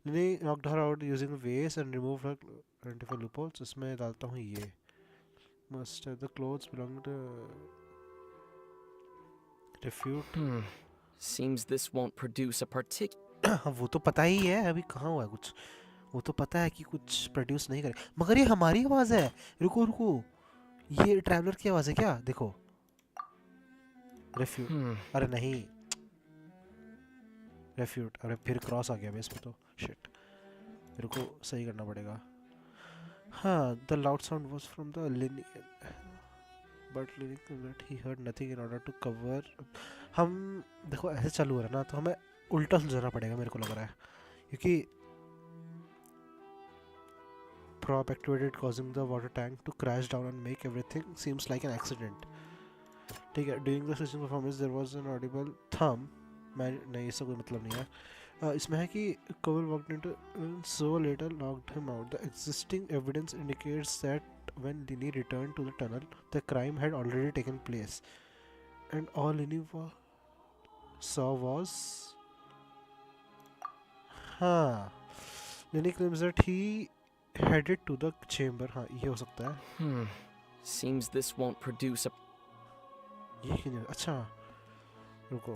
Lenny knocked her out using a vase and removed her identify loopholes इसमें डालता हूँ ये must have the clothes belonging to refute Seems this won't produce a वो तो पता ही है अभी कहाँ हुआ है कुछ वो तो पता है कि कुछ प्रोड्यूस नहीं करे मगर ये हमारी आवाज़ है रुको ये ट्रैवलर की आवाज़ है क्या देखो रेफ्यूट अरे नहीं रेफ्यूट अरे फिर क्रॉस आ गया बेस पे तो शिट मेरे को सही करना पड़ेगा हाँ the loud sound was from the Lenny but Lenny that he heard nothing in order to cover हम देखो ऐसे चालू हो रहा ना तो हमें उल्टा सुलझाना पड़ेगा मेरे को लग रहा है क्योंकि prop activated causing the water tank to crash down and make everything seems like an accident ठीक है during the switching performance there was an audible thump मैं नहीं इसका कोई मतलब नहीं है इसमें है कि Cowell walked into so later locked him out the existing evidence indicates that when Lenny returned to the tunnel the crime had already taken place and all Lenny saw was Lenny claims that he headed to the chamber हाँ ये हो सकता है Seems this won't produce a ये क्यों नहीं अच्छा रुको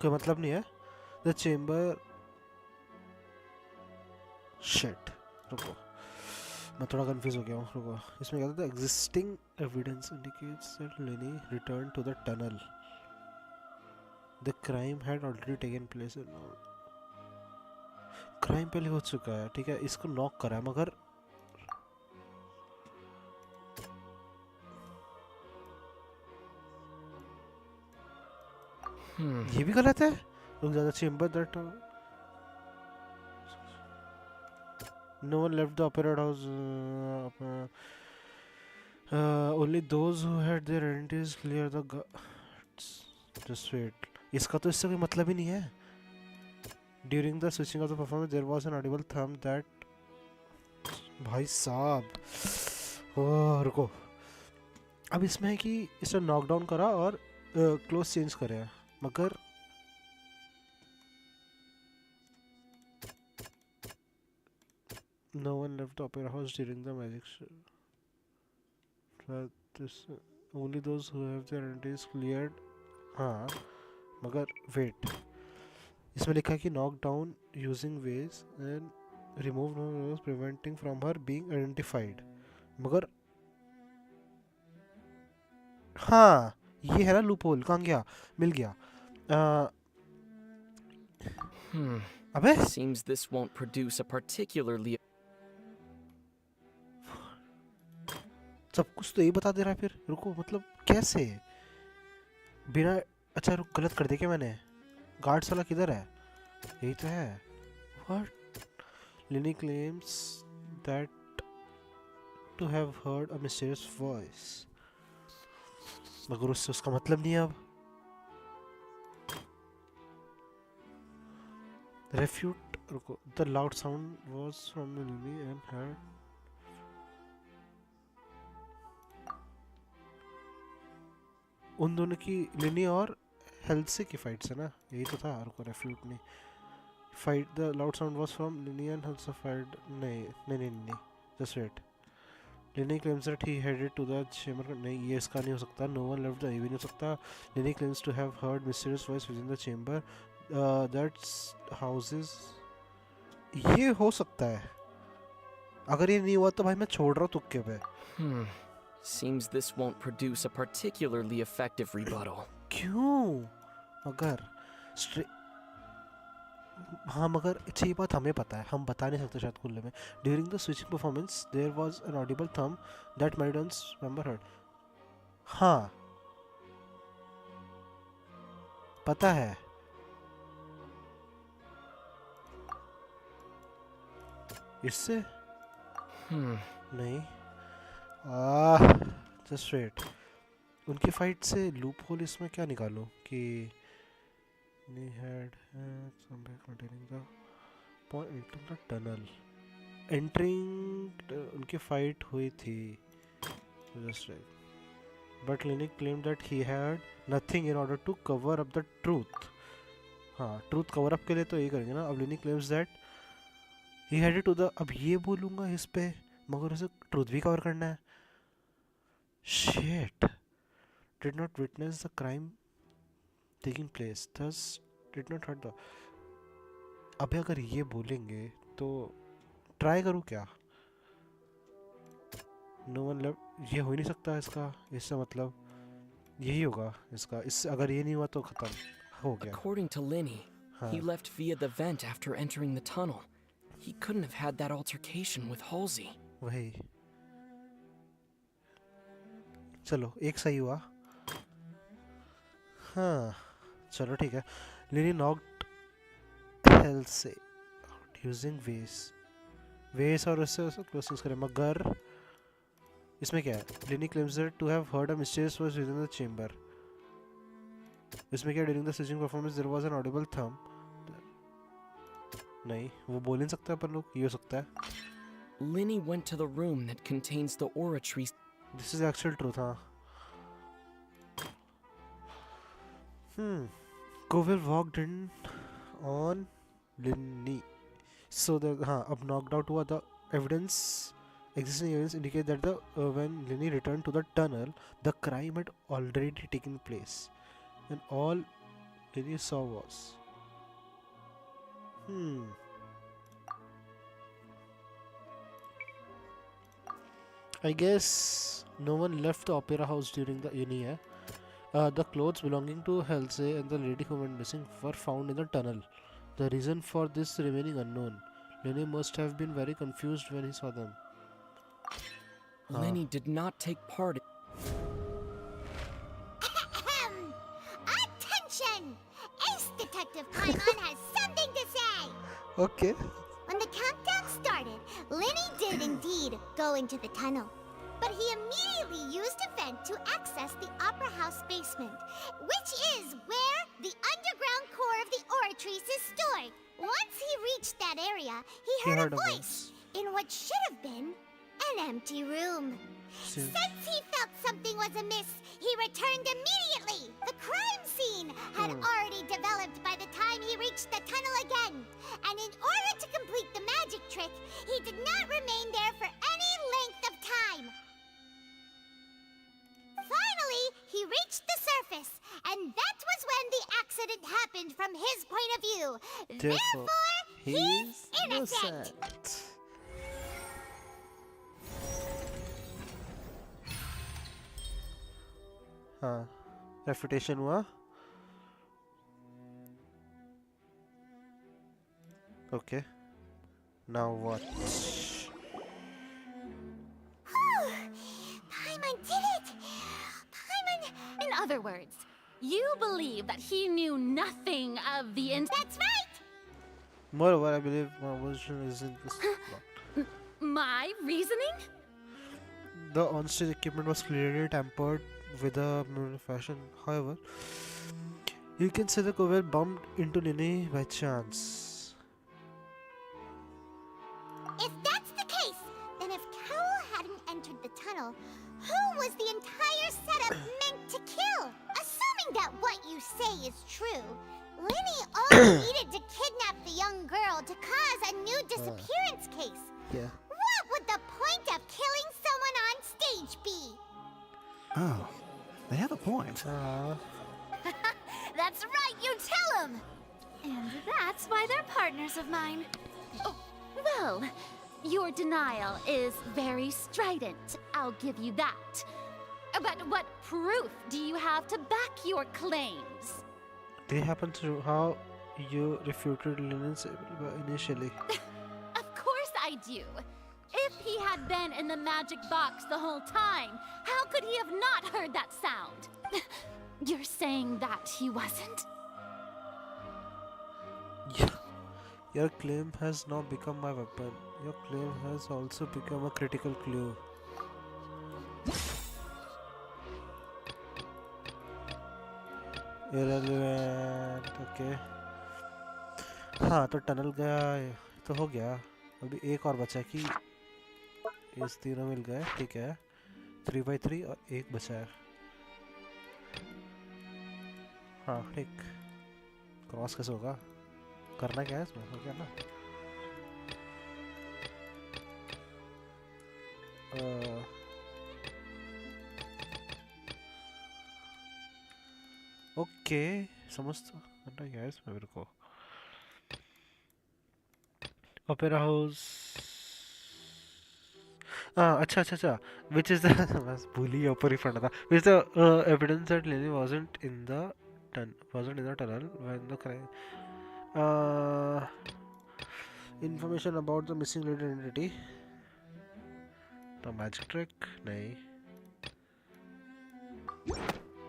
कोई मतलब नहीं है the chamber shit रुको मैं थोड़ा कंफ्यूज हो गया हूँ रुको इसमें क्या था existing evidence indicates that Lenny returned to the tunnel the crime had already taken place crime पहले हो चुका है ठीक है इसको नॉक करा है मगर ये भी गलत है लोग ज्यादा chamber that no one left the operate house only those who had their identities clear the just wait इसका तो इससे कोई मतलब ही नहीं है During the switching of the performance, there was an audible thump that भाई साहब ओह रुको अब इसमें है कि इसने नॉकडाउन करा और क्लोज चेंज करे मगर no one left the opera house during the magic show this only those who have their identities cleared हाँ मगर wait इसमें लिखा है कि knock down using ways and remove no preventing from her being identified. मगर हाँ ये है ना लूपहोल. कहाँ गया? मिल गया. अबे Seems this won't produce a particularly. सब कुछ तो यही बता दे रहा है. फिर रुको, मतलब कैसे बिना. अच्छा रुक, गलत कर दिया क्या मैंने? गार्ड्स वाला किधर है? यही तो है. What? Lenny claims that to have heard a mysterious voice. मगर उससे उसका मतलब नहीं है अब. Refute. रुको. The loud sound was from Lenny and heard. उन दोनों की, लिनी और हेल्से की फाइट से ना. यही तो था. रुको, रेफ्यूट नहीं. Fight. The loud sound was from Lini and Halsey fight. नहीं just wait. Lini claims that he headed to the chamber. नहीं, ये इसका नहीं हो सकता. No one left the AV नहीं हो सकता. Lini claims to have heard mysterious voice within the chamber. That's houses. ये हो सकता है. अगर ये नहीं हुआ तो भाई मैं छोड़ रहा हूँ तुक्के पे. Seems this won't produce a particularly effective rebuttal. क्यों? मगर हाँ, मगर अच्छा ये बात हमें पता है. हम बता नहीं सकते शायद खुले में. During the switching performance, there was an audible thump that Maidon's member heard. हाँ, पता है. इससे नहीं. Just wait. उनकी फाइट से लूप होल इसमें क्या निकालूं कि they had somewhere containing the point into the tunnel. Entering उनकी फाइट हुई थी. Just right. But Lenny claimed that he had nothing in order to cover up the truth. हाँ, truth cover up के लिए तो यही करेंगे ना. अब Lenny claims that he headed to the. अब ये बोलूँगा इस पे, मगर उसे truth भी कवर करना है. Shit. Did not witness the crime taking place. Thus did not hurt the. अबे अगर ये बोलेंगे तो ट्राई करूँ क्या? No one left. ये हो ही नहीं सकता इसका. इससे मतलब यही होगा इसका. इससे अगर ये नहीं हुआ तो खत्म हो गया. According to Lenny, he left via the vent after entering the tunnel. He couldn't have had that altercation with Halsey. वही. चलो एक सही हुआ. हाँ चलो ठीक है. Lenny knocked Halsey out using ways और उससे क्लोज करें. मगर इसमें क्या है? Lenny claims that to have heard a mysterious voice within the chamber. इसमें क्या? During the switching performance there was an audible thump. नहीं, वो बोल नहीं सकता अपन लोग. ये हो सकता है. Lenny went to the room that contains the aura tree. This is actual truth, हाँ. Covell walked in on Lenny. So the अब knocked out हुआ. The existing evidence indicate that when Lenny returned to the tunnel, the crime had already taken place, and all Lenny saw was. I guess no one left the opera house during the uni. The clothes belonging to Halsey and the lady who went missing were found in the tunnel. The reason for this remaining unknown. Lenny must have been very confused when he saw them. Lenny did not take part. Attention! Ace Detective Paimon has something to say! Okay. When the countdown started, Lenny did indeed go into the tunnel. But he immediately used a vent to access the Opera House basement, which is where the underground core of the Oratrice is stored. Once he reached that area, he heard a voice in what should have been an empty room. Since he felt something was amiss, he returned immediately. The crime scene had already developed by the time he reached the tunnel again. And in order to complete the magic trick, he did not remain there for any length of time. Finally, he reached the surface, and that was when the accident happened happened from his point of view. Therefore, Therefore, he's innocent. हाँ, refutation हुआ. Okay. Now what? Paimon did it! Paimon... In other words, you believe that he knew nothing of the That's right! Moreover, I believe my version isn't this plot. My reasoning? The on-stage equipment was clearly tampered with a fashion. However, you can say the Cowell bumped into Nini by chance. If that's the case, then if Cowell hadn't entered the tunnel, who was the entire setup meant to kill? Assuming that what you say is true, Linny only needed to kidnap the young girl to cause a new disappearance case. Yeah. What would the point of killing someone on stage be? Oh, they have a point. That's right, you tell him! And that's why they're partners of mine. Oh, well, your denial is very strident, I'll give you that. But what proof do you have to back your claims? They happen to how you refuted Linen's initially. Of course I do. If he had been in the magic box the whole time, how could he have not heard that sound? You're saying that he wasn't? Yeah. Your claim has now become my weapon. Your claim has also become a critical clue. Irrelevant. Okay. हाँ तो tunnel गया तो हो गया. अभी एक और बचा कि इस तीनों मिल गए. ठीक है. 3x3 और एक बचा है. हाँ ठीक. क्रॉस कैसे होगा? करना क्या है इसमें? हो गया ना? ओके समझता करना क्या है इसमें मेरे को. Opera house. अच्छा which is the बस भूल ही ऊपर ही पढ़ना था. which is the evidence that Lily wasn't in the tunnel when the crime. Information about the missing lady identity. The magic trick? नहीं.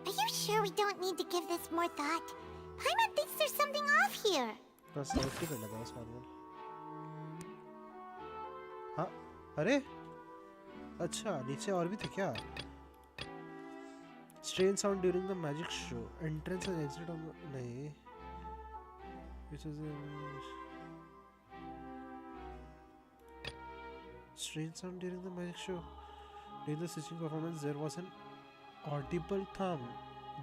Are you sure we don't need to give this more thought? Paimon thinks there's something off here. बस और क्या करना था उस बात में? हाँ अरे अच्छा नीचे और भी थे क्या? Strange sound during the magic show. Entrance and exit on the नहीं. Which is strange sound during the magic show. During the stitching performance, there was an audible thump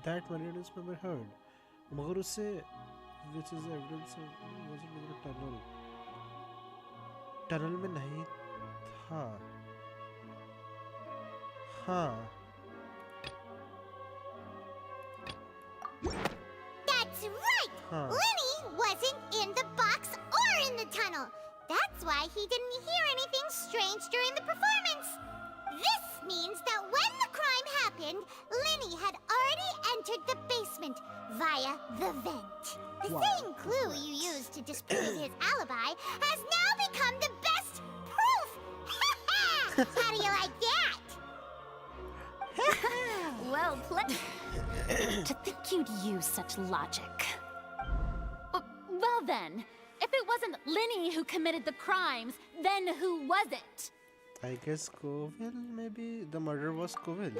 that many audience member heard. मगर उससे which is the evidence wasn't in the tunnel. Tunnel में नहीं था. हाँ. That's right! Linny wasn't in the box or in the tunnel. That's why he didn't hear anything strange during the performance. This means that when the crime happened, Linny had already entered the basement via the vent. The same clue you used to disprove his alibi has now become the best proof! How do you like that? Well played. To think you'd use such logic. Well then, if it wasn't Linny who committed the crimes, then who was it? I guess Cowell, maybe the murder was Cowell.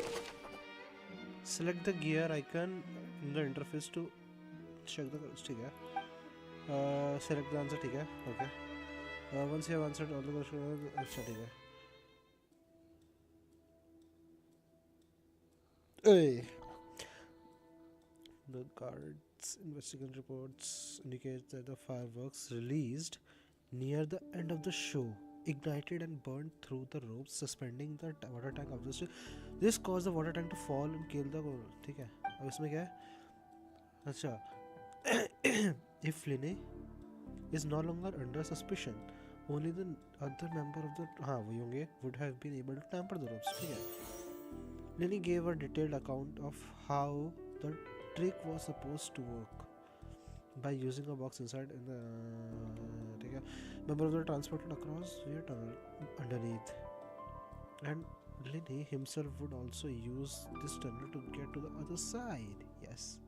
Select the gear icon in the interface to check the correct. ठीक है. Select the answer. ठीक है. Okay. Once you have answered all the questions, अच्छा ठीक है. Hey. The guard's investigation reports indicate that the fireworks released near the end of the show ignited and burned through the ropes suspending the water tank of the stage. This caused the water tank to fall and kill the girl. ठीक है. अब इसमें क्या है? अच्छा If Linny is no longer under suspicion, only the other member of the वही होंगे would have been able to tamper the ropes. ठीक है. Linny gave a detailed account of how the trick was supposed to work by using a box inside in the ठीक है. Members were transported across a tunnel underneath, and Linny himself would also use this tunnel to get to the other side. Yes.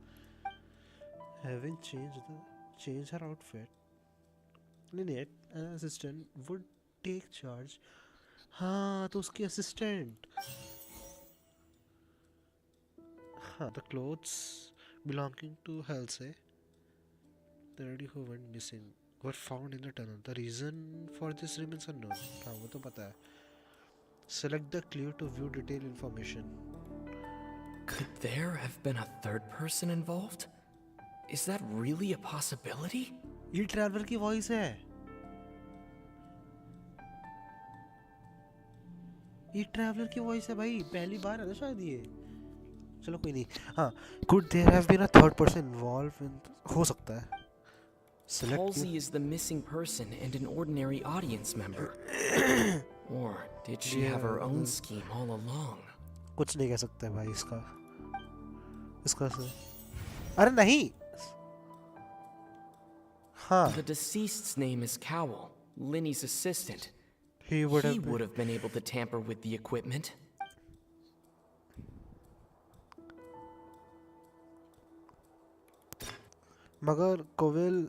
Having changed her outfit, Lynette, an assistant, would take charge. हाँ तो उसकी assistant. हाँ, the clothes belonging to Halsey, the lady who went missing, were found in the tunnel. The reason for this remains unknown. हाँ वो तो पता है. Select the clue to view detailed information. Could there have been a third person involved? Is that really a possibility? ये traveller की voice है. ये traveller की वॉइस है भाई. पहली बार है ना शायद ये. चलो कोई नहीं. हाँ. Could there have been a third person involved in? हो सकता है. Halsey is the missing person and an ordinary audience member. Or did she have her own scheme all along? कुछ नहीं कह सकते भाई इसका. इसका से. अरे नहीं. हाँ. The deceased's name is Cowell, Linny's assistant. He would have been able to tamper with the equipment. मगर कोवेल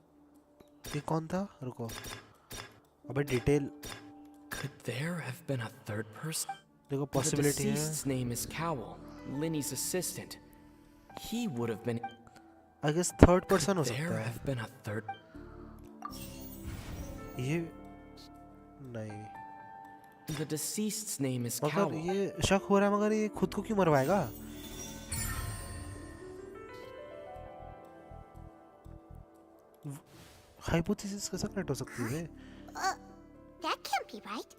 ये कौन था? रुको. अबे detail. Could there have been a third person? देखो The possibility है. deceased's name is Cowell, Linny's assistant. He would have been. I guess third person हो Could there सकता है. have been a third? ये नहीं. The deceased's name is मगर Cowell. ये शक हो रहा है मगर ये खुद को क्यों मरवाएगा? हाइपोथेसिस कैसा करेक्ट हो सकती है? That can't be right.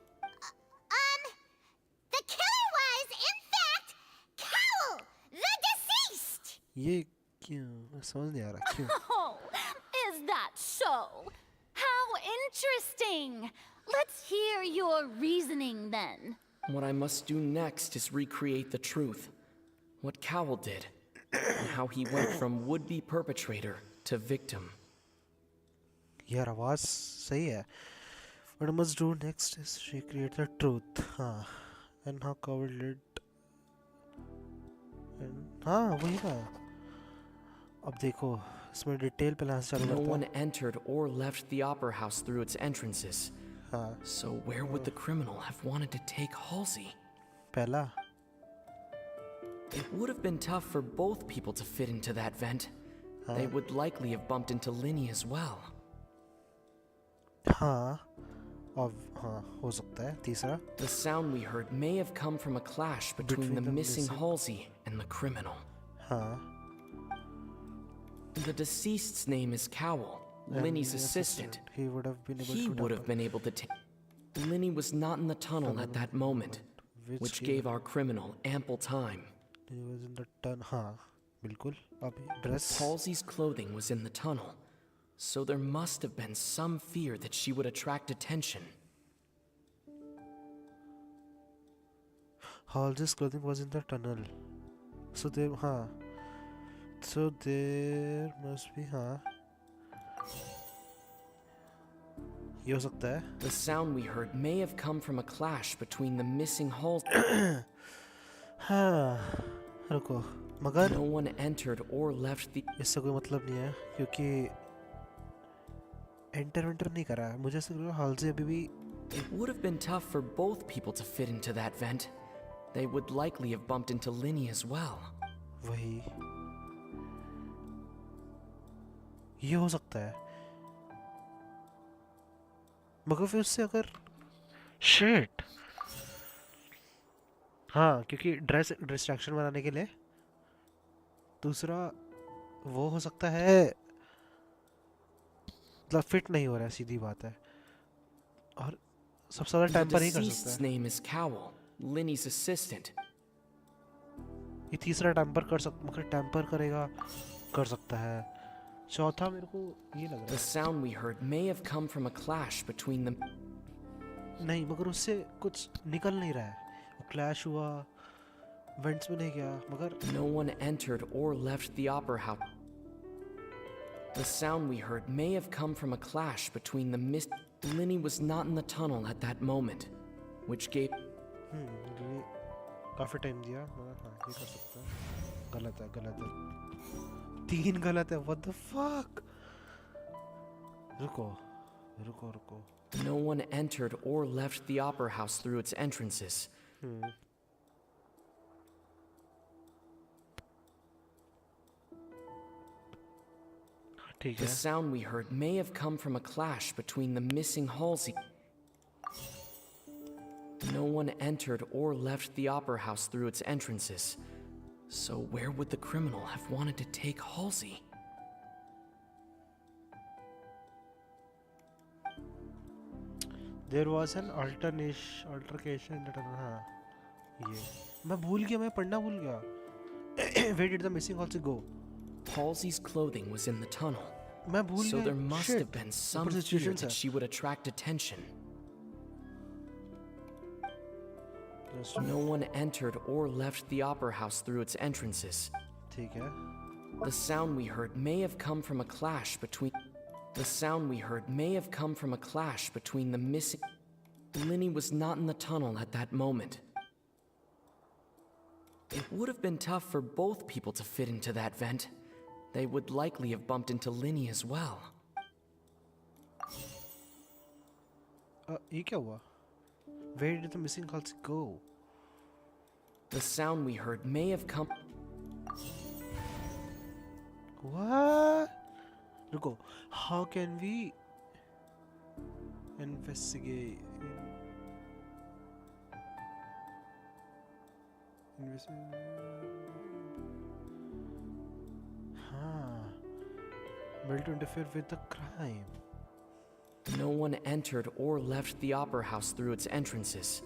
The killer was, in fact, Cowell, the deceased! ये क्यों? समझ नहीं आ रहा क्यों? Oh, is that so? How interesting! Let's hear your reasoning then. What I must do next is recreate the truth. What Cowell did, and how he went from would-be perpetrator to victim. यार आवाज सही है. What I must do next is recreate the truth. हाँ. And how Cowell did. And हाँ वही ना. अब देखो इसमें डिटेल प्लान चल रहा No था. one entered or left the opera house through its entrances. So where would the criminal have wanted to take Halsey? पहला. It would have been tough for both people to fit into that vent. They would likely have bumped into Linny as well. हाँ. अब हाँ हो सकता है. तीसरा. The sound we heard may have come from a clash between the missing Halsey and the criminal. हाँ. The deceased's name is Cowell, Linny's assistant. He would have been able to. Linny was not in the tunnel at that moment, which gave our criminal ample time. He was in the tunnel. हाँ बिल्कुल. अभी dress. Halsey's clothing was in the tunnel, so there must have been some fear that she would attract attention. Halsey's clothing was in the tunnel, so there हाँ. So there must be हाँ. ये हो सकता है. The sound we heard may have come from a clash between the missing Halsey. हाँ रुको मगर No one entered or left the. इससे कोई मतलब नहीं है क्योंकि एंटर नहीं करा है. मुझे ऐसा लग रहा है हालसे अभी भी. It would have been tough for both people to fit into that vent. They would likely have bumped into Linny as well. वही ये हो सकता है मगर फिर उससे अगर शिट. हाँ क्योंकि ड्रेस डिस्ट्रैक्शन बनाने के लिए. दूसरा वो हो सकता है मतलब फिट नहीं हो रहा है. सीधी बात है. और सबसे ज़्यादा टैम्पर ही कर सकता deceased's है. name is Cowell, Linny's assistant. ये तीसरा टैम्पर कर सकता मगर टैम्पर करेगा कर सकता है. चौथा मेरे को ये लग The रहा sound we heard may have come from a clash between them. है नहीं मगर उससे कुछ निकल नहीं रहा है क्लैश हुआ वेंट्स में नहीं गया मगर No one entered or left the opera house. The sound we heard may have come from a clash between the mist. Linny was not in the tunnel at that moment, which gave. ये काफी time दिया मगर हाँ ये कर सकता है गलत है तीन गलत है व्हाट द फक रुको रुको रुको No one entered or left the opera house through its entrances. ठीक The है sound we heard may have come from a clash between the missing Halsey. No one entered or left the opera house through its entrances. So where would the criminal have wanted to take Halsey? There was an altercation in the tunnel. हाँ ये मैं भूल गया मैं पढ़ना भूल गया Where did the missing Halsey go? Halsey's clothing was in the tunnel. मैं भूल So गया there must shit have been some ऊपर से fear situations that है she would attract attention. No one entered or left the opera house through its entrances. ठीक है The sound we heard may have come from a clash between. The sound we heard may have come from a clash between the missing. Linny was not in the tunnel at that moment. It would have been tough for both people to fit into that vent. They would likely have bumped into Linny as well. ये क्या हुआ Where did the missing Halsey go? The sound we heard may have come. What? रुको How can we investigate? हाँ Will to interfere with the crime. No one entered or left the opera house through its entrances.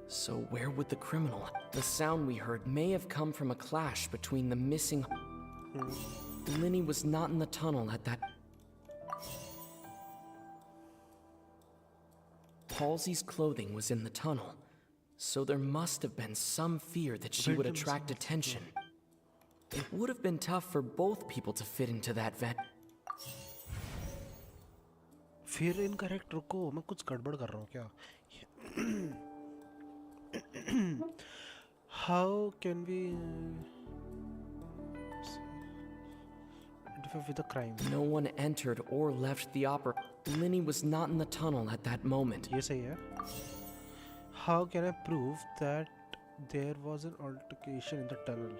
So where would the criminal? The sound we heard may have come from a clash between the missing. Linny was not in the tunnel at that. Halsey's clothing was in the tunnel, so there must have been some fear that she would attract attention. It would have been tough for both people to fit into that vent. फिर incorrect रुको मैं कुछ गड़बड़ कर रहा हूँ क्या How can we interfere with the crime? No one entered or left the opera. Linny was not in the tunnel at that moment. ये सही है How can I prove that there was an altercation in the tunnel?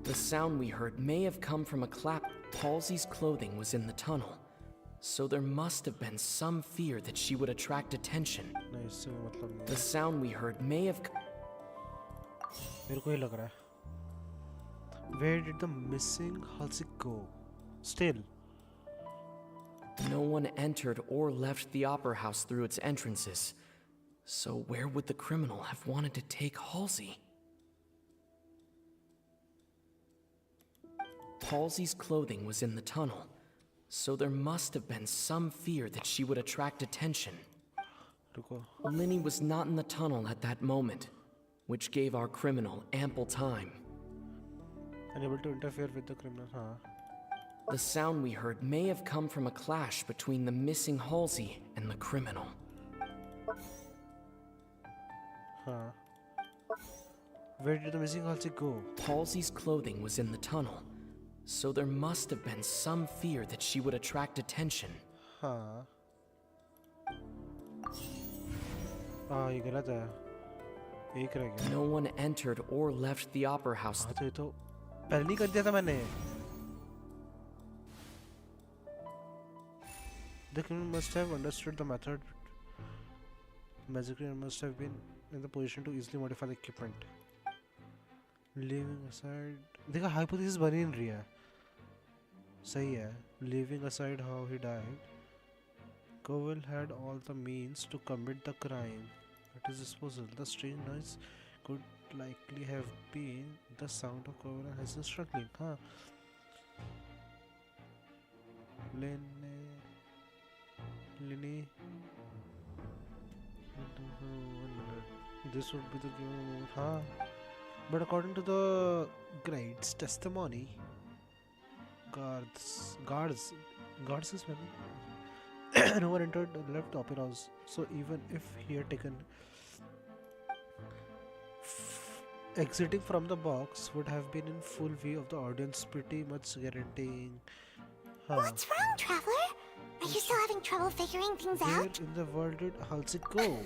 The sound we heard may have come from a clap. Halsey's clothing was in the tunnel, so there must have been some fear that she would attract attention. नहीं इससे मतलब नहीं The sound we heard may have. मेरे को ये लग रहा है Where did the missing Halsey go? Still No one entered or left the opera house through its entrances. So where would the criminal have wanted to take Halsey? Halsey's clothing was in the tunnel, so there must have been some fear that she would attract attention. रुको Linny was not in the tunnel at that moment, which gave our criminal ample time. Unable to interfere with the criminal हाँ The sound we heard may have come from a clash between the missing Halsey and the criminal. हाँ Where did the missing Halsey go? Halsey's clothing was in the tunnel, so there must have been some fear that she would attract attention. हाँ ये गलत है एक रह गया No one entered or left the opera house. हाँ तो ये तो पहले नहीं कर दिया था मैंने The criminal must have understood the method. Magic criminal must have been in the position to easily modify the equipment. Leaving aside, देखा hypothesis बनी नहीं रही है सही है Leaving aside how he died, Cowell had all the means to commit the crime at his disposal. The strange noise could likely have been the sound of Cowell and his struggling. हाँ Lenny. This would be the game. Huh? But according to the guide's testimony, guards is many. No one entered the left opera house. So even if he had taken exiting from the box would have been in full view of the audience, pretty much guaranteeing. What's wrong, Traveler? Are you still having trouble figuring things Where out? in the world did Halsey go?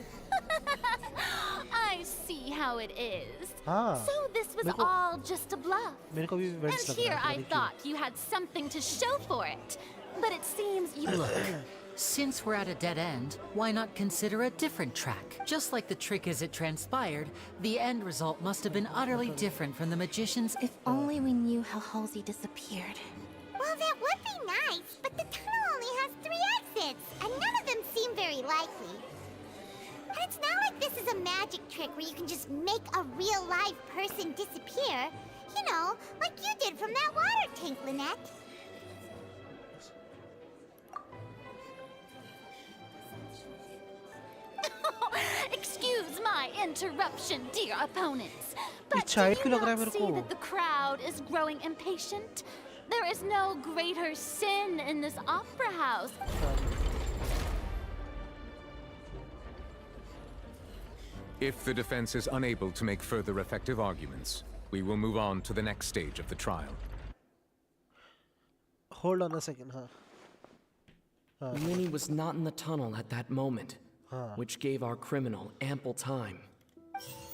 I see how it is. हाँ. So this was मेरे को- all just a bluff. मेरे को भी events And लग here रहा है, I पता नहीं thought you had something to show for it. But it seems you Look, since we're at a dead end, why not consider a different track? Just like the trick as it transpired, the end result must have been utterly different from the magician's. If only we knew how Halsey disappeared. Well, that would be nice, but the tunnel only has 3 exits, and none of them seem very likely. And it's not like this is a magic trick where you can just make a real live person disappear. You know, like you did from that water tank, Lynette. Excuse my interruption, dear opponents. But do शायद you क्यों लग रहा है not मेरे see को? that the crowd is growing impatient? There is no greater sin in this opera house. If the defense is unable to make further effective arguments, we will move on to the next stage of the trial. Hold on a second, huh? Minnie was not in the tunnel at that moment, which gave our criminal ample time.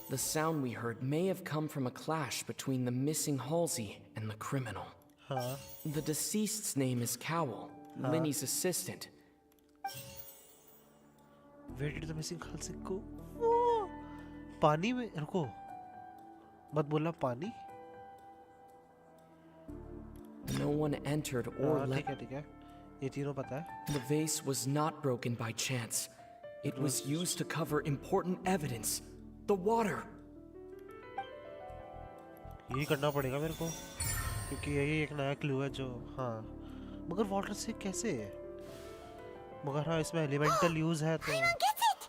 The sound we heard may have come from a clash between the missing Halsey and the criminal. The deceased's name is Cowell, Linny's assistant. Where did the missing Halsey go? Oh, पानी में रुको मत बोलना पानी No one entered or left. ठीक है ये तीनों पता है The vase was not broken by chance. It was used to cover important evidence. The water. यही करना पड़ेगा मेरे को क्योंकि यही एक नया क्लू है जो हाँ मगर वाटर से कैसे मगर हाँ इसमें एलिमेंटल यूज है तो Paimon gets it!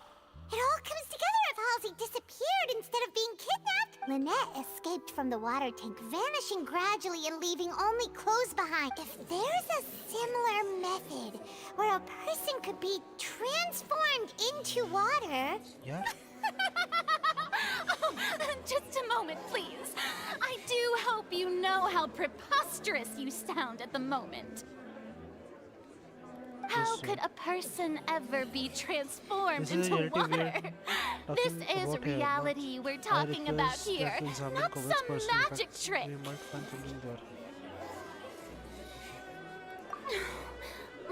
It all comes together if Halsey disappeared instead of being kidnapped. Lynette escaped from the water tank, vanishing gradually and leaving only clothes behind. If there's a similar method where a person could be transformed into water... Yeah? Oh, just a moment, please. I do hope you know how preposterous you sound at the moment. How could a person ever be transformed This is into relative water? we're This talking is about here, reality not- we're talking I about request here, that we examine not Covet's some personal magic effects. trick. We might find something there.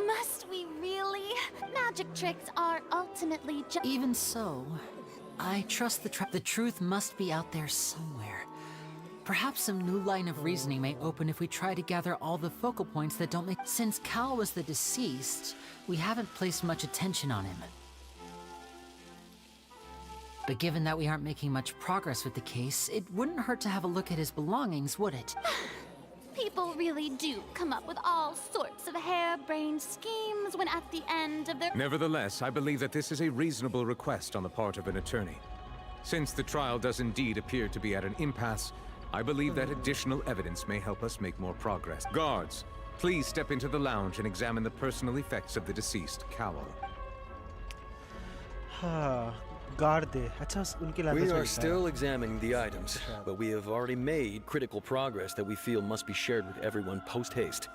Must we really? Magic tricks are ultimately just. Even so, I trust the truth must be out there somewhere. Perhaps some new line of reasoning may open if we try to gather all the focal points that don't make. Since Cal was the deceased, we haven't placed much attention on him. But given that we aren't making much progress with the case, it wouldn't hurt to have a look at his belongings, would it? People really do come up with all sorts of harebrained schemes when at the end of their. Nevertheless, I believe that this is a reasonable request on the part of an attorney. Since the trial does indeed appear to be at an impasse, I believe that additional evidence may help us make more progress. Guards, please step into the lounge and examine the personal effects of the deceased, Cowell. हाँ guard दे अच्छा उनके लाते We चलता are है। still examining the items, but we have already made critical progress that we feel must be shared with everyone post-haste.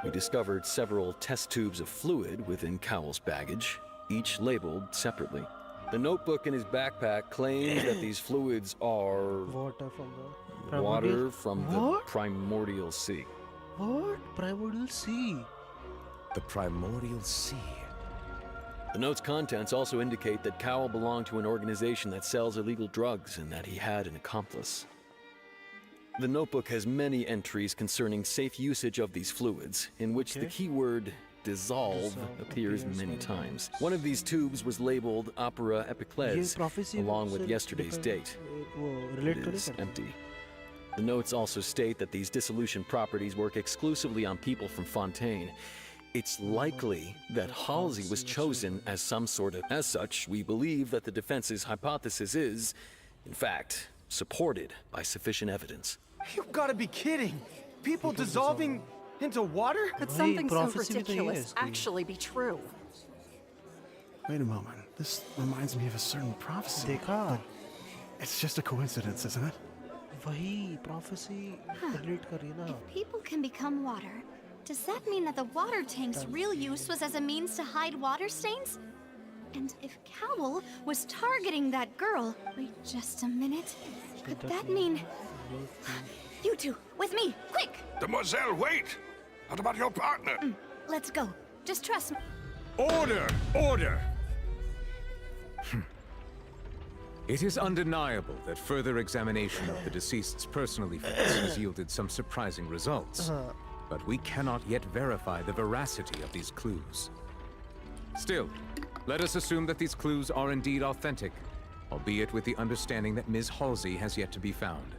We discovered several test tubes of fluid within Cowell's baggage, each labeled separately. The notebook in his backpack claims that these fluids are Water from the water from the What? primordial sea. What? Primordial sea. The Primordial Sea. The note's contents also indicate that Cowell belonged to an organization that sells illegal drugs and that he had an accomplice. The notebook has many entries concerning safe usage of these fluids, in which the keyword dissolve appears many times. One of these tubes was labeled Opera Epiclese, along with yesterday's date. It is empty. The notes also state that these dissolution properties work exclusively on people from Fontaine, It's likely that Halsey was chosen as some sort of... As such, we believe that the defense's hypothesis is, in fact, supported by sufficient evidence. You've got to be kidding! People dissolving into water? Could something so ridiculous actually be true? Wait a moment. This reminds me of a certain prophecy. But it's just a coincidence, isn't it? वही prophecy relate कर रही है ना. If people can become water, does that mean that the water tank's real use was as a means to hide water stains? And if Cowl was targeting that girl... Wait just a minute. Could that mean... You two, with me, quick! Demoiselle, wait! What about your partner? Let's go. Just trust me. Order! Order! It is undeniable that further examination of the deceased's personal effects has yielded some surprising results. But we cannot yet verify the veracity of these clues. Still, let us assume that these clues are indeed authentic, albeit with the understanding that Ms. Halsey has yet to be found.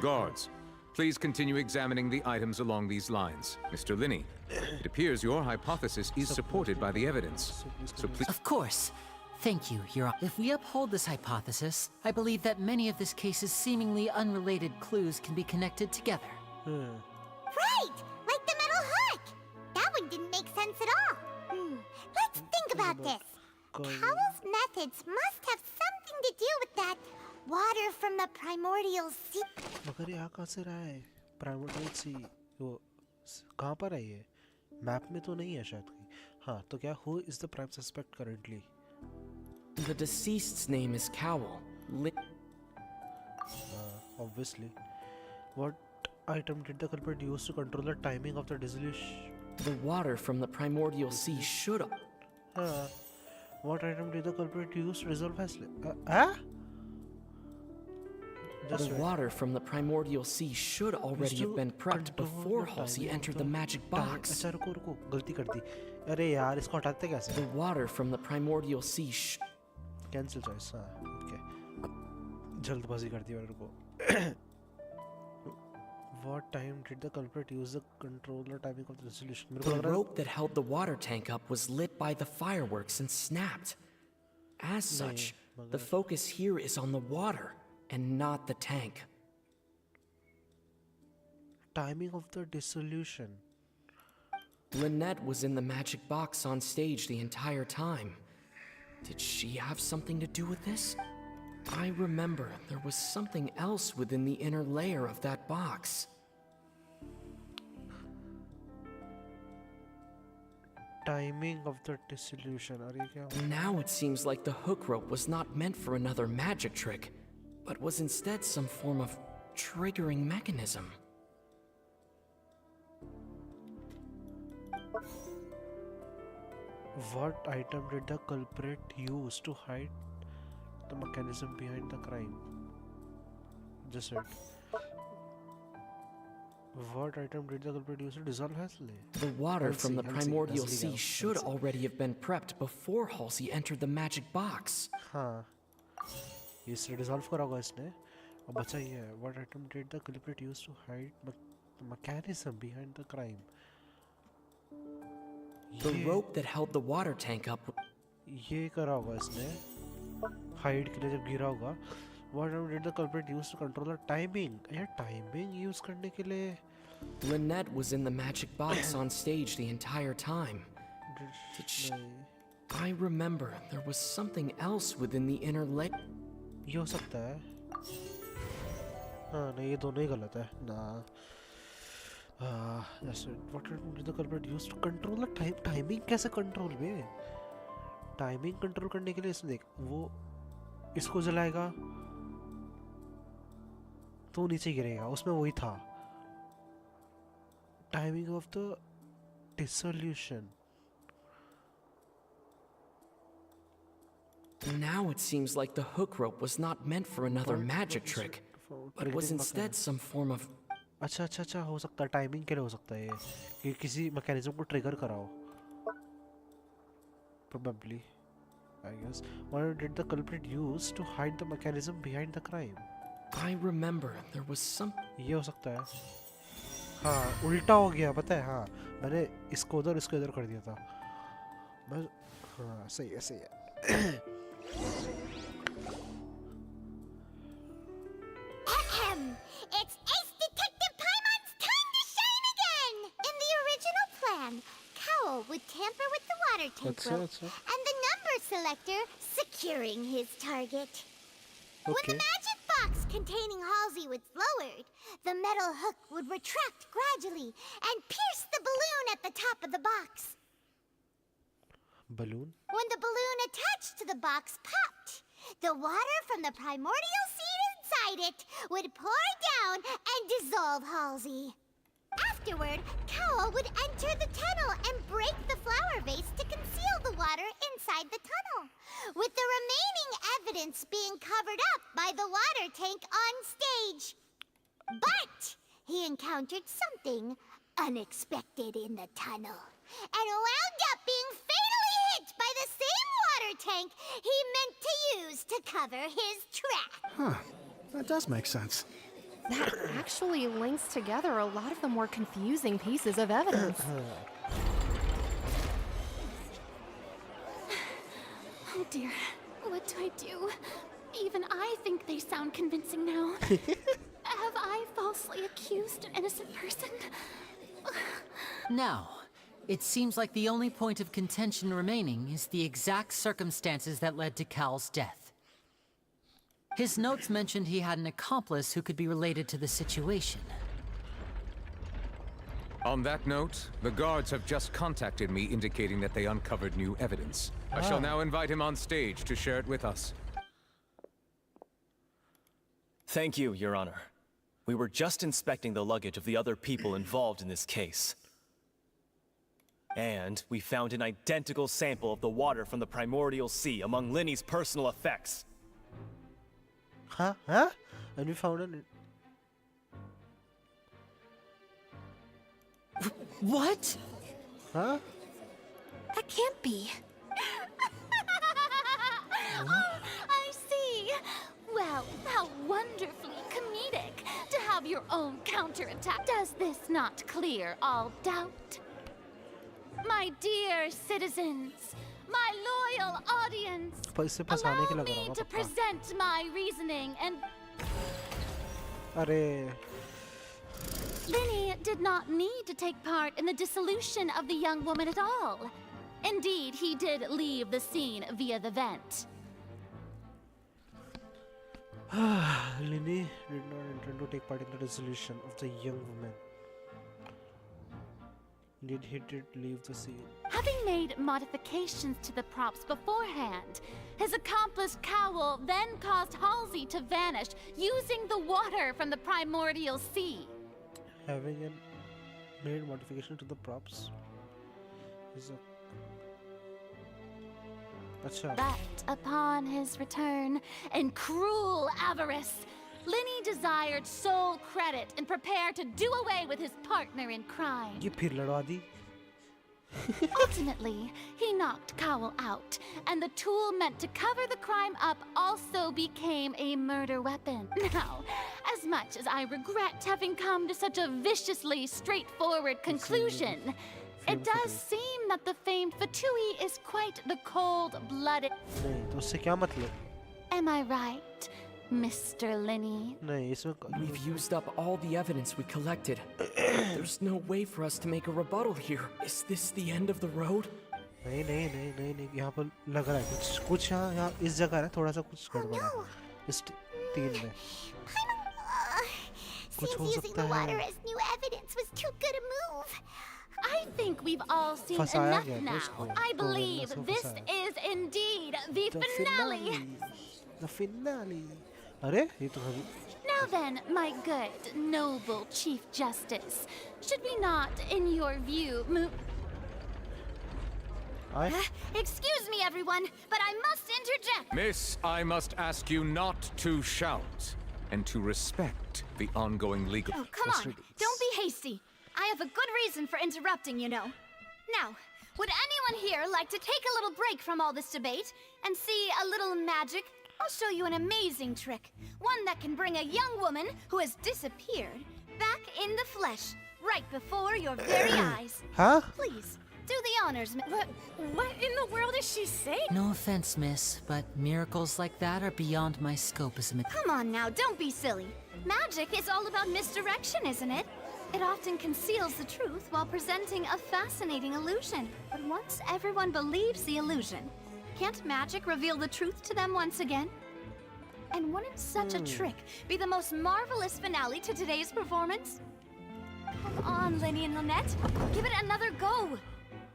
Guards, please continue examining the items along these lines. Mr. Linney, it appears your hypothesis is supported by the evidence. So please... Of course. Thank you, Your Honor. If we uphold this hypothesis, I believe that many of this case's seemingly unrelated clues can be connected together. Right! Like the metal hook! That one didn't make sense at all. Let's think about this. Cowell's methods must have something to do with that water from the primordial sea. मगर यहाँ कहाँ से रहा है? Primordial sea वो कहाँ पर है ये? मैप में तो नहीं है शायद कहीं. हाँ तो क्या who is the prime suspect currently? The deceased's name is Cowl. Obviously. What item did the culprit use to control the timing of the dissolution? The water from the primordial sea should... What item did the culprit use to resolve Wesley? The water from the primordial sea should already have been prepped before Halsey entered the magic box. अच्छा रुको गलती कर दी. अरे यार इसको हटाते कैसे? The water from the primordial sea Cancel choice. Okay. जल्दबाजी कर दी मेरे को. What time did the culprit use the controller timing of the resolution? The rope that held the water tank up was lit by the fireworks and snapped. As such, the focus here is on the water and not the tank. Timing of the dissolution. Lynette was in the magic box on stage the entire time. Did she have something to do with this? I remember there was something else within the inner layer of that box. Timing of the dissolution. Now it seems like the hook rope was not meant for another magic trick, but was instead some form of triggering mechanism. What item did the culprit use to hide the mechanism behind the crime? Just it. What item did the culprit use to dissolve Halsey? The water from the primordial sea should already have been prepped before Halsey entered the magic box. हाँ, इसे dissolve करा होगा इसने. अब बचा ये है. What item did the culprit use to hide the mechanism behind the crime? The rope that held the water tank up. ये करा होगा इसने. Hide के लिए जब गिरा होगा. What item did the culprit use to control the timing? यार timing use करने के लिए. Lynette was in the magic box on stage the entire time. Did she? I remember there was something else within the inner layer. ये हो सकता है. हाँ नहीं ये दोनों ही गलत है. ना. That's it. What did the culprit use to control the timing? कैसे control में? Timing control करने के लिए इसने देख वो इसको जलाएगा तो नीचे गिरेगा. उसमें वही था. Timing of the dissolution. Now it seems like the hook rope was not meant for another magic trick, but was instead some form of... अच्छा हो सकता है. टाइमिंग के लिए हो सकता है ये कि किसी मैकेनिज्म को ट्रिगर कराओ. Probably, I guess. What did the culprit use to hide the mechanism behind the crime? I remember there was some... ये हो सकता है. हाँ उल्टा हो गया पता है हाँ मैंने इसको इधर कर दिया था बस हाँ सही है It's Ace Detective Paimon's time to shine again! In the original plan, Cowl would tamper with the water tank rope and the number selector securing his target. When the magic box containing Halsey was lowered, the metal hook would retract gradually and pierce the balloon at the top of the box. Balloon? When the balloon attached to the box popped, the water from the primordial seed inside it would pour down and dissolve Halsey. Afterward, Cowl would enter the tunnel and break the flower vase to conceal the water inside the tunnel, with the remaining evidence being covered up by the water tank on stage. But he encountered something unexpected in the tunnel and wound up being fatally hit by the same water tank he meant to use to cover his track. Huh. That does make sense. That actually links together a lot of the more confusing pieces of evidence. Oh dear, what do I do? Even I think they sound convincing now. Have I falsely accused an innocent person? Now, it seems like the only point of contention remaining is the exact circumstances that led to Cal's death. His notes mentioned he had an accomplice who could be related to the situation. On that note, the guards have just contacted me indicating that they uncovered new evidence. I shall now invite him on stage to share it with us. Thank you, Your Honor. We were just inspecting the luggage of the other people involved in this case. And we found an identical sample of the water from the primordial sea among Linny's personal effects. Huh? And we found it. What? Huh? That can't be. I see. Well, how wonderfully comedic to have your own counterattack. Does this not clear all doubt? My dear citizens, my loyal audience, allow me to present my reasoning and... Linny did not need to take part in the dissolution of the young woman at all. Indeed, he did leave the scene via the vent. Linny did not intend to take part in the dissolution of the young woman. Indeed, he did leave the scene. Having made modifications to the props beforehand, his accomplice Cowl then caused Halsey to vanish using the water from the primordial sea. Having made modification to the props is a... But upon his return, in cruel avarice, Linny desired sole credit and prepared to do away with his partner in crime. ये फिर लड़वा दी. Ultimately, he knocked Cowl out, and the tool meant to cover the crime up also became a murder weapon. Now, as much as I regret having come to such a viciously straightforward conclusion, it does seem that the famed Fatui is quite the cold-blooded... नहीं, तो उससे क्या मतलब? Am I right, Mr. Linny? नहीं, इसमें... We've used up all the evidence we collected. There's no way for us to make a rebuttal here. Is this the end of the road? नहीं, यहाँ पर लग रहा है कुछ यहाँ इस जगह है थोड़ा सा कुछ गड़बड़ है इस टीम में Seems using the water as new evidence was too good a move. I think we've all seen enough now. I believe this is indeed the finale. The finale. अरे ये तो Now then, my good, noble Chief Justice, should we not, in your view, move... Excuse me, everyone, but I must interject. Miss, I must ask you not to shout and to respect the ongoing legal... Oh, come on. Don't be hasty. I have a good reason for interrupting, you know. Now, would anyone here like to take a little break from all this debate and see a little magic? I'll show you an amazing trick. One that can bring a young woman who has disappeared back in the flesh, right before your very eyes. Huh? Please, do the honors. What in the world is she saying? No offense, miss, but miracles like that are beyond my scope as a Come on now, don't be silly. Magic is all about misdirection, isn't it? It often conceals the truth while presenting a fascinating illusion. But once everyone believes the illusion, can't magic reveal the truth to them once again? And wouldn't such a trick be the most marvelous finale to today's performance? Come on, Lenny and Lynette. Give it another go.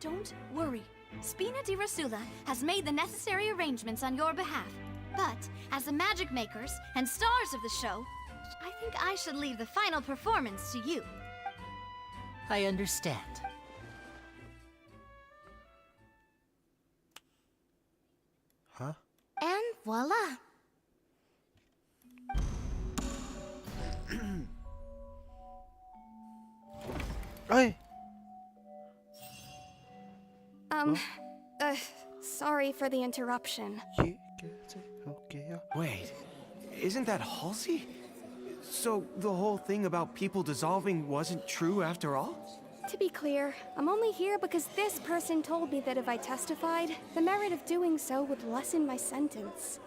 Don't worry. Spina di Rasula has made the necessary arrangements on your behalf. But as the magic makers and stars of the show, I think I should leave the final performance to you. I understand. Huh? And voila. Hey. Sorry for the interruption. Wait, isn't that Halsey? So the whole thing about people dissolving wasn't true after all? To be clear, I'm only here because this person told me that if I testified, the merit of doing so would lessen my sentence.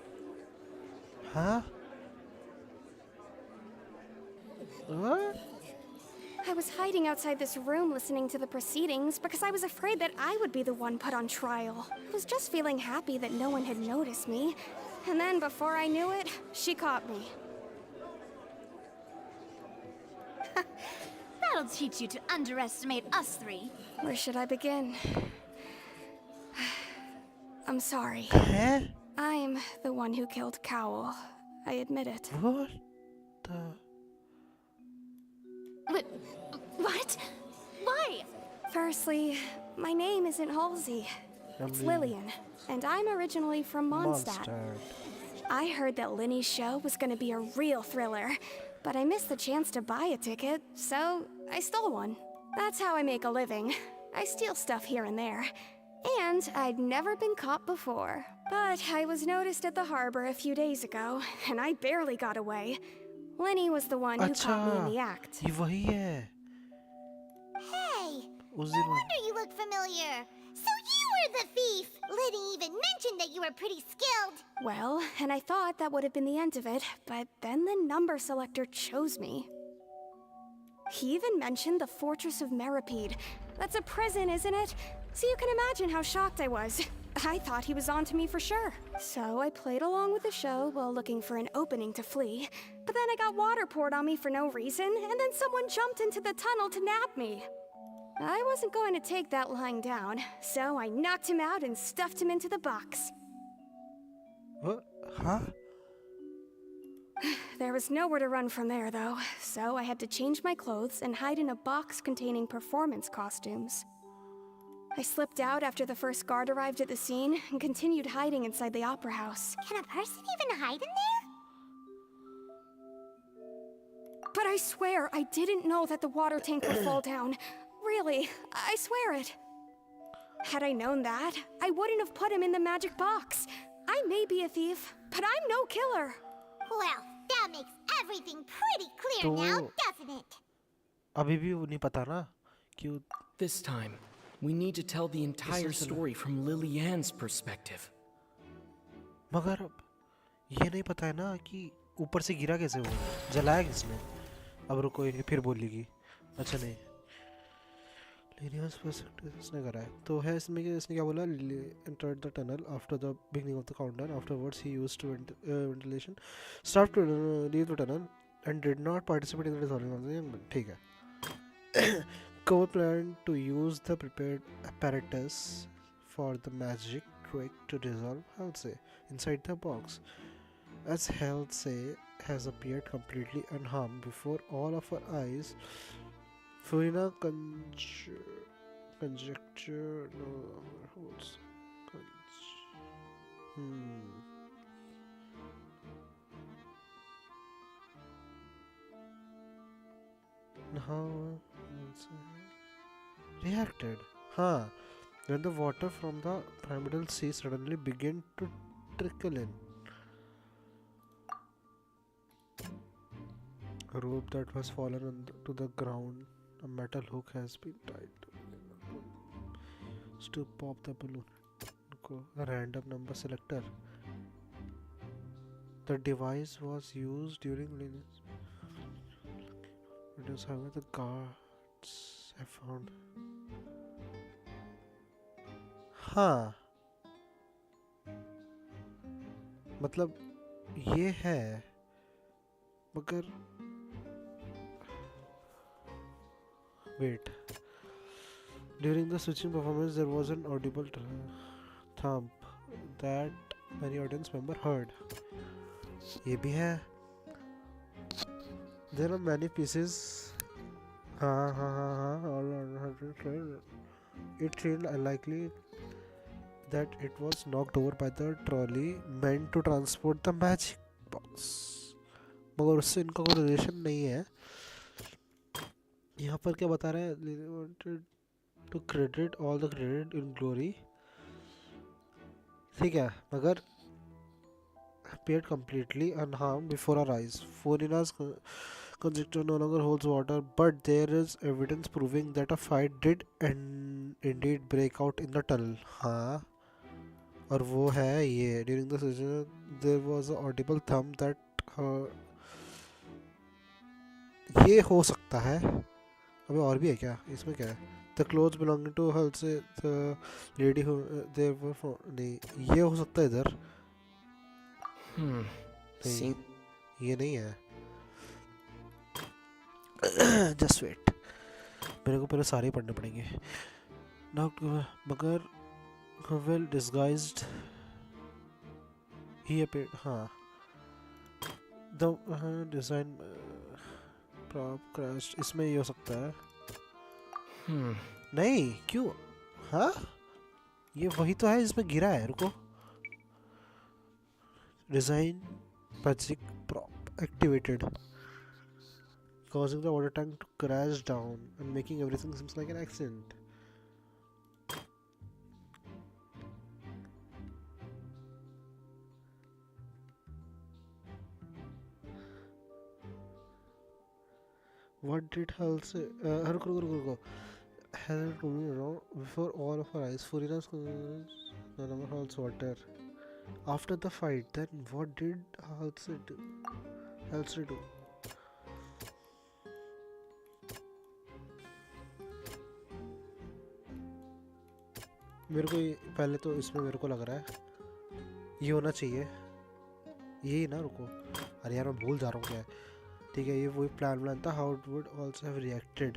Huh? What? I was hiding outside this room listening to the proceedings because I was afraid that I would be the one put on trial. I was just feeling happy that no one had noticed me. And then before I knew it, she caught me. That'll teach you to underestimate us three. Where should I begin? I'm sorry. Huh? I'm the one who killed Cowell. I admit it. What the... What? Why? Firstly, my name isn't Halsey. It's Lillian, and I'm originally from Mondstadt. I heard that Linny's show was gonna be a real thriller, but I missed the chance to buy a ticket, so I stole one. That's how I make a living. I steal stuff here and there. And I'd never been caught before. But I was noticed at the harbor a few days ago, and I barely got away. Lenny was the one who caught me in the act. ये वही है. Hey, उस no दिन wonder you look familiar. So you were the thief. Liddy even mentioned that you were pretty skilled. Well, and I thought that would have been the end of it, but then the number selector chose me. He even mentioned the Fortress of Meripede. That's a prison, isn't it? So you can imagine how shocked I was. I thought he was onto me for sure. So I played along with the show while looking for an opening to flee. But then I got water poured on me for no reason, and then someone jumped into the tunnel to nab me. I wasn't going to take that lying down, so I knocked him out and stuffed him into the box. What? Huh? There was nowhere to run from there, though, so I had to change my clothes and hide in a box containing performance costumes. I slipped out after the first guard arrived at the scene and continued hiding inside the opera house. Can a person even hide in there? But I swear, I didn't know that the water tank would fall down. Really, I swear it. Had I known that, I wouldn't have put him in the magic box. I may be a thief, but I'm no killer. Well, that makes everything pretty clear now, doesn't it? अभी भी वो नहीं पता ना कि This time, we need to tell the entire story from Lily-Ann's perspective. मगर अब ये नहीं पता है ना कि ऊपर से गिरा कैसे वो जलाया किसने अब रुको ये फिर बोलेगी अच्छा नहीं इसने करा है तो है इसमें कि इसने क्या बोला entered the tunnel after the beginning of the countdown afterwards he used to ventilation stopped to leave the tunnel and did not participate in the dissolving of the young man ठीक है Cover planned to use the prepared apparatus for the magic trick to dissolve Halsey inside the box. As Halsey has appeared completely unharmed before all of her eyes, Furina conjecture no longer holds. Now reacted. Huh. When the water from the pyramidal sea suddenly began to trickle in. A rope that was fallen to the ground A metal hook has been tied to pop the balloon. A random number selector. The device was used during Linus. It is however the guards have found. हाँ मतलब ये है मगर wait. During the switching performance, there was an audible thump that many audience member heard. ये भी है. There are many pieces. It seemed unlikely that it was knocked over by the trolley meant to transport the magic box. मगर उससे इनका कोई relation नहीं है. यहाँ पर क्या बता रहा है? They wanted to credit all the credit in glory. ठीक है मगर appeared completely unharmed before our eyes. Forina's conjecture no longer holds water, but there is evidence proving that a fight did indeed break out in the tunnel. हाँ और वो है ये. During the session there was an audible thump that ये हो सकता है. अबे और भी है क्या इसमें? क्या है? The clothes belonging to Halsey, the lady who there were for नहीं ये हो सकता है इधर. नहीं ये नहीं है. Just wait. मेरे को पहले सारे पढ़ने पड़ेंगे. Now मगर well disguised he appeared. हाँ the design prop crashed. इसमें ये हो सकता है. नहीं क्यों? हाँ ये वही तो है जिसमें गिरा है. रुको. Design magic prop activated, causing the water tank to crash down and making everything seems like an accident. What did Halsey? रुको. Hell before all of our eyes. Furina's no longer holds water. After the fight, then what did Halsey do? मेरे को पहले तो इसमें मेरे को लग रहा है ये होना चाहिए. यही ना. रुको अरे यार मैं भूल जा रहा हूँ क्या है. ठीक है ये वही प्लान था. How it would also have reacted.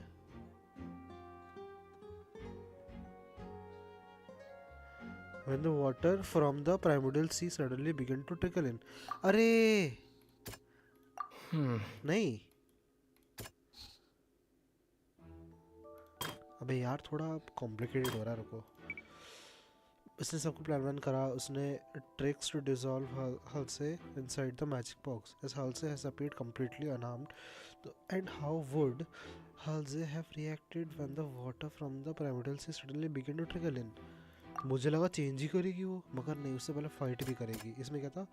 When the water from the primordial sea suddenly began to trickle in. अरे नहीं. अबे यार थोड़ा कॉम्प्लिकेटेड हो रहा है. रुको. उसने सबको प्लान करा. उसने tricks to dissolve Halsey inside the magic box. As Halsey has appeared completely unharmed. And how would Halsey have reacted when the water from the primordial sea suddenly began to trickle in? मुझे लगा change ही करेगी वो मगर नहीं. उससे पहले fight भी करेगी. इसमें क्या था?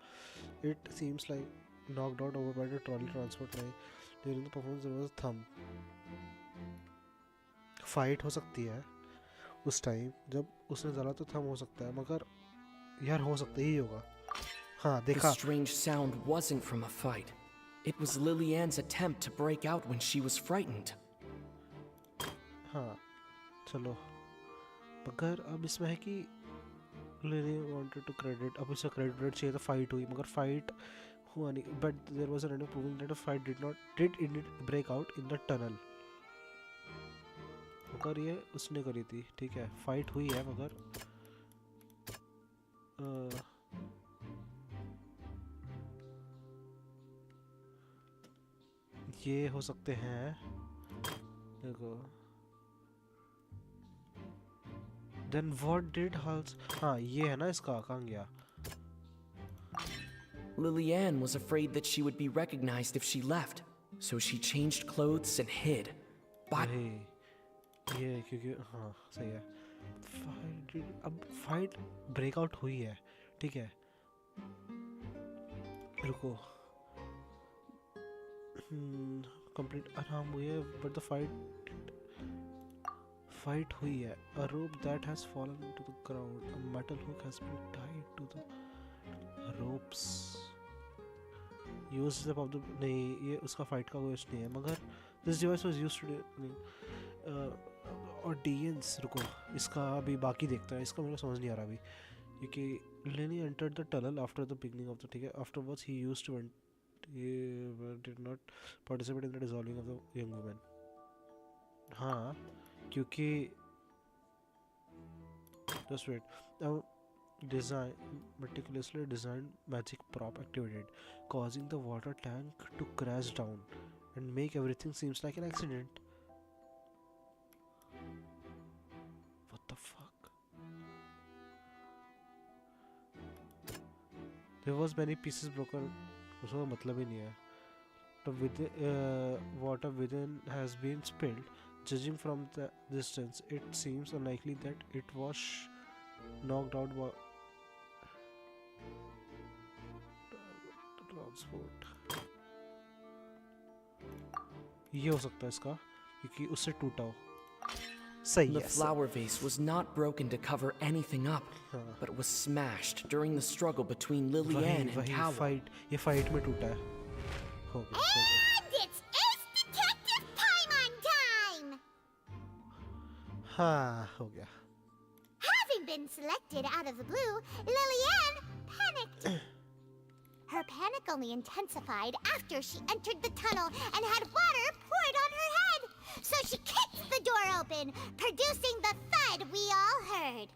It seems like knocked out over by the trolley transport line. During the performance there was thumb. Fight हो सकती है उस टाइम जब उसने डाला तो थंब हो सकता है मगर यार हो सकता ही होगा. हाँ देखा. The strange sound wasn't from a fight. It was Lillian's attempt to break out when she was frightened. हाँ चलो मगर अब इसमें है कि Lily wanted to credit. अब इसे क्रेडिट चाहिए था. फाइट हुई मगर फाइट हुआ नहीं. But there was a random proving that a fight did indeed break out in the tunnel. मगर ये उसने करी थी. ठीक है फाइट हुई है मगर ये हो सकते हैं. देखो Then what did Halsey? हाँ ये है ना इसका. कहाँ गया? Lillian was afraid that she would be recognized if she left, so she changed clothes and hid. But ये क्योंकि हाँ सही है. अब फाइट ब्रेकआउट हुई है. ठीक है रुको. कंप्लीट आराम हुई है but the fight fight हुई है. A rope that has fallen into the ground. A metal hook has been tied to the ropes. Use the of the नहीं ये उसका fight का कोई use नहीं है मगर this device was used to नहीं audience रुको इसका अभी बाकी देखता है इसका मेरे को समझ नहीं आ रहा अभी क्योंकि Lenny entered the tunnel after the beginning of the ठीक है afterwards he used to he did not participate in the dissolving of the young woman. हाँ क्योंकि just wait now design meticulously designed magic prop activated causing the water tank to crash down and make everything seems like an accident. What the fuck? There was many pieces broken. उसका मतलब ही नहीं है. The water within has been spilled. Judging from the distance, it seems unlikely that it was knocked out by transport. ये हो सकता है इसका क्योंकि उससे टूटा हो. सही The है. flower vase was not broken to cover anything up, but was smashed during the struggle between Lillian and वही Cowell. fight ये fight में टूटा है. हो गया. And it's Ace Detective time on time! हाँ हो गया. Having been selected out of the blue, Lillian panicked. Her panic only intensified after she entered the tunnel and had water poured on her head. So she kicked the door open, producing the thud we all heard.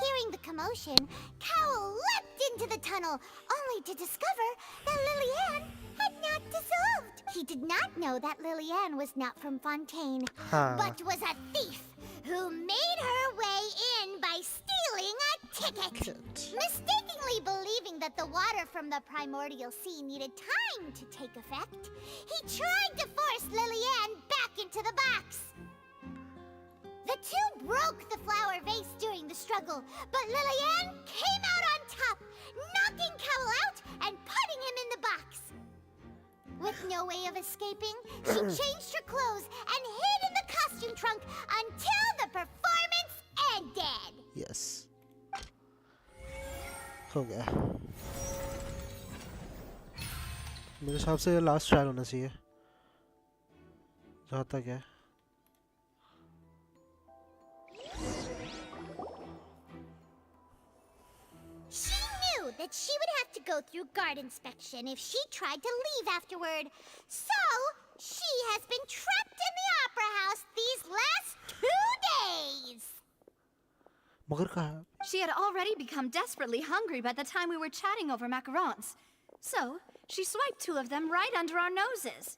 Hearing the commotion, Cowell leapt into the tunnel, only to discover that Lillian had not dissolved. He did not know that Lillian was not from Fontaine, but was a thief who made her way in by stealing a ticket. Mistakenly believing that the water from the primordial sea needed time to take effect, he tried to force Lillian back into the box. The two broke the flower vase during the struggle, but Lillian came out on top, knocking Cowell out and putting him in the box. With no way of escaping, she changed her clothes and hid in the costume trunk until the performance ended. Yes. हो गया. मेरे हिसाब से ये last trial होना चाहिए. जहाँ तक है. She knew that she would have to go through guard inspection if she tried to leave afterward. So, she has been trapped in the opera house these last 2 days. मगर कहाँ? She had already become desperately hungry by the time we were chatting over macarons. So, she swiped 2 of them right under our noses.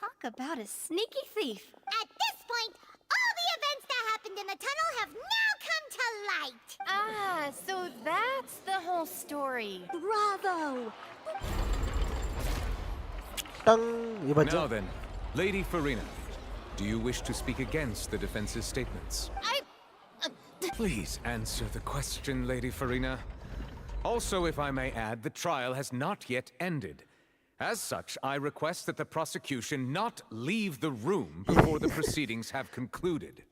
Talk about a sneaky thief. At this point, all the events that happened in the tunnel have now come to light. Ah, so that's the whole story. Bravo! Now then, Lady Farina, do you wish to speak against the defense's statements? Please answer the question, Lady Farina. Also, if I may add, the trial has not yet ended. As such, I request that the prosecution not leave the room before the proceedings have concluded.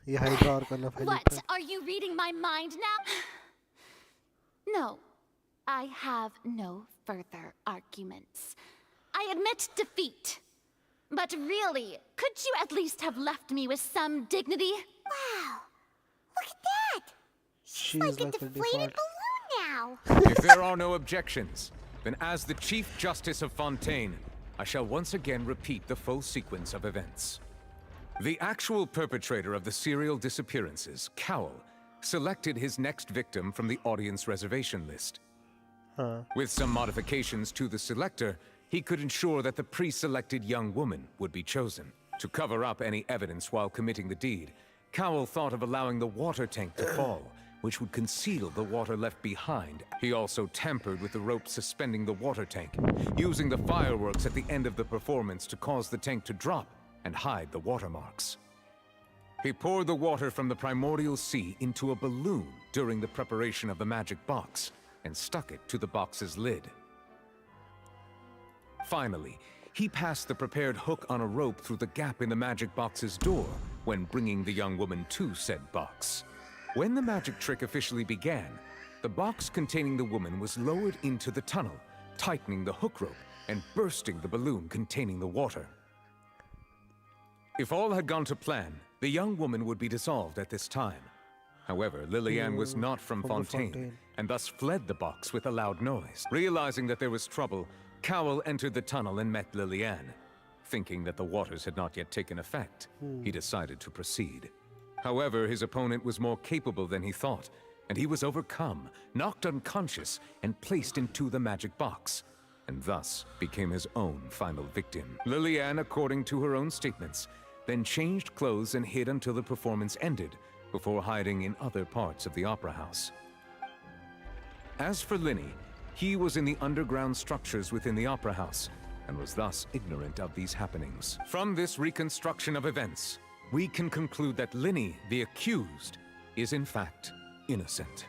What? Are you reading my mind now? No. I have no further arguments. I admit defeat. But really, could you at least have left me with some dignity? Wow! Look at that! She's like a deflated balloon now! If there are no objections, then as the Chief Justice of Fontaine, I shall once again repeat the full sequence of events. The actual perpetrator of the serial disappearances, Cowell, selected his next victim from the audience reservation list. With some modifications to the selector, he could ensure that the pre-selected young woman would be chosen. To cover up any evidence while committing the deed, Cowell thought of allowing the water tank to fall, which would conceal the water left behind. He also tampered with the rope suspending the water tank, using the fireworks at the end of the performance to cause the tank to drop and hide the watermarks. He poured the water from the primordial sea into a balloon during the preparation of the magic box and stuck it to the box's lid. Finally, he passed the prepared hook on a rope through the gap in the magic box's door when bringing the young woman to said box. When the magic trick officially began, the box containing the woman was lowered into the tunnel, tightening the hook rope and bursting the balloon containing the water. If all had gone to plan, the young woman would be dissolved at this time. However, Lillian was not from Fontaine, and thus fled the box with a loud noise. Realizing that there was trouble, Cowell entered the tunnel and met Lillian. Thinking that the waters had not yet taken effect, he decided to proceed. However, his opponent was more capable than he thought, and he was overcome, knocked unconscious, and placed into the magic box, and thus became his own final victim. Lillian, according to her own statements, then changed clothes and hid until the performance ended, before hiding in other parts of the opera house. As for Linny, he was in the underground structures within the opera house, and was thus ignorant of these happenings. From this reconstruction of events, we can conclude that Linny, the accused, is in fact innocent.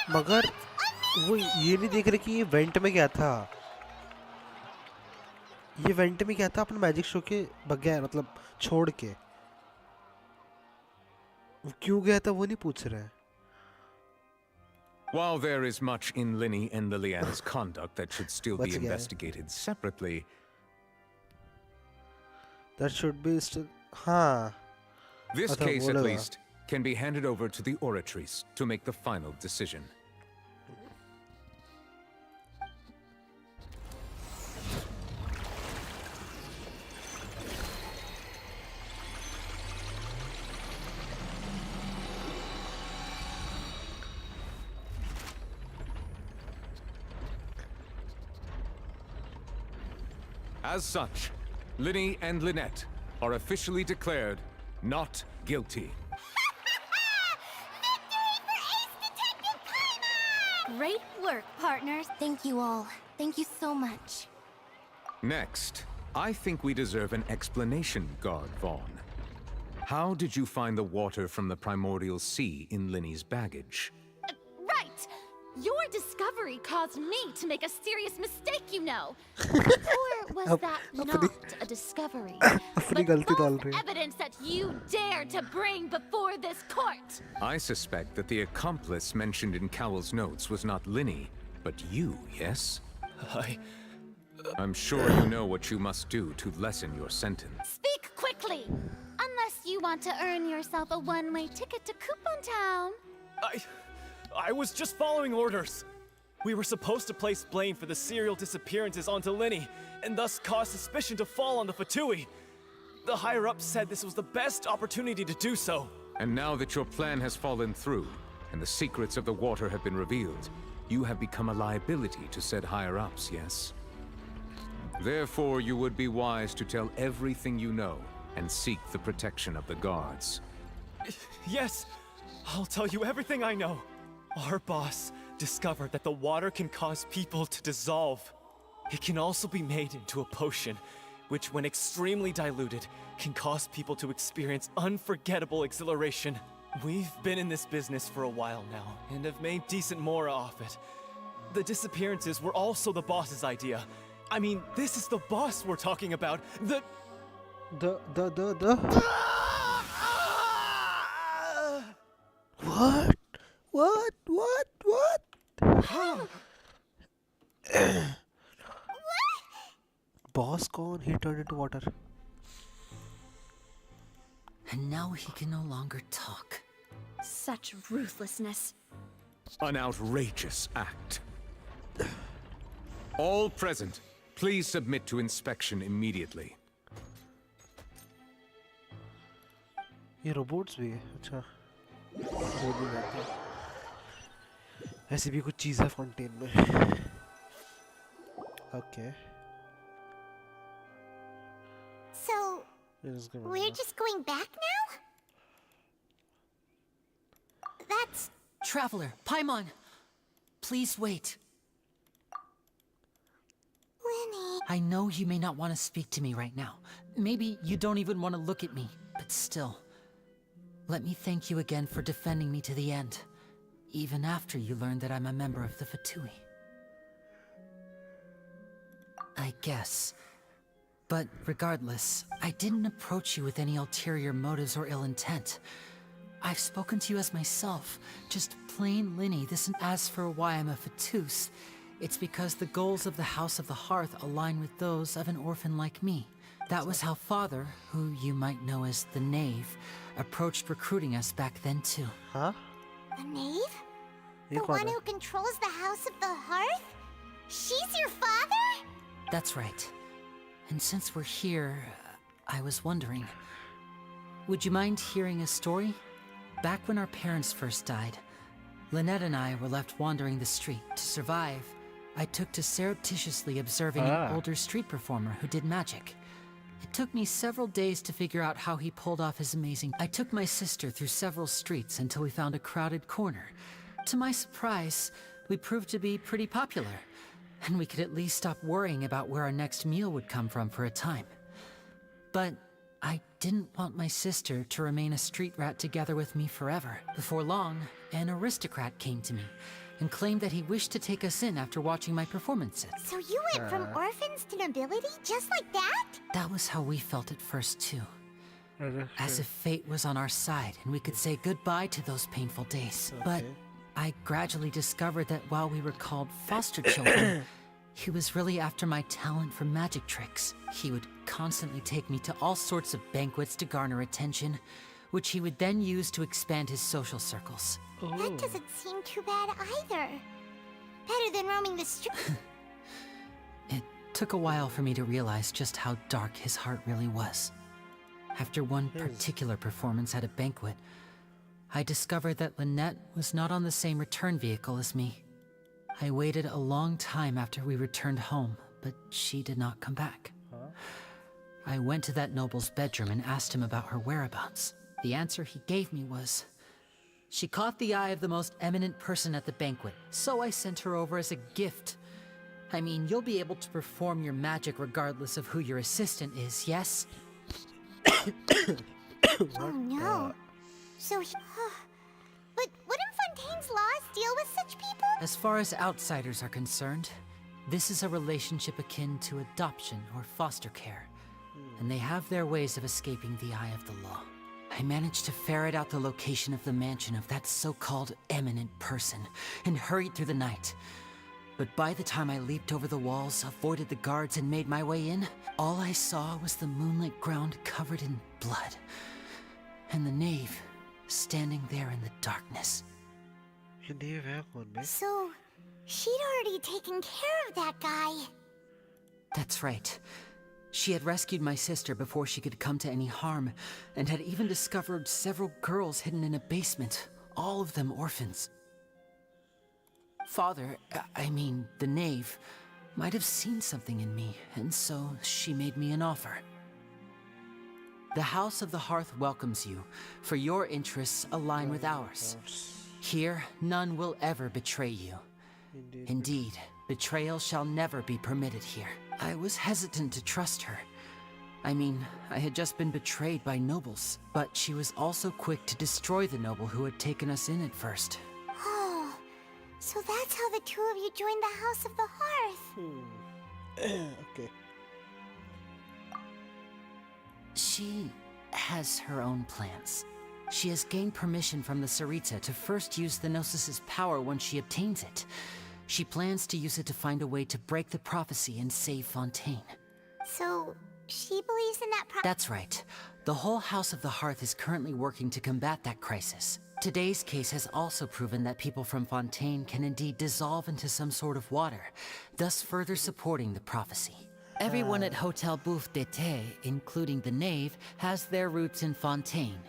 मगर वो ये नहीं देख रहे कि ये went में क्या था. ये वेंट में क्या था अपने मैजिक शो के बगैर, मतलब छोड़ के. वो क्यों गया था वो नहीं पूछ रहे. While there is much in Linny and Lillian's conduct that should still be investigated separately, that should be still. हाँ. This case, at least, can be handed over to the Oratrice to make the final decision. As such, Linny and Lynette are officially declared not guilty. Great work, partners. Thank you all. Thank you so much. Next, I think we deserve an explanation, Guard Vaughn. How did you find the water from the primordial sea in Linny's baggage? Right! Your discovery caused me to make a serious mistake, you know. Or was that not a discovery, but false evidence that you dared to bring before this court? I suspect that the accomplice mentioned in Cowell's notes was not Linny, but you, yes? I'm sure you know what you must do to lessen your sentence. Speak quickly! Unless you want to earn yourself a one-way ticket to Coupon Town. I was just following orders. We were supposed to place blame for the serial disappearances onto Linny, and thus cause suspicion to fall on the Fatui. The higher-ups said this was the best opportunity to do so. And now that your plan has fallen through, and the secrets of the water have been revealed, you have become a liability to said higher-ups, yes? Therefore, you would be wise to tell everything you know, and seek the protection of the guards. Yes, I'll tell you everything I know. Our boss discovered that the water can cause people to dissolve. It can also be made into a potion, which when extremely diluted, can cause people to experience unforgettable exhilaration. We've been in this business for a while now, and have made decent more off it. The disappearances were also the boss's idea. I mean, this is the boss we're talking about. What? Boss gone, he turned into water. And now he can no longer talk. Such ruthlessness. An outrageous act. All present, please submit to inspection immediately. ये robots भी है. अच्छा. वो भी रहता है. ऐसी भी कुछ चीज़ है फॉन्टेन में. Okay. So, we're just going back now? That's... Traveler, Paimon, please wait. Winnie... I know you may not want to speak to me right now. Maybe you don't even want to look at me, but still. Let me thank you again for defending me to the end, even after you learned that I'm a member of the Fatui. I guess. But regardless, I didn't approach you with any ulterior motives or ill intent. I've spoken to you as myself, just plain Linny. As for why I'm a Fatus, it's because the goals of the House of the Hearth align with those of an orphan like me. That was how Father, who you might know as the Knave, approached recruiting us back then too. Huh? The Knave? The one who controls the House of the Hearth? She's your father? That's right. And since we're here, I was wondering, would you mind hearing a story? Back when our parents first died, Lynette and I were left wandering the street. To survive, I took to surreptitiously observing an older street performer who did magic. It took me several days to figure out how he pulled off his amazing... I took my sister through several streets until we found a crowded corner. To my surprise, we proved to be pretty popular, and we could at least stop worrying about where our next meal would come from for a time. But I didn't want my sister to remain a street rat together with me forever. Before long, an aristocrat came to me and claimed that he wished to take us in after watching my performances. So you went from orphans to nobility just like that? That was how we felt at first too. As if fate was on our side and we could say goodbye to those painful days. But I gradually discovered that while we were called foster children, he was really after my talent for magic tricks. He would constantly take me to all sorts of banquets to garner attention, which he would then use to expand his social circles. That doesn't seem too bad either. Better than roaming the street. It took a while for me to realize just how dark his heart really was. After one particular performance at a banquet, I discovered that Lynette was not on the same return vehicle as me. I waited a long time after we returned home, but she did not come back. I went to that noble's bedroom and asked him about her whereabouts. The answer he gave me was, she caught the eye of the most eminent person at the banquet, so I sent her over as a gift. I mean, you'll be able to perform your magic regardless of who your assistant is, yes? Oh no. So but wouldn't Fontaine's laws deal with such people? As far as outsiders are concerned, this is a relationship akin to adoption or foster care, and they have their ways of escaping the eye of the law. I managed to ferret out the location of the mansion of that so-called eminent person and hurried through the night. But by the time I leaped over the walls, avoided the guards, and made my way in, all I saw was the moonlit ground covered in blood, and the knave standing there in the darkness. So, she'd already taken care of that guy. That's right. She had rescued my sister before she could come to any harm, and had even discovered several girls hidden in a basement, all of them orphans. Father, I mean, the knave, might have seen something in me, and so she made me an offer. The House of the Hearth welcomes you, for your interests align with ours. Here, none will ever betray you. Indeed, betrayal shall never be permitted here. I was hesitant to trust her. I mean, I had just been betrayed by nobles, but she was also quick to destroy the noble who had taken us in at first. Oh, so that's how the two of you joined the House of the Hearth. Okay. She has her own plans. She has gained permission from the Tsaritsa to first use the Gnosis's power once she obtains it. She plans to use it to find a way to break the prophecy and save Fontaine. So, she believes in that That's right. The whole House of the Hearth is currently working to combat that crisis. Today's case has also proven that people from Fontaine can indeed dissolve into some sort of water, thus further supporting the prophecy. Everyone at Hotel Bouffe d'été, including the knave, has their roots in Fontaine.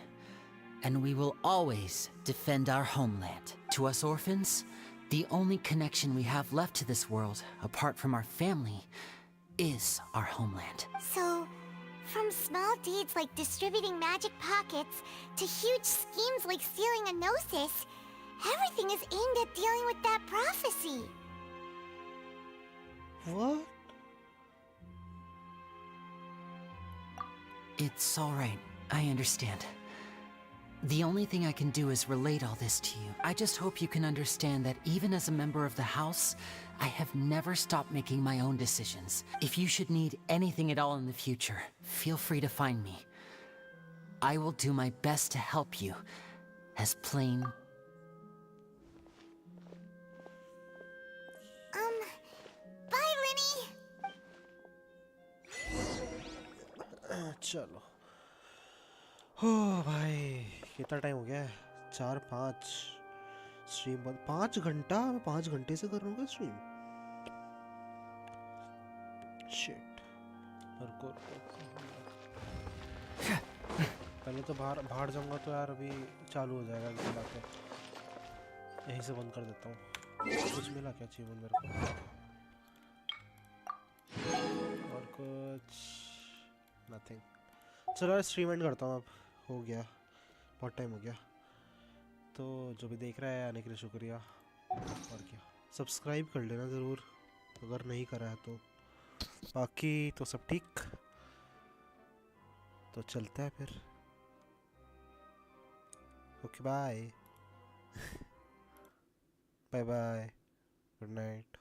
And we will always defend our homeland. To us orphans, the only connection we have left to this world, apart from our family, is our homeland. So, from small deeds like distributing magic pockets to huge schemes like stealing a gnosis, everything is aimed at dealing with that prophecy. What? It's all right. I understand. The only thing I can do is relate all this to you. I just hope you can understand that even as a member of the house, I have never stopped making my own decisions. If you should need anything at all in the future, feel free to find me. I will do my best to help you, as plain. Bye, Lenny. चलो हो भाई कितना time हो गया है 4-5 stream बंद 5 घंटा मैं 5 घंटे से कर रहा हूँ स्ट्रीम शिट रुको पहले तो बाहर जाऊंगा तो यार अभी चालू हो जाएगा ये बात है यहीं से बंद कर देता हूँ कुछ मिला क्या अचीवमेंट मेरे को और कुछ नथिंग चलो यार स्ट्रीम एंड करता हूँ अब हो गया बहुत टाइम हो गया तो जो भी देख रहा है आने के लिए शुक्रिया और क्या सब्सक्राइब कर लेना ज़रूर अगर नहीं करा है तो बाकी तो सब ठीक तो चलता है फिर okay bye bye bye good night